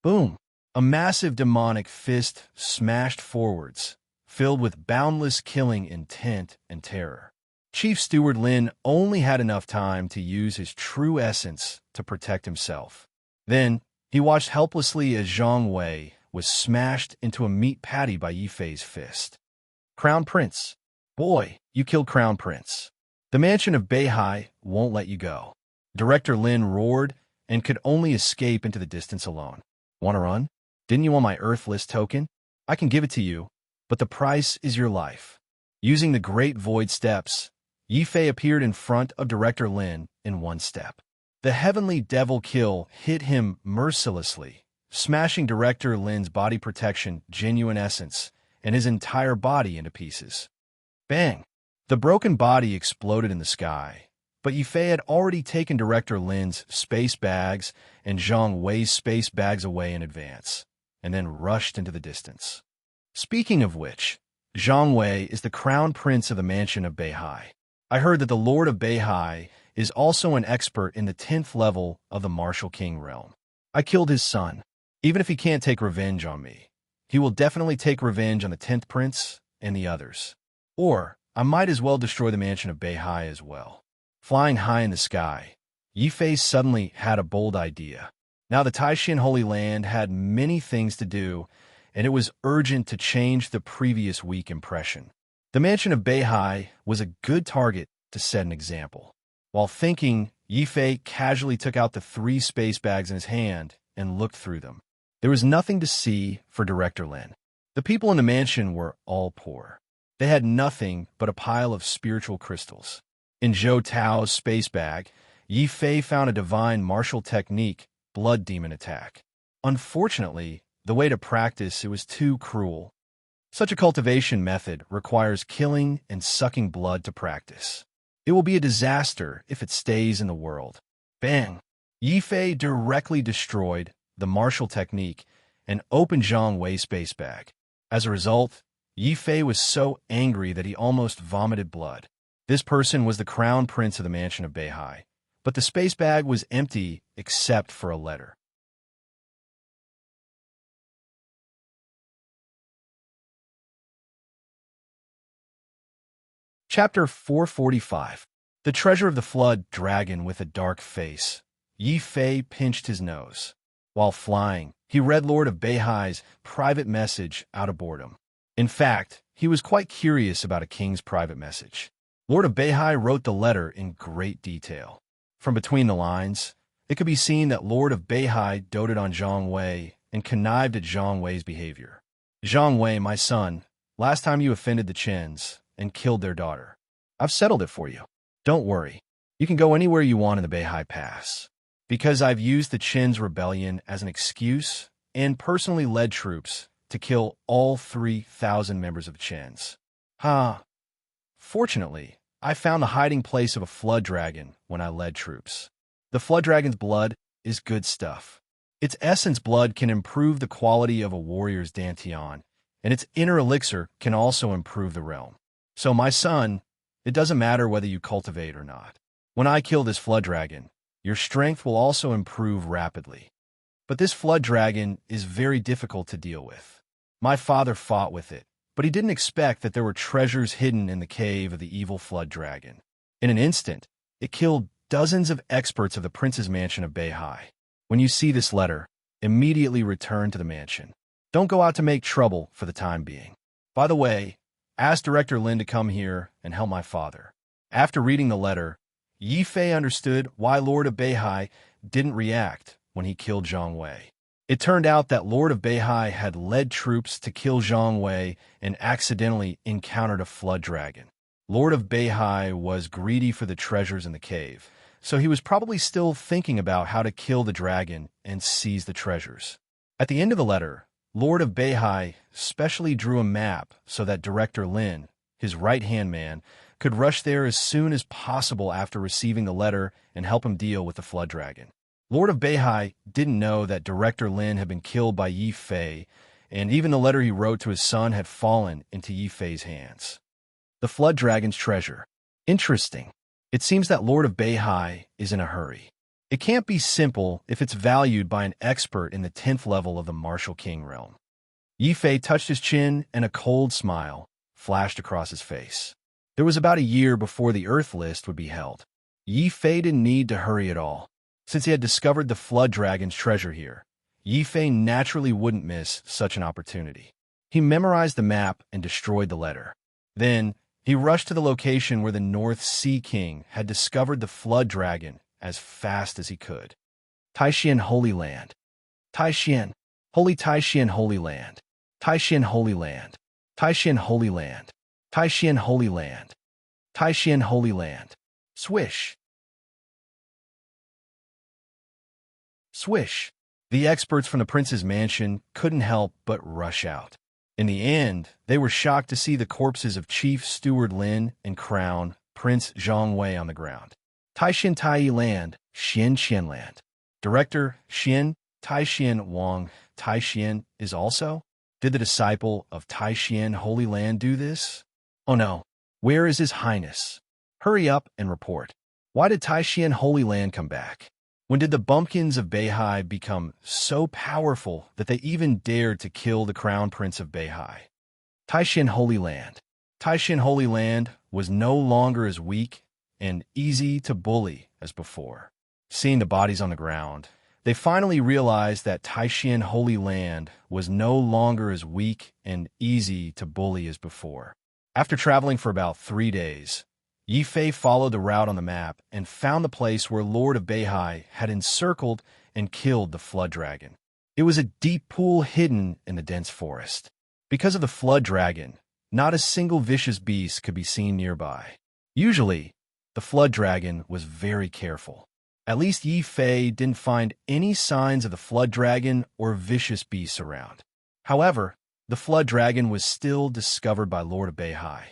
Boom! A massive demonic fist smashed forwards, filled with boundless killing intent and terror. Chief Steward Lin only had enough time to use his true essence to protect himself. Then, he watched helplessly as Zhang Wei was smashed into a meat patty by Yi Fei's fist. Crown Prince. Boy, you killed Crown Prince. The mansion of Beihai won't let you go. Director Lin roared and could only escape into the distance alone. Want to run? Didn't you want my Earthless token? I can give it to you, but the price is your life. Using the Great Void Steps, Yi Fei appeared in front of Director Lin in one step. The Heavenly Devil Kill hit him mercilessly, smashing Director Lin's body protection genuine essence and his entire body into pieces. Bang! The broken body exploded in the sky, but Yi Fei had already taken Director Lin's space bags and Zhang Wei's space bags away in advance, and then rushed into the distance. Speaking of which, Zhang Wei is the crown prince of the mansion of Beihai. I heard that the Lord of Beihai is also an expert in the 10th level of the Martial King realm. I killed his son. Even if he can't take revenge on me, he will definitely take revenge on the 10th prince and the others. Or, I might as well destroy the mansion of Beihai as well. Flying high in the sky, Yi Fei suddenly had a bold idea. Now the Taishan Holy Land had many things to do, and it was urgent to change the previous weak impression. The mansion of Beihai was a good target to set an example. While thinking, Yi Fei casually took out the 3 space bags in his hand and looked through them. There was nothing to see for Director Lin. The people in the mansion were all poor. They had nothing but a pile of spiritual crystals. In Zhou Tao's space bag, Yi Fei found a divine martial technique, Blood Demon Attack. Unfortunately, the way to practice it was too cruel. Such a cultivation method requires killing and sucking blood to practice. It will be a disaster if it stays in the world. Bang! Yi Fei directly destroyed the Marshall technique and opened Zhang Wei's space bag. As a result, Yi Fei was so angry that he almost vomited blood. This person was the crown prince of the mansion of Beihai, but the space bag was empty except for a letter. Chapter 445. The Treasure of the Flood Dragon with a Dark Face. Yi Fei pinched his nose. While flying, he read Lord of Beihai's private message out of boredom. In fact, he was quite curious about a king's private message. Lord of Beihai wrote the letter in great detail. From between the lines, it could be seen that Lord of Beihai doted on Zhang Wei and connived at Zhang Wei's behavior. Zhang Wei, my son, last time you offended the Qins and killed their daughter. I've settled it for you. Don't worry. You can go anywhere you want in the Beihai Pass. Because I've used the Qin's rebellion as an excuse and personally led troops to kill all 3,000 members of the Qins. Fortunately, I found the hiding place of a flood dragon when I led troops. The flood dragon's blood is good stuff. Its essence blood can improve the quality of a warrior's dantian, and its inner elixir can also improve the realm. So, my son, it doesn't matter whether you cultivate or not. When I kill this flood dragon, your strength will also improve rapidly. But this flood dragon is very difficult to deal with. My father fought with it, but he didn't expect that there were treasures hidden in the cave of the evil flood dragon. In an instant, it killed dozens of experts of the prince's mansion of Beihai. When you see this letter, immediately return to the mansion. Don't go out to make trouble for the time being. By the way, ask Director Lin to come here and help my father. After reading the letter, Yi Fei understood why Lord of Beihai didn't react when he killed Zhang Wei. It turned out that Lord of Beihai had led troops to kill Zhang Wei and accidentally encountered a flood dragon. Lord of Beihai was greedy for the treasures in the cave, so he was probably still thinking about how to kill the dragon and seize the treasures. At the end of the letter, Lord of Beihai specially drew a map so that Director Lin, his right-hand man, could rush there as soon as possible after receiving the letter and help him deal with the flood dragon. Lord of Beihai didn't know that Director Lin had been killed by Yi Fei, and even the letter he wrote to his son had fallen into Yi Fei's hands. The flood dragon's treasure. Interesting. It seems that Lord of Beihai is in a hurry. It can't be simple if it's valued by an expert in the 10th level of the Martial King realm. Yi Fei touched his chin and a cold smile flashed across his face. There was about a year before the Earth list would be held. Yi Fei didn't need to hurry at all. Since he had discovered the flood dragon's treasure here, Yi Fei naturally wouldn't miss such an opportunity. He memorized the map and destroyed the letter. Then, he rushed to the location where the North Sea King had discovered the flood dragon as fast as he could. Taishan Holy Land. Taishan. Holy Taishan Holy Land. Taishan Holy Land. Taishan Holy Land. Taishan Holy Land. Taishan Holy Land. Swish. Swish. The experts from the prince's mansion couldn't help but rush out. In the end, they were shocked to see the corpses of Chief Steward Lin and Crown Prince Zhang Wei on the ground. Taishan Tai Land, Xian Qian Land. Director Xian Taishan Wang Taishan is also? Did the disciple of Taishan Holy Land do this? Oh no, where is His Highness? Hurry up and report. Why did Taishan Holy Land come back? When did the bumpkins of Beihai become so powerful that they even dared to kill the crown prince of Beihai? Taishan Holy Land. Taishan Holy Land was no longer as weak and easy to bully as before. Seeing the bodies on the ground, they finally realized that Taishan Holy Land was no longer as weak and easy to bully as before. After traveling for about 3 days, Yi Fei followed the route on the map and found the place where Lord of Beihai had encircled and killed the flood dragon. It was a deep pool hidden in the dense forest. Because of the flood dragon, not a single vicious beast could be seen nearby. Usually, the flood dragon was very careful. At least Yi Fei didn't find any signs of the flood dragon or vicious beasts around. However, the flood dragon was still discovered by Lord of Beihai.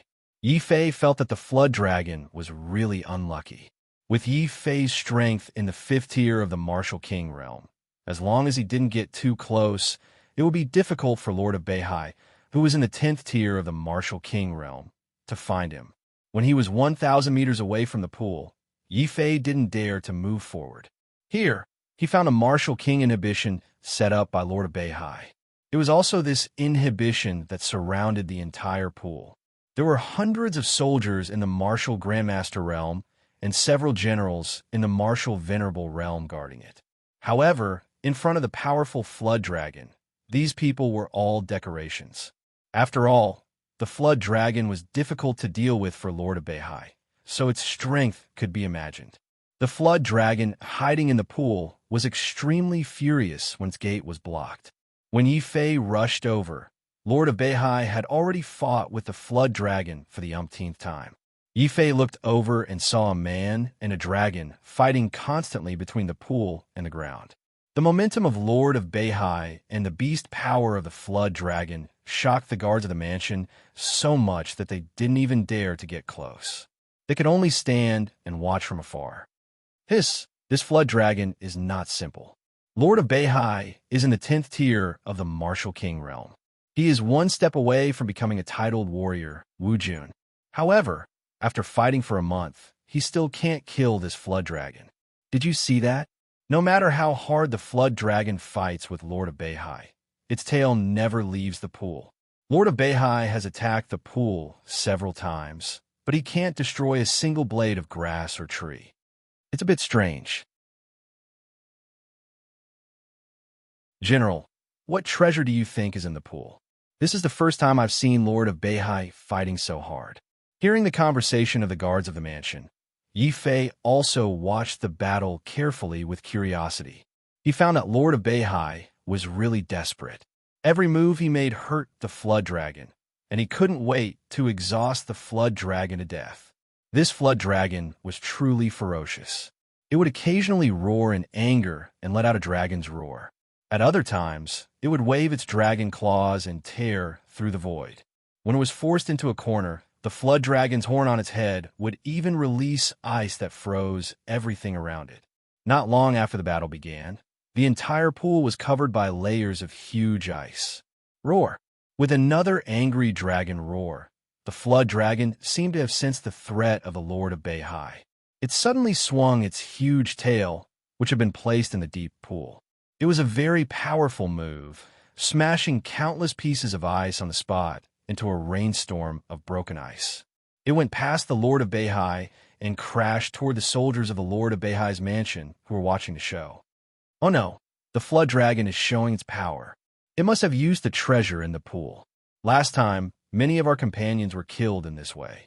Yi Fei felt that the flood dragon was really unlucky. With Yi Fei's strength in the 5th tier of the Martial King realm, as long as he didn't get too close, it would be difficult for Lord of Beihai, who was in the 10th tier of the Martial King realm, to find him. When he was 1,000 meters away from the pool, Yi Fei didn't dare to move forward. Here, he found a Martial King inhibition set up by Lord of Beihai. It was also this inhibition that surrounded the entire pool. There were hundreds of soldiers in the Martial Grandmaster realm and several generals in the Martial Venerable realm guarding it. However, in front of the powerful Flood Dragon, these people were all decorations. After all, the Flood Dragon was difficult to deal with for Lord of Beihai, so its strength could be imagined. The Flood Dragon, hiding in the pool, was extremely furious when its gate was blocked. When Yi Fei rushed over, Lord of Beihai had already fought with the Flood Dragon for the umpteenth time. Yi Fei looked over and saw a man and a dragon fighting constantly between the pool and the ground. The momentum of Lord of Beihai and the beast power of the Flood Dragon shocked the guards of the mansion so much that they didn't even dare to get close. They could only stand and watch from afar. This Flood Dragon is not simple. Lord of Beihai is in the 10th tier of the Martial King realm. He is one step away from becoming a titled warrior, Wu Jun. However, after fighting for a month, he still can't kill this Flood Dragon. Did you see that? No matter how hard the Flood Dragon fights with Lord of Beihai, its tail never leaves the pool. Lord of Beihai has attacked the pool several times, but he can't destroy a single blade of grass or tree. It's a bit strange. General, what treasure do you think is in the pool? This is the first time I've seen Lord of Beihai fighting so hard. Hearing the conversation of the guards of the mansion, Yi Fei also watched the battle carefully with curiosity. He found that Lord of Beihai was really desperate. Every move he made hurt the Flood Dragon, and he couldn't wait to exhaust the Flood Dragon to death. This Flood Dragon was truly ferocious. It would occasionally roar in anger and let out a dragon's roar. At other times, it would wave its dragon claws and tear through the void. When it was forced into a corner, the Flood Dragon's horn on its head would even release ice that froze everything around it. Not long after the battle began, the entire pool was covered by layers of huge ice. Roar! With another angry dragon roar, the Flood Dragon seemed to have sensed the threat of the Lord of Beihai. It suddenly swung its huge tail, which had been placed in the deep pool. It was a very powerful move, smashing countless pieces of ice on the spot into a rainstorm of broken ice. It went past the Lord of Beihai and crashed toward the soldiers of the Lord of Beihai's mansion who were watching the show. Oh no, the Flood Dragon is showing its power. It must have used the treasure in the pool. Last time, many of our companions were killed in this way.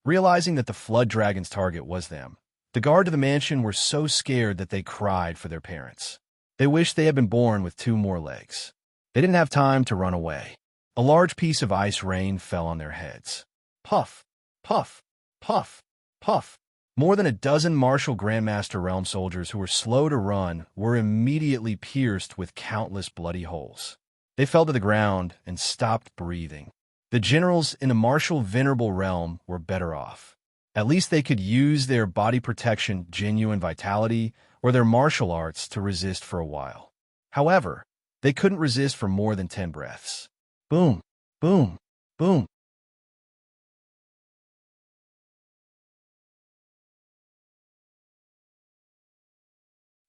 Realizing that the Flood Dragon's target was them, the guard of the mansion were so scared that they cried for their parents. They wished they had been born with 2 more legs. They didn't have time to run away. A large piece of ice rain fell on their heads. Puff, puff, puff, puff. More than a dozen Martial Grandmaster Realm soldiers who were slow to run were immediately pierced with countless bloody holes. They fell to the ground and stopped breathing. The generals in the Martial Venerable Realm were better off. At least they could use their body protection, genuine vitality, or their martial arts to resist for a while. However, they couldn't resist for more than 10 breaths. Boom, boom, boom.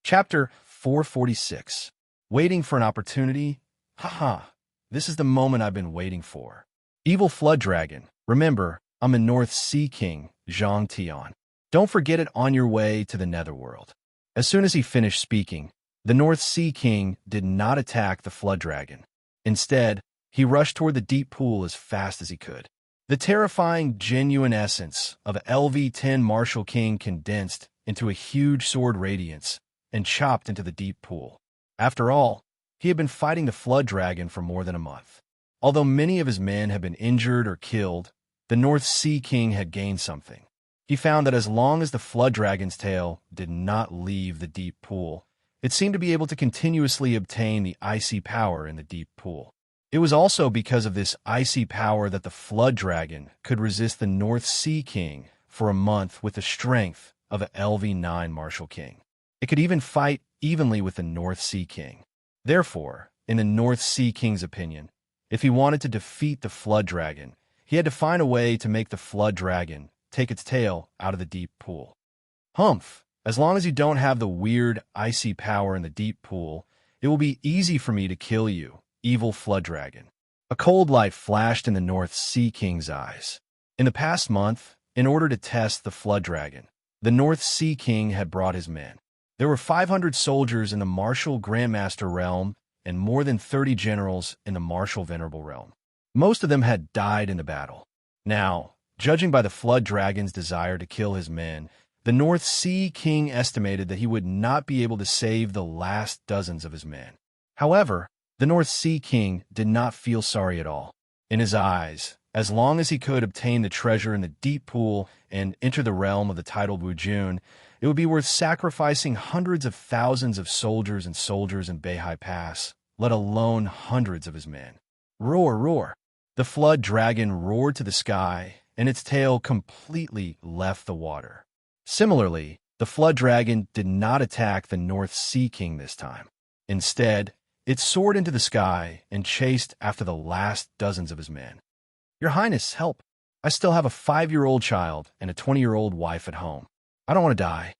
Chapter 446. Waiting for an opportunity? Haha, this is the moment I've been waiting for. Evil Flood Dragon, remember, I'm the North Sea King, Zhang Tian. Don't forget it on your way to the Netherworld. As soon as he finished speaking, the North Sea King did not attack the Flood Dragon. Instead, he rushed toward the deep pool as fast as he could. The terrifying, genuine essence of a LV-10 Martial King condensed into a huge sword radiance and chopped into the deep pool. After all, he had been fighting the Flood Dragon for more than a month. Although many of his men had been injured or killed, the North Sea King had gained something. He found that as long as the Flood Dragon's tail did not leave the deep pool, it seemed to be able to continuously obtain the icy power in the deep pool. It was also because of this icy power that the flood dragon could resist the North Sea King for a month with the strength of a LV9 Martial King. It could even fight evenly with the North Sea King. Therefore, in the North Sea King's opinion, if he wanted to defeat the flood dragon, he had to find a way to make the flood dragon take its tail out of the deep pool. Humph! As long as you don't have the weird, icy power in the deep pool, it will be easy for me to kill you, evil flood dragon. A cold light flashed in the North Sea King's eyes. In the past month, in order to test the flood dragon, the North Sea King had brought his men. There were 500 soldiers in the Martial Grandmaster realm and more than 30 generals in the Martial Venerable realm. Most of them had died in the battle. Now, judging by the flood dragon's desire to kill his men, the North Sea King estimated that he would not be able to save the last dozens of his men. However, the North Sea King did not feel sorry at all. In his eyes, as long as he could obtain the treasure in the deep pool and enter the realm of the titled Wujun, it would be worth sacrificing hundreds of thousands of soldiers in Beihai Pass, let alone hundreds of his men. Roar, roar! The flood dragon roared to the sky, and its tail completely left the water. Similarly, the flood dragon did not attack the North Sea King this time. Instead, it soared into the sky and chased after the last dozens of his men. Your Highness, help! I still have a 5-year-old child and a 20-year-old wife at home. I don't want to die.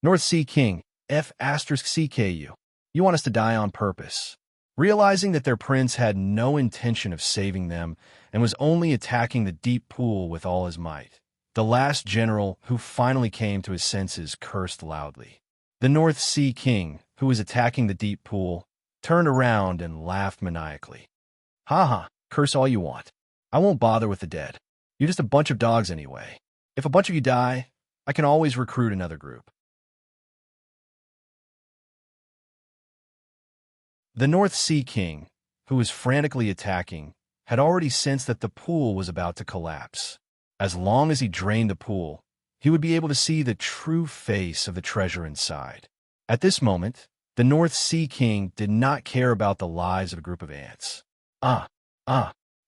North Sea King, F*CKU. You want us to die on purpose. Realizing that their prince had no intention of saving them and was only attacking the deep pool with all his might, the last general who finally came to his senses cursed loudly. The North Sea King, who was attacking the deep pool, turned around and laughed maniacally. Ha ha, curse all you want. I won't bother with the dead. You're just a bunch of dogs anyway. If a bunch of you die, I can always recruit another group. The North Sea King, who was frantically attacking, had already sensed that the pool was about to collapse. As long as he drained the pool, he would be able to see the true face of the treasure inside. At this moment, the North Sea King did not care about the lives of a group of ants.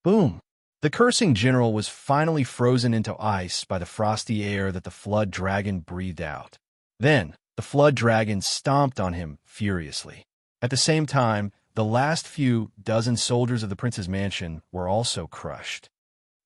Boom! The cursing general was finally frozen into ice by the frosty air that the flood dragon breathed out. Then, the flood dragon stomped on him furiously. At the same time, the last few dozen soldiers of the prince's mansion were also crushed.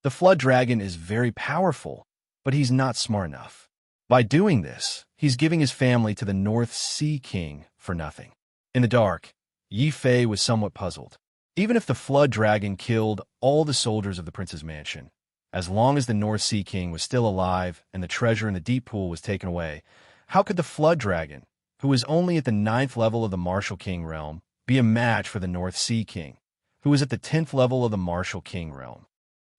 The flood dragon is very powerful, but he's not smart enough. By doing this, he's giving his family to the North Sea King for nothing. In the dark, Yi Fei was somewhat puzzled. Even if the flood dragon killed all the soldiers of the prince's mansion, as long as the North Sea King was still alive and the treasure in the deep pool was taken away, how could the flood dragon, who was only at the 9th level of the Martial King realm, be a match for the North Sea King, who was at the 10th level of the Martial King realm?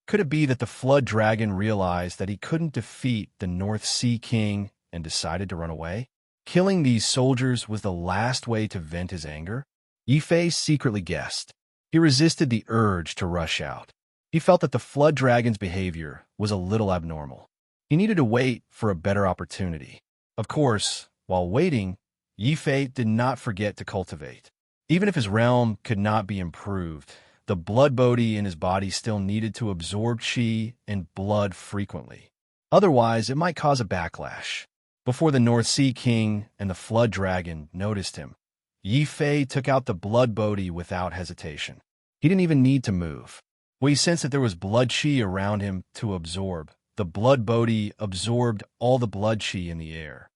Could it be that the flood dragon realized that he couldn't defeat the North Sea King and decided to run away? Killing these soldiers was the last way to vent his anger? Yi Fei secretly guessed. He resisted the urge to rush out. He felt that the flood dragon's behavior was a little abnormal. He needed to wait for a better opportunity. Of course, while waiting, Yi Fei did not forget to cultivate. Even if his realm could not be improved, the blood body in his body still needed to absorb qi and blood frequently. Otherwise, it might cause a backlash. Before the North Sea King and the flood dragon noticed him, Yi Fei took out the blood body without hesitation. He didn't even need to move. When he sensed that there was blood qi around him to absorb, the blood body absorbed all the blood qi in the air.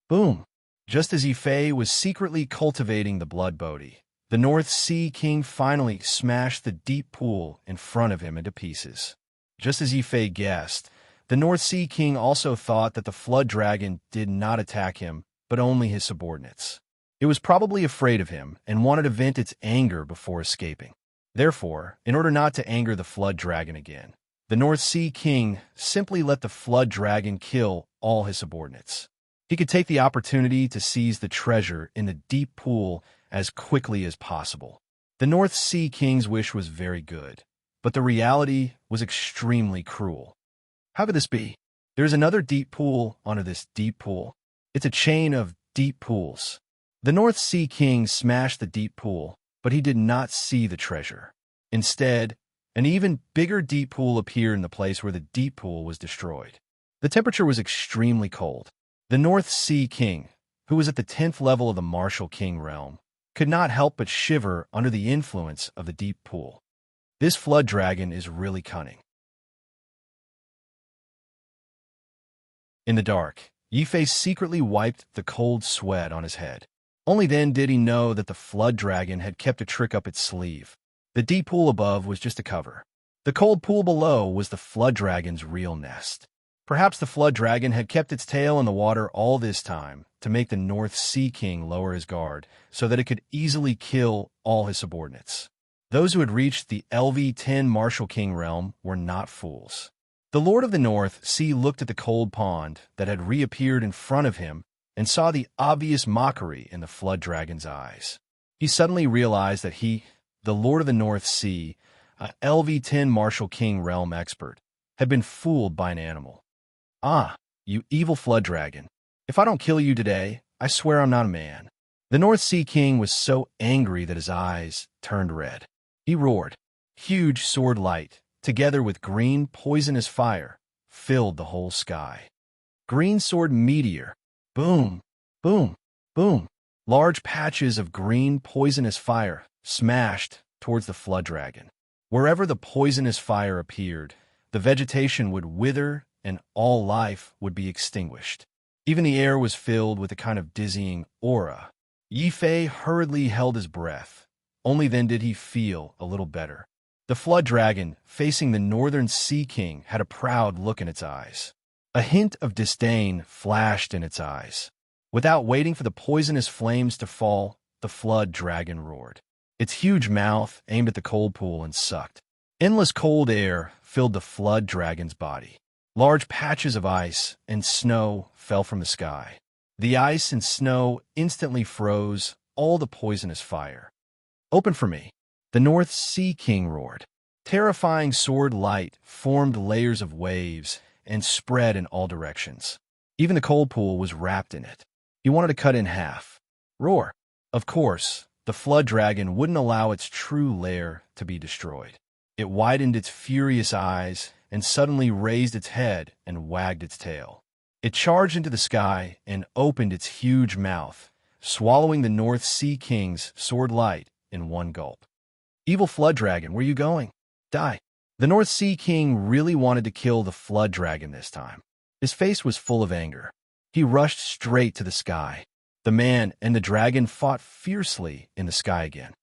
Boom! Just as Yi Fei was secretly cultivating the blood body, the North Sea King finally smashed the deep pool in front of him into pieces. Just as Yi Fei guessed, the North Sea King also thought that the flood dragon did not attack him, but only his subordinates. It was probably afraid of him and wanted to vent its anger before escaping. Therefore, in order not to anger the flood dragon again, the North Sea King simply let the flood dragon kill all his subordinates. He could take the opportunity to seize the treasure in the deep pool as quickly as possible. The North Sea King's wish was very good, but the reality was extremely cruel. How could this be? There is another deep pool under this deep pool. It's a chain of deep pools. The North Sea King smashed the deep pool, but he did not see the treasure. Instead, an even bigger deep pool appeared in the place where the deep pool was destroyed. The temperature was extremely cold. The North Sea King, who was at the 10th level of the Martial King realm, could not help but shiver under the influence of the deep pool. This flood dragon is really cunning. In the dark, Yifei secretly wiped the cold sweat on his head. Only then did he know that the flood dragon had kept a trick up its sleeve. The deep pool above was just a cover. The cold pool below was the flood dragon's real nest. Perhaps the flood dragon had kept its tail in the water all this time to make the North Sea King lower his guard so that it could easily kill all his subordinates. Those who had reached the LV-10 Martial King realm were not fools. The Lord of the North Sea looked at the cold pond that had reappeared in front of him and saw the obvious mockery in the flood dragon's eyes. He suddenly realized that he, the Lord of the North Sea, a LV-10 Martial King realm expert, had been fooled by an animal. "Ah, you evil flood dragon. If I don't kill you today, I swear I'm not a man." The North Sea King was so angry that his eyes turned red. He roared. Huge sword light, together with green poisonous fire, filled the whole sky. Green sword meteor. Boom, boom, boom. Large patches of green poisonous fire smashed towards the flood dragon. Wherever the poisonous fire appeared, the vegetation would wither and all life would be extinguished. Even the air was filled with a kind of dizzying aura. Yifei hurriedly held his breath. Only then did he feel a little better. The flood dragon, facing the Northern Sea King, had a proud look in its eyes. A hint of disdain flashed in its eyes. Without waiting for the poisonous flames to fall, the flood dragon roared. Its huge mouth aimed at the cold pool and sucked. Endless cold air filled the flood dragon's body. Large patches of ice and snow fell from the sky. The ice and snow instantly froze all the poisonous fire. "Open for me," the North Sea King roared. Terrifying sword light formed layers of waves and spread in all directions. Even the cold pool was wrapped in it. He wanted to cut it in half. Roar. Of course, the flood dragon wouldn't allow its true lair to be destroyed. It widened its furious eyes and suddenly raised its head and wagged its tail. It charged into the sky and opened its huge mouth, swallowing the North Sea King's sword light in one gulp. "Evil flood dragon, where are you going? Die." The North Sea King really wanted to kill the flood dragon this time. His face was full of anger. He rushed straight to the sky. The man and the dragon fought fiercely in the sky again.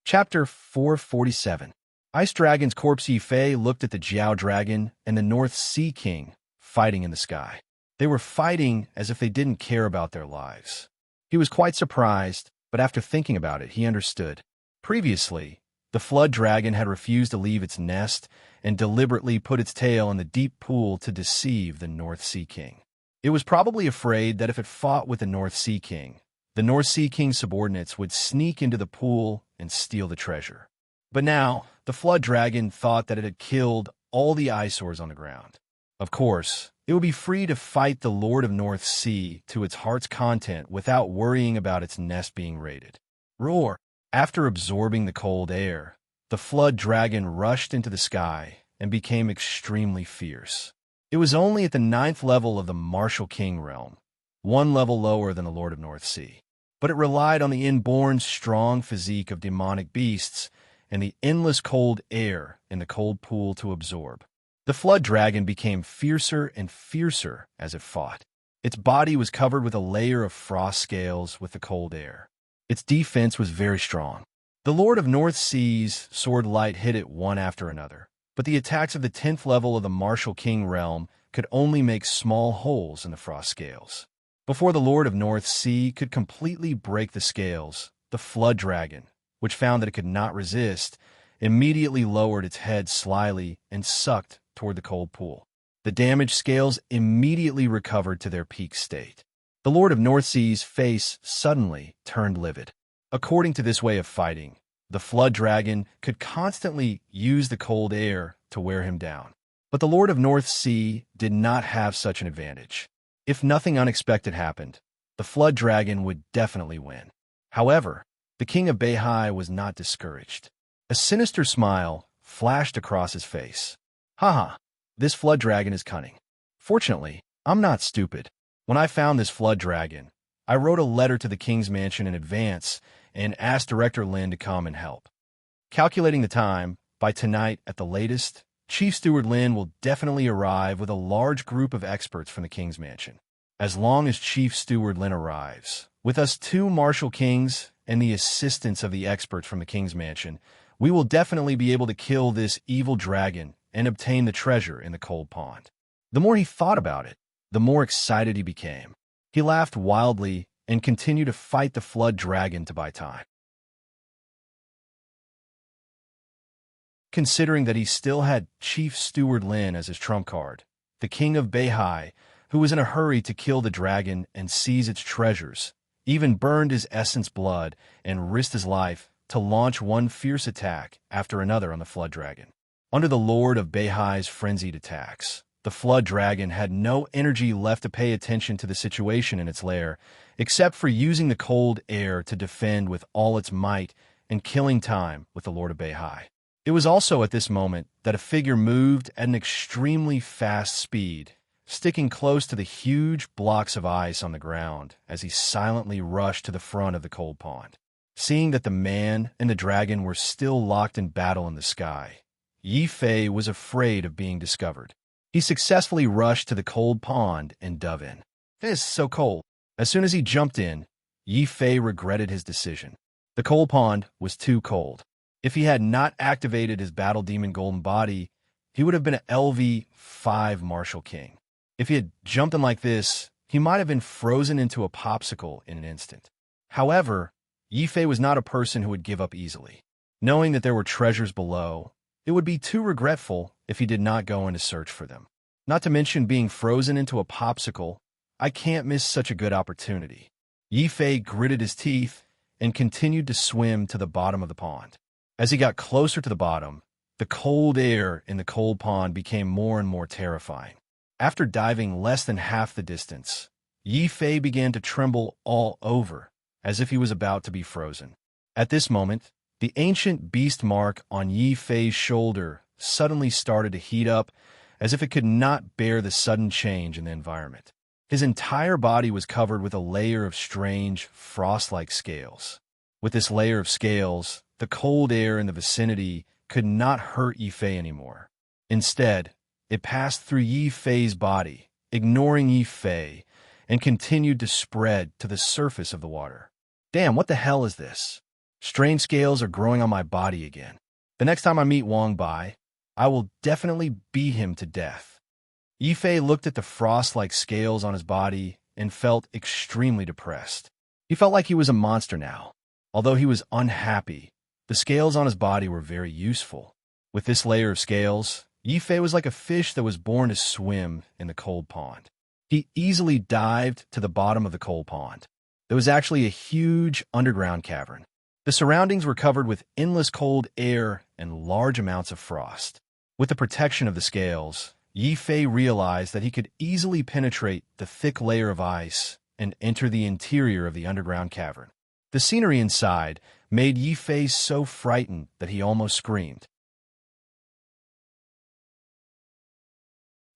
Chapter 447. Ice Dragon's corpse. Yifei looked at the Jiao Dragon and the North Sea King fighting in the sky. They were fighting as if they didn't care about their lives. He was quite surprised, but after thinking about it, he understood. Previously, the flood dragon had refused to leave its nest and deliberately put its tail in the deep pool to deceive the North Sea King. It was probably afraid that if it fought with the North Sea King, the North Sea King's subordinates would sneak into the pool and steal the treasure. But now, the flood dragon thought that it had killed all the eyesores on the ground. Of course, it would be free to fight the Lord of North Sea to its heart's content without worrying about its nest being raided. Roar! After absorbing the cold air, the flood dragon rushed into the sky and became extremely fierce. It was only at the 9th level of the Martial King realm, one level lower than the Lord of North Sea. But it relied on the inborn strong physique of demonic beasts and the endless cold air in the cold pool to absorb. The flood dragon became fiercer and fiercer as it fought. Its body was covered with a layer of frost scales with the cold air. Its defense was very strong. The Lord of North Sea's sword light hit it one after another, but the attacks of the 10th level of the Martial King realm could only make small holes in the frost scales. Before the Lord of North Sea could completely break the scales, the flood dragon, which found that it could not resist, immediately lowered its head slyly and sucked toward the cold pool. The damaged scales immediately recovered to their peak state. The Lord of North Sea's face suddenly turned livid. According to this way of fighting, the flood dragon could constantly use the cold air to wear him down. But the Lord of North Sea did not have such an advantage. If nothing unexpected happened, the flood dragon would definitely win. However, the king of Beihai was not discouraged. A sinister smile flashed across his face. Haha, this flood dragon is cunning. Fortunately, I'm not stupid. When I found this flood dragon, I wrote a letter to the king's mansion in advance and asked Director Lin to come and help. Calculating the time, by tonight at the latest, Chief Steward Lin will definitely arrive with a large group of experts from the king's mansion. As long as Chief Steward Lin arrives, with us two martial kings and the assistance of the experts from the king's mansion, we will definitely be able to kill this evil dragon and obtain the treasure in the cold pond. The more he thought about it, the more excited he became. He laughed wildly and continued to fight the flood dragon to buy time. Considering that he still had Chief Steward Lin as his trump card, the king of Beihai, who was in a hurry to kill the dragon and seize its treasures, even burned his essence blood and risked his life to launch one fierce attack after another on the flood dragon. Under the Lord of Beihai's frenzied attacks, the flood dragon had no energy left to pay attention to the situation in its lair, except for using the cold air to defend with all its might and killing time with the Lord of Beihai. It was also at this moment that a figure moved at an extremely fast speed, sticking close to the huge blocks of ice on the ground as he silently rushed to the front of the cold pond. Seeing that the man and the dragon were still locked in battle in the sky, Yi Fei was afraid of being discovered. He successfully rushed to the cold pond and dove in. It is so cold. As soon as he jumped in, Yi Fei regretted his decision. The cold pond was too cold. If he had not activated his Battle Demon Golden Body, he would have been an LV5 Martial King. If he had jumped in like this, he might have been frozen into a popsicle in an instant. However, Yi Fei was not a person who would give up easily. Knowing that there were treasures below, it would be too regretful if he did not go in to search for them. Not to mention being frozen into a popsicle, I can't miss such a good opportunity. Yi Fei gritted his teeth and continued to swim to the bottom of the pond. As he got closer to the bottom, the cold air in the cold pond became more and more terrifying. After diving less than half the distance, Yi Fei began to tremble all over, as if he was about to be frozen. At this moment, the ancient beast mark on Yi Fei's shoulder suddenly started to heat up, as if it could not bear the sudden change in the environment. His entire body was covered with a layer of strange, frost-like scales. With this layer of scales, the cold air in the vicinity could not hurt Yi Fei anymore. Instead, it passed through Yi Fei's body, ignoring Yi Fei, and continued to spread to the surface of the water. Damn, what the hell is this? Strange scales are growing on my body again. The next time I meet Wang Bai, I will definitely beat him to death. Yi Fei looked at the frost-like scales on his body and felt extremely depressed. He felt like he was a monster now. Although he was unhappy, the scales on his body were very useful. With this layer of scales, Yi Fei was like a fish that was born to swim in the cold pond. He easily dived to the bottom of the cold pond. There was actually a huge underground cavern. The surroundings were covered with endless cold air and large amounts of frost. With the protection of the scales, Yi Fei realized that he could easily penetrate the thick layer of ice and enter the interior of the underground cavern. The scenery inside made Yi Fei so frightened that he almost screamed.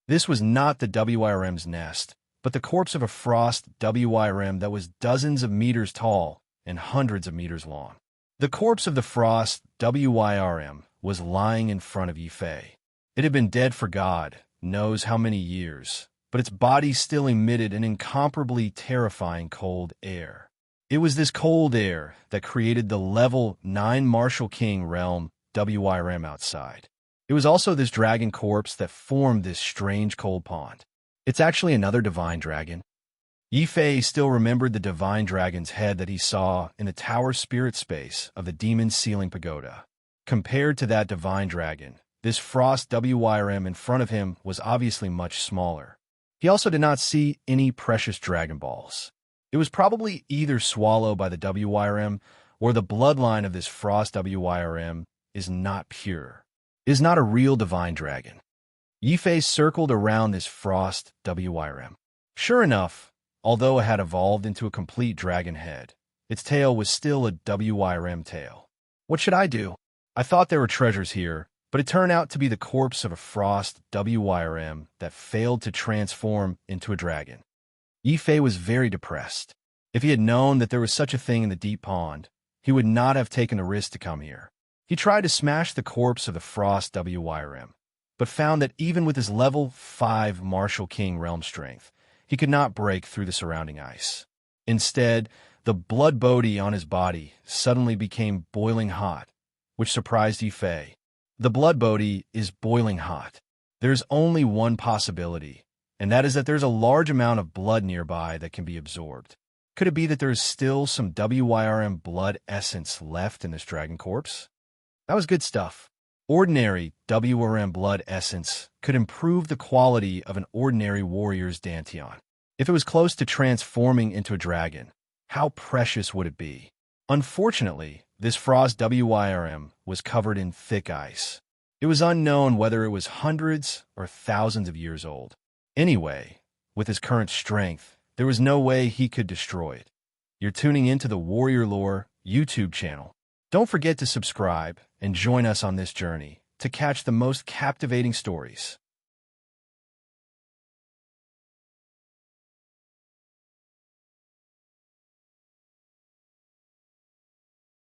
This was not the WIRM's nest, but the corpse of a frost WIRM that was dozens of meters tall and hundreds of meters long. The corpse of the frost WIRM was lying in front of Yi Fei. It had been dead for God knows how many years, but its body still emitted an incomparably terrifying cold air. It was this cold air that created the level 9 Martial King realm WIRM outside. It was also this dragon corpse that formed this strange cold pond. It's actually another divine dragon. Yi Fei still remembered the divine dragon's head that he saw in the tower spirit space of the demon ceiling pagoda. Compared to that divine dragon, this frost WIRM in front of him was obviously much smaller. He also did not see any precious Dragon Balls. It was probably either swallowed by the WIRM or the bloodline of this frost WIRM is not pure. It is not a real divine dragon. Yi Fei circled around this frost WIRM. Sure enough, Although it had evolved into a complete dragon head, its tail was still a WYRM tail. What should I do? I thought there were treasures here, but it turned out to be the corpse of a frost WYRM that failed to transform into a dragon. Yifei was very depressed. If he had known that there was such a thing in the deep pond, he would not have taken the risk to come here. He tried to smash the corpse of the frost WYRM, but found that even with his level 5 Martial King realm strength, he could not break through the surrounding ice. Instead, the blood bodhi on his body suddenly became boiling hot, which surprised Yifei. The blood bodhi is boiling hot. There's only one possibility, and that is that there's a large amount of blood nearby that can be absorbed. Could it be that there's still some WYRM blood essence left in this dragon corpse? That was good stuff. Ordinary WRM blood essence could improve the quality of an ordinary warrior's dantian. If it was close to transforming into a dragon, how precious would it be? Unfortunately, this frost WYRM was covered in thick ice. It was unknown whether it was hundreds or thousands of years old. Anyway, with his current strength, there was no way he could destroy it. You're tuning into the Warrior Lore YouTube channel. Don't forget to subscribe and join us on this journey to catch the most captivating stories.